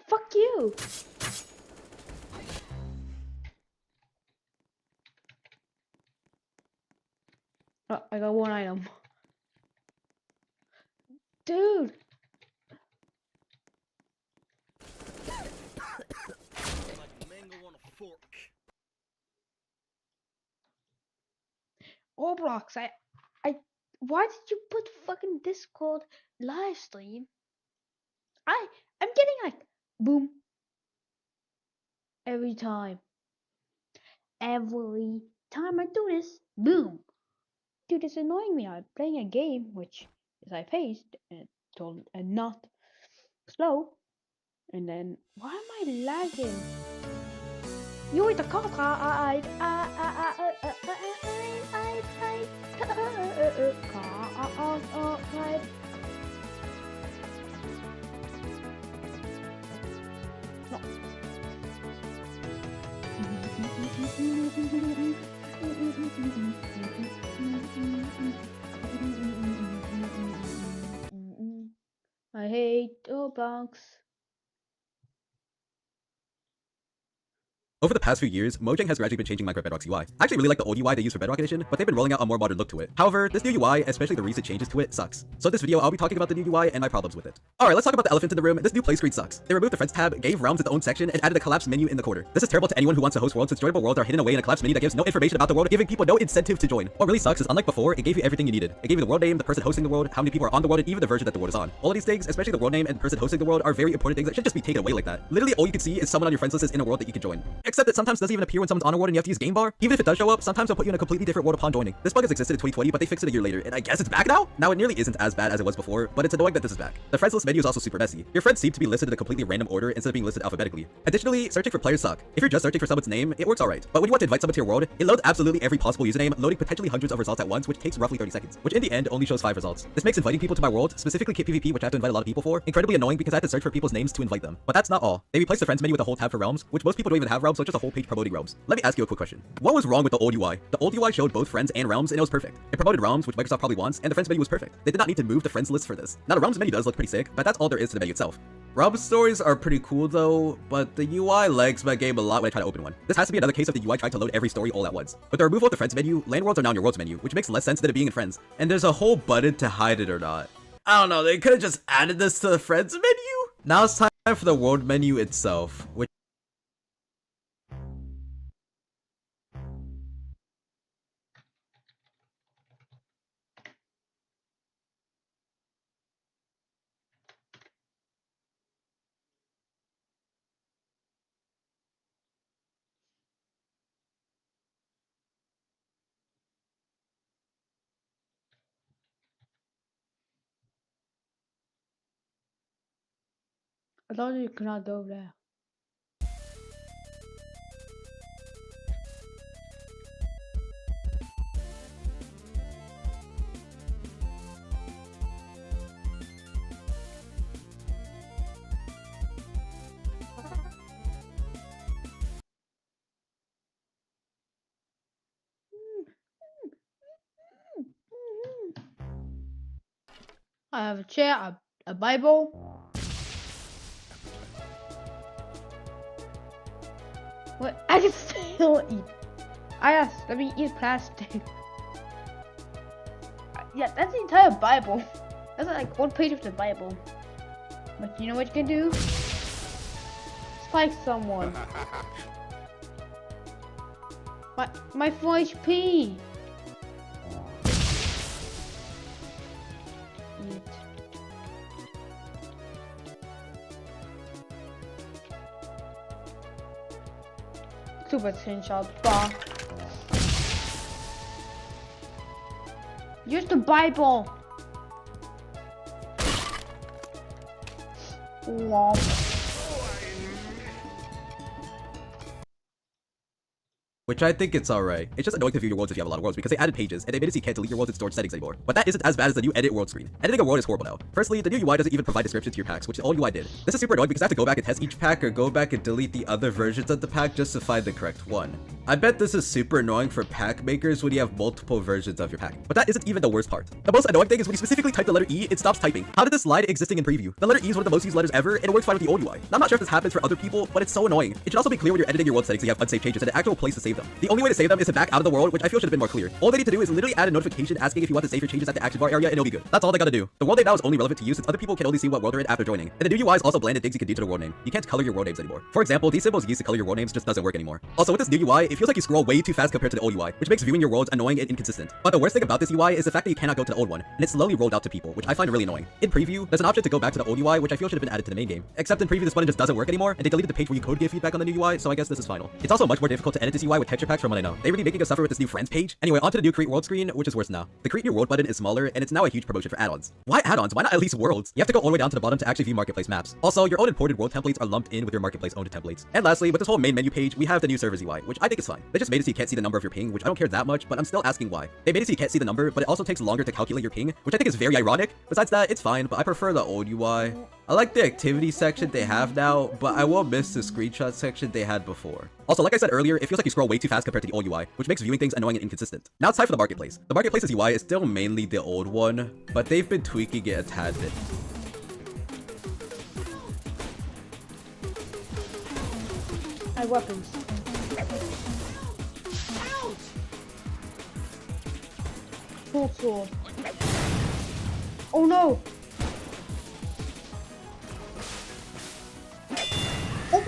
fuck you. Oh, I got one item. Dude. Roblox, why did you put fucking Discord live stream? I'm getting like boom every time. Every time I do this, boom. Dude, it's annoying me. I'm playing a game which is high paced and not slow. And then why am I lagging? You eat the contra. No. I hate Roblox. Over the past few years, Mojang has gradually been changing Minecraft Bedrock's UI. I actually really like the old UI they used for Bedrock Edition, but they've been rolling out a more modern look to it. However, this new UI, especially the recent changes to it, sucks. So in this video, I'll be talking about the new UI and my problems with it. Alright, let's talk about the elephant in the room. This new play screen sucks. They removed the Friends tab, gave realms its own section, and added a collapsed menu in the corner. This is terrible to anyone who wants to host worlds, since joinable worlds are hidden away in a collapsed menu that gives no information about the world, giving people no incentive to join. What really sucks is, unlike before, it gave you everything you needed. It gave you the world name, the person hosting the world, how many people are on the world, and even the version that the world is on. All of these things, especially the world name and the person hosting the world, are very important things that should just be taken away like that. Literally all you can see is someone on your friends list is in a world that you can join. Except that sometimes doesn't even appear when someone's on a world and you have to use game bar. Even if it does show up, sometimes they'll put you in a completely different world upon joining. This bug has existed in 2020, but they fixed it a year later, and I guess it's back now? Now, it nearly isn't as bad as it was before, but it's annoying that this is back. The friends list menu is also super messy. Your friends seem to be listed in a completely random order instead of being listed alphabetically. Additionally, searching for players suck. If you're just searching for someone's name, it works alright. But when you want to invite someone to your world, it loads absolutely every possible username, loading potentially hundreds of results at once, which takes roughly 30 seconds, which in the end only shows 5 results. This makes inviting people to my world, specifically Kit PvP, which I have to invite a lot of people for, incredibly annoying because I have to search for people's names to invite them. But that's not all. They replaced the friends menu with a whole tab for realms, which most people don't even have realms, so it's just a whole page promoting realms. Let me ask you a quick question. What was wrong with the old UI? The old UI showed both friends and realms, and it was perfect. It promoted realms, which Microsoft probably wants, and the friends menu was perfect. They did not need to move the friends list for this. Now the realms menu does look pretty sick, but that's all there is to the menu itself. Realm stories are pretty cool though, but the UI lags my game a lot when I try to open one. This has to be another case of the UI trying to load every story all at once. With the removal of the friends menu, land worlds are now in your worlds menu, which makes less sense than it being in friends. And there's a whole button to hide it or not. I don't know, they could have just added this to the friends menu? Now it's time for the world menu itself, which I thought you could not go there. I have a chair, a Bible. What? I can still eat. Let me eat plastic. Yeah, that's the entire Bible. That's like one page of the Bible. But you know what you can do? Spike someone. My 4 HP. Eat. Super screenshot. Bah. Use the Bible. Womp. Which I think it's alright. It's just annoying to view your worlds if you have a lot of worlds because they added pages and they made it so you can't delete your worlds in storage settings anymore. But that isn't as bad as the new edit world screen. Editing a world is horrible now. Firstly, the new UI doesn't even provide descriptions to your packs, which the old UI did. This is super annoying because I have to go back and test each pack or go back and delete the other versions of the pack just to find the correct one. I bet this is super annoying for pack makers when you have multiple versions of your pack. But that isn't even the worst part. The most annoying thing is when you specifically type the letter E, it stops typing. How did this lie to existing in preview? The letter E is one of the most used letters ever and it works fine with the old UI. Now, I'm not sure if this happens for other people, but it's so annoying. It should also be clear when you're editing your world settings so you have unsafe changes and an actual place to save them. The only way to save them is to back out of the world, which I feel should have been more clear. All they need to do is literally add a notification asking if you want to save your changes at the action bar area and it'll be good. That's all they gotta do. The world name now is only relevant to you since other people can only see what world they're in after joining. And the new UI is also blanded things you can do to the world name. You can't color your world names anymore. For example, these symbols used to color your world names just doesn't work anymore. Also, with this new UI, it feels like you scroll way too fast compared to the old UI, which makes viewing your worlds annoying and inconsistent. But the worst thing about this UI is the fact that you cannot go to the old one, and it's slowly rolled out to people, which I find really annoying. In preview, there's an option to go back to the old UI, which I feel should have been added to the main game. Except in preview, this button just doesn't work anymore, and they deleted the page where you could give feedback on the new UI, so I guess this is final. It's also much more difficult to edit this UI with texture packs from what I know. They really making us suffer with this new friends page. Anyway, onto the new create world screen, which is worse now. The create new world button is smaller, and it's now a huge promotion for add-ons. Why add-ons? Why not at least worlds? You have to go all the way down to the bottom to actually view marketplace maps. Also, your own imported world templates are lumped in with your marketplace owned templates. And lastly, with this whole main menu page, we have the new servers UI, which I think is fine. They just made it so you can't see the number of your ping, which I don't care that much, but I'm still asking why. They made it so you can't see the number, but it also takes longer to calculate your ping, which I think is very ironic. Besides that, it's fine, but I prefer the old UI. I like the activity section they have now, but I will miss the screenshot section they had before. Also, like I said earlier, it feels like you scroll way too fast compared to the old UI, which makes viewing things annoying and inconsistent. Now it's time for the marketplace. The marketplace's UI is still mainly the old one, but they've been tweaking it a tad bit. My weapons. Full sword. Oh no! Oh.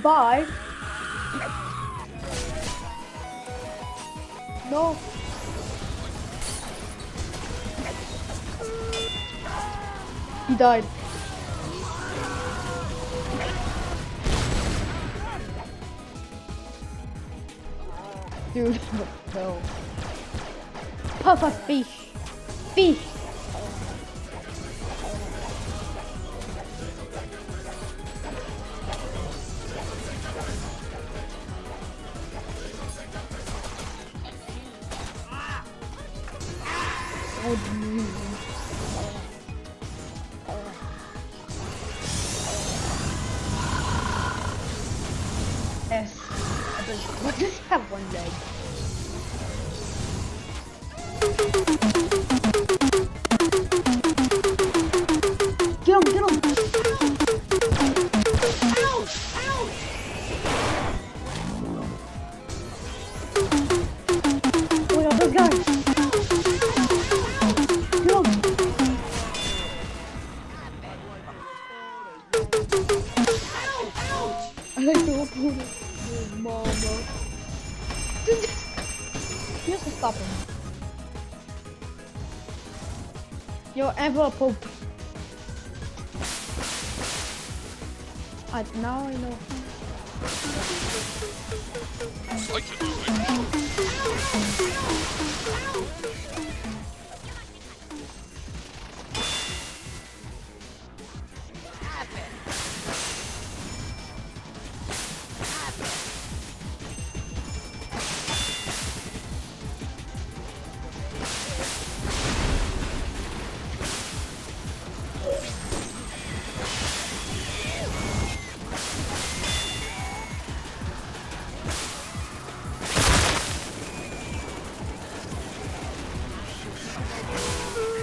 Bye. No. He died. Dude, no. Puffer fish. Fish. Yes. What does it have one leg? Get him, get him! Ow! Ow! Oh yeah, this guy! Get him! I like the opponent. Oh, mama. You have to stop him. Yo, Emperor Pope. Now I know.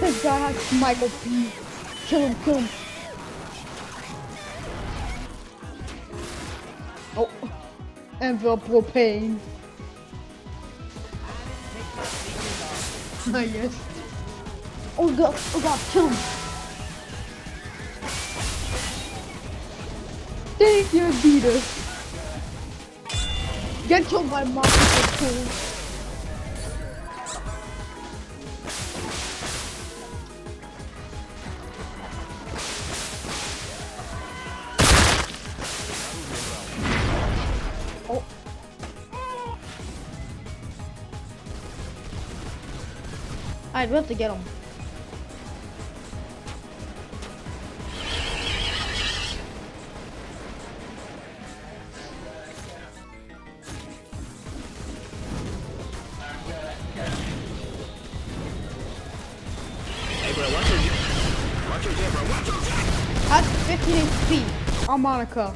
This guy has Michael P. Kill him, kill him. Oh, Envel Propane. Yes. Oh god, kill him. Thank you, Adidas. Get killed by monsters, cool. Oh. Alright, we have to get him. That's 15 HP on Monica.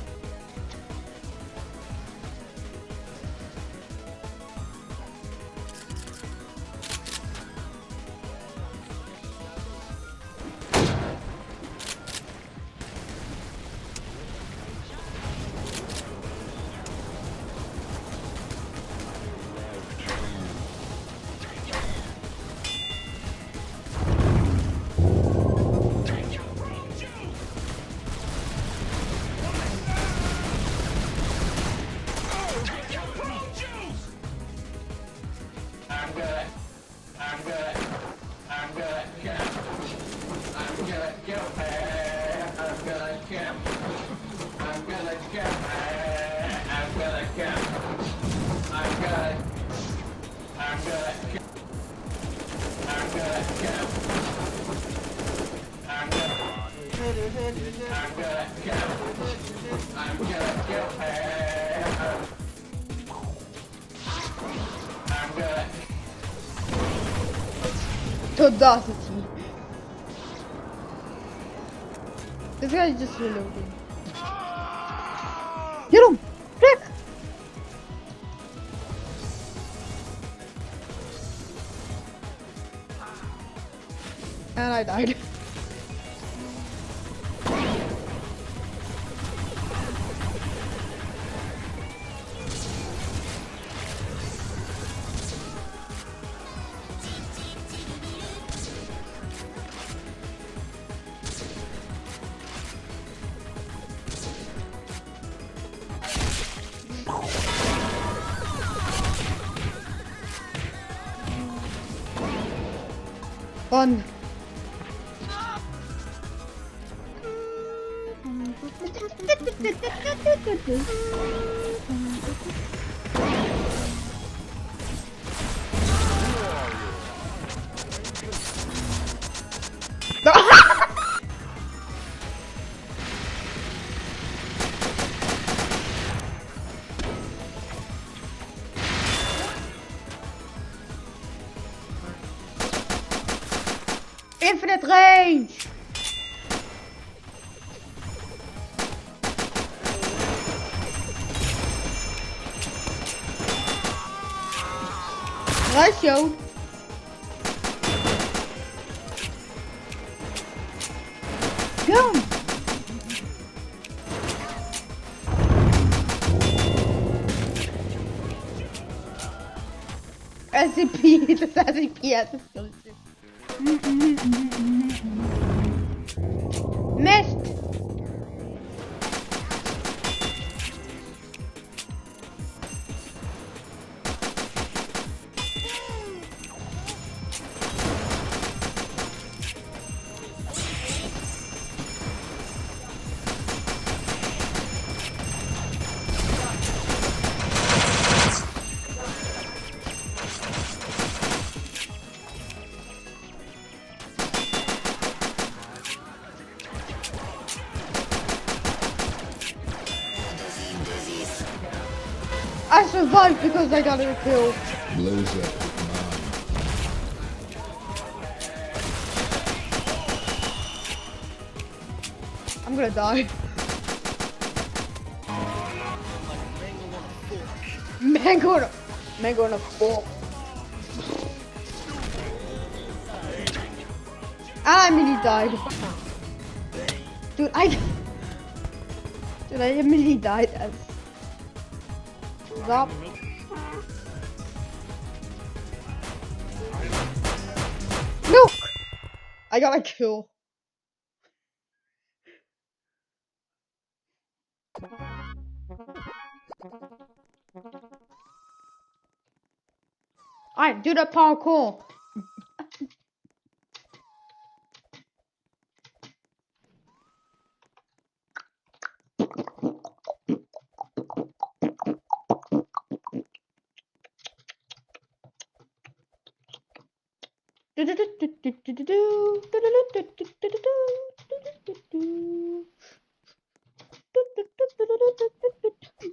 Audacity. This guy is just reloading. Get him! Quick! And I died. Fun. Infinite range! Nice show. Go! SCP, das SCP hat es gelöst. Missed! I survived because I got a kill. Blows up. I'm gonna die. Mango on a fork. I immediately died. Dude, I immediately died as Zop. Look! I got a kill. Alright, do the parkour.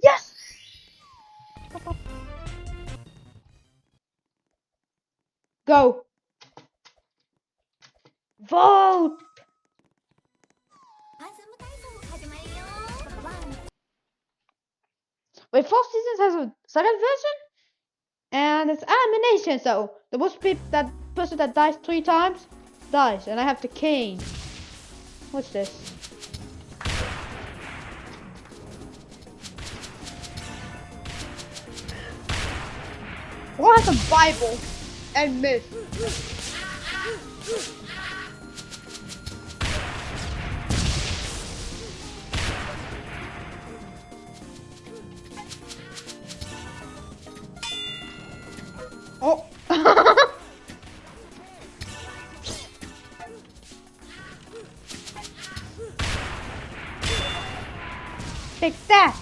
Yes! Go. Vote. Wait, Four Seasons has a second version? And it's elimination, so the most people, that person that dies 3 times dies, and I have the cane. What's this? What has a Bible and myth? Oh. Take that.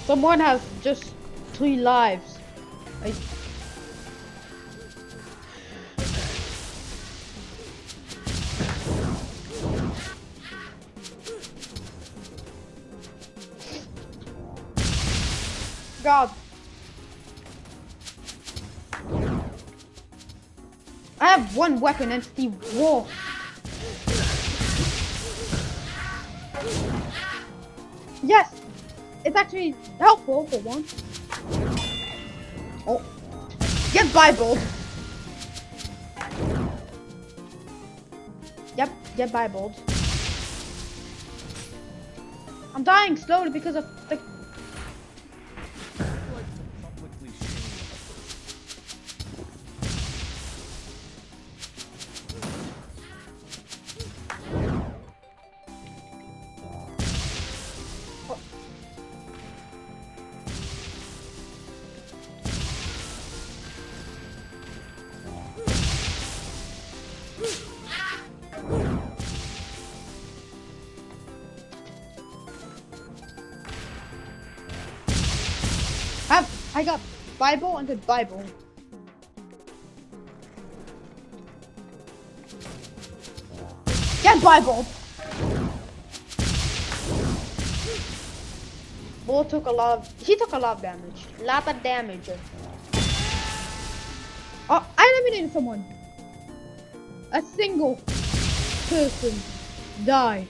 Someone has just 3 lives. God. I have 1 weapon and Steve War. Yes, it's actually helpful for once. Oh, get Bible. Yep, get Bible. I'm dying slowly because of the. I got Bible and the Bible. Get Bible! Bull took a lot of, he took a lot of damage. Lot of damage. Oh, I eliminated someone. A single person died.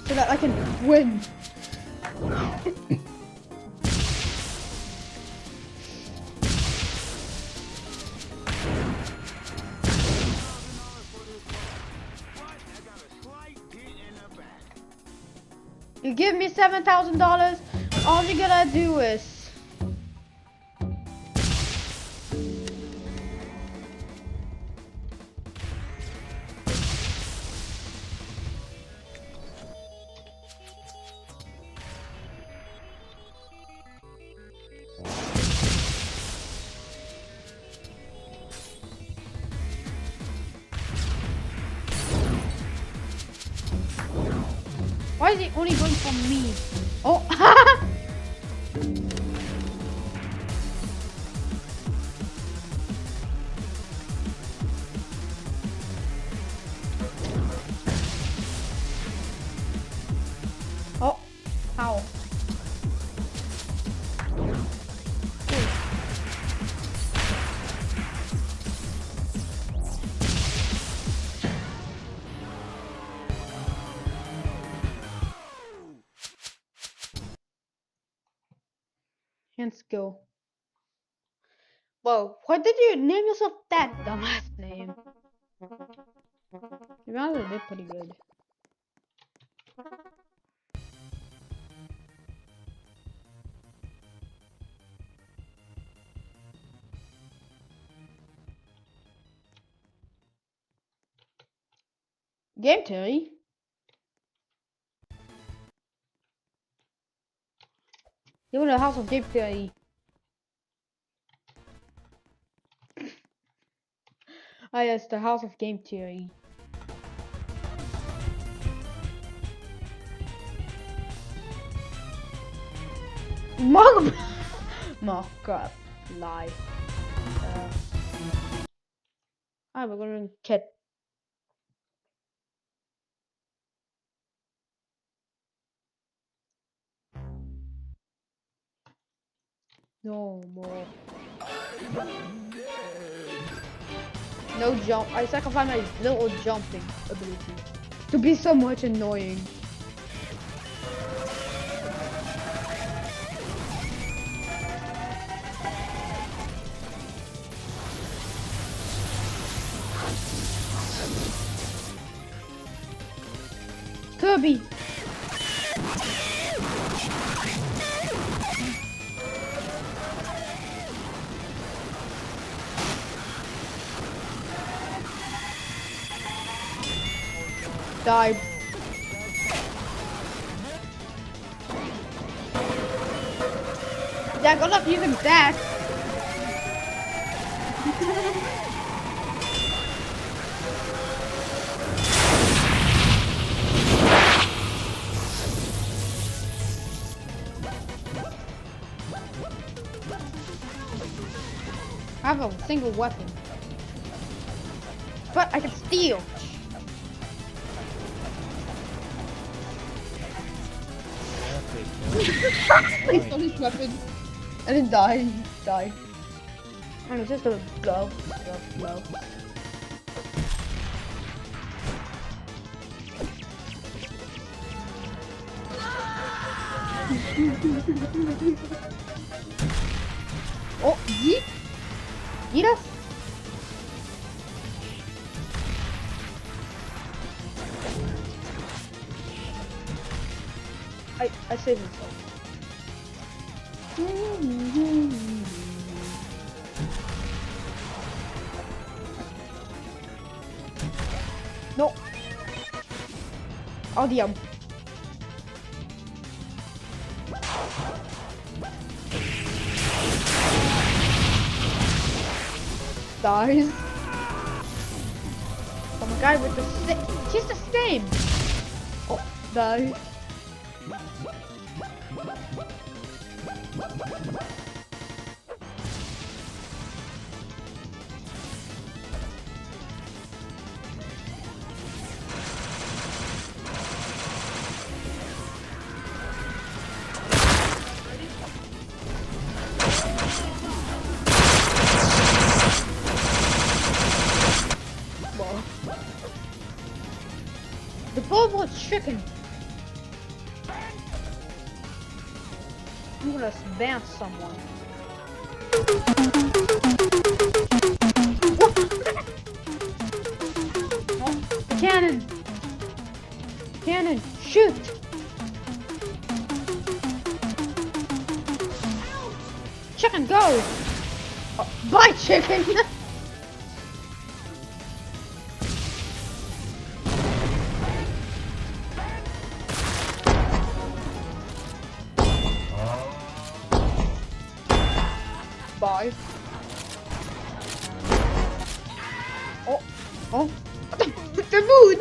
So that I can win. You give me $7,000, all you gotta do is why is it only going from me? Oh, oh, how? Let's go. Whoa, why did you name yourself that dumbass name? To be honest, I did pretty good. Game theory? You want a house of game theory? Ah yes, the house of game theory. Mug! Oh crap. Lie. We're gonna get. No more. No jump. I sacrifice my little jumping ability to be so much annoying. Kirby. Died. Yeah, good luck using that. I have a single weapon, but I can steal. He stole his weapon and then died. He died. And it's just a go. Oh, yeet! Eat us! I saved myself. No. Audium. Dies. Some guy with the stick. He's the same. Oh, dies. The bulb was chicken. I'm gonna bounce someone. Oh, the cannon! Cannon, shoot! Chicken, go! Oh, bye, chicken! Bye. Oh, the mood.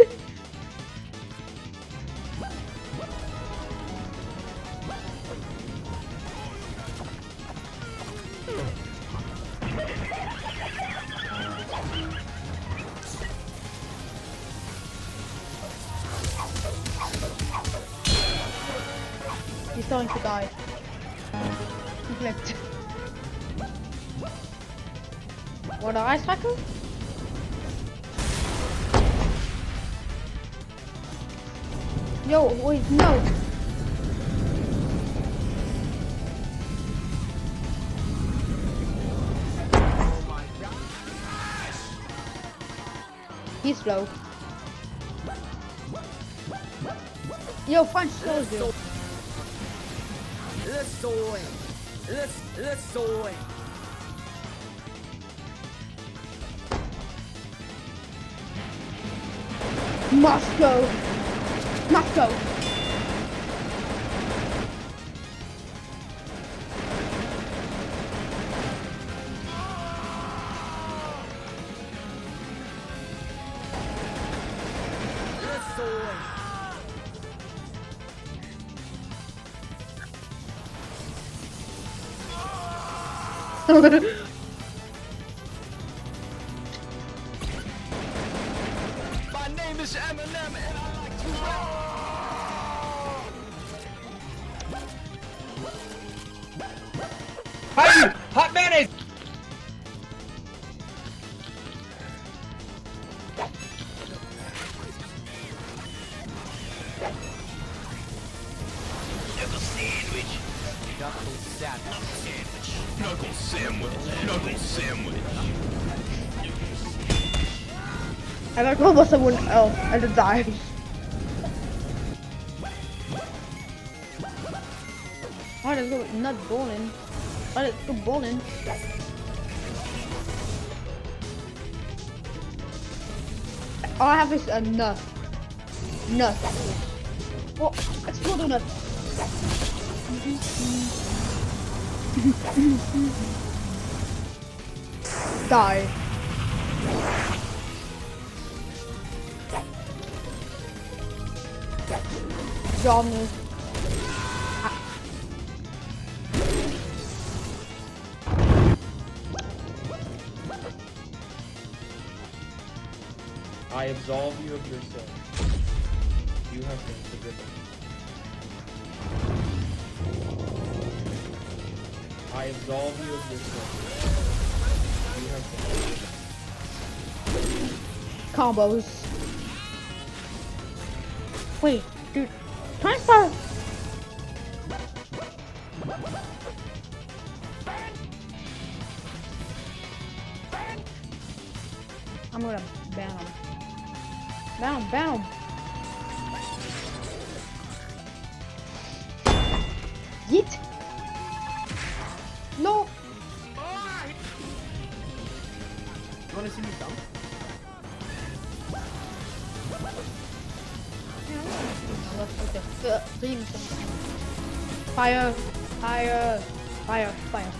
He's starting to die. He flipped. What a ice cycle? Yo, wait, no. He's slow. Yo, French soldier. Let's soy. Must go. Must go. My name is Eminem and I like to rap. Hi, hot mayonnaise! Knuckle sandwich. Knuckle sandwich. Knuckle sandwich. Knuckle sandwich. I got called by someone else and it died. Alright, let's go nut bowling. Alright, let's go bowling. All I have is a nut. Nut. Oh, explode a nut. Die. Johnny. I absolve you of your sin. You have been forgiven. I absolve you of your sin. You have been forgiven. Combos. Wait, dude. Transfer. I'm gonna ban him. Ban him, ban him. Yeet. No. You wanna see me dump? Fire, fire, fire, fire.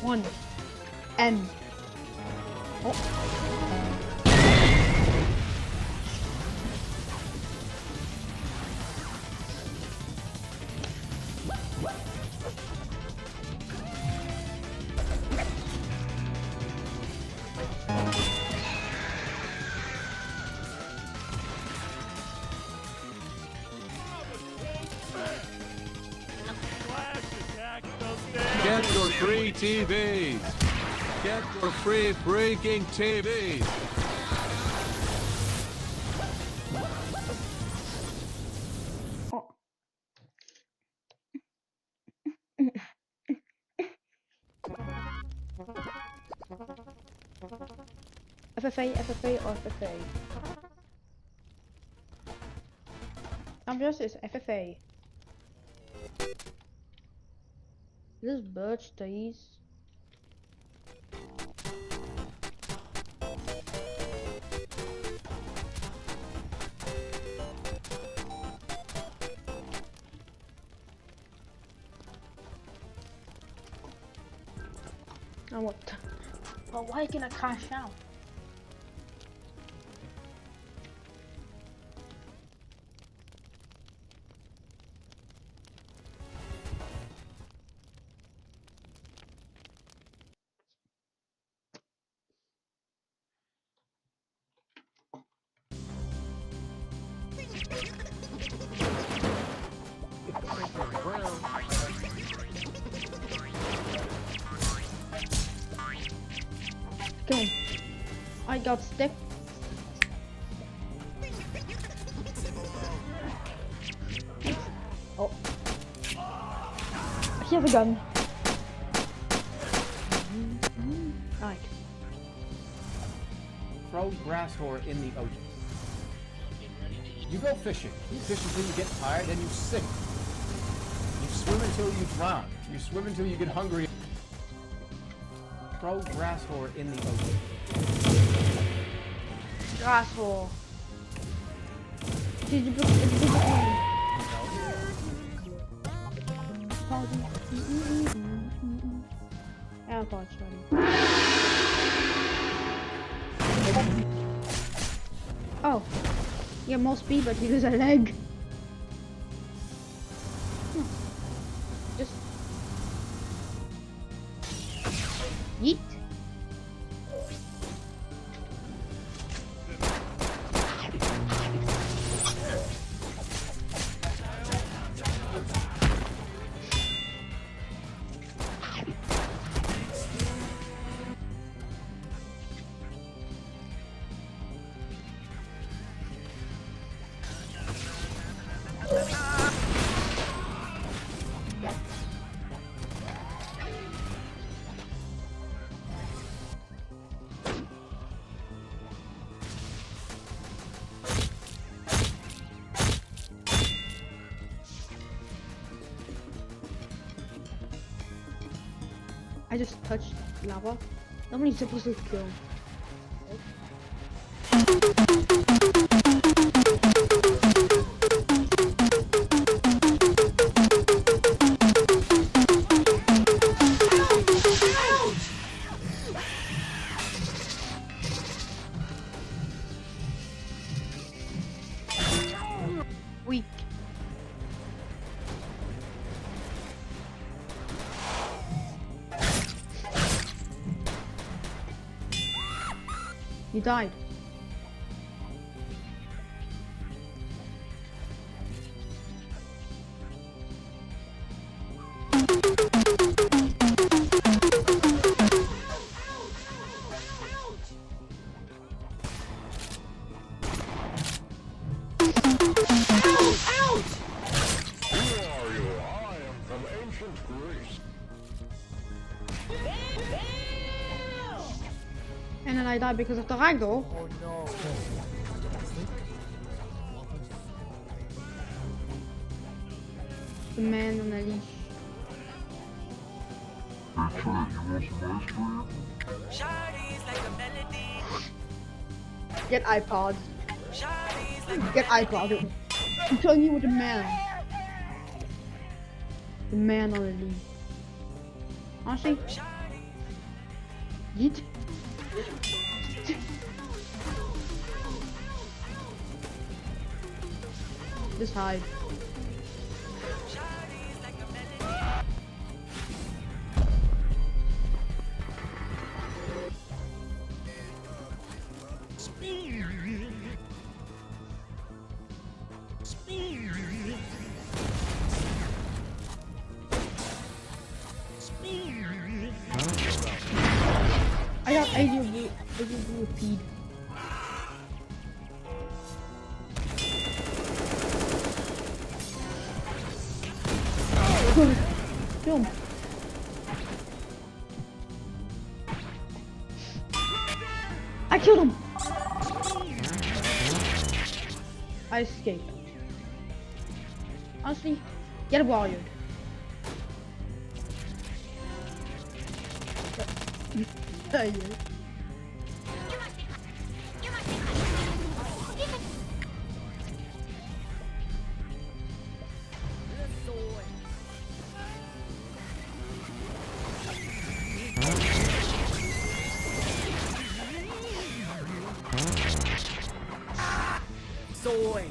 One. End. Oh. Get your free TVs. Get your free freaking TVs. FFA, FFA, or FFA? I'm just is FFA. This bird stays. And what? But why can I crash out? Come on. I got stick. Oh. He has a gun. Right. throw grass whore in the ocean. You go fishing. You fish until you get tired, then you sink. You swim until you drown. You swim until you get hungry. Throw grass whore in the ocean. Grass whore. Did you book AirPods ready. Oh. Yeah, more speed, but you lose a leg. Just yeet. I just touched lava. Nobody's supposed to kill. Weak. You died. And then I died because of the ragdoll. Oh no. The man on the leash. Get iPods. Get iPod. I'm telling you what the man. The man on the leash. Honestly. Yeet. Just hide. I got 80 of feed. Kill him. I killed him. I escaped. Honestly, get a warrior. Soy.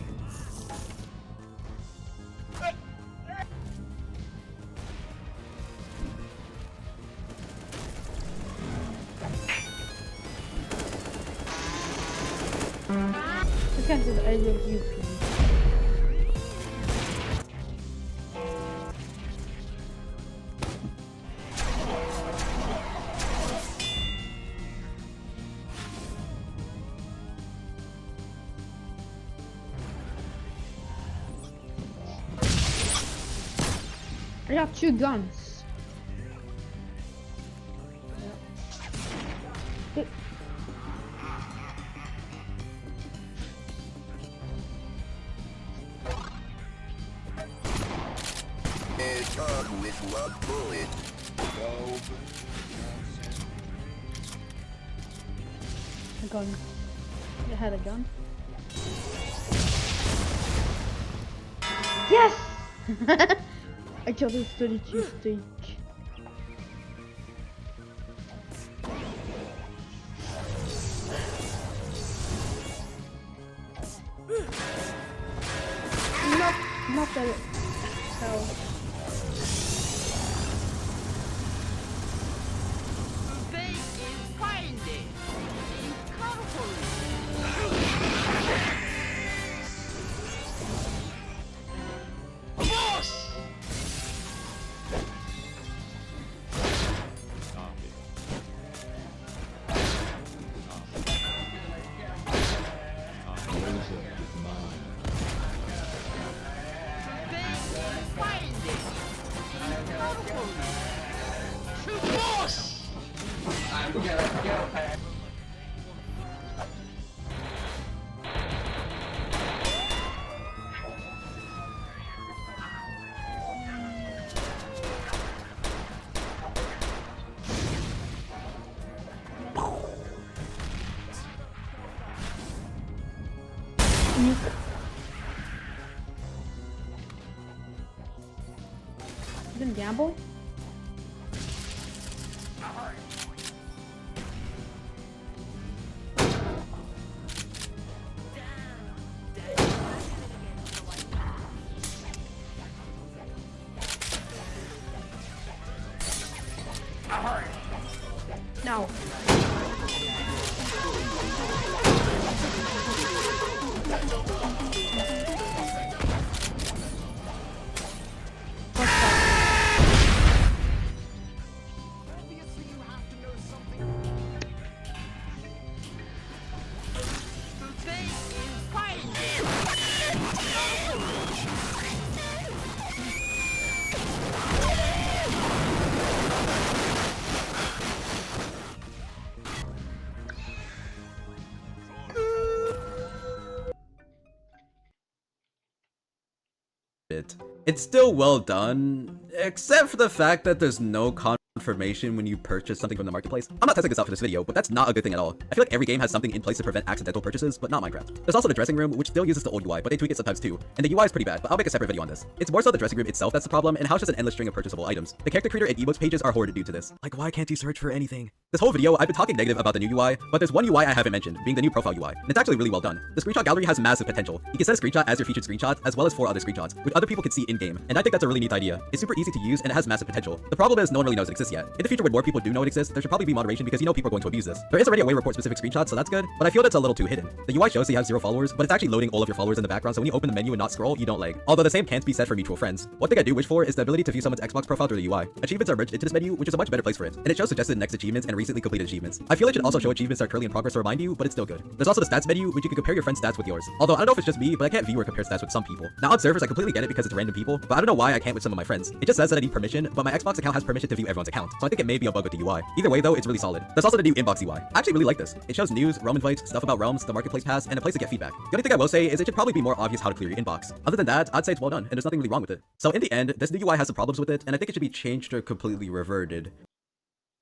This guy's the edge of you, please. I have 2 guns. a bullet. A gun. It had a gun. Yes! I killed his 32 steak. Not that it. Hell. You can gamble? No. It's still well done, except for the fact that there's no confirmation when you purchase something from the marketplace. I'm not testing this out for this video, but that's not a good thing at all. I feel like every game has something in place to prevent accidental purchases, but not Minecraft. There's also the dressing room, which still uses the old UI, but they tweak it sometimes too. And the UI is pretty bad, but I'll make a separate video on this. It's more so the dressing room itself that's the problem, and how it's just an endless string of purchasable items. The character creator and emotes pages are horrid due to this. Like, why can't you search for anything? This whole video, I've been talking negative about the new UI, but there's one UI I haven't mentioned, being the new profile UI. And it's actually really well done. The screenshot gallery has massive potential. You can set a screenshot as your featured screenshot, as well as 4 other screenshots, which other people can see in-game. And I think that's a really neat idea. It's super easy to use, and it has massive potential. The problem is no one really knows it exists yet. In the future, when more people do know it exists, there should probably be moderation because you know people are going to abuse this. There is already a way to report specific screenshots, so that's good, but I feel that's a little too hidden. The UI shows you have 0 followers, but it's actually loading all of your followers in the background, so when you open the menu and not scroll, you don't lag. Although the same can't be said for mutual friends. One thing I do wish for is the ability to view someone's Xbox profile through the UI. Achievements are merged into this menu, which is a much better place for it, and it shows suggested next achievements and recently completed achievements. I feel it should also show achievements that are currently in progress to remind you, but it's still good. There's also the stats menu, which you can compare your friend's stats with yours. Although I don't know if it's just me, but I can't view or compare stats with some people. Now on servers, I completely get it because it's random people, but I don't know why I can't with some of my friends. It just says that I need permission, but my Xbox account has permission to view everyone's account, so I think it may be a bug with the UI. Either way though, it's really solid. There's also the new inbox UI. I actually really like this. It shows news, realm invites, stuff about realms, the marketplace pass, and a place to get feedback. The only thing I will say is it should probably be more obvious how to clear your inbox. Other than that, I'd say it's well done, and there's nothing really wrong with it. So in the end, this new UI has some problems with it, and I think it should be changed or completely reverted.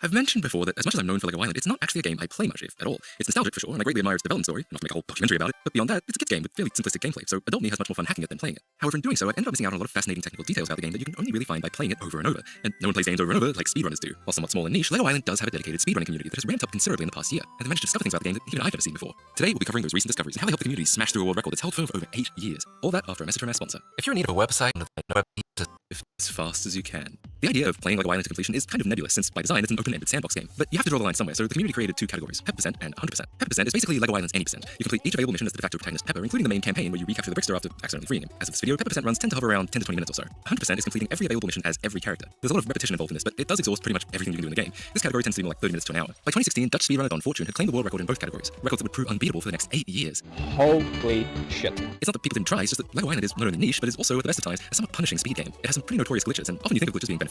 I've mentioned before that as much as I'm known for Lego Island, it's not actually a game I play much if at all. It's nostalgic for sure, and I greatly admire its development story, enough to make a whole documentary about it, but beyond that, it's a kids game with fairly simplistic gameplay, so adult me has much more fun hacking it than playing it. However, in doing so, I ended up missing out on a lot of fascinating technical details about the game that you can only really find by playing it over and over, and no one plays games over and over like speedrunners do. While somewhat small and niche, Lego Island does have a dedicated speedrunning community that has ramped up considerably in the past year, and they managed to discover things about the game that even I've never seen before. Today, we'll be covering those recent discoveries and how they helped the community smash through a world record that's held firm for over 8 years. All that after a message from our sponsor. If you're in need of a website, as fast as you can. The idea of playing Lego Island to completion is kind of nebulous since by design it's an open-ended sandbox game, but you have to draw the line somewhere, so the community created 2 categories, Pepper% and 100%. Pepper% is basically Lego Island's any percent. You complete each available mission as the de facto protagonist Pepper, including the main campaign where you recapture the Brickster after accidentally freeing him. As of this video, Pepper% runs tend to hover around 10 to 20 minutes or so. 100% is completing every available mission as every character. There's a lot of repetition involved in this, but it does exhaust pretty much everything you can do in the game. This category tends to be more like 30 minutes to an hour. By 2016, Dutch speedrunner Don Fortune had claimed the world record in both categories, records that would prove unbeatable for the next 8 years. Holy shit. It's not that people didn't try, it's just that Lego Island is not only niche, but is also, at the best of times, a somewhat punishing speed game. It has some pretty notorious glitches, and often you think of glitches being beneficial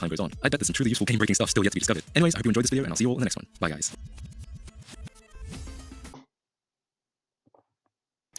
time goes on. I bet there's some truly useful game-breaking stuff still yet to be discovered. Anyways, I hope you enjoyed this video, and I'll see you all in the next one. Bye, guys.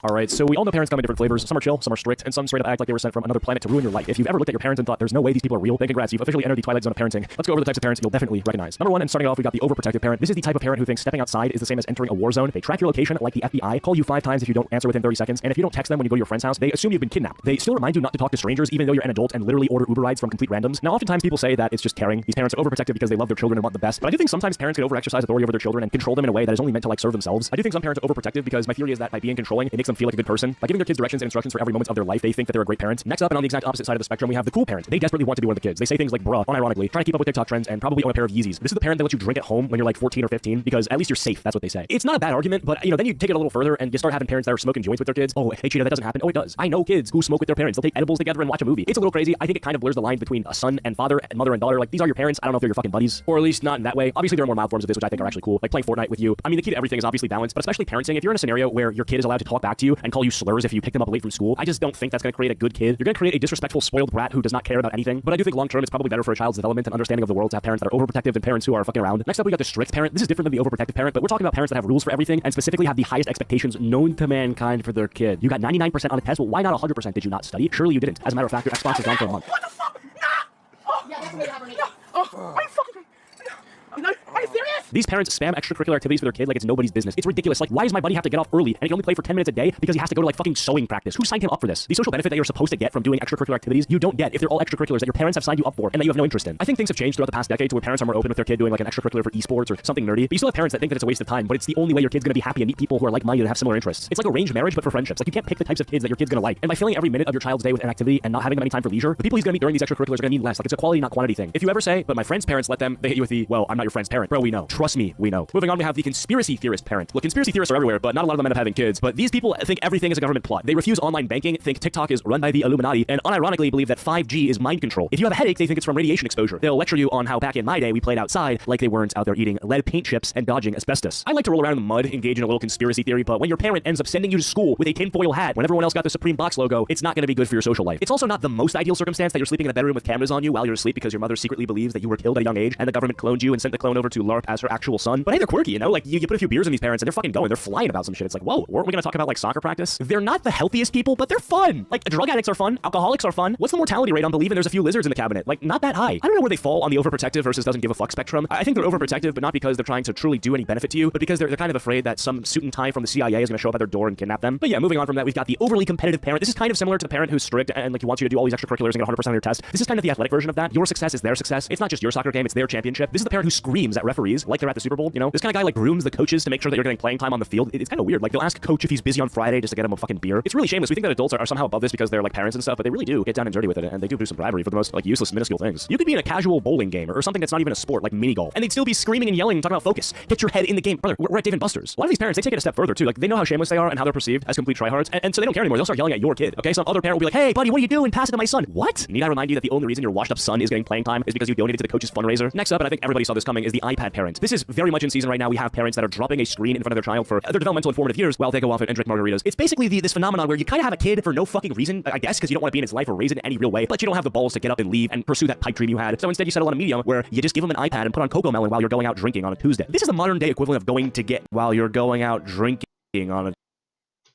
Alright, so we all know parents come in different flavors. Some are chill, some are strict, and some straight up act like they were sent from another planet to ruin your life. If you've ever looked at your parents and thought there's no way these people are real, then congrats, you've officially entered the twilight zone of parenting. Let's go over the types of parents you'll definitely recognize. Number 1, and starting off, we got the overprotective parent. This is the type of parent who thinks stepping outside is the same as entering a war zone. They track your location like the FBI, call you 5 times if you don't answer within 30 seconds, and if you don't text them when you go to your friend's house, they assume you've been kidnapped. They still remind you not to talk to strangers even though you're an adult and literally order Uber rides from complete randoms. Now, oftentimes people say that it's just caring. These parents are overprotective because they love their children and want the best, but I do think sometimes parents can overexercise authority over their children and control them in a way that is only meant to like serve themselves. I do think some parents are overprotective because my theory is that by being controlling, it makes them feel like a good person. By giving their kids directions and instructions for every moment of their life, they think that they're a great parent. Next up, and on the exact opposite side of the spectrum, we have the cool parent. They desperately want to be one of the kids. They say things like bruh, unironically, trying to keep up with TikTok trends, and probably own a pair of Yeezys. This is the parent that lets you drink at home when you're like 14 or 15 because at least you're safe. That's what they say. It's not a bad argument, but then you take it a little further and you start having parents that are smoking joints with their kids. Oh, hey Cheetah, that doesn't happen. Oh, it does. I know kids who smoke with their parents. They'll take edibles together and watch a movie. It's a little crazy. I think it kind of blurs the lines between a son and father and mother and daughter. Like, these are your parents. I don't know if they're your fucking buddies, or at least not in that way. Obviously, there are more mild forms of this, which I think are actually cool, like playing Fortnite with you. I mean, the key to everything is obviously balance, but especially parenting. If you're in a scenario where your kid is allowed to talk back to you and call you slurs if you pick them up late from school, I just don't think that's going to create a good kid. You're going to create a disrespectful, spoiled brat who does not care about anything. But I do think long term it's probably better for a child's development and understanding of the world to have parents that are overprotective than parents who are fucking around. Next up, we got the strict parent. This is different than the overprotective parent, but we're talking about parents that have rules for everything and specifically have the highest expectations known to mankind for their kid. You got 99% on a test. Well, why not 100%? Did you not study? Surely you didn't. As a matter of fact, your Xbox is gone for a month. What the fuck? No! Are you fucking... No, are you serious? These parents spam extracurricular activities for their kid like it's nobody's business. It's ridiculous. Like, why does my buddy have to get off early and he can only play for 10 minutes a day because he has to go to like fucking sewing practice? Who signed him up for this? The social benefit that you're supposed to get from doing extracurricular activities, you don't get if they're all extracurriculars that your parents have signed you up for and that you have no interest in. I think things have changed throughout the past decade to where parents are more open with their kid doing like an extracurricular for esports or something nerdy. But you still have parents that think that it's a waste of time, but it's the only way your kid's gonna be happy and meet people who are like-minded and have similar interests. It's like arranged marriage, but for friendships. Like, you can't pick the types of kids that your kid's gonna like. And by filling every minute of your child's day with an activity and not having them any time for leisure, the people he's gonna meet during these extracurriculars are gonna need less. Like, it's a quality, not quantity thing. If you ever say, but my friend's parents let them, they hit you with the, well, I'm not your friend's parent. Bro, we know. Trust me, we know. Moving on, we have the conspiracy theorist parent. Look, conspiracy theorists are everywhere, but not a lot of them end up having kids. But these people think everything is a government plot. They refuse online banking, think TikTok is run by the Illuminati, and unironically believe that 5G is mind control. If you have a headache, they think it's from radiation exposure. They'll lecture you on how back in my day we played outside like they weren't out there eating lead paint chips and dodging asbestos. I like to roll around in the mud, engage in a little conspiracy theory, but when your parent ends up sending you to school with a tinfoil hat when everyone else got the Supreme Box logo, it's not going to be good for your social life. It's also not the most ideal circumstance that you're sleeping in a bedroom with cameras on you while you're asleep because your mother secretly believes that you were killed at a young age and the government cloned you and sent the clone over to LARP as her actual son. But hey, they're quirky, Like, you put a few beers in these parents and they're fucking going. They're flying about some shit. It's like, whoa, weren't we gonna talk about like soccer practice? They're not the healthiest people, but they're fun. Like, drug addicts are fun. Alcoholics are fun. What's the mortality rate on believing there's a few lizards in the cabinet? Like, not that high. I don't know where they fall on the overprotective versus doesn't give a fuck spectrum. I think they're overprotective, but not because they're trying to truly do any benefit to you, but because they're kind of afraid that some suit and tie from the CIA is gonna show up at their door and kidnap them. But yeah, moving on from that, we've got the overly competitive parent. This is kind of similar to the parent who's strict and like he wants you to do all these extracurriculars and get 100% on your test. This is kind of the athletic version of that. Your success is their success. It's not just your soccer game, it's their championship. This is the parent who screams at referees like they're at the Super Bowl. This kind of guy like grooms the coaches to make sure that you're getting playing time on the field. It's kind of weird. Like, they'll ask coach if he's busy on Friday just to get him a fucking beer. It's really shameless. We think that adults are somehow above this because they're like parents and stuff, but they really do get down and dirty with it, and they do some bribery for the most like useless, minuscule things. You could be in a casual bowling game or something that's not even a sport, like mini golf, and they'd still be screaming and yelling and talking about focus. Get your head in the game. Brother, we're at Dave & Buster's. A lot of these parents, they take it a step further too. Like, they know how shameless they are and how they're perceived as complete tryhards, and so they don't care anymore. They'll start yelling at your kid. Okay, some other parent will be like, hey buddy, what are you doing? Pass it to my son. What? Need I remind you that the only reason your washed up son is getting playing time is because you donated to the coach's fundraiser? Next up, and I think everybody saw this coming, is the iPad parent. This is very much in season right now. We have parents that are dropping a screen in front of their child for their developmental and formative years while they go off and drink margaritas. It's basically this phenomenon where you kind of have a kid for no fucking reason, I guess, because you don't want to be in his life or raise it in any real way, but you don't have the balls to get up and leave and pursue that pipe dream you had. So instead you settle on a medium where you just give them an iPad and put on Cocomelon while you're going out drinking on a Tuesday. This is the modern day equivalent of going to get while you're going out drinking on a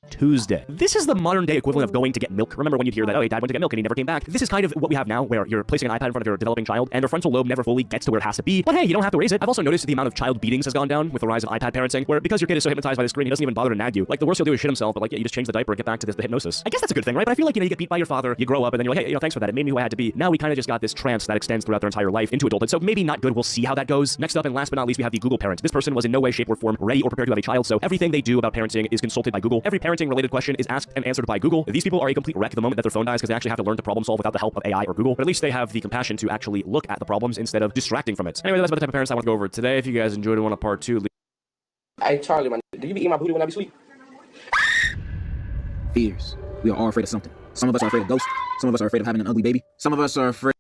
Tuesday. This is the modern day equivalent of going to get milk. Remember when you'd hear that, oh, your dad went to get milk and he never came back? This is kind of what we have now, where you're placing an iPad in front of your developing child and their frontal lobe never fully gets to where it has to be. But hey, you don't have to raise it. I've also noticed the amount of child beatings has gone down with the rise of iPad parenting, where because your kid is so hypnotized by the screen, he doesn't even bother to nag you. Like, the worst he'll do is shit himself, but like, yeah, you just change the diaper and get back to the hypnosis. I guess that's a good thing, right? But I feel like, you get beat by your father, you grow up, and then you're like, hey, thanks for that. It made me who I had to be. Now we kind of just got this trance that extends throughout their entire life into adulthood. So maybe not good. We'll see how that goes. Next up, and last but not least, we have the Google parent. This person was in no way, shape, or form ready or prepared to have a child, so everything they do about parenting is consulted by Google. Every parenting related question is asked and answered by Google. These people are a complete wreck the moment that their phone dies because they actually have to learn to problem solve without the help of AI or Google. But at least they have the compassion to actually look at the problems instead of distracting from it. Anyway, that's about the type of parents I want to go over today. If you guys enjoyed it, want a part 2. Hey Charlie, man, do you be eating my booty when I be asleep? Fears. We are all afraid of something. Some of us are afraid of ghosts. Some of us are afraid of having an ugly baby. Some of us are afraid.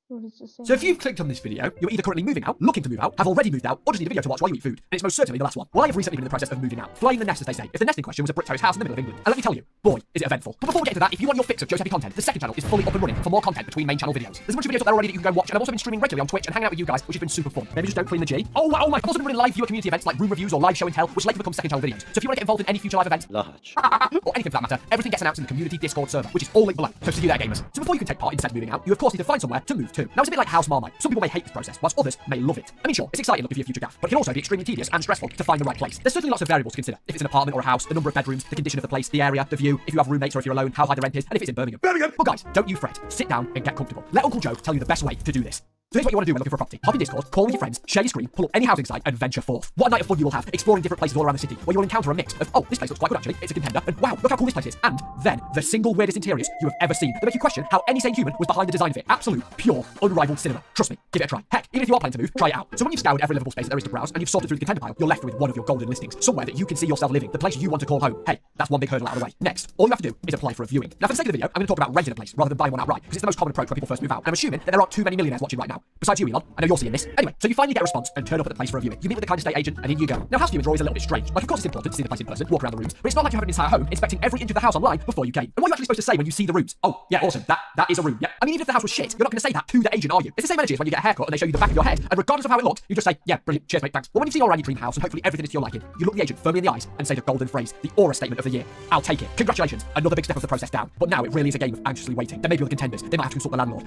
What is it's the same. So if you've clicked on this video, you're either currently moving out, looking to move out, have already moved out, or just need a video to watch while you eat food. And it's most certainly the last one. Well, I have recently been in the process of moving out. Flying the nest, as they say. If the nest in question was a brick terrace house in the middle of England. And let me tell you, boy, is it eventful. But before we get into that, if you want your fix of Josepi content, the second channel is fully up and running for more content between main channel videos. There's a bunch of videos up there already that you can go watch, and I've also been streaming regularly on Twitch and hanging out with you guys, which has been super fun. Maybe just don't clean the G. Oh my, I've also been running live viewer community events like room reviews or live show and tell, which later become second channel videos. So if you want to get involved in any future live events, or anything for that matter, everything gets announced in the community Discord server, which is all linked below. So see you there, gamers. So before you can take part in said moving out, you of course need to find somewhere to move to. Now it's a bit like House Marmite. Some people may hate this process, whilst others may love it. I mean, sure, it's exciting looking for your future gaff, but it can also be extremely tedious and stressful to find the right place. There's certainly lots of variables to consider. If it's an apartment or a house, the number of bedrooms, the condition of the place, the area, the view, if you have roommates or if you're alone, how high the rent is, and if it's in Birmingham. But guys, don't you fret. Sit down and get comfortable. Let Uncle Joe tell you the best way to do this. So here's what you want to do when looking for a property. Hop in Discord, call with your friends, share your screen, pull up any housing site, and venture forth. What a night of fun you will have, exploring different places all around the city, where you'll encounter a mix of, oh, this place looks quite good actually, it's a contender, and wow, look how cool this place is. And then, the single weirdest interiors you have ever seen that make you question how any sane human was behind the design of it. Absolute, pure, unrivaled cinema. Trust me, give it a try. Heck, even if you are planning to move, try it out. So when you've scoured every livable space that there is to browse, and you've sorted through the contender pile, you're left with one of your golden listings. Somewhere that you can see yourself living, the place you want to call home. Hey, that's one big hurdle out of the way. Next, all you have to do is apply for a viewing. Now for the sake of the video, I'm going to talk about renting a place rather than buying one outright, because it's the most common approach when people first move out. And I'm assuming that there aren't too many millionaires watching right now. Besides you, Elon, I know you're seeing this. Anyway, so you finally get a response and turn up at the place for a viewing. You meet with the kind estate agent and in you go. Now house viewings are always a little bit strange. Like of course it's important to see the place in person, walk around the rooms, but it's not like you have an entire home inspecting every inch of the house online before you came. And what are you actually supposed to say when you see the rooms? Oh, yeah, awesome. That is a room. Yeah. I mean, even if the house was shit, you're not going to say that to the agent, are you? It's the same energy as when you get a haircut and they show you the back of your head, and regardless of how it looks, you just say, yeah, brilliant, cheers mate, thanks. But when you see your dream house and hopefully everything is to your liking, you look the agent firmly in the eyes and say the golden phrase, the aura statement of the year. I'll take it. Congratulations, another big step of the process down. But now it really is a game of anxiously waiting. There may be other contenders. They might have to consult the landlord.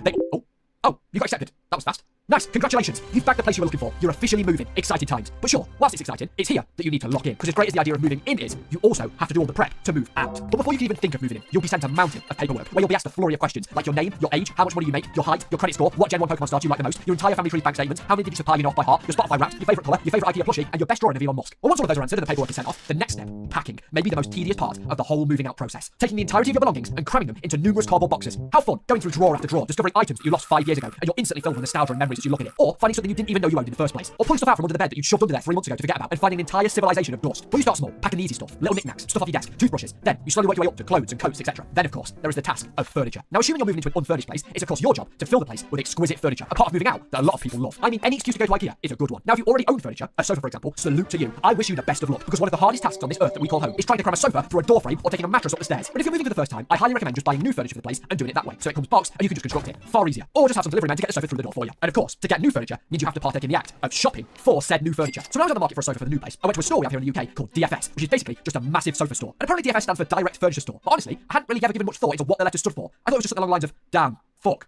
Oh, you got accepted. That was fast. Nice, congratulations. You've bagged the place you were looking for. You're officially moving. Exciting times. But sure, whilst it's exciting, it's here that you need to lock in. Because as great as the idea of moving in is, you also have to do all the prep to move out. But before you can even think of moving in, you'll be sent a mountain of paperwork where you'll be asked a flurry of questions like your name, your age, how much money you make, your height, your credit score, what Gen 1 Pokemon stars you like the most, your entire family tree's bank statements, how many digits of pi you know off by heart, your Spotify Wrapped, your favourite colour, your favourite IKEA plushie, and your best drawing of Elon Musk. Well, once all of those are answered and the paperwork is sent off, the next step, packing, may be the most tedious part of the whole moving out process. Taking the entirety of your belongings and cramming them into numerous cardboard boxes. How fun, going through drawer after drawer, discovering items that you lost 5 years ago, and you're instantly filled with nostalgia and memories as you look at it. Or finding something you didn't even know you owned in the first place. Or pulling stuff out from under the bed that you shoved under there 3 months ago to forget about, and finding an entire civilization of dust. Well, you start small, packing the easy stuff, little knickknacks, stuff off your desk, toothbrushes. Then you slowly work your way up to clothes and coats, etc. Then of course, there is the task of furniture. Now assuming you're moving into an unfurnished place, it's of course your job to fill the place with exquisite furniture, a part of moving out that a lot of people love. I mean, any excuse to go to IKEA is a good one. Now if you already own furniture, a sofa for example, salute to you. I wish you the best of luck, because one of the hardest tasks on this earth that we call home is trying to cram a sofa through a door frame or taking a mattress up the stairs. But if you're moving for the first time, I highly recommend just buying new furniture for the place and doing it that way. So it comes boxed and you can just construct it. Far easier. Or just have some delivery man to get the sofa through the door for you. And of course, to get new furniture means you have to partake in the act of shopping for said new furniture. So when I was on the market for a sofa for the new place, I went to a store we have here in the UK called DFS, which is basically just a massive sofa store. And apparently DFS stands for Direct Furniture Store. But honestly, I hadn't really ever given much thought into what the letters stood for. I thought it was just something along the lines of, damn, fuck,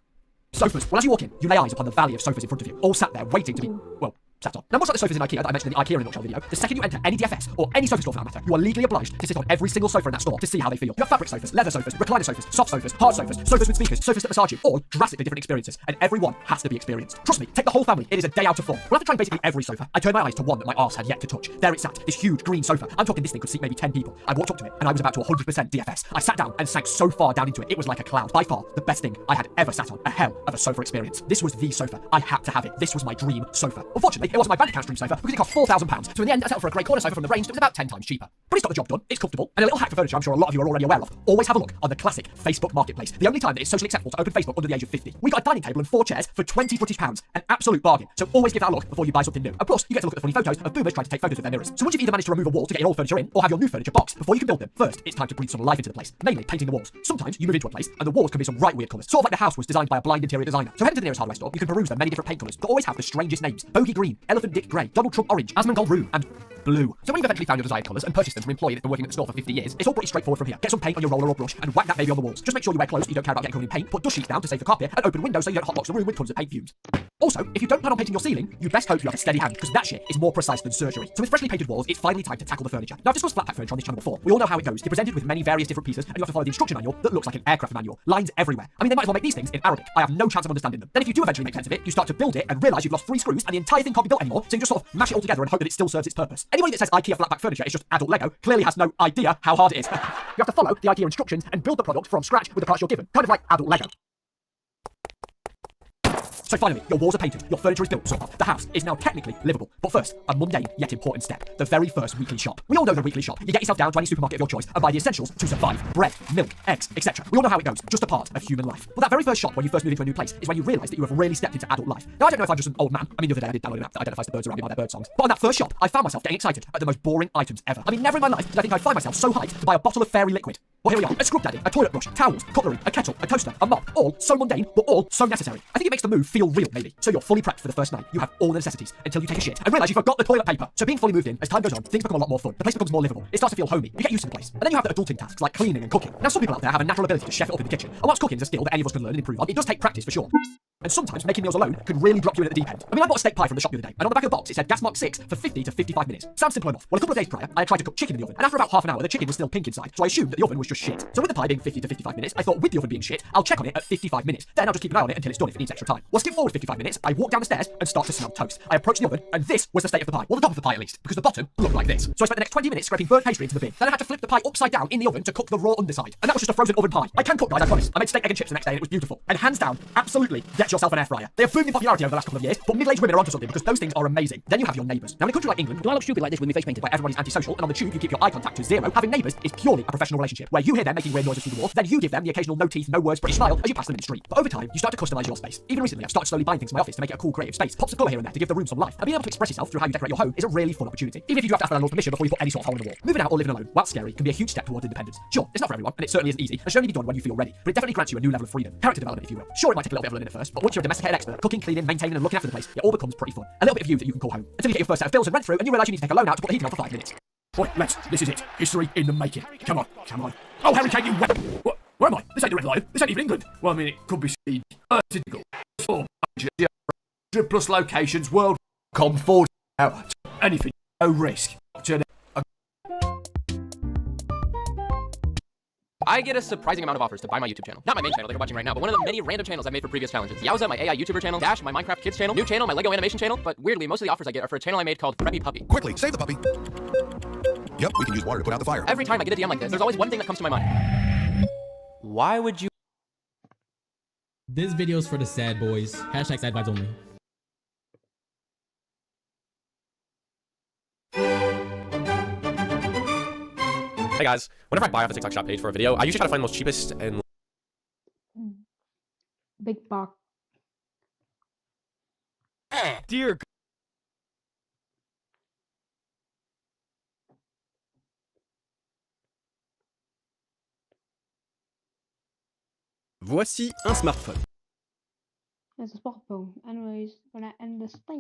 sofas. Well, as you walk in, you lay eyes upon the valley of sofas in front of you, all sat there waiting to be, well, sat on. Now much like the sofas in IKEA that I mentioned in the IKEA in a nutshell video, the second you enter any DFS or any sofa store for that matter, you are legally obliged to sit on every single sofa in that store to see how they feel. You have fabric sofas, leather sofas, recliner sofas, soft sofas, hard sofas, sofas with speakers, sofas that massage you, all drastically different experiences, and every one has to be experienced. Trust me, take the whole family, it is a day out of fun. Well, after trying basically every sofa, I turned my eyes to one that my arse had yet to touch. There it sat, this huge green sofa. I'm talking this thing could seat maybe 10 people. I walked up to it and I was about to 100% DFS. I sat down and sank so far down into it, it was like a cloud. By far, the best thing I had ever sat on. A hell of a sofa experience. This was the sofa. I had to have it. This was my dream sofa. Unfortunately, it wasn't my bank account's dream sofa because it cost £4,000. So in the end, I settled for a grey corner sofa from the range that was about 10 times cheaper. But it's got the job done, it's comfortable, and a little hack for furniture I'm sure a lot of you are already aware of. Always have a look on the classic Facebook Marketplace, the only time that it's socially acceptable to open Facebook under the age of 50. We got a dining table and 4 chairs for £20 British, an absolute bargain. So always give that a look before you buy something new. Of course, you get to look at the funny photos of boomers trying to take photos with their mirrors. So once you've either managed to remove a wall to get your old furniture in, or have your new furniture boxed, before you can build them, first, it's time to breathe some life into the place, mainly painting the walls. Sometimes you move into a place, and the walls can be some right weird colours, sort of like the house was designed by a blind interior designer. So head to the nearest hardware store, you can peruse the many different paint colours that always have the strangest names. Bogey green, elephant dick grey, Donald Trump orange, Asmongold roux, and blue. So when you've eventually found your desired colours and purchased them from an employee that's been working at the store for 50 years, it's all pretty straightforward from here. Get some paint on your roller or brush and whack that baby on the walls. Just make sure you wear clothes so you don't care about getting covered in paint, put dust sheets down to save the carpet, and open windows so you don't hotbox the room with tons of paint fumes. Also, if you don't plan on painting your ceiling, you best hope you have a steady hand, because that shit is more precise than surgery. So with freshly painted walls, it's finally time to tackle the furniture. Now I've discussed flat pack furniture on this channel before. We all know how it goes. You're presented with many various different pieces, and you have to follow the instruction manual that looks like an aircraft manual. Lines everywhere. I mean, they might as well make these things in Arabic. I have no chance of understanding them. Then if you do eventually make sense of it, you start to build it and realise you've lost 3 screws and the entire thing can't be built anymore, so you just sort of mash it all together and hope that it still serves its purpose. Anybody that says IKEA flat pack furniture is just adult Lego clearly has no idea how hard it is. You have to follow the IKEA instructions and build the product from scratch with the parts you're given. Kind of like adult Lego. So finally, your walls are painted, your furniture is built, sort of. The house is now technically livable. But first, a mundane yet important step. The very first weekly shop. We all know the weekly shop. You get yourself down to any supermarket of your choice and buy the essentials to survive. Bread, milk, eggs, etc. We all know how it goes. Just a part of human life. But that very first shop when you first move into a new place is when you realise that you have really stepped into adult life. Now I don't know if I'm just an old man. I mean, the other day I did download an app that identifies the birds around me by their bird songs. But on that first shop, I found myself getting excited at the most boring items ever. I mean, never in my life did I think I'd find myself so hyped to buy a bottle of fairy liquid. Well, here we are. A scrub daddy, a toilet brush, towels, cutlery, a kettle, a toaster, a mop. All so mundane, but all so necessary. I think it makes the move feel real, maybe. So you're fully prepped for the first night. You have all the necessities until you take a shit and realise you forgot the toilet paper. So being fully moved in, as time goes on, things become a lot more fun. The place becomes more livable. It starts to feel homey. You get used to the place. And then you have the adulting tasks like cleaning and cooking. Now, some people out there have a natural ability to chef it up in the kitchen. And whilst cooking is a skill that any of us can learn and improve on, it does take practice for sure. And sometimes making meals alone can really drop you in at the deep end. I mean, I bought a steak pie from the shop the other day, and on the back of the box it said gas mark 6 for 50 to 55 minutes. Sounds simple enough. Well, a couple of days prior, I had tried to cook chicken in the oven, and after about half an hour, the chicken was still pink inside, so I assumed that the oven was just shit. So with the pie being 50 to 55 minutes, I thought with the oven being shit, I'll check on it at 55 minutes. Then I'll just keep an eye on it until it's done if it needs extra time. Well, skip forward 55 minutes, I walk down the stairs and start to smell toast. I approach the oven, and this was the state of the pie. Well, the top of the pie at least, because the bottom looked like this. So I spent the next 20 minutes scraping burnt pastry into the bin. Then I had to flip the pie upside down in the oven to cook the raw underside. And that was just a frozen oven pie. I can cook, guys, I promise. I made steak, egg and chips the next day and it was beautiful. And hands down, absolutely, get yourself an air fryer. They have boomed in popularity over the last couple of years, but middle-aged women are onto something because those things are amazing. Then you have your neighbours. Now in a country like England, do I look stupid like this with my face painted? Where everybody's antisocial and on the tube you keep your eye contact to 0, having neighbours is purely a professional relationship where you hear them making weird noises through the wall, then you give them the occasional no teeth, no words, British smile as you pass them in the street. But over time, you start to customise your space. Even recently, I've started slowly buying things in my office to make it a cool creative space. Pops of colour here and there to give the room some life. And being able to express yourself through how you decorate your home is a really fun opportunity. Even if you do have to ask for landlord's permission before you put any sort of hole in the wall. Moving out or living alone, while scary, can be a huge step towards independence. Sure, it's not for everyone, and it certainly isn't easy, and should only be done when you feel ready. But it definitely grants you a new level of freedom. Character development, if you will. Sure, it might take a little bit of learning at first, but once you're a domesticated expert, cooking, cleaning, maintaining and looking after the place, it all becomes pretty fun. A little bit of you that you can call home. Until you get your first set of bills and rent through, and you realise you need to take a loan out to put the heating on for 5 minutes. Right, this is it. History in the making. Come on. Oh, Harry Kane, you what? Where am I? This ain't the Red Lion. This ain't even England. Well, I mean, it could be speed. Typical. 100 plus locations, world comfort out. Anything, no risk. I get a surprising amount of offers to buy my YouTube channel. Not my main channel that you're watching right now, but one of the many random channels I've made for previous challenges. Yowza, my AI YouTuber channel, Dash, my Minecraft Kids channel, new channel, my Lego animation channel, but weirdly, most of the offers I get are for a channel I made called Preppy Puppy. Quickly, save the puppy. Yep, we can use water to put out the fire. Every time I get a DM like this, there's always one thing that comes to my mind. Why would you... This video's for the sad boys. Hashtag sad vibes only. Hey guys, whenever I buy off a TikTok shop page for a video, I usually try to find the most cheapest and Big box. Dear God. Voici un smartphone. There's a smartphone. Anyways, when I end this thing.